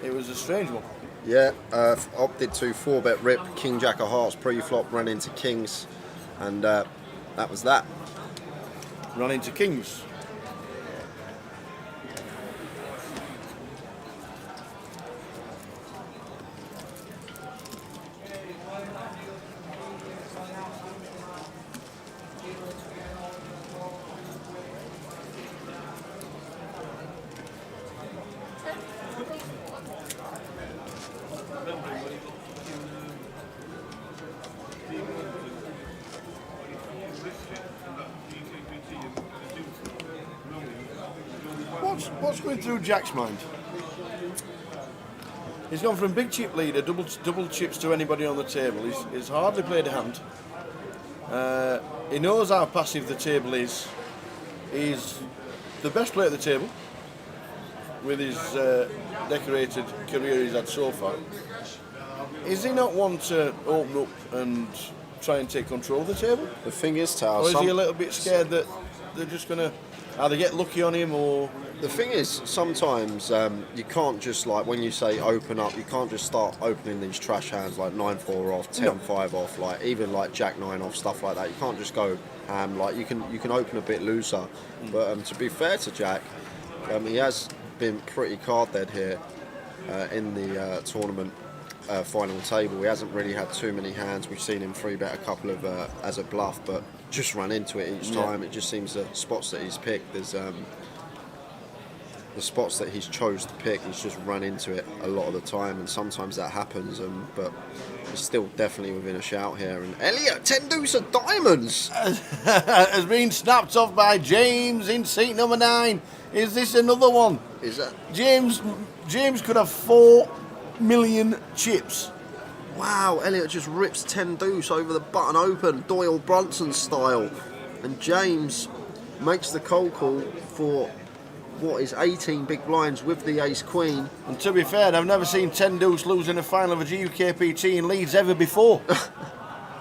It was a strange one.
Yeah, opted to 4-bet rip, King Jack of Hearts pre-flop, ran into Kings, and that was that.
Run into Kings. What's going through Jack's mind? He's gone from big chip leader, double chips to anybody on the table. He's hardly played a hand. He knows how passive the table is. He's the best player at the table with his decorated career he's had so far. Is he not one to open up and try and take control of the table?
The thing is, Tal,
or is he a little bit scared that they're just going to either get lucky on him or...
The thing is, sometimes you can't just, like, when you say open up, you can't just start opening these trash hands like 9-4 off, 10-5 off, like even like Jack-9 off, stuff like that. You can't just go ham. Like you can open a bit looser. But to be fair to Jack, he has been pretty card dead here in the tournament. final table. He hasn't really had too many hands. We've seen him 3-bet a couple of as a bluff, but just run into it each time. It just seems the spots that he's picked, there's the spots that he's chose to pick, he's just run into it a lot of the time, and sometimes that happens, but he's still definitely within a shout here. And Elliot, 10 deuce of diamonds!
Has been snapped off by James in seat number 9. Is this another one?
Is that?
James could have 4 million chips.
Wow, Elliot just rips 10 deuce over the button open, Doyle Brunson style. And James makes the cold call for what is 18 big blinds with the ace queen.
And to be fair, I've never seen 10 deuce lose in a final of a GUKPT in Leeds ever before.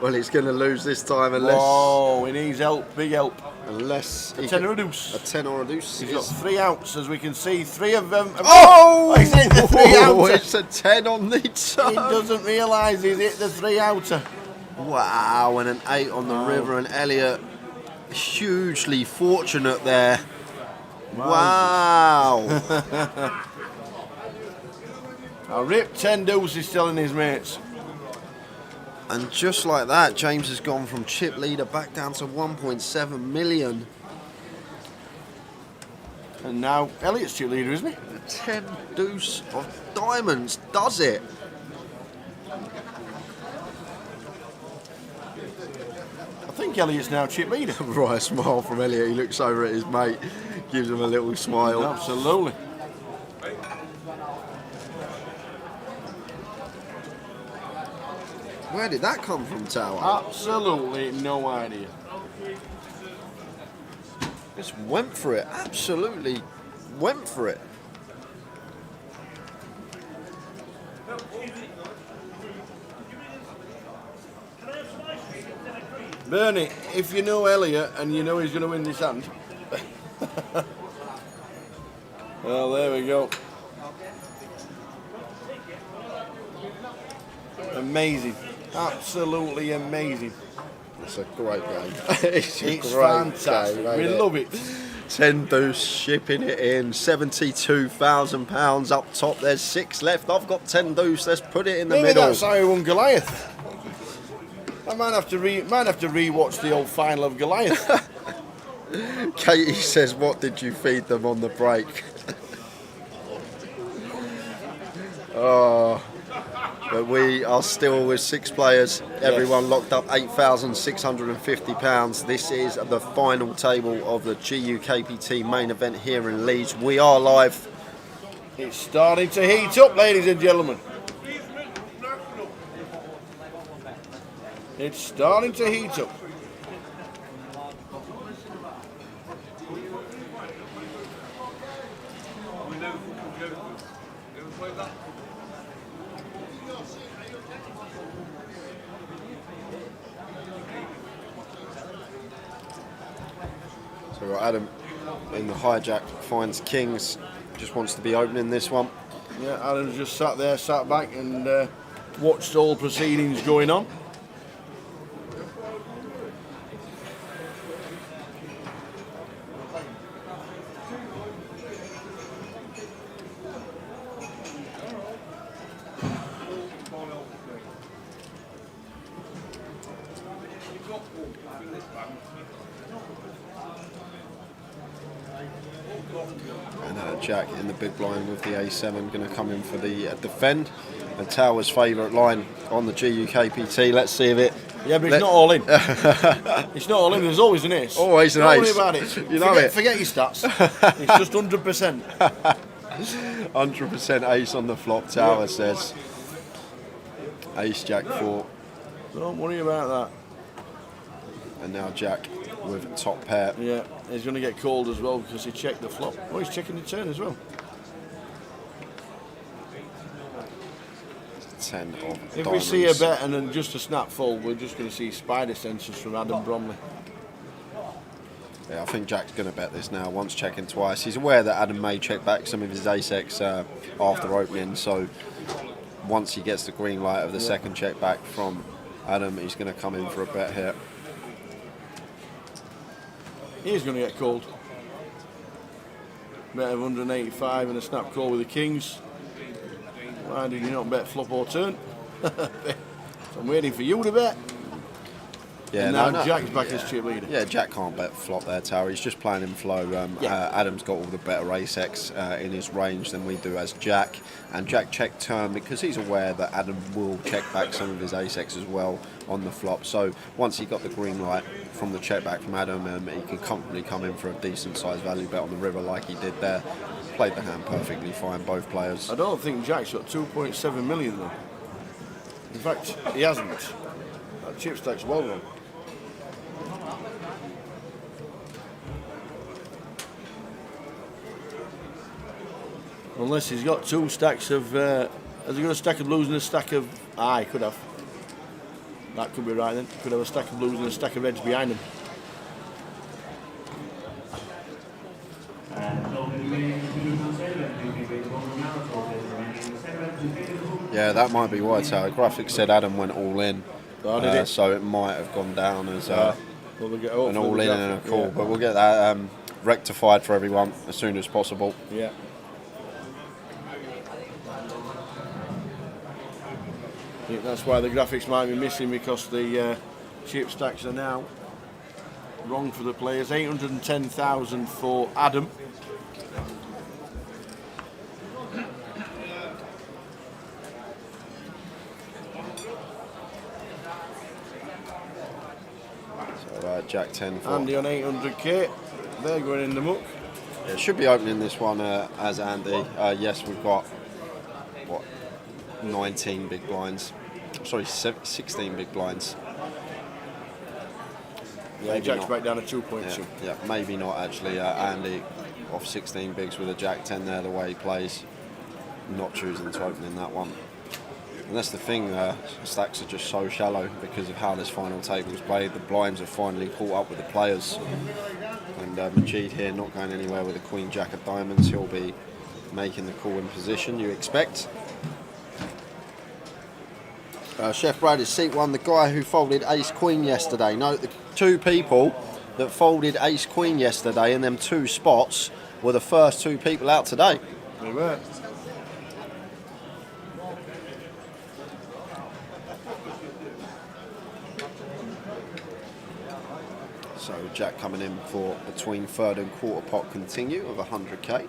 Well, he's going to lose this time unless...
Oh, he needs help, big help.
Unless...
A 10 or a deuce.
A 10 or a deuce.
He's got 3 outs, as we can see. 3 of them...
Oh!
He's hit the 3 outer.
It's a 10 on the turn.
He doesn't realise he's hit the 3 outer.
Wow, and an 8 on the river, and Elliot hugely fortunate there. Wow.
A rip 10 deuce is telling his mates.
And just like that, James has gone from chip leader back down to 1.7 million.
And now Elliot's chip leader, isn't he?
The 10 deuce of diamonds does it.
I think Elliot's now chip leader.
Right, a smile from Elliot. He looks over at his mate, gives him a little smile.
Absolutely.
Where did that come from, Tower?
Absolutely no idea.
Just went for it. Absolutely went for it.
Bernie, if you know Elliot and you know he's going to win this hand. Well, there we go. Amazing. Absolutely amazing.
It's a great game. It's
Fantastic.
Game,
we love it.
10 deuce, shipping it in. £72,000 up top. There's 6 left. I've got 10 deuce. Let's put it in the
Maybe
middle.
that's how he won Goliath. I might have to re-watch the old final of Goliath.
Katie says, what did you feed them on the break? Oh, but we are still with 6 players. Everyone locked up £8,650. This is the final table of the GUKPT main event here in Leeds. We are live.
It's starting to heat up, ladies and gentlemen. It's starting to heat up.
So we've got Adam in the hijack, finds kings, just wants to be opening this one.
Yeah, Adam's just sat back and watched all proceedings going on.
And Jack in the big blind with the A7 going to come in for the defend. And Tower's favourite line on the GUKPT. Let's see if it.
Yeah, but it's not all in. It's not all in. There's always an ace.
Always an
Don't
ace.
worry about it.
You know it.
Forget your stats. It's just 100%.
100% ace on the flop, Tower says. Ace, Jack 4.
Don't worry about that.
And now Jack with top pair.
Yeah, he's going to get called as well because he checked the flop. Oh, he's checking the turn as well.
10 of
If
diamonds.
we see a bet and then just a snap fold, we're just going to see spider senses from Adam Bromley.
Yeah, I think Jack's going to bet this now, once checking twice. He's aware that Adam may check back some of his ace-x after opening, so once he gets the green light of the second check back from Adam, he's going to come in for a bet here.
He's going to get called. Bet of 185 and a snap call with the kings. Why did you not bet flop or turn? So I'm waiting for you to bet.
Yeah,
And now Jack's back as chip leader.
Yeah, Jack can't bet flop there, Tower. He's just playing in flow. Adam's got all the better ace-X in his range than we do as Jack. And Jack checked turn because he's aware that Adam will check back some of his ace-X as well on the flop. So once he got the green light from the check back from Adam, he can comfortably come in for a decent sized value bet on the river like he did there. Played the hand perfectly fine, both players.
I don't think Jack's got 2.7 million though. In fact, he hasn't. That chip stack's well done. Unless he's got 2 stacks of. Has he got a stack of blues and a stack of. He could have. That could be right then. Could have a stack of blues and a stack of reds behind him.
Yeah, that might be why Tower. Graphics said Adam went all in.
Oh, did it?
So it might have gone down as
Well, we'll get
an all in and a call. But we'll get that rectified for everyone as soon as possible.
Yeah. I think that's why the graphics might be missing, because the chip stacks are now wrong for the players. 810,000 for Adam.
So Jack 10 for
Andy on 800k. They're going in the muck.
Yeah, should be opening this one as Andy. Yes, we've got 19 big blinds. Sorry, 16 big blinds.
Yeah,
Maybe
Jack's
not.
back down to 2.2.
Yeah, maybe not actually. Andy off 16 bigs with a Jack 10 there, the way he plays. Not choosing to open in that one. And that's the thing, stacks are just so shallow because of how this final table's played. The blinds have finally caught up with the players. And Majid here not going anywhere with a Queen Jack of diamonds. He'll be making the call in position, you expect. Chef Brad is seat 1, the guy who folded Ace Queen yesterday. Note the 2 people that folded Ace Queen yesterday in them 2 spots were the first 2 people out today.
They were.
So Jack coming in for between third and quarter pot continue of 100k.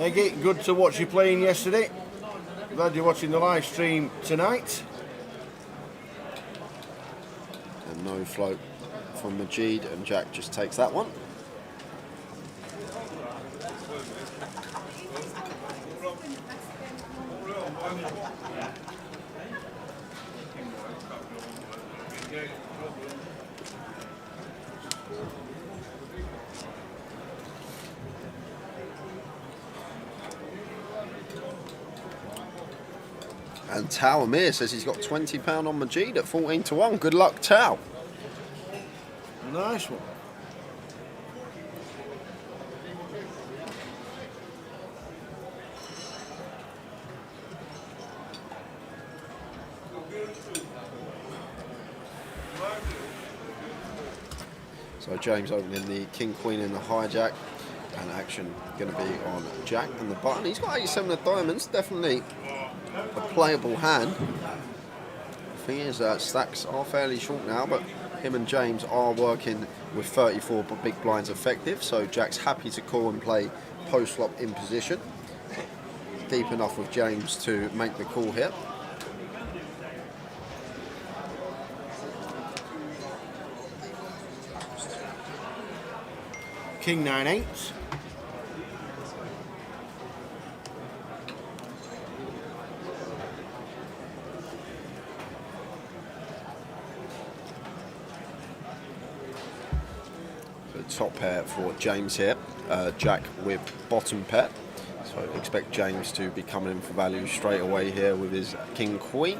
Eggy, good to watch you playing yesterday. Glad you're watching the live stream tonight.
And no float from Majid, and Jack just takes that one. And Tao Amir says he's got £20 on Majid at 14-1. Good luck, Tao.
Nice one.
So James opening the King Queen in the hijack, and action going to be on Jack and the button. He's got 87 of diamonds, definitely a playable hand. The thing is that stacks are fairly short now, but him and James are working with 34 big blinds effective, so Jack's happy to call and play post flop in position. Deep enough with James to make the call here.
King 9-8.
Top pair for James here, Jack with bottom pair, so expect James to be coming in for value straight away here with his King Queen.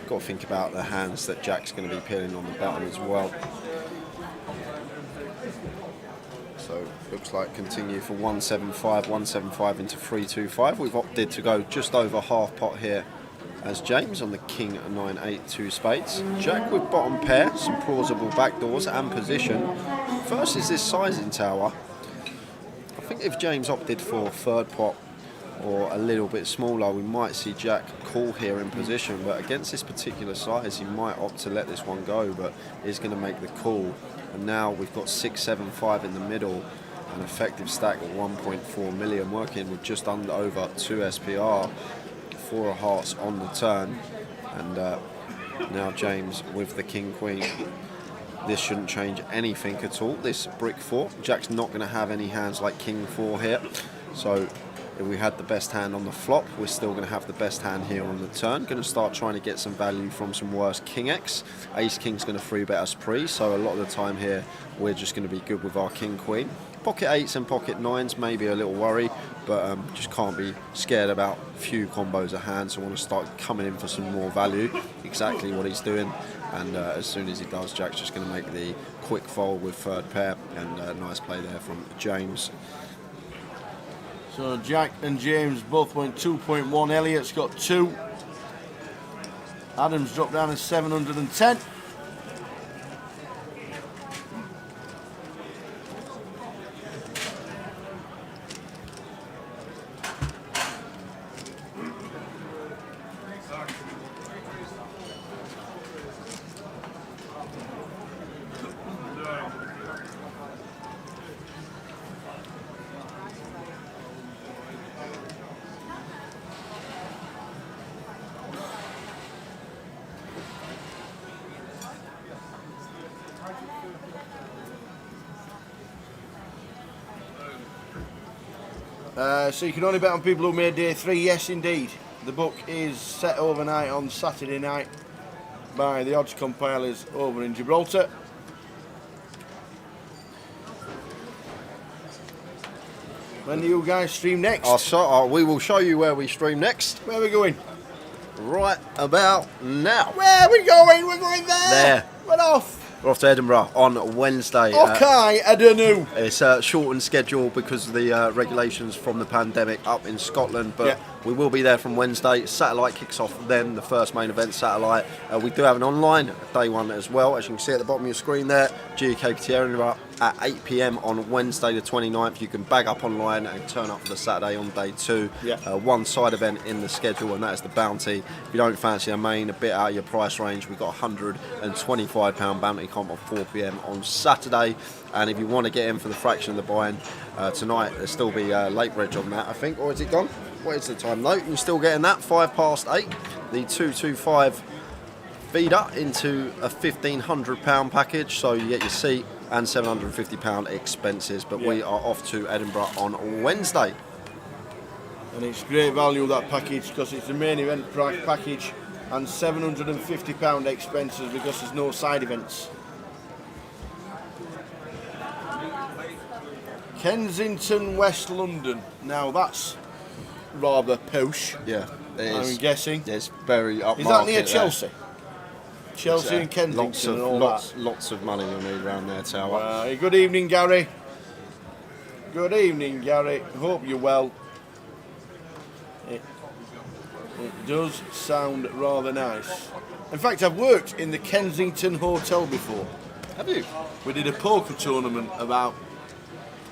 Got to think about the hands that Jack's going to be peeling on the button as well. So looks like continue for 175 into 325. We've opted to go just over half pot here as James on the King 9-8 2 spades. Jack with bottom pair, some plausible backdoors and position. First is this sizing tower. I think if James opted for third pot or a little bit smaller, we might see Jack call here in position, but against this particular size he might opt to let this one go, but he's going to make the call. And now we've got 675 in the middle, an effective stack of 1.4 million, working with just under over 2 SPR, 4 of hearts on the turn, and now James with the king queen. This shouldn't change anything at all, this brick 4. Jack's not going to have any hands like king 4 here, so if we had the best hand on the flop, we're still going to have the best hand here on the turn. Going to start trying to get some value from some worse king X. Ace king's going to 3-bet us pre, so a lot of the time here we're just going to be good with our king queen. Pocket 8s and pocket 9s maybe a little worry, but just can't be scared about few combos of hands. So I want to start coming in for some more value, exactly what he's doing. And as soon as he does, Jack's just going to make the quick fold with third pair, and a nice play there from James.
So Jack and James both went 2.1. Elliot's got 2. Adam's dropped down to 710. So you can only bet on people who made day 3. Yes, indeed. The book is set overnight on Saturday night by the odds compilers over in Gibraltar. When do you guys stream next?
We will show you where we stream next.
Where are we going?
Right about now.
Where are we going? We're going there.
There.
We're off.
We're off to Edinburgh on Wednesday.
Okay, I don't know.
It's a shortened schedule because of the regulations from the pandemic up in Scotland, but we will be there from Wednesday. Satellite kicks off then, the first main event, Satellite. We do have an online day one as well, as you can see at the bottom of your screen there. GUKPT Edinburgh at 8 PM on Wednesday the 29th. You can bag up online and turn up for the Saturday on day 2. One side event in the schedule, and that is the bounty. If you don't fancy a main, a bit out of your price range, we've got £125 bounty comp at 4 PM on Saturday. And if you want to get in for the fraction of the buy-in tonight, there'll still be late reg on that, I think. Or is it gone? What is the time though? You're still getting that 8:05. The 225 feeder into a £1,500 package, so you get your seat and £750 expenses. But we are off to Edinburgh on Wednesday.
And it's great value, that package, because it's the main event price package and £750 expenses because there's no side events. Kensington, West London. Now that's rather posh.
Yeah, it is.
I'm guessing.
It's very upmarket.
Is that near Chelsea? Chelsea and Kensington and all that.
Lots of money you'll need around there, Tower.
Good evening, Gary. Good evening, Gary. Hope you're well. It does sound rather nice. In fact, I've worked in the Kensington Hotel before.
Have you?
We did a poker tournament about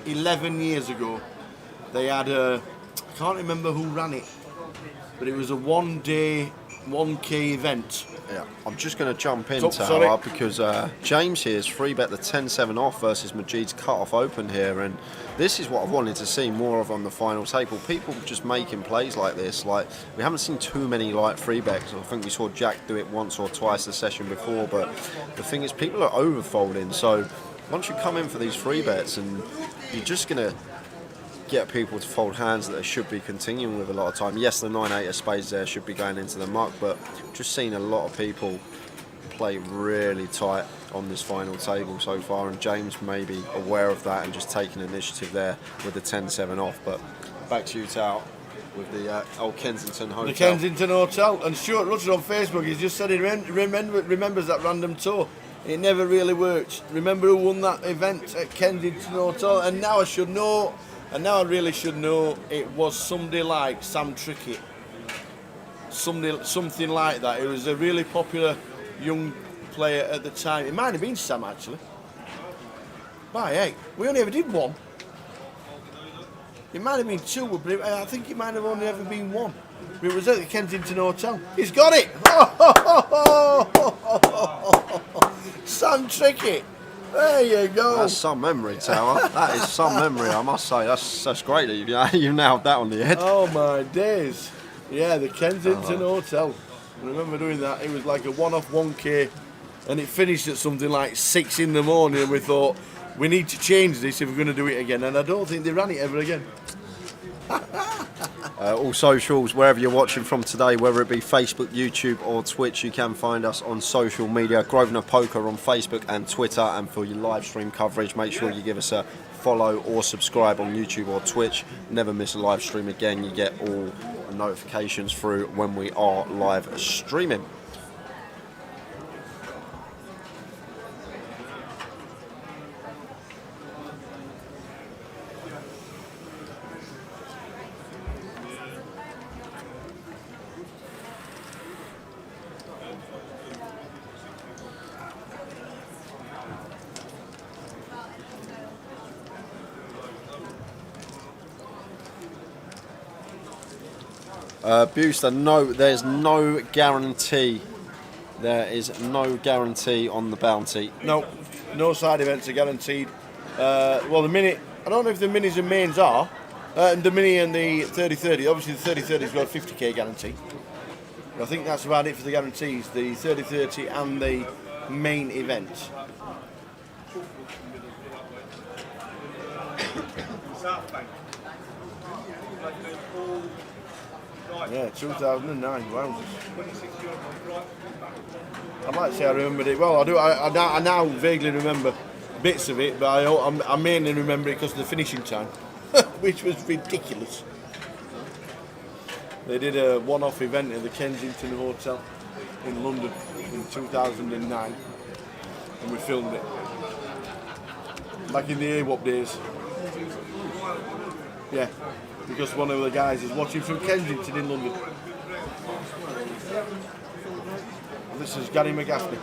11 years ago. They had I can't remember who ran it, but it was a 1-day, 1K event.
Yeah, I'm just going to jump in, Tower, because James here is 3-bet the 10-7 off versus Majid's cut-off open here, and this is what I've wanted to see more of on the final table. People just making plays like this. Like, we haven't seen too many like 3-bets. I think we saw Jack do it once or twice the session before, but the thing is, people are overfolding. So once you come in for these 3-bets, and you're just going to get people to fold hands that they should be continuing with a lot of time. Yes, the 9-8 of spades there should be going into the muck, but just seen a lot of people play really tight on this final table so far, and James may be aware of that and just taking initiative there with the 10-7 off. But back to you, Tal, with the old Kensington Hotel.
The Kensington Hotel. And Stuart Rutter on Facebook, he's just said he remembers that random tour. It never really worked. Remember who won that event at Kensington Hotel? And now I should know. And now I really should know, it was somebody like Sam Trickett. Something like that. It was a really popular young player at the time. It might have been Sam, actually. By 8. We only ever did one. It might have been 2, but I think it might have only ever been 1. But it was at the Kensington Hotel. He's got it! Sam Trickett. There you go.
That's some memory, Tower. That is some memory, I must say. That's great that you nailed that on the head.
Oh my days. Yeah, the Kensington Hotel. I remember doing that. It was like a one-off 1K, and it finished at something like 6 in the morning, and we thought, we need to change this if we're going to do it again. And I don't think they ran it ever again.
All socials, wherever you're watching from today, whether it be Facebook, YouTube or Twitch, you can find us on social media. Grosvenor Poker on Facebook and Twitter. And for your live stream coverage, make sure you give us a follow or subscribe on YouTube or Twitch. Never miss a live stream again. You get all notifications through when we are live streaming. Buster, no, there's no guarantee. There is no guarantee on the bounty.
No side events are guaranteed. Well, the mini, I don't know if the minis and mains are. The mini and the 30-30. Obviously, the 30-30's got a 50k guarantee. I think that's about it for the guarantees. The 30-30 and the main event. Yeah, 2009. Wow. I'd like to say I remembered it well. I do. I now vaguely remember bits of it, but I mainly remember it because of the finishing time, which was ridiculous. They did a one-off event at the Kensington Hotel in London in 2009, and we filmed it back in the AWOP days. Yeah. Because one of the guys is watching from Kensington in London. This is Gary McGaffney.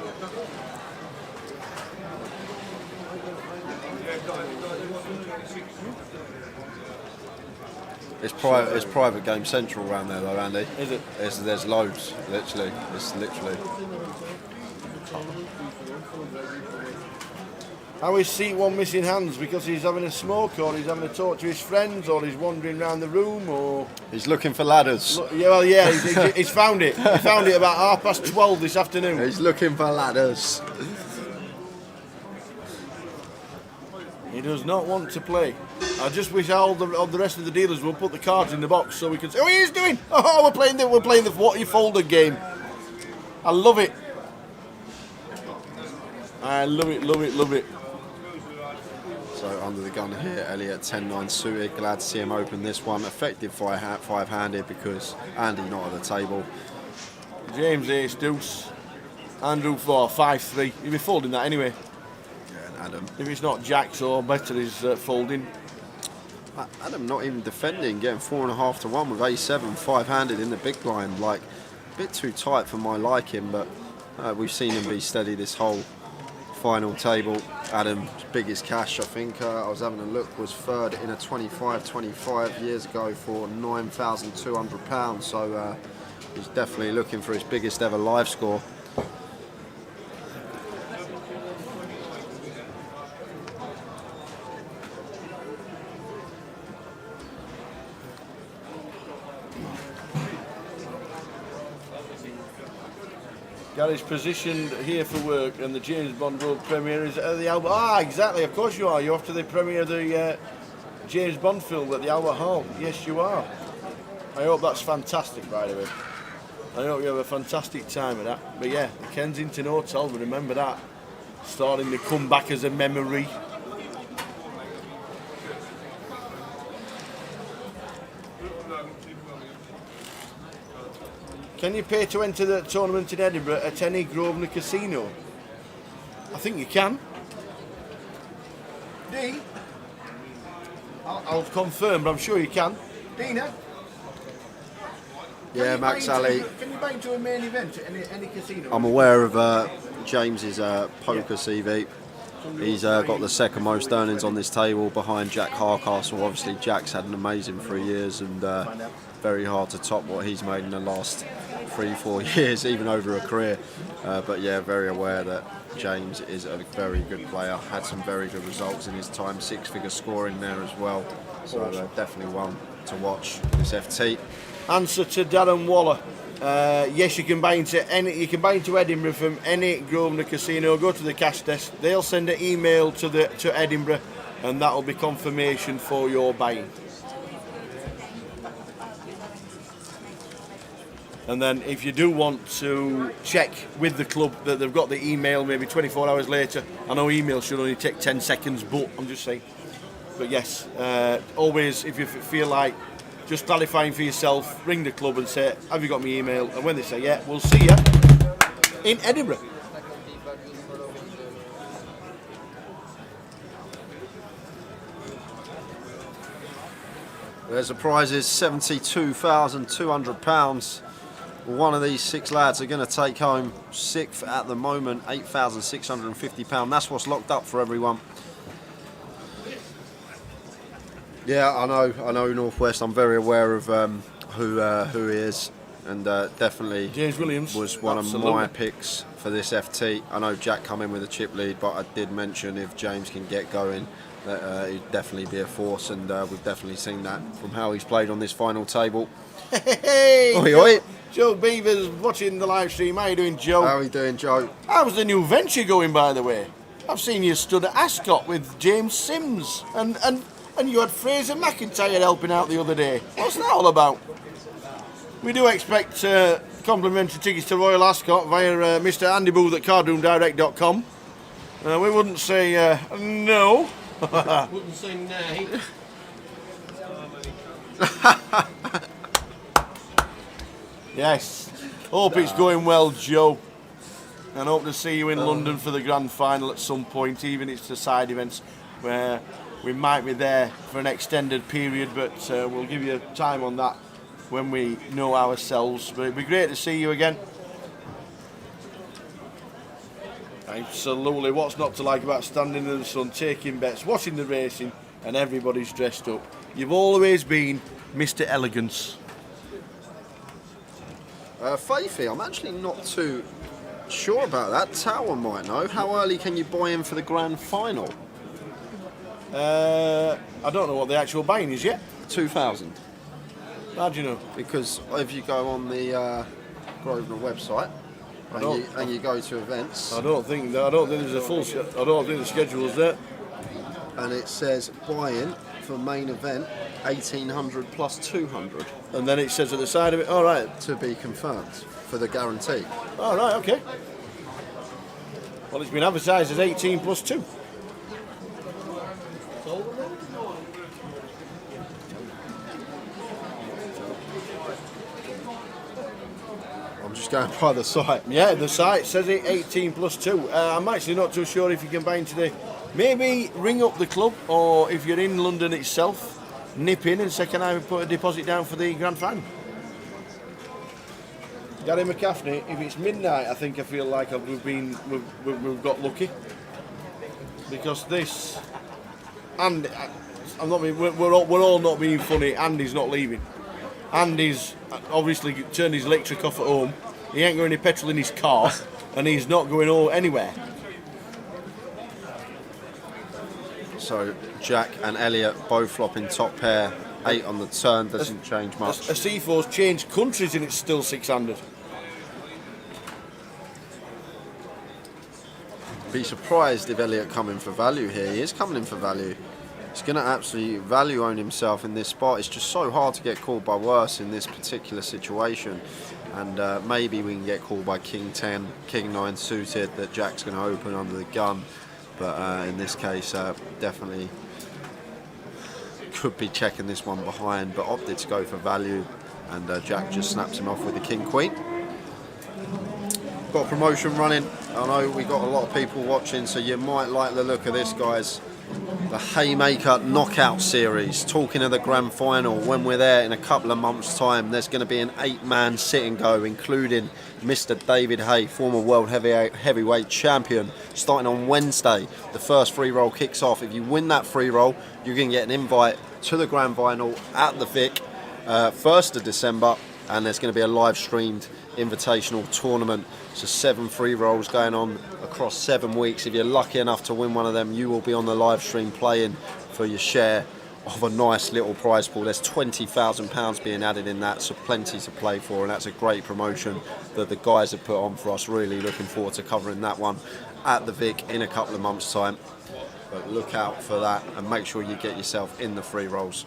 It's private game central around there though, Andy.
Is it?
There's loads, literally. It's literally.
How is seat 1 missing hands? Because he's having a smoke, or he's having a talk to his friends, or he's wandering around the room, or
He's looking for ladders.
yeah, well, yeah, he's found it. He found it about 12:30 this afternoon.
He's looking for ladders.
He does not want to play. I just wish all the rest of the dealers will put the cards in the box so we can say, "Oh, he's doing! Oh, we're playing the what you folded game." I love it. I love it, love it, love it.
So under the gun here, Elliot 10-9 suited. Glad to see him open this one. Effective five-handed because Andy not at the table.
James ace deuce. Andrew 4 5-3. He'll be folding that anyway.
Yeah, and Adam.
If it's not jacks or better, he's folding.
Adam not even defending, getting 4.5 to 1 with A7 five-handed in the big blind. Like a bit too tight for my liking, but we've seen him be steady this whole final table. Adam's biggest cash, I think, I was having a look, was third in a 25 years ago for £9,200. So he's definitely looking for his biggest ever live score.
Gary's positioned here for work, and the James Bond World premiere is at the Albert. Ah, exactly. Of course you are. You're off to the premiere of the James Bond film at the Albert Hall. Yes, you are. I hope that's fantastic, by the way. I hope you have a fantastic time at that. But yeah, the Kensington Hotel. Remember that. Starting to come back as a memory. Can you pay to enter the tournament in Edinburgh at any Grosvenor casino? I think you can. Dean? I'll confirm, but I'm sure you can. Dina?
Yeah, Max Ali.
Can you buy into a main event at any casino?
I'm aware of James's poker CV. He's got the second most earnings on this table behind Jack Harcastle. Obviously, Jack's had an amazing 3 years and very hard to top what he's made in the last 3-4 years, even over a career. But yeah, very aware that James is a very good player. Had some very good results in his time, 6-figure scoring there as well. So definitely one to watch this FT.
Answer to Darren Waller. Yes, you can buy into Edinburgh from any Grosvenor casino. Go to the cash desk. They'll send an email to Edinburgh, and that will be confirmation for your buying. And then if you do want to check with the club that they've got the email maybe 24 hours later, I know email should only take 10 seconds, but I'm just saying. But yes, always if you feel like just clarifying for yourself, ring the club and say, have you got my email? And when they say, yeah, we'll see you in Edinburgh.
There's the prizes, £72,200. One of these 6 lads are going to take home 6th at the moment, £8,650. That's what's locked up for everyone. Yeah, I know Northwest. I'm very aware of who he is, and definitely
James Williams
was one of my picks for this FT. I know Jack come in with a chip lead, but I did mention if James can get going, that he'd definitely be a force, and we've definitely seen that from how he's played on this final table.
Hey,
oi, oi.
Joe Beavers watching the live stream. How you doing, Joe?
How are you doing, Joe?
How's the new venture going, by the way? I've seen you stood at Ascot with James Sims, and you had Fraser McIntyre helping out the other day. What's that all about? We do expect complimentary tickets to Royal Ascot via Mr. Andy Booth at cardroomdirect.com. We wouldn't say no.
Wouldn't say nay.
Yes. Hope it's going well, Joe. And hope to see you in London for the grand final at some point, even if it's the side events where we might be there for an extended period, but we'll give you time on that when we know ourselves. But it'd be great to see you again. Absolutely. What's not to like about standing in the sun, taking bets, watching the racing, and everybody's dressed up? You've always been Mr. Elegance.
Faithy, I'm actually not too sure about that. Tower might know. How early can you buy in for the grand final?
I don't know what the actual buy-in is yet.
2,000.
How do you know?
Because if you go on the Grosvenor website and you go to events,
I don't think there's a full. I don't think the schedule's there.
And it says buy-in for main event 1,800 plus 200.
And then it says at the side of it, all right,
to be confirmed for the guarantee.
All right, okay. Well, it's been advertised as 18 plus 2.
I'm just going by the site.
Yeah, the site says it 18 plus 2. I'm actually not too sure if you can buy in today. Maybe ring up the club, or if you're in London itself, nip in and say, can I put a deposit down for the grand final? Gary McCaffrey, if it's midnight, I feel like we've got lucky, because this, and I'm not being, we're all not being funny. Andy's not leaving. Andy's obviously turned his electric off at home. He ain't got any petrol in his car, and he's not going anywhere.
So Jack and Elliot both flopping top pair, 8 on the turn, doesn't change much.
A C4's changed countries and it's still 600.
Be surprised if Elliot coming for value here. He is coming in for value. He's going to absolutely value own himself in this spot. It's just so hard to get called by worse in this particular situation. And maybe we can get called by King 10, King 9 suited that Jack's going to open under the gun. But in this case, definitely could be checking this one behind, but opted to go for value, and Jack just snaps him off with the King Queen. got a promotion running. I know we got a lot of people watching, so you might like the look of this, guys. The Haymaker Knockout Series. Talking of the grand final, when we're there in a couple of months' time, there's going to be an 8-man sit and go, including Mr. David Hay, former world heavyweight champion, starting on Wednesday. The first free roll kicks off. If you win that free roll, you're going to get an invite to the grand final at the Vic, 1st of December, and there's going to be a live streamed invitational tournament. So 7 free rolls going on across 7 weeks. If you're lucky enough to win one of them, you will be on the live stream playing for your share of a nice little prize pool. There's £20,000 being added in that, so plenty to play for, and that's a great promotion that the guys have put on for us. Really looking forward to covering that one at the Vic in a couple of months' time. But look out for that and make sure you get yourself in the free rolls.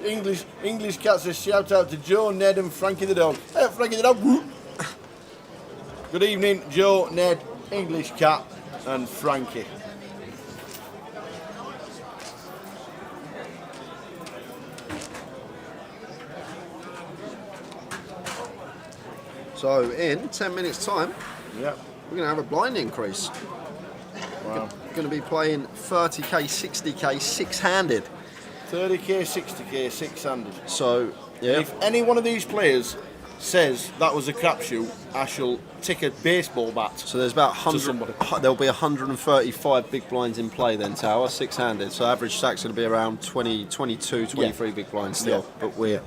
English Cat says shout out to Joe, Ned and Frankie the dog. Hey, Frankie the dog. Good evening, Joe, Ned, English Cat and Frankie.
So in 10 minutes time,
Yep.
we're going to have a blind increase.
Wow.
We're going to be playing 30k, 60k, six-handed.
30k, 60k, 600.
So, yeah.
If any one of these players says that was a crapshoot, I shall tick a baseball bat.
So there's about
to somebody.
there'll be 135 big blinds in play then, Tower, six-handed. So average stack's going to be around 20, 22, 23 big blinds still.
Yeah.
But we're...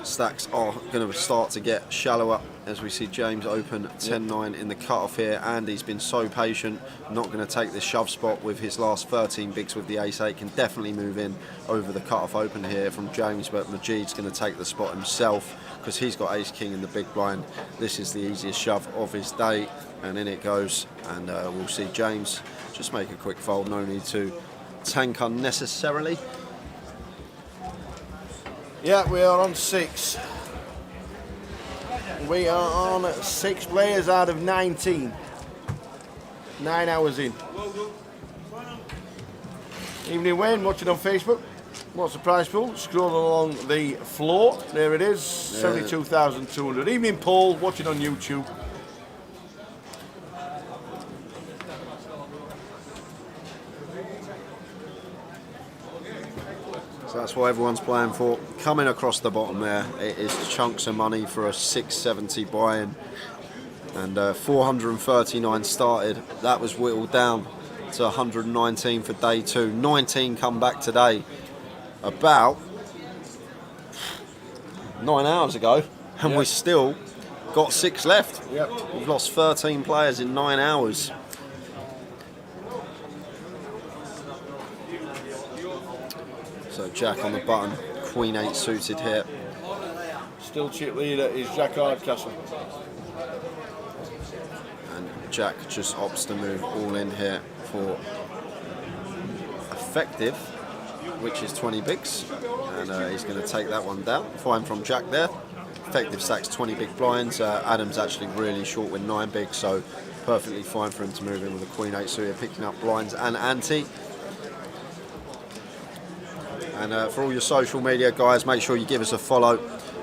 Stacks are going to start to get shallower as we see James open 10-9 in the cut-off here. Andy's been so patient, not going to take this shove spot with his last 13 bigs with the ace-8. Can definitely move in over the cut-off open here from James, but Majid's going to take the spot himself because he's got ace-king in the big blind. This is the easiest shove of his day, and in it goes. And we'll see James just make a quick fold. No need to tank unnecessarily.
Yeah, we are on 6. We are on 6 players out of 19. 9 hours in. Evening Wayne, watching on Facebook. What's the prize pool? Scroll along the floor. There it is, 72,200. Evening Paul, watching on YouTube.
So that's what everyone's playing for. Coming across the bottom there, it is chunks of money for a 670 buy-in. And 439 started. That was whittled down to 119 for day 2. 19 come back today. About 9 hours ago. And we've still got 6 left.
Yep.
We've lost 13 players in 9 hours. So Jack on the button, Queen 8 suited here.
Still chip leader is Jack Hardcastle.
And Jack just opts to move all in here for effective, which is 20 bigs. And he's going to take that one down. Fine from Jack there. Effective stacks 20 big blinds. Adam's actually really short with 9 bigs, so perfectly fine for him to move in with a Queen 8 suited, picking up blinds and ante. And for all your social media, guys, make sure you give us a follow.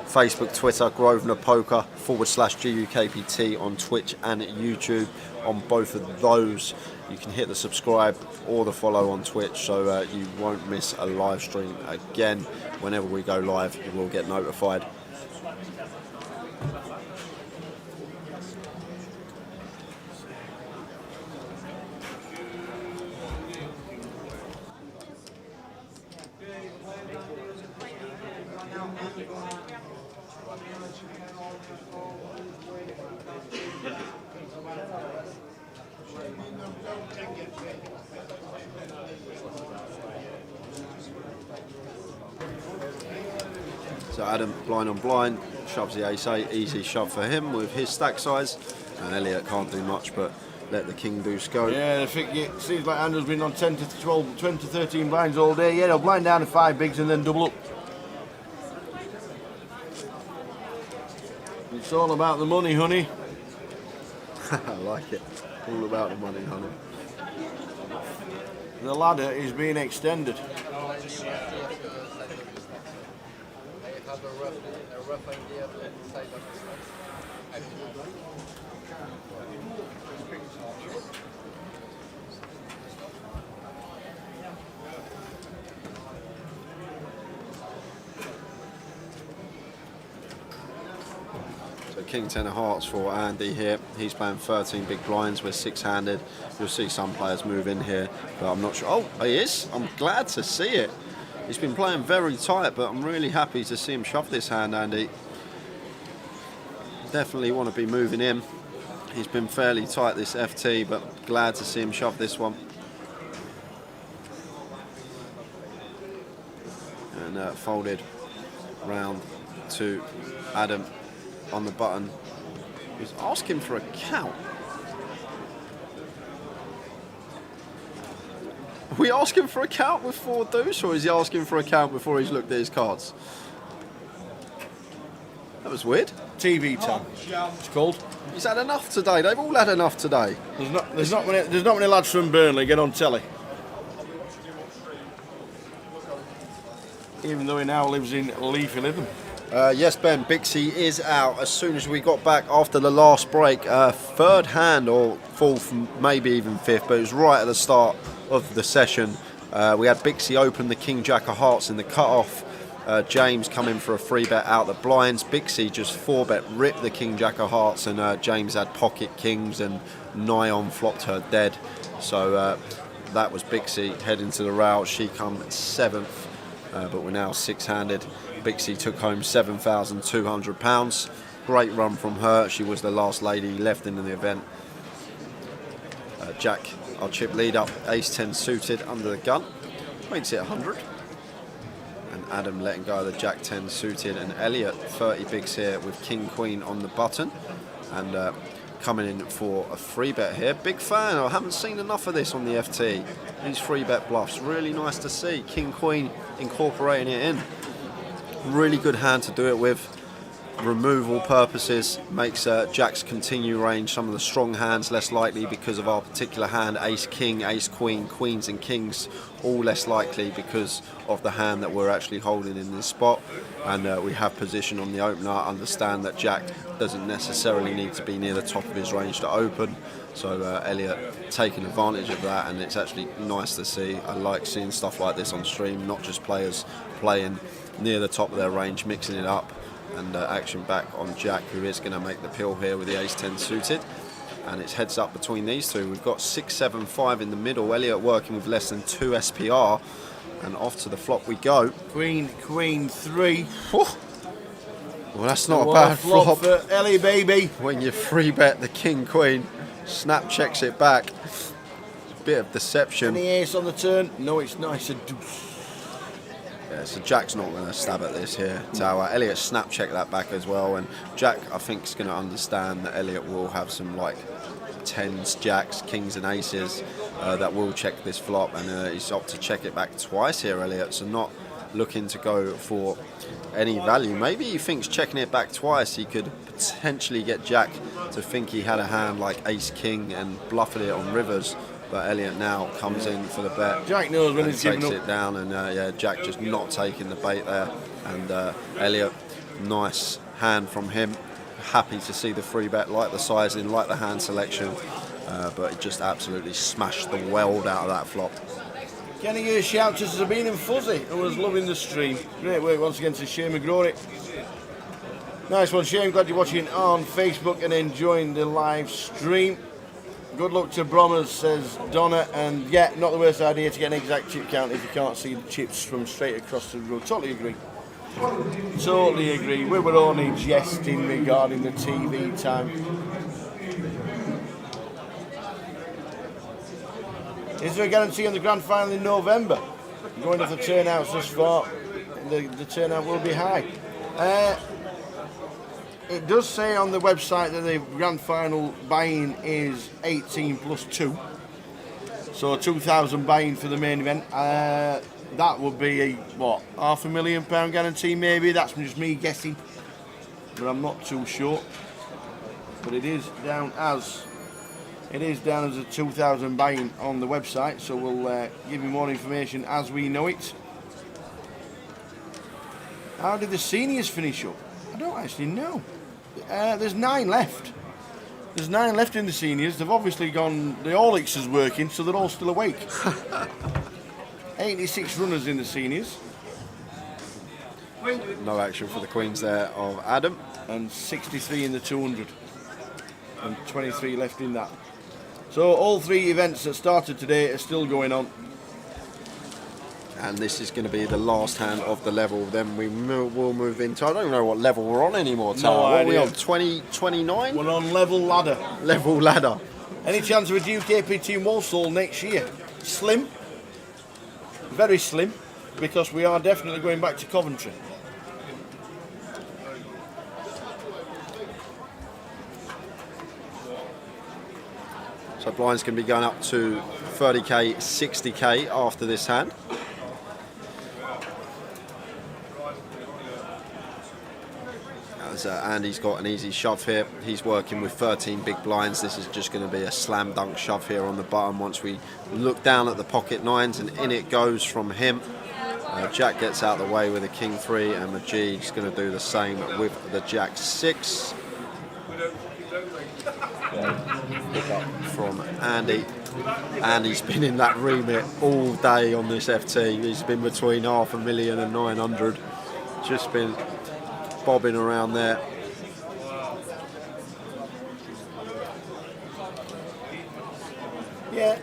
Facebook, Twitter, Grosvenor Poker /GUKPT on Twitch and YouTube. On both of those, you can hit the subscribe or the follow on Twitch, so you won't miss a live stream again. Whenever we go live, you will get notified. So Adam, blind on blind, shoves the ace-8, easy shove for him with his stack size. And Elliot can't do much but let the king deuce go.
Yeah, I think it seems like Andrew's been on 10 to 12, 20 to 13 blinds all day. Yeah, they'll blind down to 5 bigs and then double up. It's all about the money, honey.
I like it. All about the money, honey.
The ladder is being extended.
So King 10 of Hearts for Andy here. He's playing 13 big blinds. We're 6-handed. You'll see some players move in here, but I'm not sure. Oh, he is. I'm glad to see it. He's been playing very tight, but I'm really happy to see him shove this hand, Andy. Definitely want to be moving in. He's been fairly tight this FT, but glad to see him shove this one. And folded round to Adam on the button. He's asking for a count. Are we asking for a count with 4 deuce, or is he asking for a count before he's looked at his cards? That was weird.
TV time. It's called.
He's had enough today. They've all had enough today.
There's not many lads from Burnley get on telly. Even though he now lives in Leafy Lytham.
Yes, Ben, Bixie is out as soon as we got back after the last break. Third hand or fourth, maybe even fifth, but it was right at the start of the session. We had Bixie open the King Jack of Hearts in the cut-off. James come in for a free bet out the blinds. Bixie just 4-bet, ripped the King Jack of Hearts, and James had pocket kings and nigh on flopped her dead. So that was Bixie heading to the route. She come 7th, but we're now 6-handed. Bixie took home £7,200. Great run from her. She was the last lady left in the event. Jack, our chip lead up, ace-10 suited under the gun. Makes it 100. And Adam letting go of the Jack-10 suited. And Elliot, 30 bigs here with King-Queen on the button. And coming in for a free bet here. Big fan. I haven't seen enough of this on the FT. These free bet bluffs. Really nice to see. King-Queen incorporating it in. Really good hand to do it with. Removal purposes makes Jack's continue range some of the strong hands less likely because of our particular hand. Ace King, Ace Queen, Queens and Kings all less likely because of the hand that we're actually holding in this spot. And we have position on the opener. Understand that Jack doesn't necessarily need to be near the top of his range to open. So Elliot taking advantage of that, and it's actually nice to see. I like seeing stuff like this on stream, not just players playing near the top of their range, mixing it up. And action back on Jack, who is going to make the pill here with the ace-10 suited. And it's heads up between these two. We've got 6, 7, 5 in the middle. Elliot working with less than 2 SPR. And off to the flop we go.
Queen, 3.
Well, that's not a bad flop
for Ellie, baby.
When you free bet the King Queen, snap checks it back. Bit of deception.
Any ace on the turn? No, it's nice. A deuce.
Yeah, so Jack's not going to stab at this here. Tower. Elliot snap checked that back as well, and Jack I think is going to understand that Elliot will have some like 10s, jacks, kings and aces that will check this flop, and he's opted to check it back twice here, Elliot. So not looking to go for any value. Maybe he thinks checking it back twice he could potentially get Jack to think he had a hand like ace king and bluffed it on rivers. But Elliot now comes in for the bet.
Jack knows when he's giving up.
Takes it down, and yeah, Jack just not taking the bait there. And Elliot, nice hand from him. Happy to see the free bet, like the sizing, like the hand selection. But it just absolutely smashed the weld out of that flop.
Can I give a shout to Sabine and Fuzzy, who was loving the stream. Great work once again to Shane McGrory. Nice one, Shane. Glad you're watching on Facebook and enjoying the live stream. Good luck to Brommers, says Donna, and yeah, not the worst idea to get an exact chip count if you can't see the chips from straight across the road. Totally agree. Totally agree. We were only jesting regarding the TV time. Is there a guarantee on the grand final in November? Going off the turnouts thus far, the turnout will be high. It does say on the website that the grand final buy-in is 18 plus 2. So 2,000 buy-in for the main event. That would be a, what, £500,000 guarantee maybe? That's just me guessing. But I'm not too sure. But it is down as It is down as a 2,000 buy-in on the website, so we'll give you more information as we know it. How did the seniors finish up? I don't actually know. There's 9 left. There's 9 left in the seniors. They've obviously gone, the Orlix is working, so they're all still awake. 86 runners in the seniors.
No action for the Queens there of Adam.
And 63 in the 200. And 23 left in that. So all 3 events that started today are still going on.
And this is going to be the last hand of the level. Then we will move into, I don't know what level we're on anymore, Tara.
No
What are we
idea.
on, 20, 29?
We're on level ladder.
Level ladder.
Any chance of a GUKPT in Walsall next year? Slim. Very slim. Because we are definitely going back to Coventry.
So blinds can be going up to 30k, 60k after this hand. As Andy's got an easy shove here. He's working with 13 big blinds. This is just going to be a slam dunk shove here on the button once we look down at the pocket 9s, and in it goes from him. Jack gets out of the way with a king 3, and Majid's going to do the same with the jack 6. Pick up from Andy. Andy's been in that remit all day on this FT. He's been between 500,000 and 900. Just been bobbing around there.
Yeah.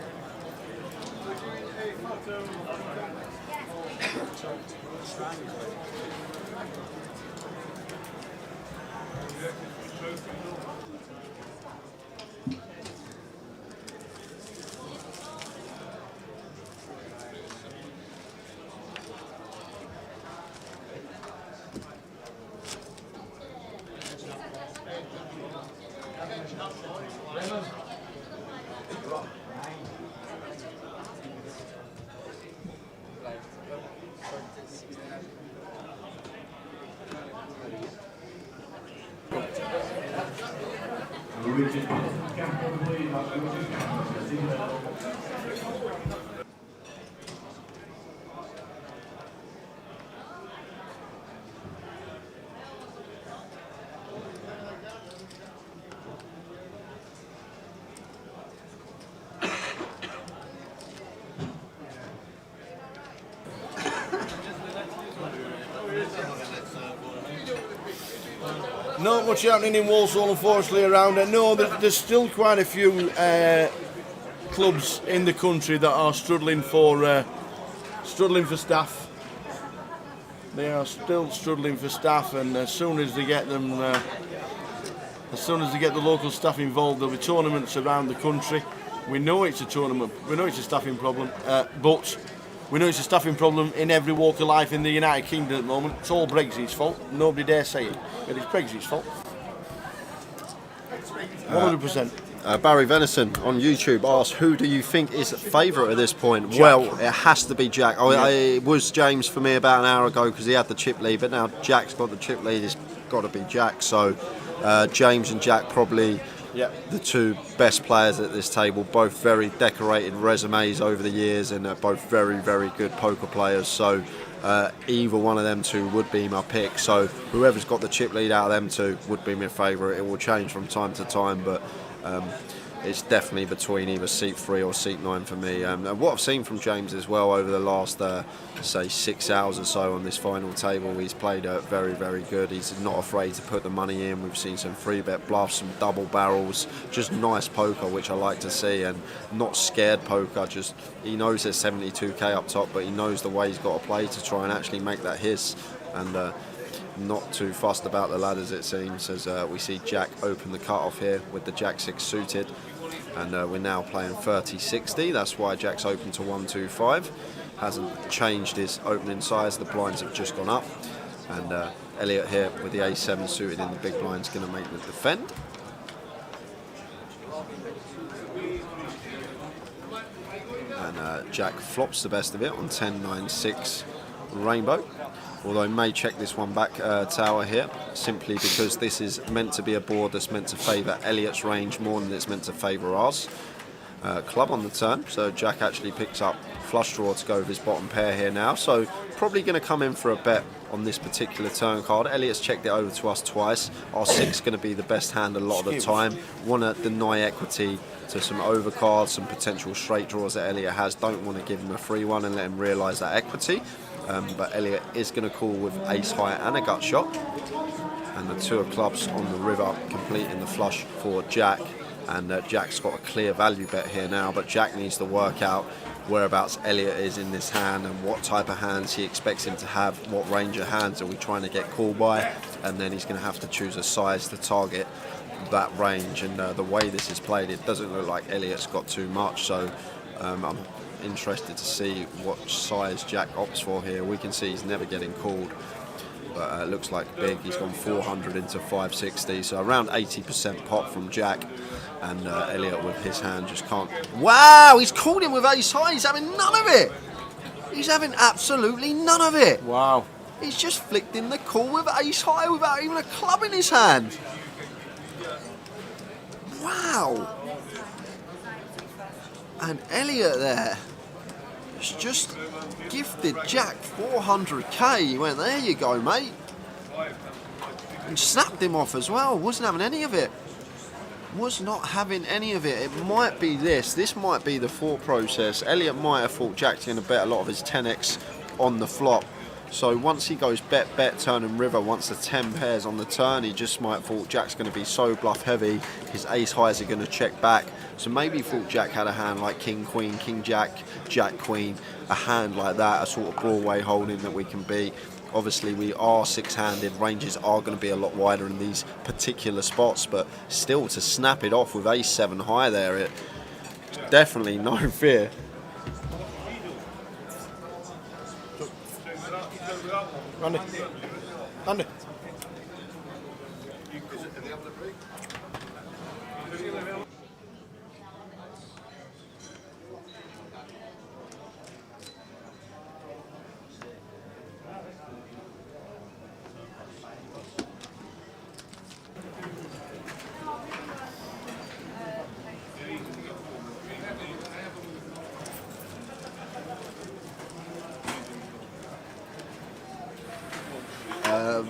Not much happening in Walsall, unfortunately, around it. No, there's still quite a few clubs in the country that are struggling for staff. They are still struggling for staff, and as soon as they get them, as soon as they get the local staff involved, there'll be tournaments around the country. We know it's a tournament. We know it's a staffing problem, but we know it's a staffing problem in every walk of life in the United Kingdom at the moment. It's all Brexit's fault. Nobody dare say it, but it's Brexit's fault. 100%.
Barry Venison on YouTube asks, who do you think is favourite at this point? Jack. Well, it has to be Jack. It was James for me about an hour ago because he had the chip lead, but now Jack's got the chip lead. It's got to be Jack. So James and Jack probably the 2 best players at this table, both very decorated resumes over the years, and both very, very good poker players. So either one of them 2 would be my pick. So whoever's got the chip lead out of them 2 would be my favourite. It will change from time to time, but it's definitely between either seat 3 or seat 9 for me. And what I've seen from James as well over the last, say, 6 hours or so on this final table, he's played very, very good. He's not afraid to put the money in. We've seen some 3-bet bluffs, some double barrels, just nice poker, which I like to see, and not scared poker. Just he knows there's 72k up top, but he knows the way he's got to play to try and actually make that his. And not too fussed about the ladders, it seems, as we see Jack open the cut-off here with the Jack 6 suited, and we're now playing 30-60. That's why Jack's open to 125. Hasn't changed his opening size. The blinds have just gone up, and Elliot here with the A7 suited in the big blinds going to make the defend. And Jack flops the best of it on 10-9-6 rainbow. although he may check this one back tower here, simply because this is meant to be a board that's meant to favour Elliot's range more than it's meant to favour ours. Club on the turn, so Jack actually picks up flush draw to go with his bottom pair here now, so probably going to come in for a bet on this particular turn card. Elliot's checked it over to us twice. Our 6 going to be the best hand a lot of the time. Want to deny equity to some overcards, some potential straight draws that Elliot has. Don't want to give him a free one and let him realise that equity. But Elliot is going to call with ace high and a gut shot, and the 2 of clubs on the river completing the flush for Jack. And Jack's got a clear value bet here now, but Jack needs to work out whereabouts Elliot is in this hand and what type of hands he expects him to have, what range of hands are we trying to get called by, and then he's going to have to choose a size to target that range. And the way this is played, it doesn't look like Elliot's got too much, so I'm interested to see what size Jack opts for here. We can see he's never getting called, but it looks like big. He's gone 400 into 560, so around 80% pot from Jack. And Elliot with his hand just can't. Wow, he's called him with ace high. He's having none of it. He's having absolutely none of it.
Wow.
He's just flicked in the call with ace high without even a club in his hand. Wow. And Elliot there has just gifted Jack 400k. He went, there you go, mate. And snapped him off as well. Wasn't having any of it. Was not having any of it. It might be this. This might be the thought process. Elliot might have thought Jack's going to bet a lot of his 10x on the flop. So once he goes bet, turn and river, once the 10 pairs on the turn, he just might have thought Jack's going to be so bluff heavy, his ace highs are going to check back. So maybe he thought Jack had a hand like king, queen, king, jack, jack, queen, a hand like that, a sort of Broadway holding that we can beat. Obviously, we are 6-handed. Ranges are going to be a lot wider in these particular spots, but still to snap it off with ace 7 high there, it's definitely no fear.
Andy. Andy.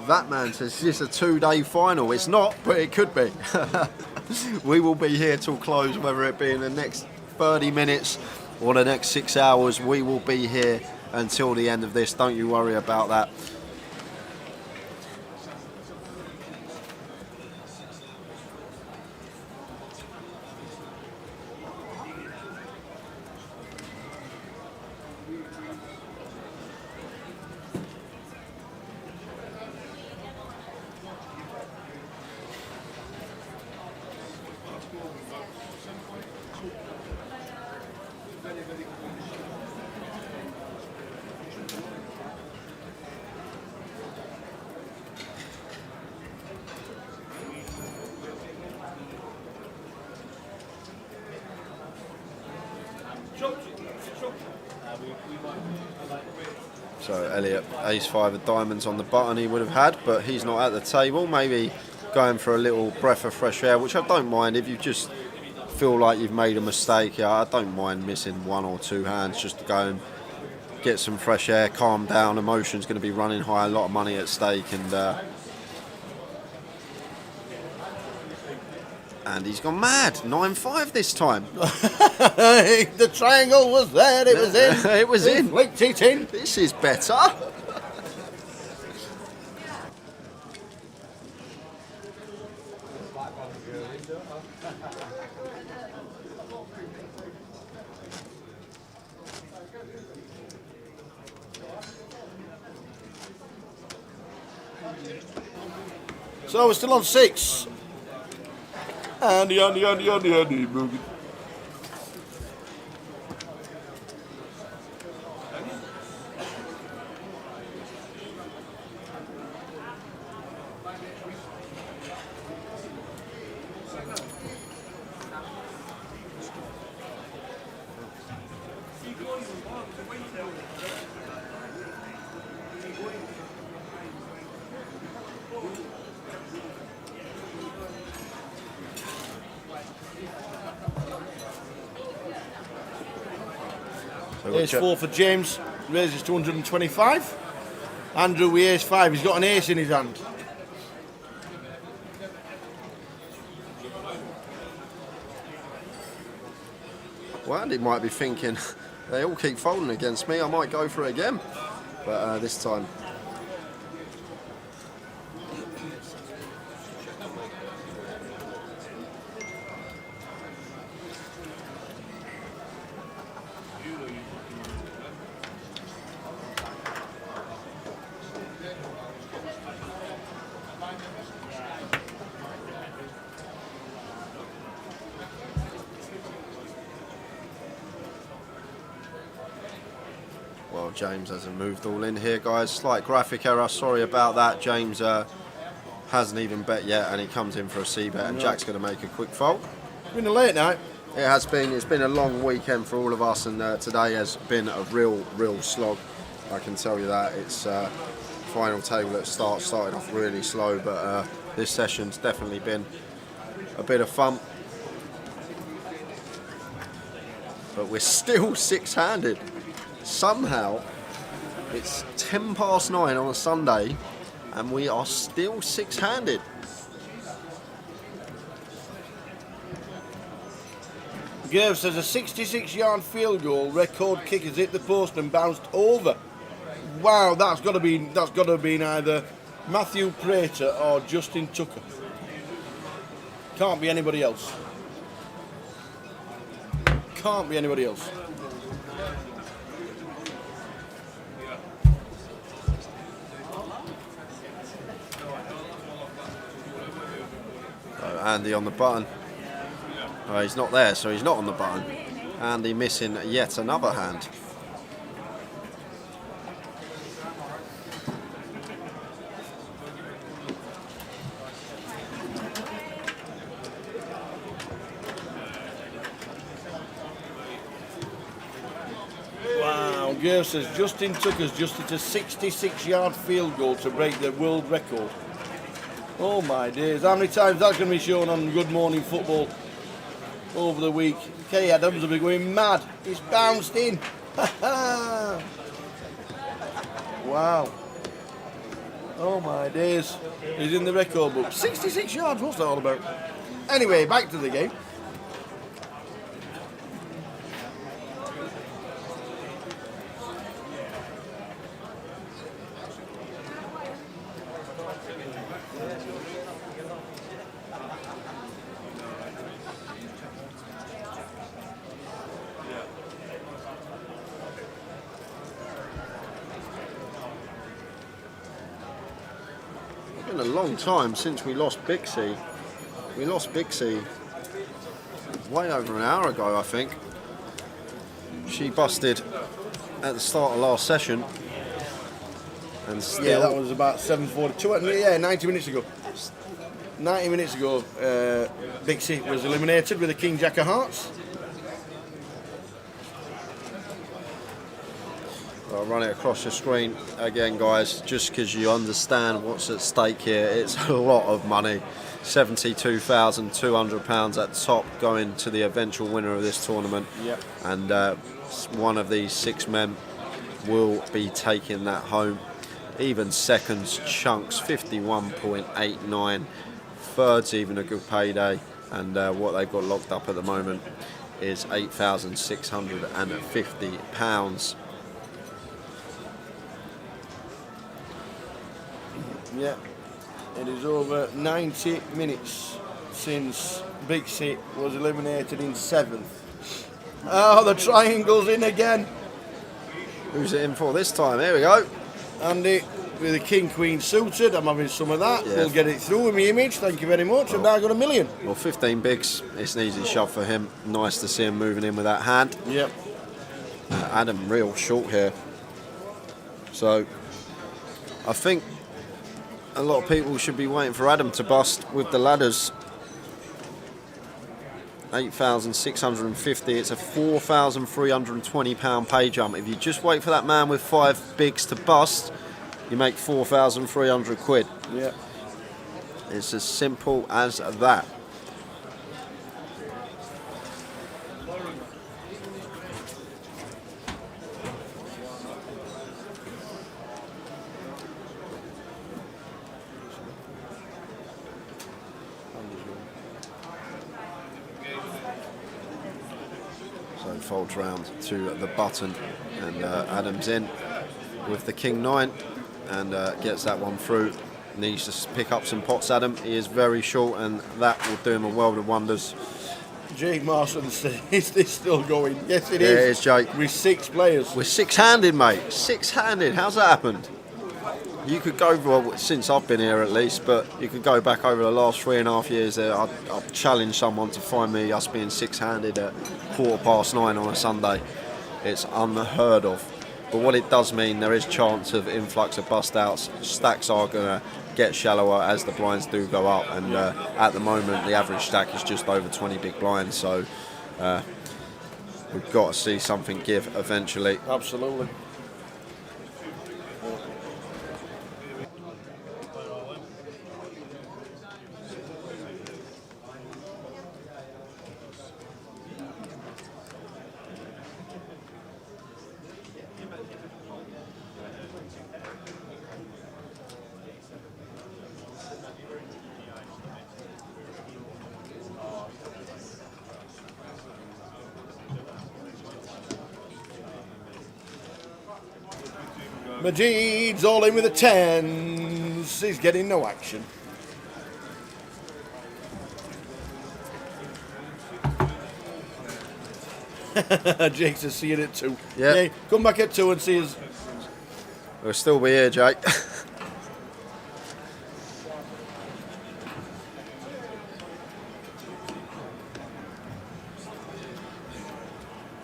That man says it's a 2-day final. It's not, but it could be. We will be here till close, whether it be in the next 30 minutes or the next 6 hours. We will be here until the end of this. Don't you worry about that. So Elliot, ace 5 of diamonds on the button he would have had, but he's not at the table. Maybe going for a little breath of fresh air, which I don't mind. If you just feel like you've made a mistake, I don't mind missing 1 or 2 hands just to go and get some fresh air, calm down. Emotion's going to be running high, a lot of money at stake, and he's gone mad. 9-5 this time.
The triangle was there. It was in.
It was in.
Flicked it in.
This is better.
So we're still on 6. Andy, boogie. Ace 4 for James, raises to 125. Andrew with ace 5, he's got an ace in his hand.
Well, Andy might be thinking, they all keep folding against me, I might go for it again. But this time. Well, James hasn't moved all in here, guys. Slight graphic error, sorry about that. James hasn't even bet yet, and he comes in for a C bet, and Jack's going to make a quick fold.
It's been a late night.
It has been. It's been a long weekend for all of us, and today has been a real slog. I can tell you that. It's final table at start started off really slow, but this session's definitely been a bit of fun. But we're still six-handed. Somehow, it's 9:10 on a Sunday, and we are still six-handed.
Gav says a 66-yard field goal, record kickers hit the post and bounced over. Wow, that's got to be either Matthew Prater or Justin Tucker. Can't be anybody else. Can't be anybody else.
Andy on the button. He's not there, so he's not on the button. Andy missing yet another hand.
Wow, Gav says Justin Tucker's just hit a 66-yard field goal to break the world record. Oh my days, how many times that's going to be shown on Good Morning Football over the week? Kay Adams will be going mad. It's bounced in. Wow. Oh my days. He's in the record book. 66 yards, what's that all about? Anyway, back to the game.
It's been a long time since we lost Bixie. We lost Bixie way over an hour ago, I think. She busted at the start of last session. And still,
Yeah, that was about 7:42. Yeah, 90 minutes ago. 90 minutes ago, Bixie was eliminated with a King Jack of Hearts.
I'll run it across the screen again, guys, just because you understand what's at stake here. It's a lot of money. £72,200 at top going to the eventual winner of this tournament.
Yep.
And one of these 6 men will be taking that home. Even seconds, chunks, 51.89. Thirds, even a good payday. And what they've got locked up at the moment is £8,650.
Yeah, it is over 90 minutes since Bixie was eliminated in 7th. Oh, the triangle's in again.
Who's it in for this time? Here we go.
Andy with the King Queen suited. I'm having some of that.
Yeah.
We'll get it through with my image. Thank you very much. And now I got $1 million.
Well, 15 bigs. It's an easy shove for him. Nice to see him moving in with that hand.
Yep.
Adam real short here. So, I think a lot of people should be waiting for Adam to bust with the ladders. 8,650. It's a £4,320 pay jump. If you just wait for that man with 5 bigs to bust, you make 4,300 quid.
Yeah.
It's as simple as that. folds round to the button, and Adam's in with the King 9 and gets that one through. Needs to pick up some pots, Adam. He is very short, and that will do him a world of wonders.
Jake Marston said, is this still going? Yes, it
Yeah,
is.
it is, Jake.
With 6 players.
We're six-handed, mate. Six-handed. How's that happened? You could go, well, since I've been here at least, but you could go back over the last 3.5 years. I've challenged someone to find me us being six-handed at 9:15 on a Sunday. It's unheard of. But what it does mean, there is chance of influx of bust-outs. Stacks are going to get shallower as the blinds do go up, and at the moment the average stack is just over 20 big blinds, so we've got to see something give eventually.
Absolutely. Majid's all in with the 10s. He's getting no action. Jake's is seeing it too.
Yeah.
Come back at 2 and see us.
We'll still be here, Jake.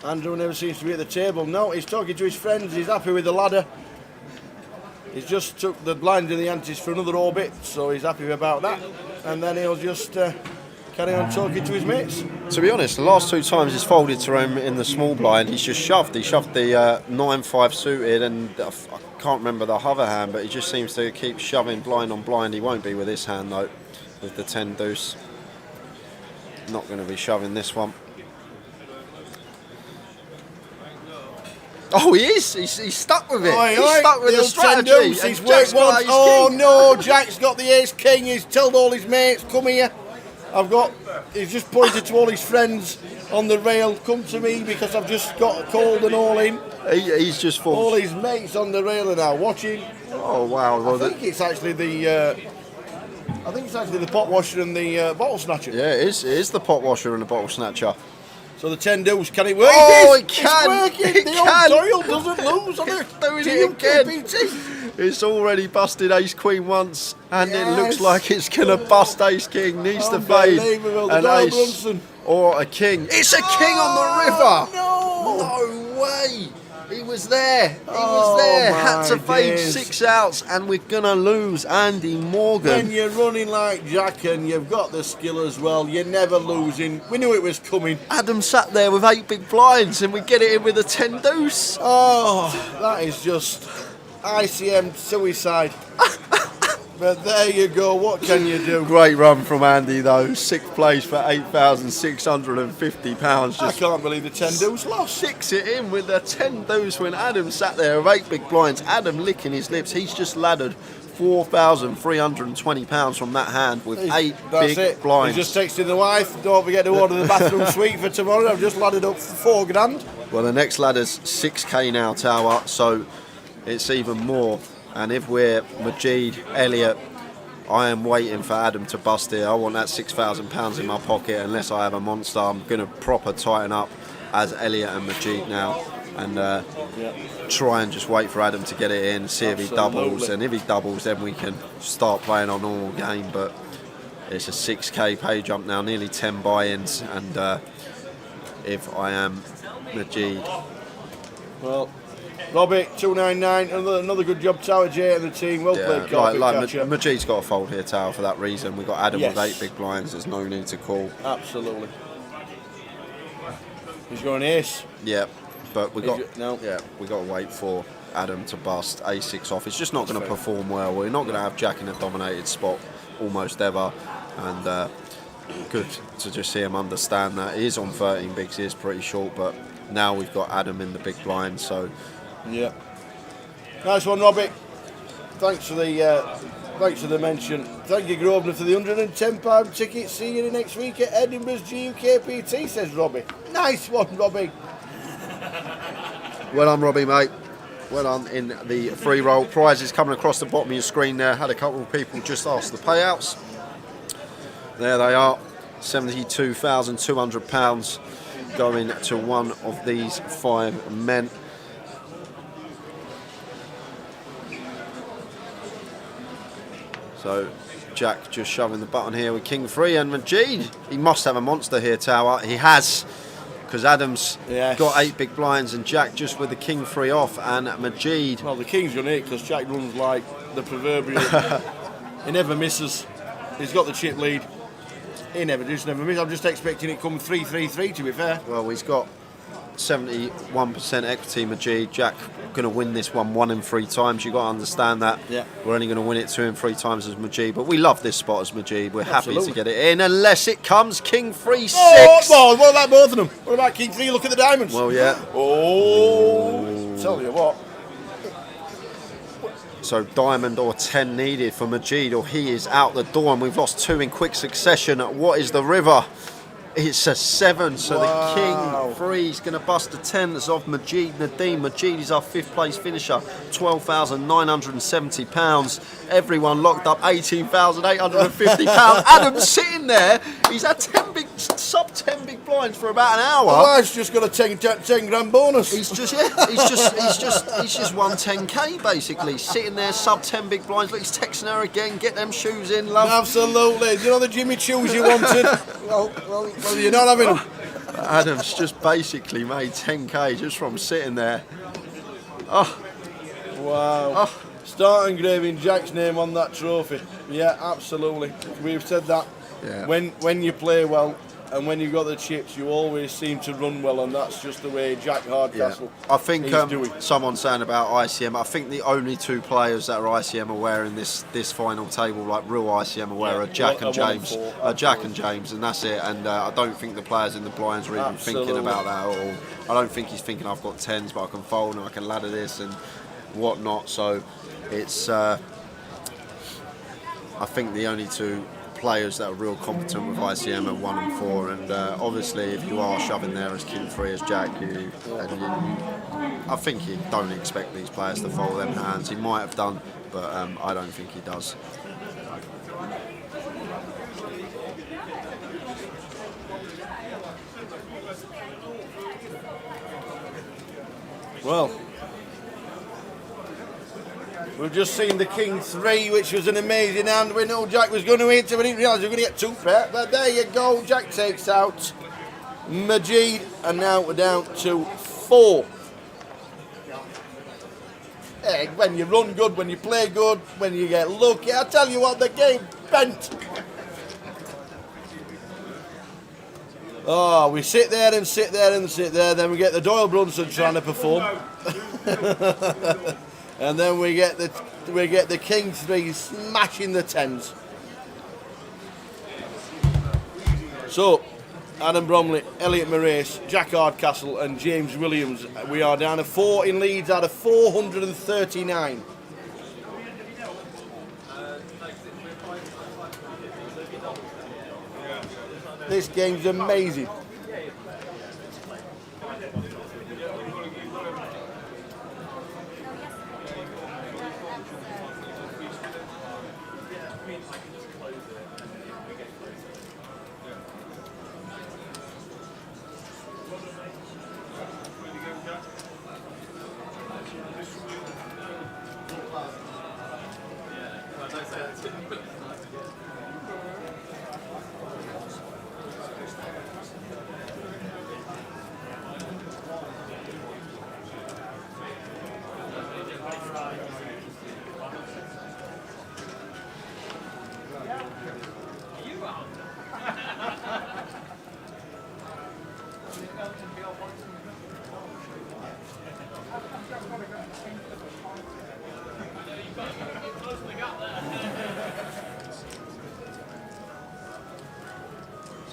Andrew never seems to be at the table. No, he's talking to his friends. He's happy with the ladder. He's just took the blind in the antes for another orbit, so he's happy about that. And then he'll just carry on talking to his mates.
To be honest, the last 2 times he's folded to him in the small blind, he's just shoved. He shoved the 9-5 suited, and I can't remember the other hand, but he just seems to keep shoving blind on blind. He won't be with this hand though, with the 10 deuce. Not going to be shoving this one. Oh, he is. He's stuck with it. He's stuck with the strategy.
He's worked once. Oh no, Jack's got the ace king. He's told all his mates, come here. He's just pointed to all his friends on the rail, come to me because I've just got a cold and all in.
He's just full.
All his mates on the rail are now watching.
Oh wow. Well,
I think it's actually the pot washer and the bottle snatcher.
Yeah, it is the pot washer and the bottle snatcher.
So the 10 deuce, can it work?
Oh, it can!
It's working! The old Doyle doesn't lose on it.
Doing it again. It's already busted ace queen once, and it looks like it's going to bust ace king. Needs to fade an ace
Brunson.
or a king. It's a king on the river!
No!
No way! He was there. He was there. Had to fade 6 outs, and we're going to lose Andy Morgan.
When you're running like Jack and you've got the skill as well, you're never losing. We knew it was coming.
Adam sat there with 8 big blinds, and we get it in with a 10 deuce.
Oh, that is just ICM suicide. But there you go, what can you do?
Great run from Andy though, 6th place for £8,650.
I can't believe the 10 deuce lost.
6 it in with a 10 deuce when Adam sat there with 8 big blinds. Adam licking his lips. He's just laddered £4,320 from that hand with 8 big blinds.
He's just texting the wife, don't forget to order the bathroom suite for tomorrow. I've just ladded up for £4,000.
Well, the next ladder's 6k now, Tower, so it's even more. And if we're Majid, Elliot, I am waiting for Adam to bust here. I want that £6,000 in my pocket. Unless I have a monster, I'm going to proper tighten up as Elliot and Majid now, and try and just wait for Adam to get it in, see if he doubles. And if he doubles, then we can start playing our normal game. But it's a 6k pay jump now, nearly 10 buy-ins. And if I am Majid,
well, Robbie, 299, another good job, Tower J and the team. Well played, Carpet.
Majid's got to fold here, Tower, for that reason. We've got Adam
Yes.
with 8 big blinds. There's no need to call.
Absolutely. He's going ace.
Yeah, but we got
no.
Yeah, we got to wait for Adam to bust A6 off. It's just not going to perform well. We're not going to have Jack in a dominated spot almost ever, and good to just see him understand that. He is on 13 bigs. He is pretty short, but now we've got Adam in the big blind, so.
Yeah. Nice one, Robbie. Thanks for the mention. Thank you, Grosvenor, for the £110 ticket. See you next week at Edinburgh's GUKPT, says Robbie. Nice one, Robbie.
Well done, Robbie, mate. Well done in the free roll. Prizes coming across the bottom of your screen there. Had a couple of people just ask the payouts. There they are. £72,200 going to one of these 5 men. So Jack just shoving the button here with King 3 and Majid. He must have a monster here, Tower. He has, because Adams got 8 big blinds and Jack just with the King 3 off and Majid.
Well, the King's going to hit because Jack runs like the proverbial. He never misses. He's got the chip lead. He never misses. I'm just expecting it come 3-3-3 to be fair.
Well, he's got 71% equity, Majid. Jack going to win this one in 3 times. You've got to understand that.
Yeah.
We're only going to win it 2 and 3 times as Majid, but we love this spot as Majid. We're
Absolutely.
happy to get it in, unless it comes King 3-6.
Oh, what about both of them? What about King 3? Look at the diamonds.
Well, yeah.
Oh, tell you what.
So diamond or 10 needed for Majid, or he is out the door, and we've lost 2 in quick succession. What is the river? It's a 7, so the King 3 is going to bust the 10s of Majid Nadeem. Majid is our 5th place finisher, £12,970. Everyone locked up £18,850. Adam's sitting there. He's had sub 10 big blinds for about an hour.
The wife's just got a 10 grand bonus.
He's just won 10k basically, sitting there sub 10 big blinds. Look, he's texting her again. Get them shoes in, love.
Absolutely. You know the Jimmy shoes you wanted. well, you're not having them.
Adam's just basically made 10k just from sitting there. Oh,
wow.
Oh.
Start engraving Jack's name on that trophy. Yeah, absolutely. We've said that.
Yeah.
When you play well and when you've got the chips, you always seem to run well, and that's just the way Jack Hardcastle
I think
is doing.
someone's saying about ICM. I think the only 2 players that are ICM aware in this final table, like real ICM aware, are Jack and James. Jack and James, and that's it. And I don't think the players in the blinds are even thinking about that at all. I don't think he's thinking I've got 10s, but I can fold and I can ladder this and whatnot. So it's I think the only 2 players that are real competent with ICM are 1 and 4, and obviously if you are shoving there as King 3 as Jack, I think you don't expect these players to fold them hands. He might have done, but I don't think he does.
Well, we've just seen the King 3, which was an amazing hand. We know Jack was going to hit it, but didn't realise we were going to get 2 pair. But there you go, Jack takes out Majid, and now we're down to 4. Hey, when you run good, when you play good, when you get lucky, I tell you what, the game bent. Oh, we sit there and sit there and sit there, then we get the Doyle Brunson trying to perform. And then we get the King 3 smashing the 10s. So, Adam Bromley, Elliot Morace, Jack Hardcastle and James Williams. We are down to 4 in Leeds out of 439. This game's amazing.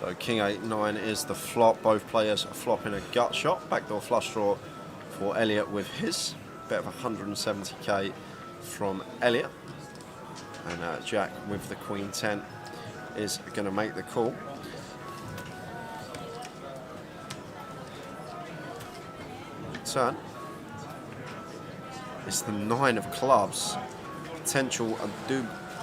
So King 8-9 is the flop. Both players flopping a gut shot. Backdoor flush draw for Elliot with his. Bet of 170k from Elliot. And Jack with the Queen 10 is going to make the call. Turn. It's the 9 of clubs. Potential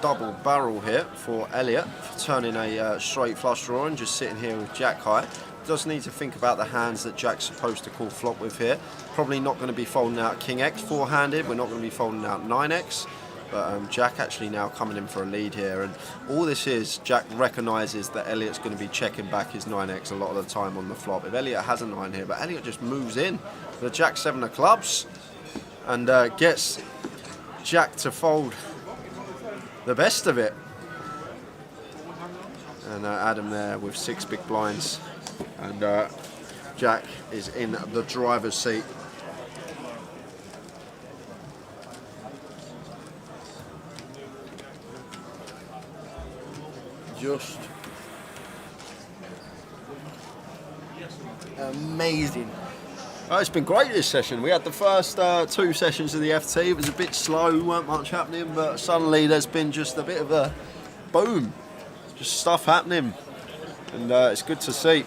double barrel here for Elliot, for turning a straight flush draw and just sitting here with Jack high. Does need to think about the hands that Jack's supposed to call flop with here. Probably not going to be folding out King X four-handed. We're not going to be folding out 9X. But Jack actually now coming in for a lead here. And all this is, Jack recognises that Elliot's going to be checking back his 9X a lot of the time on the flop. If Elliot has a 9 here, but Elliot just moves in the Jack 7 of clubs and gets Jack to fold the best of it. And Adam there with 6 big blinds. And Jack is in the driver's seat.
Just amazing.
Oh, it's been great this session. We had the first 2 sessions of the FT. It was a bit slow, weren't much happening, but suddenly there's been just a bit of a boom. Just stuff happening. And it's good to see.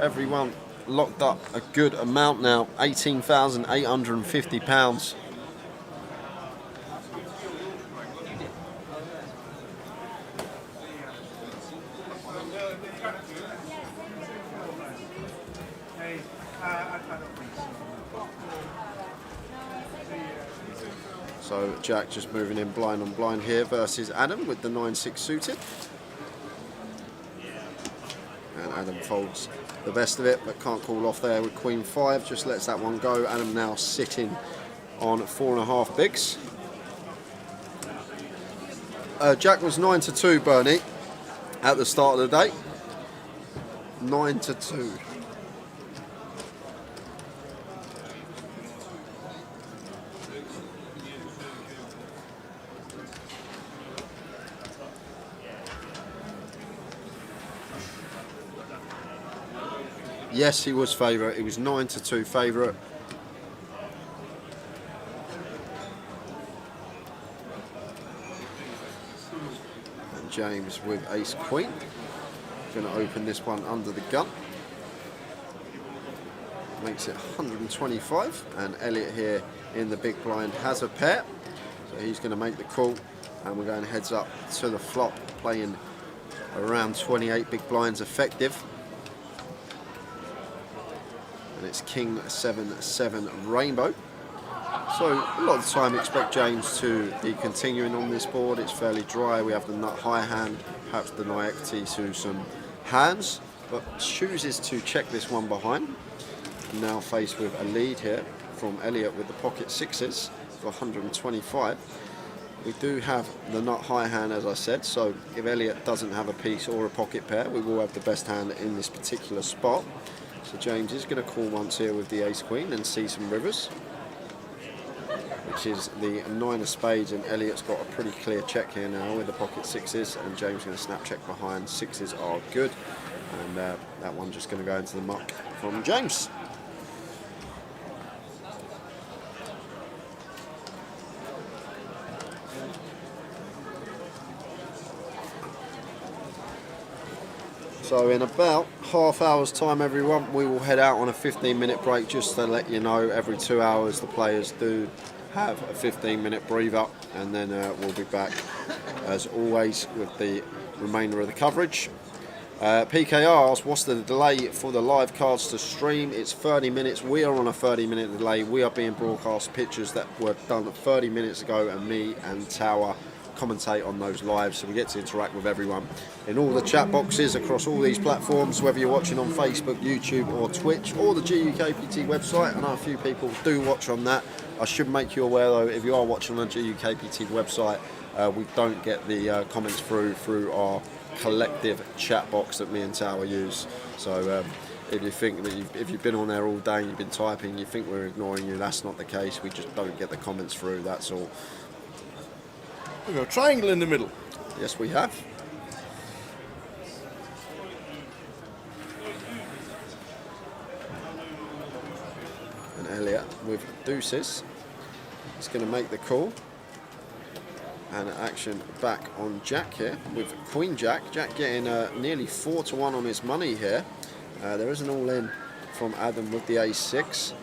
Everyone locked up a good amount now, £18,850. So Jack just moving in blind on blind here versus Adam with the 9-6 suited. And Adam folds the best of it, but can't call off there with Queen 5. Just lets that one go. Adam now sitting on 4.5 bigs. Jack was 9-2, Bernie, at the start of the day. 9-2. Yes, he was favourite. He was 9-2 favourite. And James with Ace Queen. Going to open this one under the gun. Makes it 125. And Elliot here in the big blind has a pair. So he's going to make the call. And we're going heads up to the flop, playing around 28 big blinds effective. And it's King 7-7 Rainbow. So a lot of the time expect James to be continuing on this board. It's fairly dry. We have the nut high hand, perhaps deny equity to some hands, but chooses to check this one behind. Now faced with a lead here from Elliot with the pocket sixes for 125. We do have the nut high hand, as I said, so if Elliot doesn't have a piece or a pocket pair, we will have the best hand in this particular spot. So James is going to call once here with the ace queen and see some rivers, which is the 9 of spades, and Elliot's got a pretty clear check here now with the pocket sixes, and James is going to snap check behind. Sixes are good, and that one just going to go into the muck from James. So in about half hour's time, everyone, we will head out on a 15-minute break, just to let you know every 2 hours the players do have a 15-minute breather, and then we'll be back as always with the remainder of the coverage. PKR asks, what's the delay for the live cards to stream? It's 30 minutes. We are on a 30-minute delay. We are being broadcast pictures that were done 30 minutes ago, and me and Tower commentate on those lives, so we get to interact with everyone in all the chat boxes across all these platforms, whether you're watching on Facebook, YouTube or Twitch or the GUKPT website. And a few people do watch on that. I should make you aware though, if you are watching on the GUKPT website, we don't get the comments through our collective chat box that me and Tower use. So if you think that if you've been on there all day and you've been typing, you think we're ignoring you, that's not the case. We just don't get the comments through, that's all.
We've got a triangle in the middle.
Yes, we have. And Elliot with deuces is going to make the call. And action back on Jack here with Queen Jack. Jack getting nearly 4-1 on his money here. There is an all-in from Adam with the ace-6.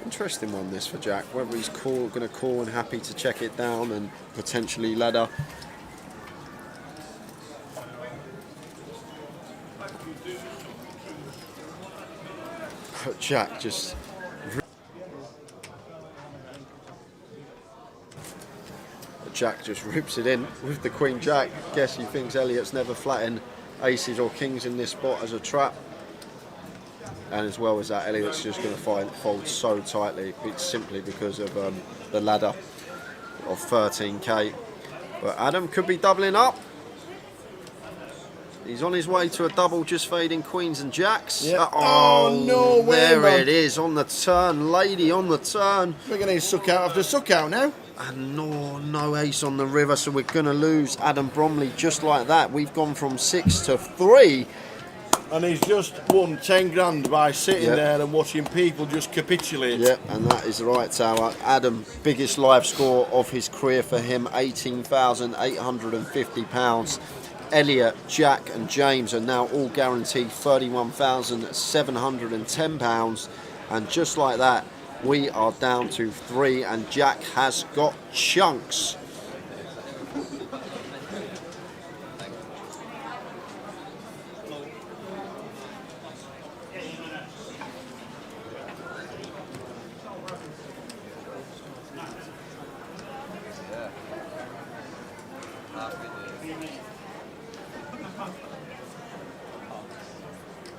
Interesting one this for Jack, whether he's going to call and happy to check it down and potentially ladder. But Jack just rips it in with the Queen Jack. Guess he thinks Elliot's never flattened aces or kings in this spot as a trap. And as well as that, Elliot's just going to fold so tightly. It's simply because of the ladder of 13k. But Adam could be doubling up. He's on his way to a double, just fading queens and jacks.
Yep. Oh, no way,
there
man.
it is on the turn, lady on the turn.
We're going to suck out after suck out now.
And no ace on the river, so we're going to lose Adam Bromley just like that. We've gone from 6 to 3.
And he's just won 10 grand by sitting there and watching people just capitulate.
Yep, and that is the right tower. Adam, biggest live score of his career for him, £18,850. Elliot, Jack and James are now all guaranteed £31,710. And just like that, we are down to 3 and Jack has got chunks.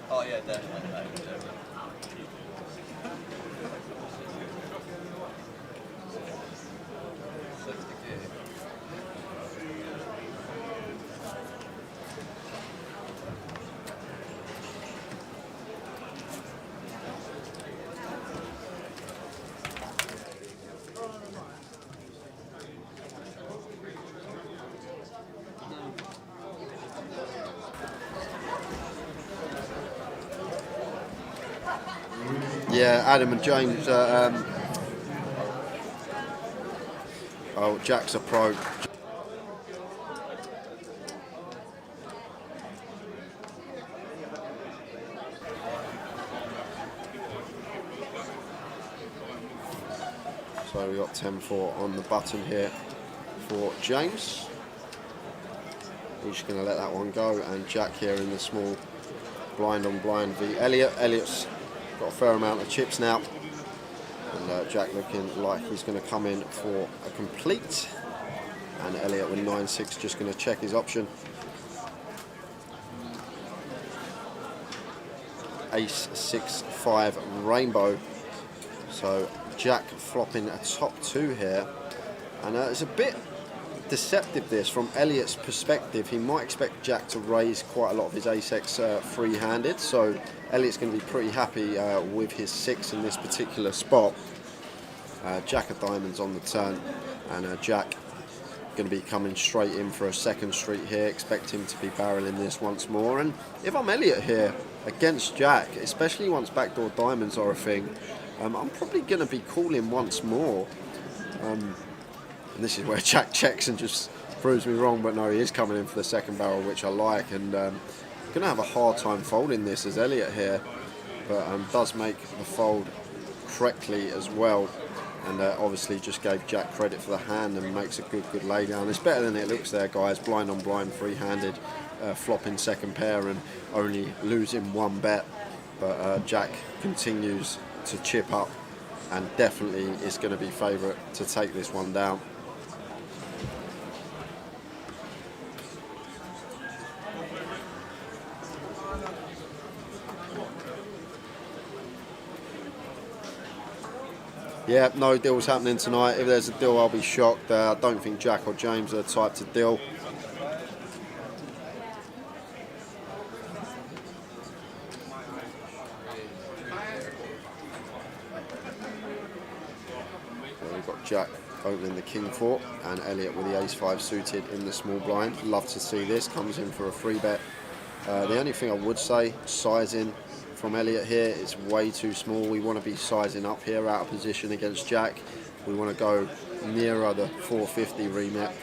Oh yeah, definitely.
Yeah, Adam and James. Oh, Jack's a pro. So we got 10-4 on the button here for James. We're just going to let that one go, and Jack here in the small blind on blind v Elliot. Elliot's got a fair amount of chips now, and Jack looking like he's going to come in for a complete, and Elliot with 9-6 just going to check his option. Ace 6-5 rainbow, so Jack flopping a top 2 here, and it's a bit deceptive this from Elliot's perspective. He might expect Jack to raise quite a lot of his ace-x free-handed, so Elliot's going to be pretty happy with his 6 in this particular spot. Jack of diamonds on the turn, and Jack going to be coming straight in for a second street here. Expect him to be barreling this once more, and if I'm Elliot here against Jack, especially once backdoor diamonds are a thing, I'm probably going to be calling once more. And this is where Jack checks and just proves me wrong, but no, he is coming in for the second barrel, which I like, and going to have a hard time folding this as Elliot here, but does make the fold correctly as well, and obviously just gave Jack credit for the hand and makes a good lay down. It's better than it looks there, guys. Blind on blind, free-handed, flopping second pair and only losing one bet, but Jack continues to chip up and definitely is going to be favourite to take this one down. Yeah, no deals happening tonight. If there's a deal, I'll be shocked. I don't think Jack or James are the type to deal. So we've got Jack opening the king 4 and Elliot with the ace 5 suited in the small blind. Love to see this. Comes in for a free bet. The only thing I would say, sizing from Elliot here is way too small. We want to be sizing up here out of position against Jack. We want to go nearer the 450 remap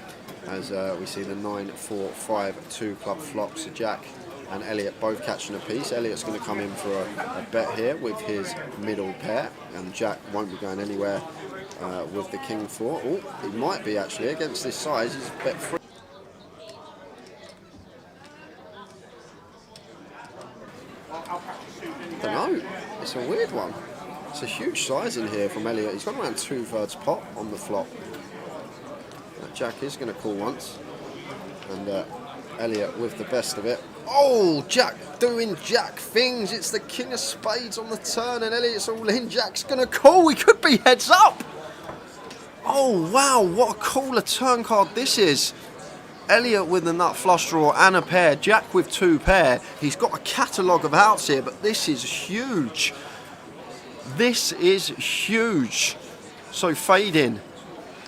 as we see the 9-4-5-2 club flop. So Jack and Elliot both catching a piece. Elliot's going to come in for a bet here with his middle pair, and Jack won't be going anywhere with the king 4. Oh, he might be actually against this size. He's bet 3. I don't know. It's a weird one. It's a huge size in here from Elliot. He's got around 2/3 pot on the flop. Jack is going to call once, and Elliot with the best of it. Oh, Jack doing Jack things. It's the king of spades on the turn, and Elliot's all in. Jack's going to call. We could be heads up. Oh, wow. What a cooler turn card this is. Elliot with the nut flush draw and a pair. Jack with 2 pair. He's got a catalogue of outs here, but this is huge. This is huge. So fade in.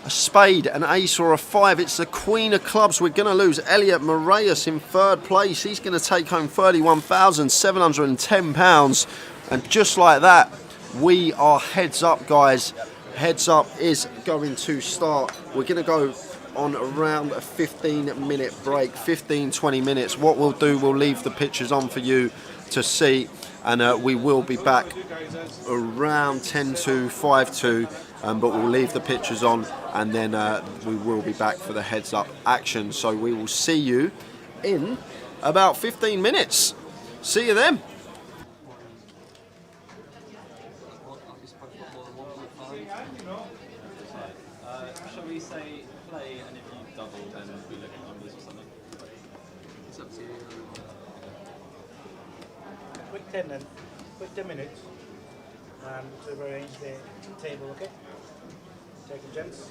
A spade, an ace or a 5. It's the queen of clubs. We're going to lose Elliot Moraes in 3rd place. He's going to take home £31,710. And just like that, we are heads up, guys. Heads up is going to start. We're going to go on around a 15-minute break, 15-20 minutes. What we'll do, we'll leave the pictures on for you to see. And we will be back around 10 to 5 to. But we'll leave the pictures on, and then we will be back for the heads up action. So we will see you in about 15 minutes. See you then.
Shall we say play, and if you double, then we look at numbers or something? It's up to you.
Quick 10 then. Quick 10 minutes. To arrange the table, okay? Take a gents.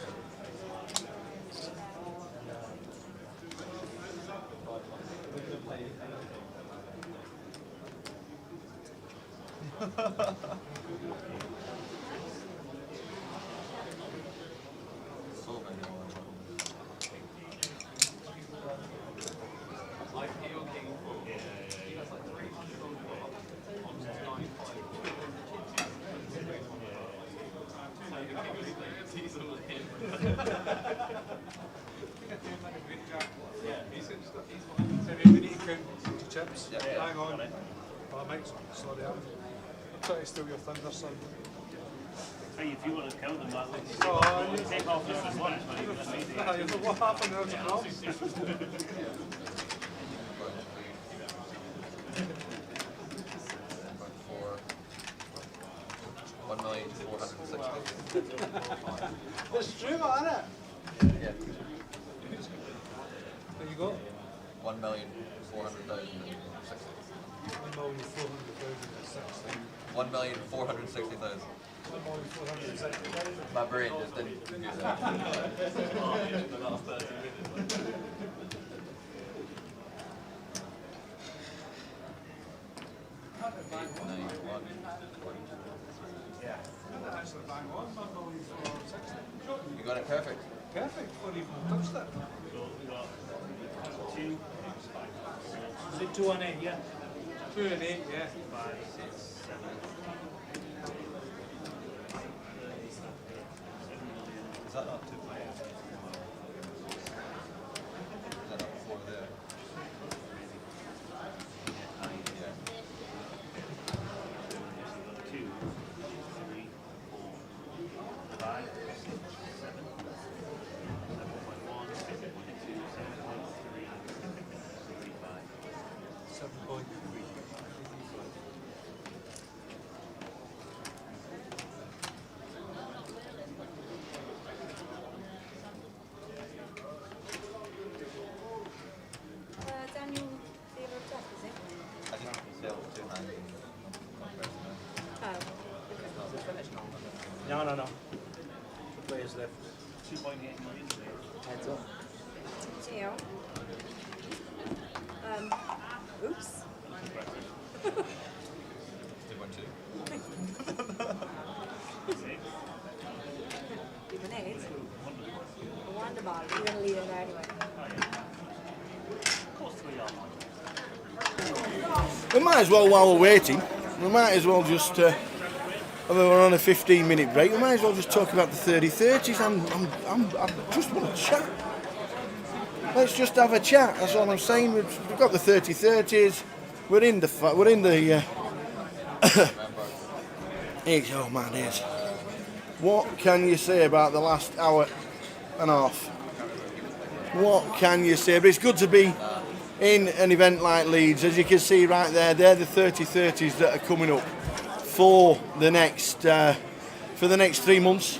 Chips? Yeah. Hang on. Oh, mate, slow down. I'm trying to steal your thunder, son.
Hey, if you want to kill them, that looks
take
off this as once, but that's easy.
What happened there to Ross?
1,460,000.
It's true, isn't it?
Yeah.
There you go.
1,400,000.
1,400,060.
1,460,000.
1,460,000.
My brain just didn't do that.
Yeah. That's bang on. 1,460.
You got it perfect.
Perfect. Not even touched it.
Is it 2 and 8, yeah?
2 and 8, yeah.
5, 6, 7.
Is that not 2 players? Is that not 4 there? Yeah.
2, 3, 4, 5, 6, 7. 7.1, 7.2, 7.3,
7.3.
Daniel, favourite top, is it?
I just sell 2 hands.
Oh.
No. 2 players left. 2.8 million. Heads up.
Geo. Oops.
2.2.
Even 8. Wonder ball. You're going to leave it there anyway.
We might as well, while we're waiting, we might as well just, although we're on a 15-minute break, we might as well just talk about the 30-30s. I just want to chat. Let's just have a chat, that's all I'm saying. We've got the 30-30s, we're in the oh man, days. What can you say about the last hour and a half? What can you say? But it's good to be in an event like Leeds. As you can see right there, they're the 30-30s that are coming up for the next 3 months.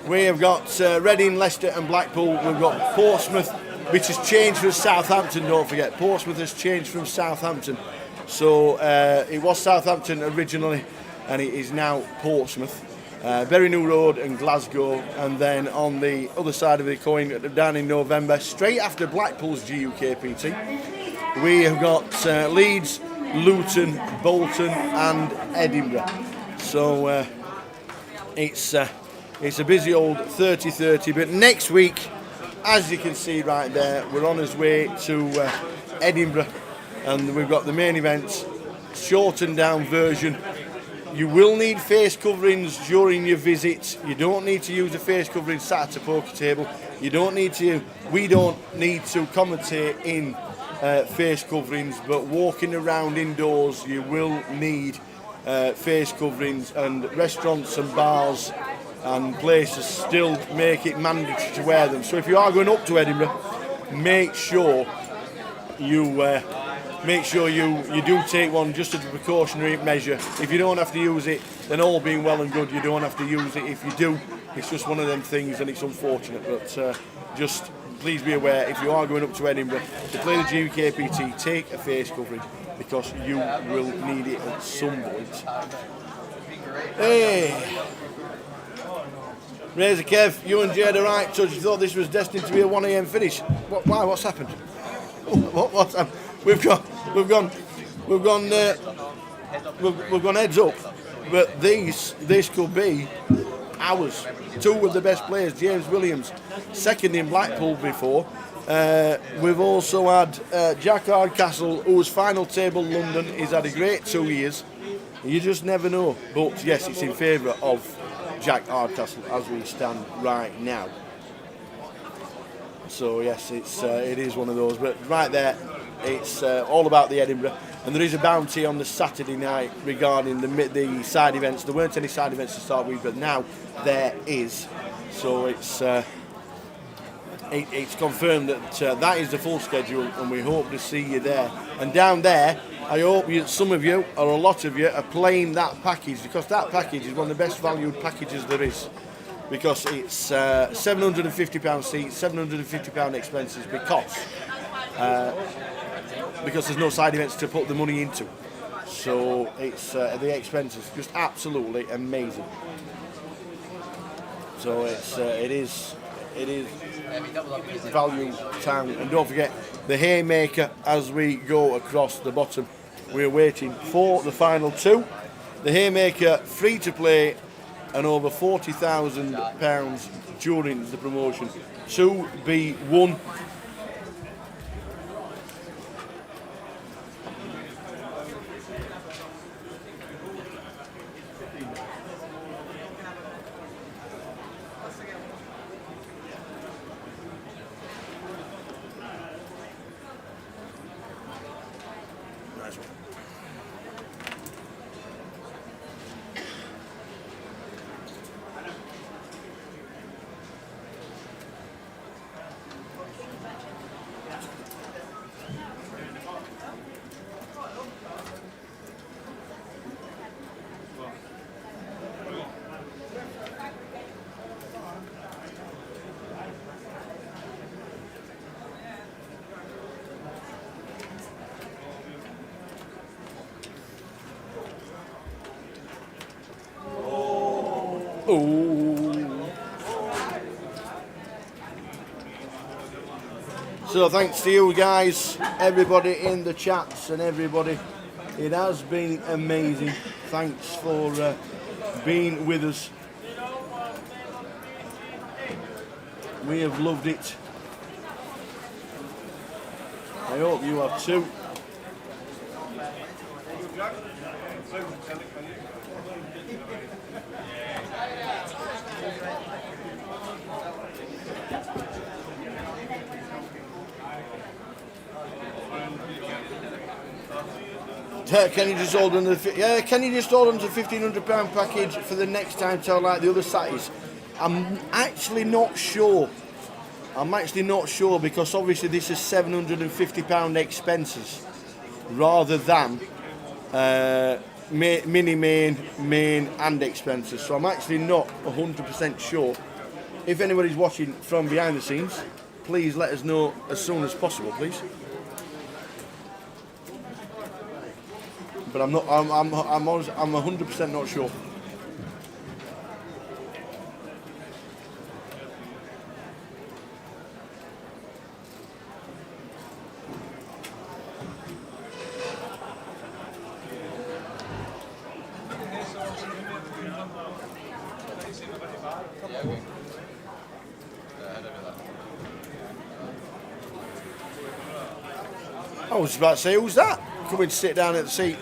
We have got Reading, Leicester and Blackpool. We've got Portsmouth, which has changed from Southampton, don't forget. Portsmouth has changed from Southampton. So it was Southampton originally, and it is now Portsmouth. Bury New Road and Glasgow, and then on the other side of the coin, down in November, straight after Blackpool's GUKPT, we have got Leeds, Luton, Bolton and Edinburgh. So it's a busy old 30-30, but next week, as you can see right there, we're on his way to Edinburgh, and we've got the main event, shortened down version. You will need face coverings during your visit. You don't need to use a face covering sat at a poker table. We don't need to commentate in face coverings, but walking around indoors, you will need face coverings, and restaurants and bars and places still make it mandatory to wear them. So if you are going up to Edinburgh, make sure you do take one just as a precautionary measure. If you don't have to use it, then all being well and good, you don't have to use it. If you do, it's just one of them things, and it's unfortunate. But just please be aware, if you are going up to Edinburgh to play the GUKPT, take a face covering, because you will need it at some point. Hey, Razor Kev, you and Jade are right. So you thought this was destined to be a 1 AM finish? Why? What's happened? What's happened? We've gone heads up, but this could be ours. Two of the best players, James Williams, second in Blackpool before. We've also had Jack Hardcastle, whose final table London. He's had a great 2 years. You just never know. But yes, it's in favour of Jack Hardcastle as we stand right now. So yes, it is one of those. But right there, it's all about the Edinburgh, and there is a bounty on the Saturday night regarding the side events. There weren't any side events to start with, but now there is. So it's confirmed that that is the full schedule, and we hope to see you there. And down there, I hope some of you, or a lot of you, are playing that package, because that package is one of the best valued packages there is. Because it's £750 seats, £750 expenses, because there's no side events to put the money into. So it's the expenses just absolutely amazing. So it is value time. And don't forget the haymaker as we go across the bottom. We're waiting for the final two. The haymaker, free to play, and over £40,000 during the promotion to be won. So thanks to you guys, everybody in the chats and everybody. It has been amazing. Thanks for being with us. We have loved it. I hope you have too. Can you just hold on to can you just hold on to £1,500 package for the next time to like the other size? I'm actually not sure. Because obviously this is £750 expenses rather than mini main and expenses. So I'm actually not 100% sure. If anybody's watching from behind the scenes, please let us know as soon as possible, please. But I'm 100% not sure. I was about to say, who's that? Come in, sit down at the seat.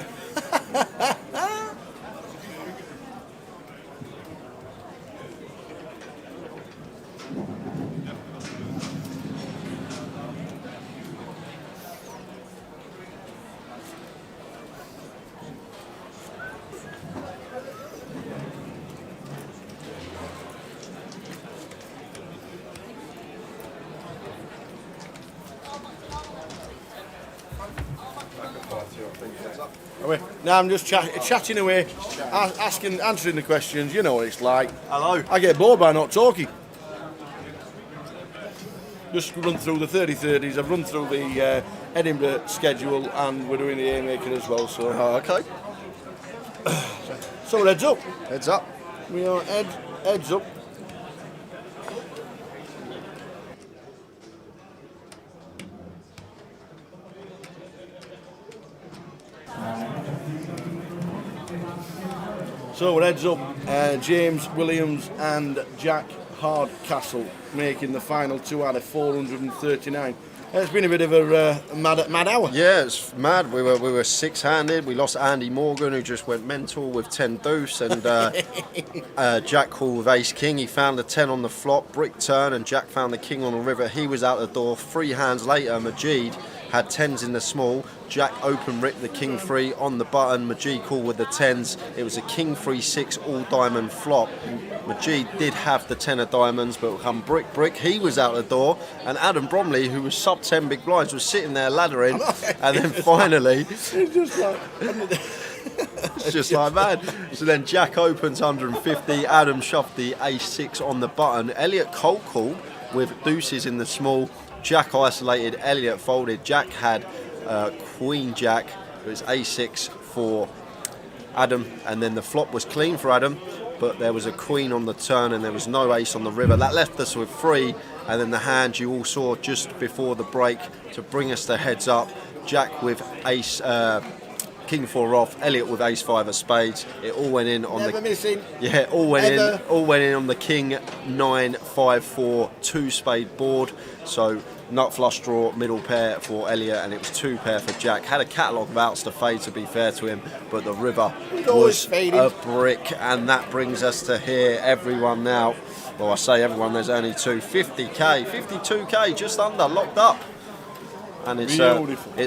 Now I'm just chatting away, answering the questions. You know what it's like.
Hello.
I get bored by not talking. Just run through the 30-30s. I've run through the Edinburgh schedule, and we're doing the Haymaker as well. So.
Oh, okay.
So heads up.
Heads up.
We are heads up. So we're heads up, James Williams and Jack Hardcastle making the final 2 out of 439. It's been a bit of a mad hour.
Yeah, it's mad. We were six-handed. We lost Andy Morgan, who just went mental with 10 deuce, and Jack called with ace king. He found the 10 on the flop, brick turn, and Jack found the king on the river. He was out the door. 3 hands later, Majid had 10s in the small. Jack open ripped the king 3 on the button. Majid called with the 10s. It was a king 3-6 all diamond flop. Majid did have the 10 of diamonds, but come brick, he was out the door. And Adam Bromley, who was sub 10 big blinds, was sitting there laddering. And then finally, it's just like mad. So then Jack opens 150. Adam shoved the ace 6 on the button. Elliot cold called with deuces in the small. Jack isolated, Elliot folded. Jack had Queen Jack. It was A6 for Adam, and then the flop was clean for Adam, but there was a queen on the turn and there was no ace on the river. That left us with 3, and then the hand you all saw just before the break to bring us the heads up. Jack with ace, king 4 off, Elliot with ace 5 of spades. It all went in on
Never missing.
Yeah, all went in on the king 9 5 4 2 spade board. So nut flush draw, middle pair for Elliot, and it was 2 pair for Jack. Had a catalogue of outs to fade, to be fair to him, but the river was a brick, and that brings us to here. Everyone now, well, I say everyone, there's only 2, 50k, 52k, just under, locked up. And it's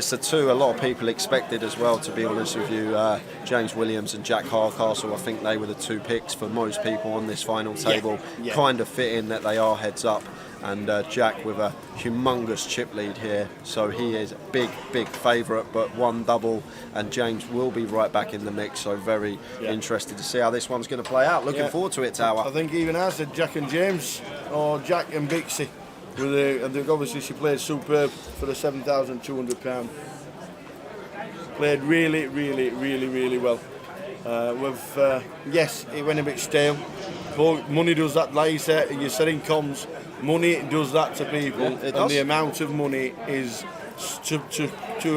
the 2 a lot of people expected as well, to be honest with you. James Williams and Jack Hardcastle, I think they were the 2 picks for most people on this final table.
Yeah.
Kind of fit in that they are heads up. And Jack with a humongous chip lead here, so he is big favourite, but 1 double, and James will be right back in the mix, so very interested to see how this one's going to play out. Looking forward to it, Tower.
I think even I said Jack and James, or Jack and Bixie. And obviously she played superb for the £7,200. Played really well. Yes, it went a bit stale. But money does that, like you said in comms. Money does that to people, and the amount of money is to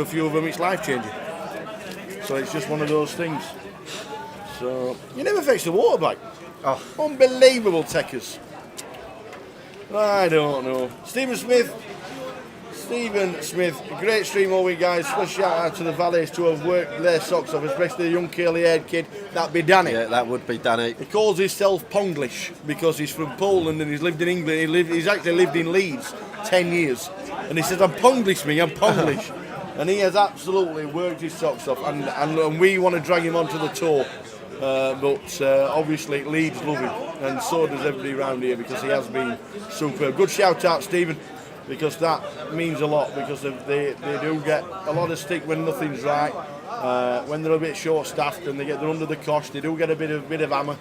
a few of them, it's life changing. So it's just one of those things. So you never fetched the water bike.
Oh.
Unbelievable techers. I don't know. Stephen Smith, great stream all week, guys. Special shout out to the Valleys to have worked their socks off, especially the young curly-haired kid. That'd be Danny.
Yeah, that would be Danny.
He calls himself Ponglish because he's from Poland and he's lived in England. He's actually lived in Leeds 10 years. And he says, I'm Ponglish, I'm Ponglish. and he has absolutely worked his socks off, and we want to drag him onto the tour. But obviously Leeds love him, and so does everybody around here, because he has been superb. Good shout out, Stephen, because that means a lot, because they do get a lot of stick when nothing's right, when they're a bit short staffed and they're under the cosh. They do get a bit of hammer,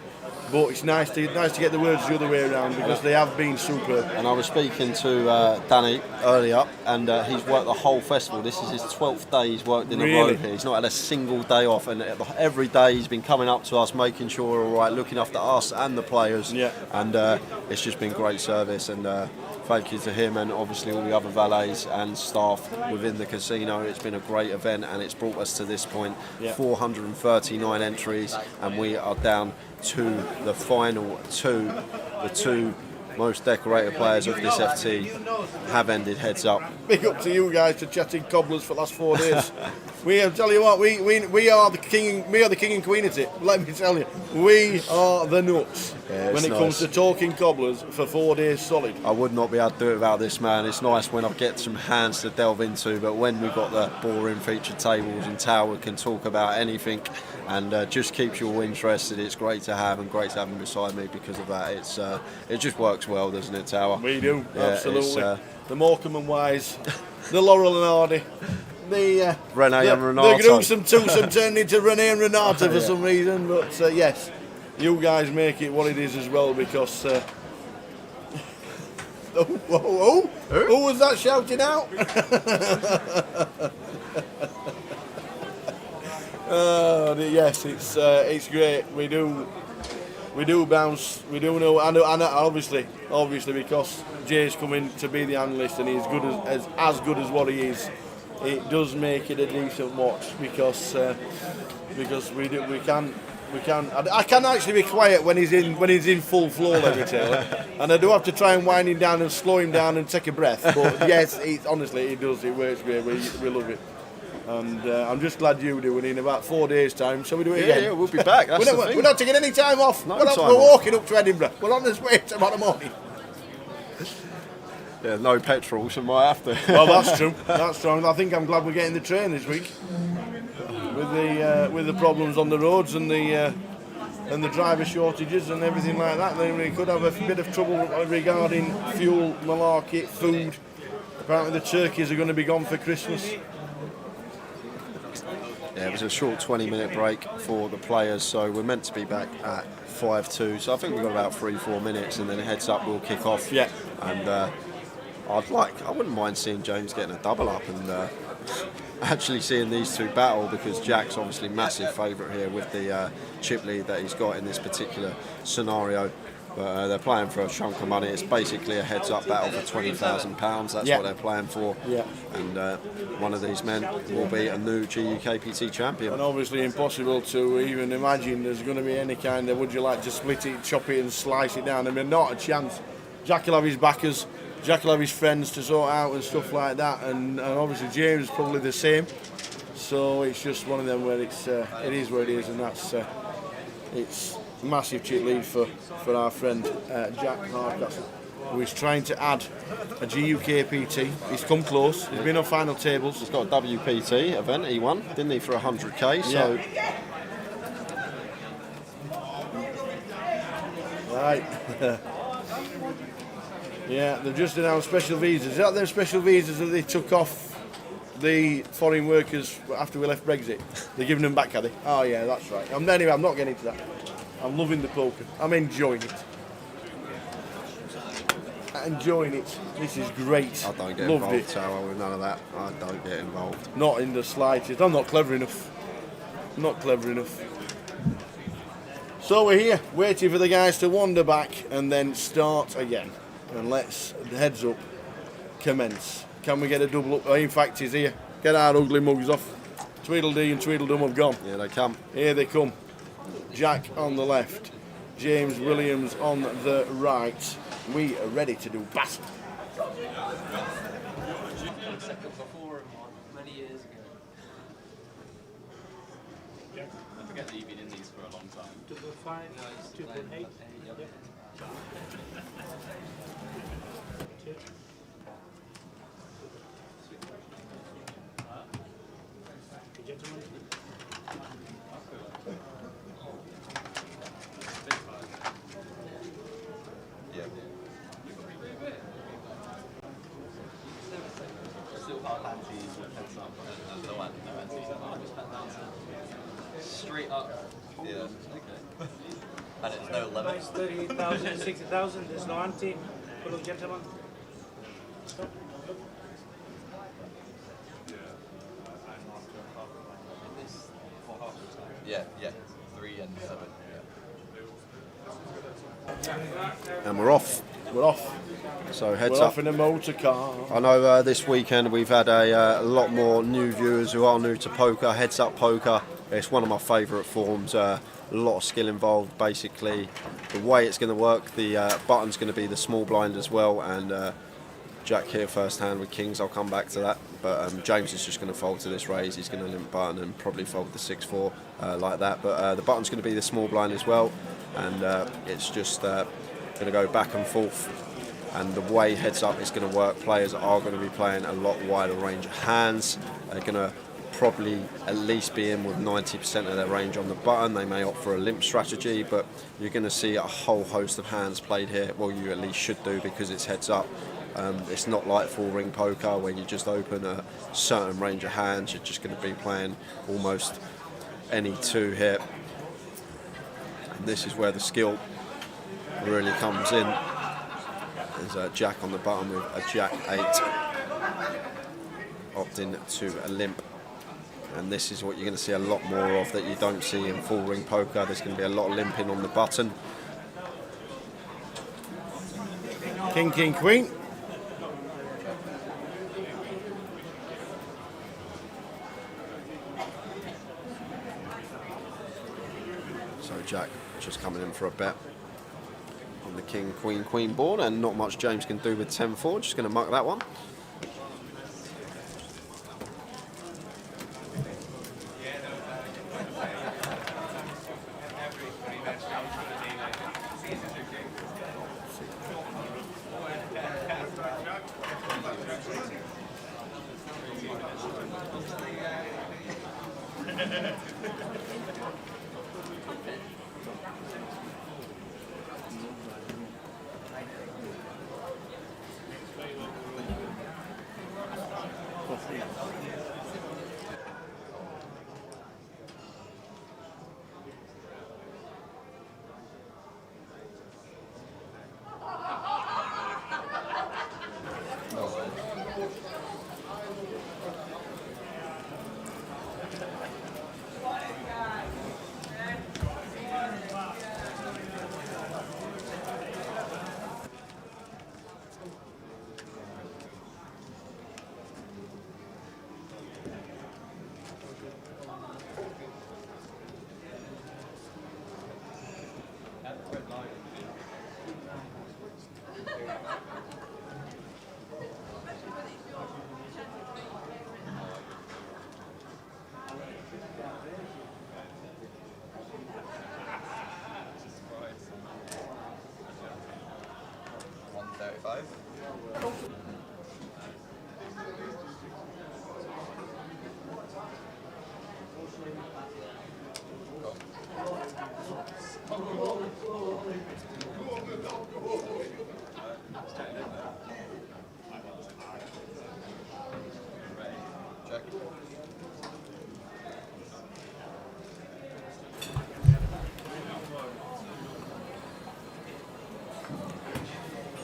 but it's nice to get the words the other way around, because they have been superb.
And I was speaking to Danny earlier, and he's worked the whole festival. This is his 12th day he's worked in a row here. He's not had a single day off, and every day he's been coming up to us, making sure we're all right, looking after us and the players.
Yeah.
And it's just been great service, and thank you to him and obviously all the other valets and staff within the casino. It's been a great event, and it's brought us to this point.
Yeah.
439 entries, and we are down to the final two. The two most decorated players of this FT have ended heads up.
Big up to you guys for chatting cobblers for the last 4 days. We tell you what, we are the king. We are the king and queen of it. Let me tell you, we are the nuts when it comes to talking cobblers for 4 days solid.
I would not be able to do it without this man. It's nice when I get some hands to delve into, but when we've got the boring featured tables and Tower can talk about anything, and just keeps you all interested. It's great to have, and great to have him beside me because of that. It just works well, doesn't it, Tower?
We do, absolutely. The Morecambe and Wise, the Laurel and Hardy, the
Renee and Renato.
The Gruesome Twosome turned into Renee and Renato for some reason, but yes, you guys make it what it is as well, because who was that shouting out? Yes, it's great. We do bounce. We do know, and obviously because Jay's coming to be the analyst, and he's good as good as what he is. It does make it a decent watch, because we can. I can actually be quiet when he's in full flow, let me tell you. And I do have to try and wind him down and slow him down and take a breath. But yes, honestly, it does. It works great. We love it. And I'm just glad you do it in about 4 days' time. Shall we do it again?
Yeah, we'll be back.
We're not taking any time off.
No
we're
time
we're
off.
walking up to Edinburgh. We're on this way tomorrow morning.
Yeah, no petrol, so might have to.
Well, that's true. That's true. I think I'm glad we're getting the train this week. With the problems on the roads and the driver shortages and everything like that, then we could have a bit of trouble regarding fuel, malarkey, food. Apparently the turkeys are going to be gone for Christmas.
Yeah, it was a short 20-minute break for the players, so we're meant to be back at 5:02. So I think we've got about 3-4 minutes, and then heads up we'll kick off.
Yeah.
And I wouldn't mind seeing James getting a double up and actually seeing these two battle, because Jack's obviously massive favourite here with the chip lead that he's got in this particular scenario. But they're playing for a chunk of money. It's basically a heads-up battle for £20,000. That's what they're playing for.
Yeah.
And one of these men will be a new GUKPT champion.
And obviously impossible to even imagine there's going to be any kind of, would you like to split it, chop it and slice it down? I mean, not a chance. Jack will have his backers, Jack will have his friends to sort out and stuff like that. And obviously James is probably the same. So it's just one of them where it is what it is, and that's it's massive chip lead for our friend Jack Hardcastle, who is trying to add a GUKPT. He's come close. He's been on final tables.
He's got a WPT event he won, didn't he, for 100k? So
right. Yeah, they've just announced special visas. Is that their special visas that they took off the foreign workers after we left Brexit? They're giving them back, are they? Oh yeah, that's right. Anyway, I'm not getting into that. I'm loving the poker. I'm enjoying it. Enjoying it. This is great.
I don't get
Loved
involved,
it.
Tower, with none of that. I don't get involved.
Not in the slightest. I'm not clever enough. Not clever enough. So we're here, waiting for the guys to wander back and then start again. And let's, heads up, commence. Can we get a double up? Oh, in fact, he's here. Get our ugly mugs off. Tweedledee and Tweedledum have gone.
Yeah, they come.
Here they come. Jack on the left, James Williams on the right. We are ready to do battle.
Before many years ago. I forget that you've been in these for a long time.
2.5, 2.8.
half ante with heads up, and no ante. I'll just bet down to straight up. Yeah, okay. And it's no limit.
It's 38,000, 60,000, there's no ante. Fellow gentlemen.
Yeah, 3 and 7. Yeah.
And we're off.
We're off.
So heads
We're
up.
off in a motor car.
I know this weekend we've had a lot more new viewers who are new to poker. Heads Up Poker. It's one of my favourite forms. A lot of skill involved. Basically, the way it's going to work, the button's going to be the small blind as well. And Jack here first hand with kings. I'll come back to that. But James is just going to fold to this raise. He's going to limp button and probably fold the 6-4 like that. But the button's going to be the small blind as well. And it's just going to go back and forth. And the way Heads Up is going to work, players are going to be playing a lot wider range of hands. They're going to probably at least be in with 90% of their range on the button. They may opt for a limp strategy, but you're going to see a whole host of hands played here. Well, you at least should do, because it's Heads Up. It's not like full ring poker where you just open a certain range of hands. You're just going to be playing almost any two here. And this is where the skill really comes in. There's a Jack on the button with a Jack 8, opting to a limp. And this is what you're going to see a lot more of that you don't see in full ring poker. There's going to be a lot of limping on the button.
King, king, queen.
So Jack just coming in for a bet on the king, queen, queen board, and not much James can do with 10-4. Just going to muck that one.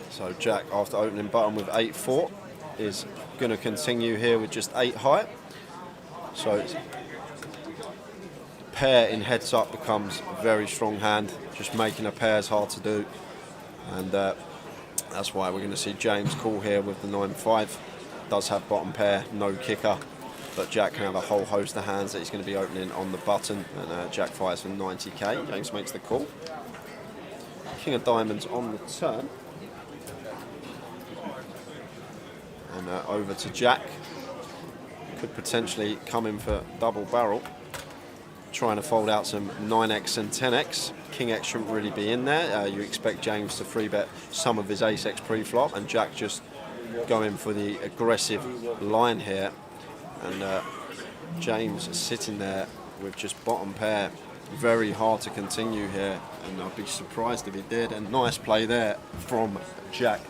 So Jack, after opening button with 8-4, is going to continue here with just 8 high. So it's, pair in Heads Up becomes a very strong hand. Just making a pair is hard to do, and that's why we're going to see James call here with the 9-5. Does have bottom pair, no kicker, but Jack can have a whole host of hands that he's going to be opening on the button, and Jack fires for 90k. James makes the call. King of diamonds on the turn. And over to Jack. Could potentially come in for double barrel. Trying to fold out some 9x and 10x. King X shouldn't really be in there. You expect James to free bet some of his ace X pre-flop, and Jack just going for the aggressive line here. And James sitting there with just bottom pair. Very hard to continue here, and I'd be surprised if he did. And nice play there from Jack.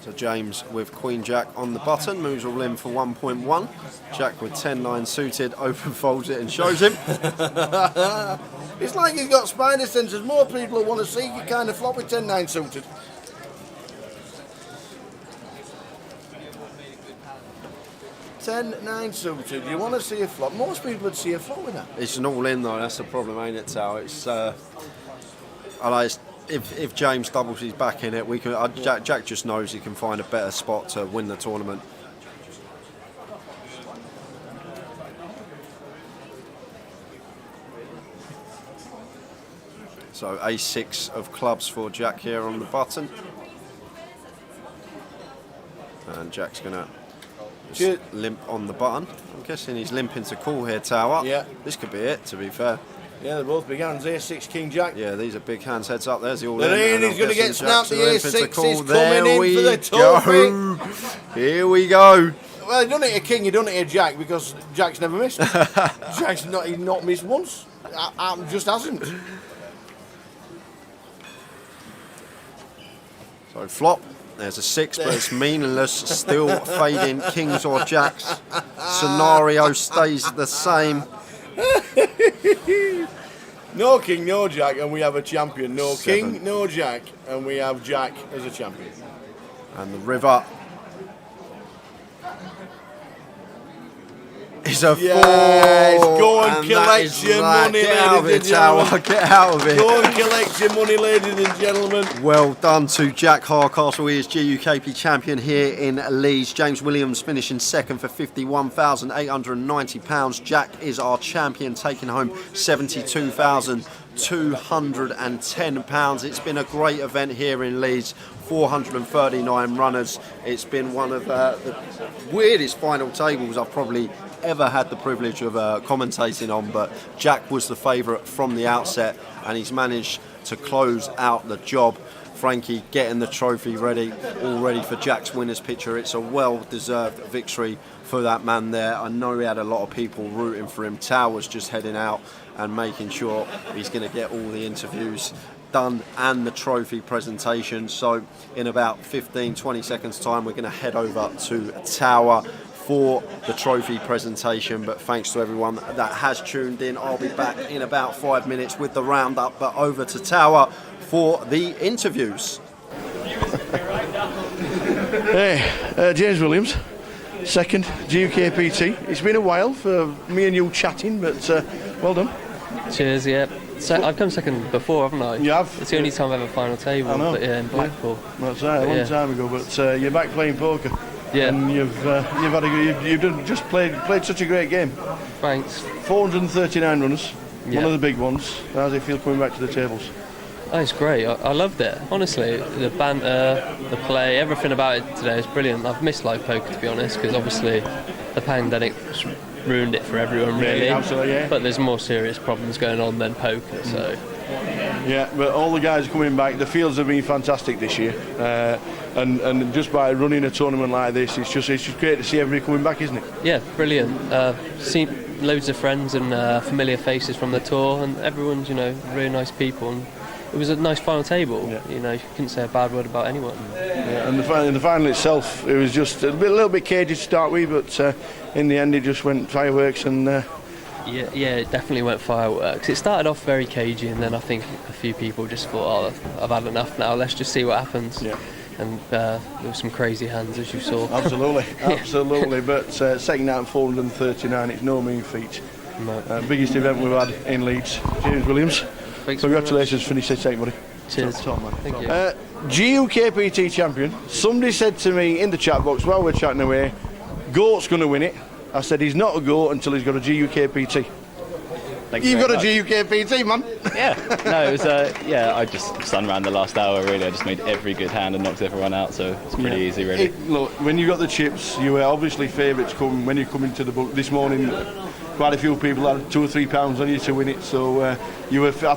So James with Queen Jack on the button, moves all in for 1.1. Jack with 10-9 suited, open folds it and shows him.
It's like he's got spider senses. More people want to see you kind of flop with 10-9 suited. 10-9 suited. You want to see a flop. Most people would see a flop with that.
It's an all-in though. That's the problem, ain't it, Tal? It's if James doubles his back in it, we can. Jack just knows he can find a better spot to win the tournament. So A6 of clubs for Jack here on the button. And Jack's going to limp on the button. I'm guessing he's limping to call here, Tower.
Yeah.
This could be it, to be fair.
Yeah, they're both big hands. A6 King Jack.
Yeah, these are big hands. Heads up. There's the all in.
He's going to get snapped. The A6 is coming
there
in for the trophy.
Here we go.
Well, he done it to King, he done it to Jack because Jack's never missed. He's not missed once. Just hasn't.
So flop. There's a 6, but it's meaningless. Still fading kings or jacks. Scenario stays the same.
No king, no jack, and we have a champion. No
7.
king, no jack, and we have Jack as a champion.
And the river is a 4.
Go and collect your money,
Get out of it,
ladies and gentlemen.
Tower. Get out of it.
Go and collect your money, ladies and gentlemen.
Well done to Jack Hardcastle. He is GUKP champion here in Leeds. James Williams finishing second for £51,890. Jack is our champion, taking home £72,210. It's been a great event here in Leeds. 439 runners. It's been one of the weirdest final tables I've probably ever had the privilege of commentating on, but Jack was the favourite from the outset and he's managed to close out the job. Frankie getting the trophy ready, all ready for Jack's winner's picture. It's a well-deserved victory for that man there. I know he had a lot of people rooting for him. Tao was just heading out and making sure he's going to get all the interviews done and the trophy presentation. So in about 15-20 seconds time we're going to head over to Tower for the trophy presentation, but thanks to everyone that has tuned in. I'll be back in about 5 minutes with the roundup, but over to Tower for the interviews.
Hey, James Williams, second GUKPT. It's been a while for me and you chatting, but well done.
Cheers, yeah. I've come second before, haven't I?
You have.
It's the only time I've ever final table,
I know.
but yeah, in Blackpool.
That's right, a long time ago, but you're back playing poker.
Yeah.
And you've played such a great game.
Thanks.
439 runners,
Yeah.
one of the big ones. How does it feel coming back to the tables?
Oh, it's great. I loved it. Honestly, the banter, the play, everything about it today is brilliant. I've missed live poker, to be honest, because obviously the pandemic ruined it for everyone, really.
Yeah, absolutely, yeah.
But there's more serious problems going on than poker, so.
Yeah, but all the guys are coming back. The fields have been fantastic this year, and just by running a tournament like this, it's just great to see everybody coming back, isn't it?
Yeah, brilliant. Seen loads of friends and familiar faces from the tour, and everyone's really nice people. And it was a nice final table. Yeah. You couldn't say a bad word about anyone.
Yeah, and the final itself, it was just a little bit cagey to start with, but in the end it just went fireworks and.
Yeah, it definitely went fireworks. It started off very cagey, and then I think a few people just thought, I've had enough now, let's just see what happens. Yeah. And there were some crazy hands, as you saw.
Absolutely, absolutely. But second out at 439, it's no mean feat.
No.
Biggest event we've had in Leeds. James Williams,
thanks.
Congratulations, finish this eight, buddy.
Cheers.
Top man.
Thank you.
GUKPT champion. Somebody said to me in the chat box while we're chatting away, GOAT's going to win it. I said he's not a GOAT until he's got a GUKPT. You've got a GUKPT, man.
Yeah, no, it was. I just spun around the last hour. Really, I just made every good hand and knocked everyone out. So it's pretty easy, really.
Look, when you got the chips, you were obviously favourite to come. When you come into the book this morning, quite a few people had £2 or £3 on you to win it. So I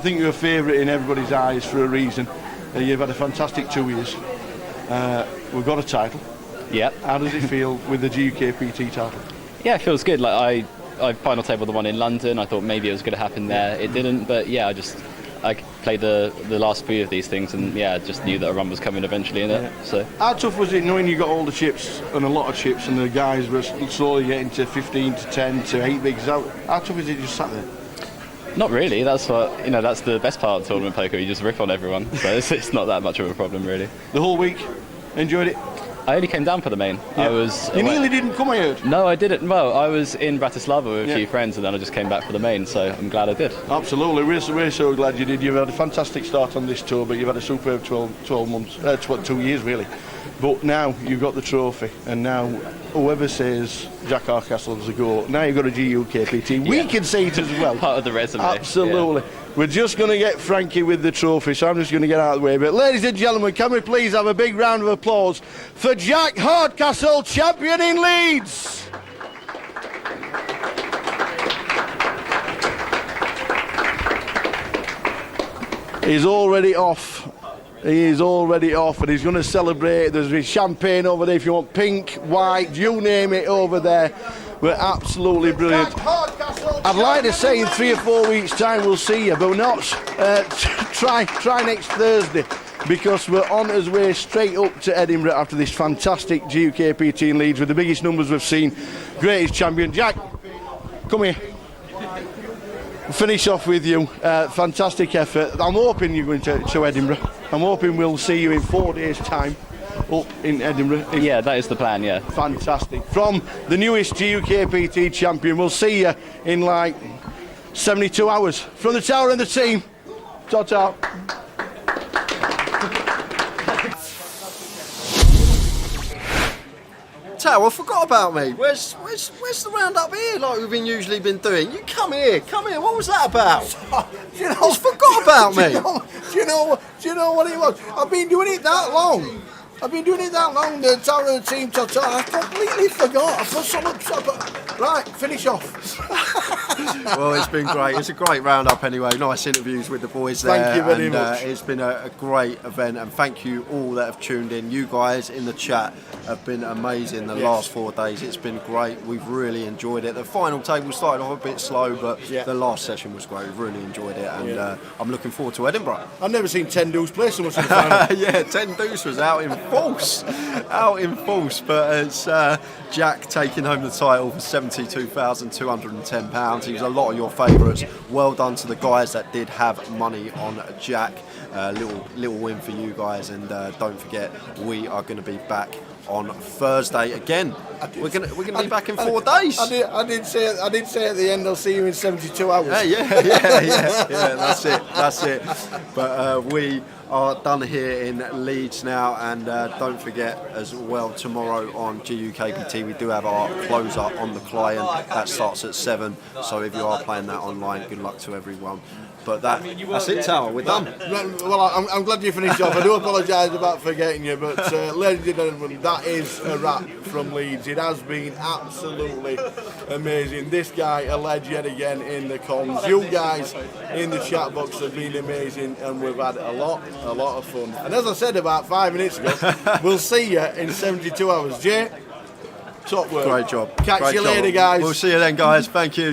think you were favourite in everybody's eyes for a reason. You've had a fantastic 2 years. We've got a title.
Yep.
How does it feel with the GUKPT title?
Yeah, it feels good. Like I final tabled the one in London. I thought maybe it was going to happen there. It didn't, but yeah, I I played the last few of these things, and yeah, just knew that a run was coming eventually in it. So
how tough was it knowing you got all the chips and a lot of chips, and the guys were slowly getting to 15 to 10 to 8 bigs? How tough is it just sat there?
not really. That's what that's the best part of tournament poker. You just rip on everyone, so it's not that much of a problem really.
The whole week, enjoyed it.
I only came down for the main.
Yeah.
I was.
You nearly didn't come, I heard.
No, I didn't. Well, I was in Bratislava with a few friends, and then I just came back for the main. So I'm glad I did.
Absolutely, we're so glad you did. You've had a fantastic start on this tour, but you've had a superb 12 months, 2 years really. But now you've got the trophy, and now whoever says Jack Harcastle's a go, now you've got a GUKPT. We can say it as well.
Part of the resume.
Absolutely. Yeah. We're just going to get Frankie with the trophy, so I'm just going to get out of the way. But ladies and gentlemen, can we please have a big round of applause for Jack Hardcastle, champion in Leeds? He's already off. He is already off, and he's going to celebrate. There's champagne over there if you want, pink, white, you name it over there. We're absolutely brilliant. I'd like to say in 3 or 4 weeks' time we'll see you, but not. Try next Thursday, because we're on our way straight up to Edinburgh after this fantastic GUKPT in Leeds with the biggest numbers we've seen. Greatest champion. Jack, come here. Finish off with you. Fantastic effort. I'm hoping you're going to Edinburgh. I'm hoping we'll see you in 4 days' time up in Edinburgh.
Yeah, that is the plan, yeah.
Fantastic. From the newest GUKPT champion, we'll see you in like 72 hours. From the tower and the team, ta-ta.
Tower, I forgot about me. Where's the round up here like we've usually been doing? You come here. What was that about?
Do you know,
he's forgot about me.
Do you know what it was? I've been doing it that long. The tower and the team, ta-ta. I completely forgot. I put so much. Right, finish off.
Well, it's been great. It's a great roundup anyway. Nice interviews with the boys there.
Thank you very much.
It's been a great event, and thank you all that have tuned in. You guys in the chat have been amazing the last 4 days. It's been great. We've really enjoyed it. The final table started off a bit slow, but the last session was great. We've really enjoyed it, and I'm looking forward to Edinburgh.
I've never seen 10 Deuce play so much in the final.
Yeah, 10 Deuce was out in force. But it's Jack taking home the title for £72,210. He was a lot of your favourites. Well done to the guys that did have money on Jack. Little win for you guys, and don't forget, we are going to be back on Thursday again. We're going to be back in 4 days.
I did say at the end I'll see you in 72 hours.
Yeah. That's it. But we are done here in Leeds now, and don't forget as well, tomorrow on GUKPT we do have our closer on the client that starts at 7. So if you are playing that online, good luck to everyone. But that's it, Tower. We're done.
Well, I'm glad you finished off. I do apologise about forgetting you, but ladies and gentlemen, that is a wrap from Leeds. It has been absolutely amazing. This guy, a legend yet again in the comms. You guys in the chat box have been amazing, and we've had a lot of fun. And as I said about 5 minutes ago, we'll see you in 72 hours. Jay, top work.
Great job.
Catch you later, guys.
We'll see you then, guys. Thank you.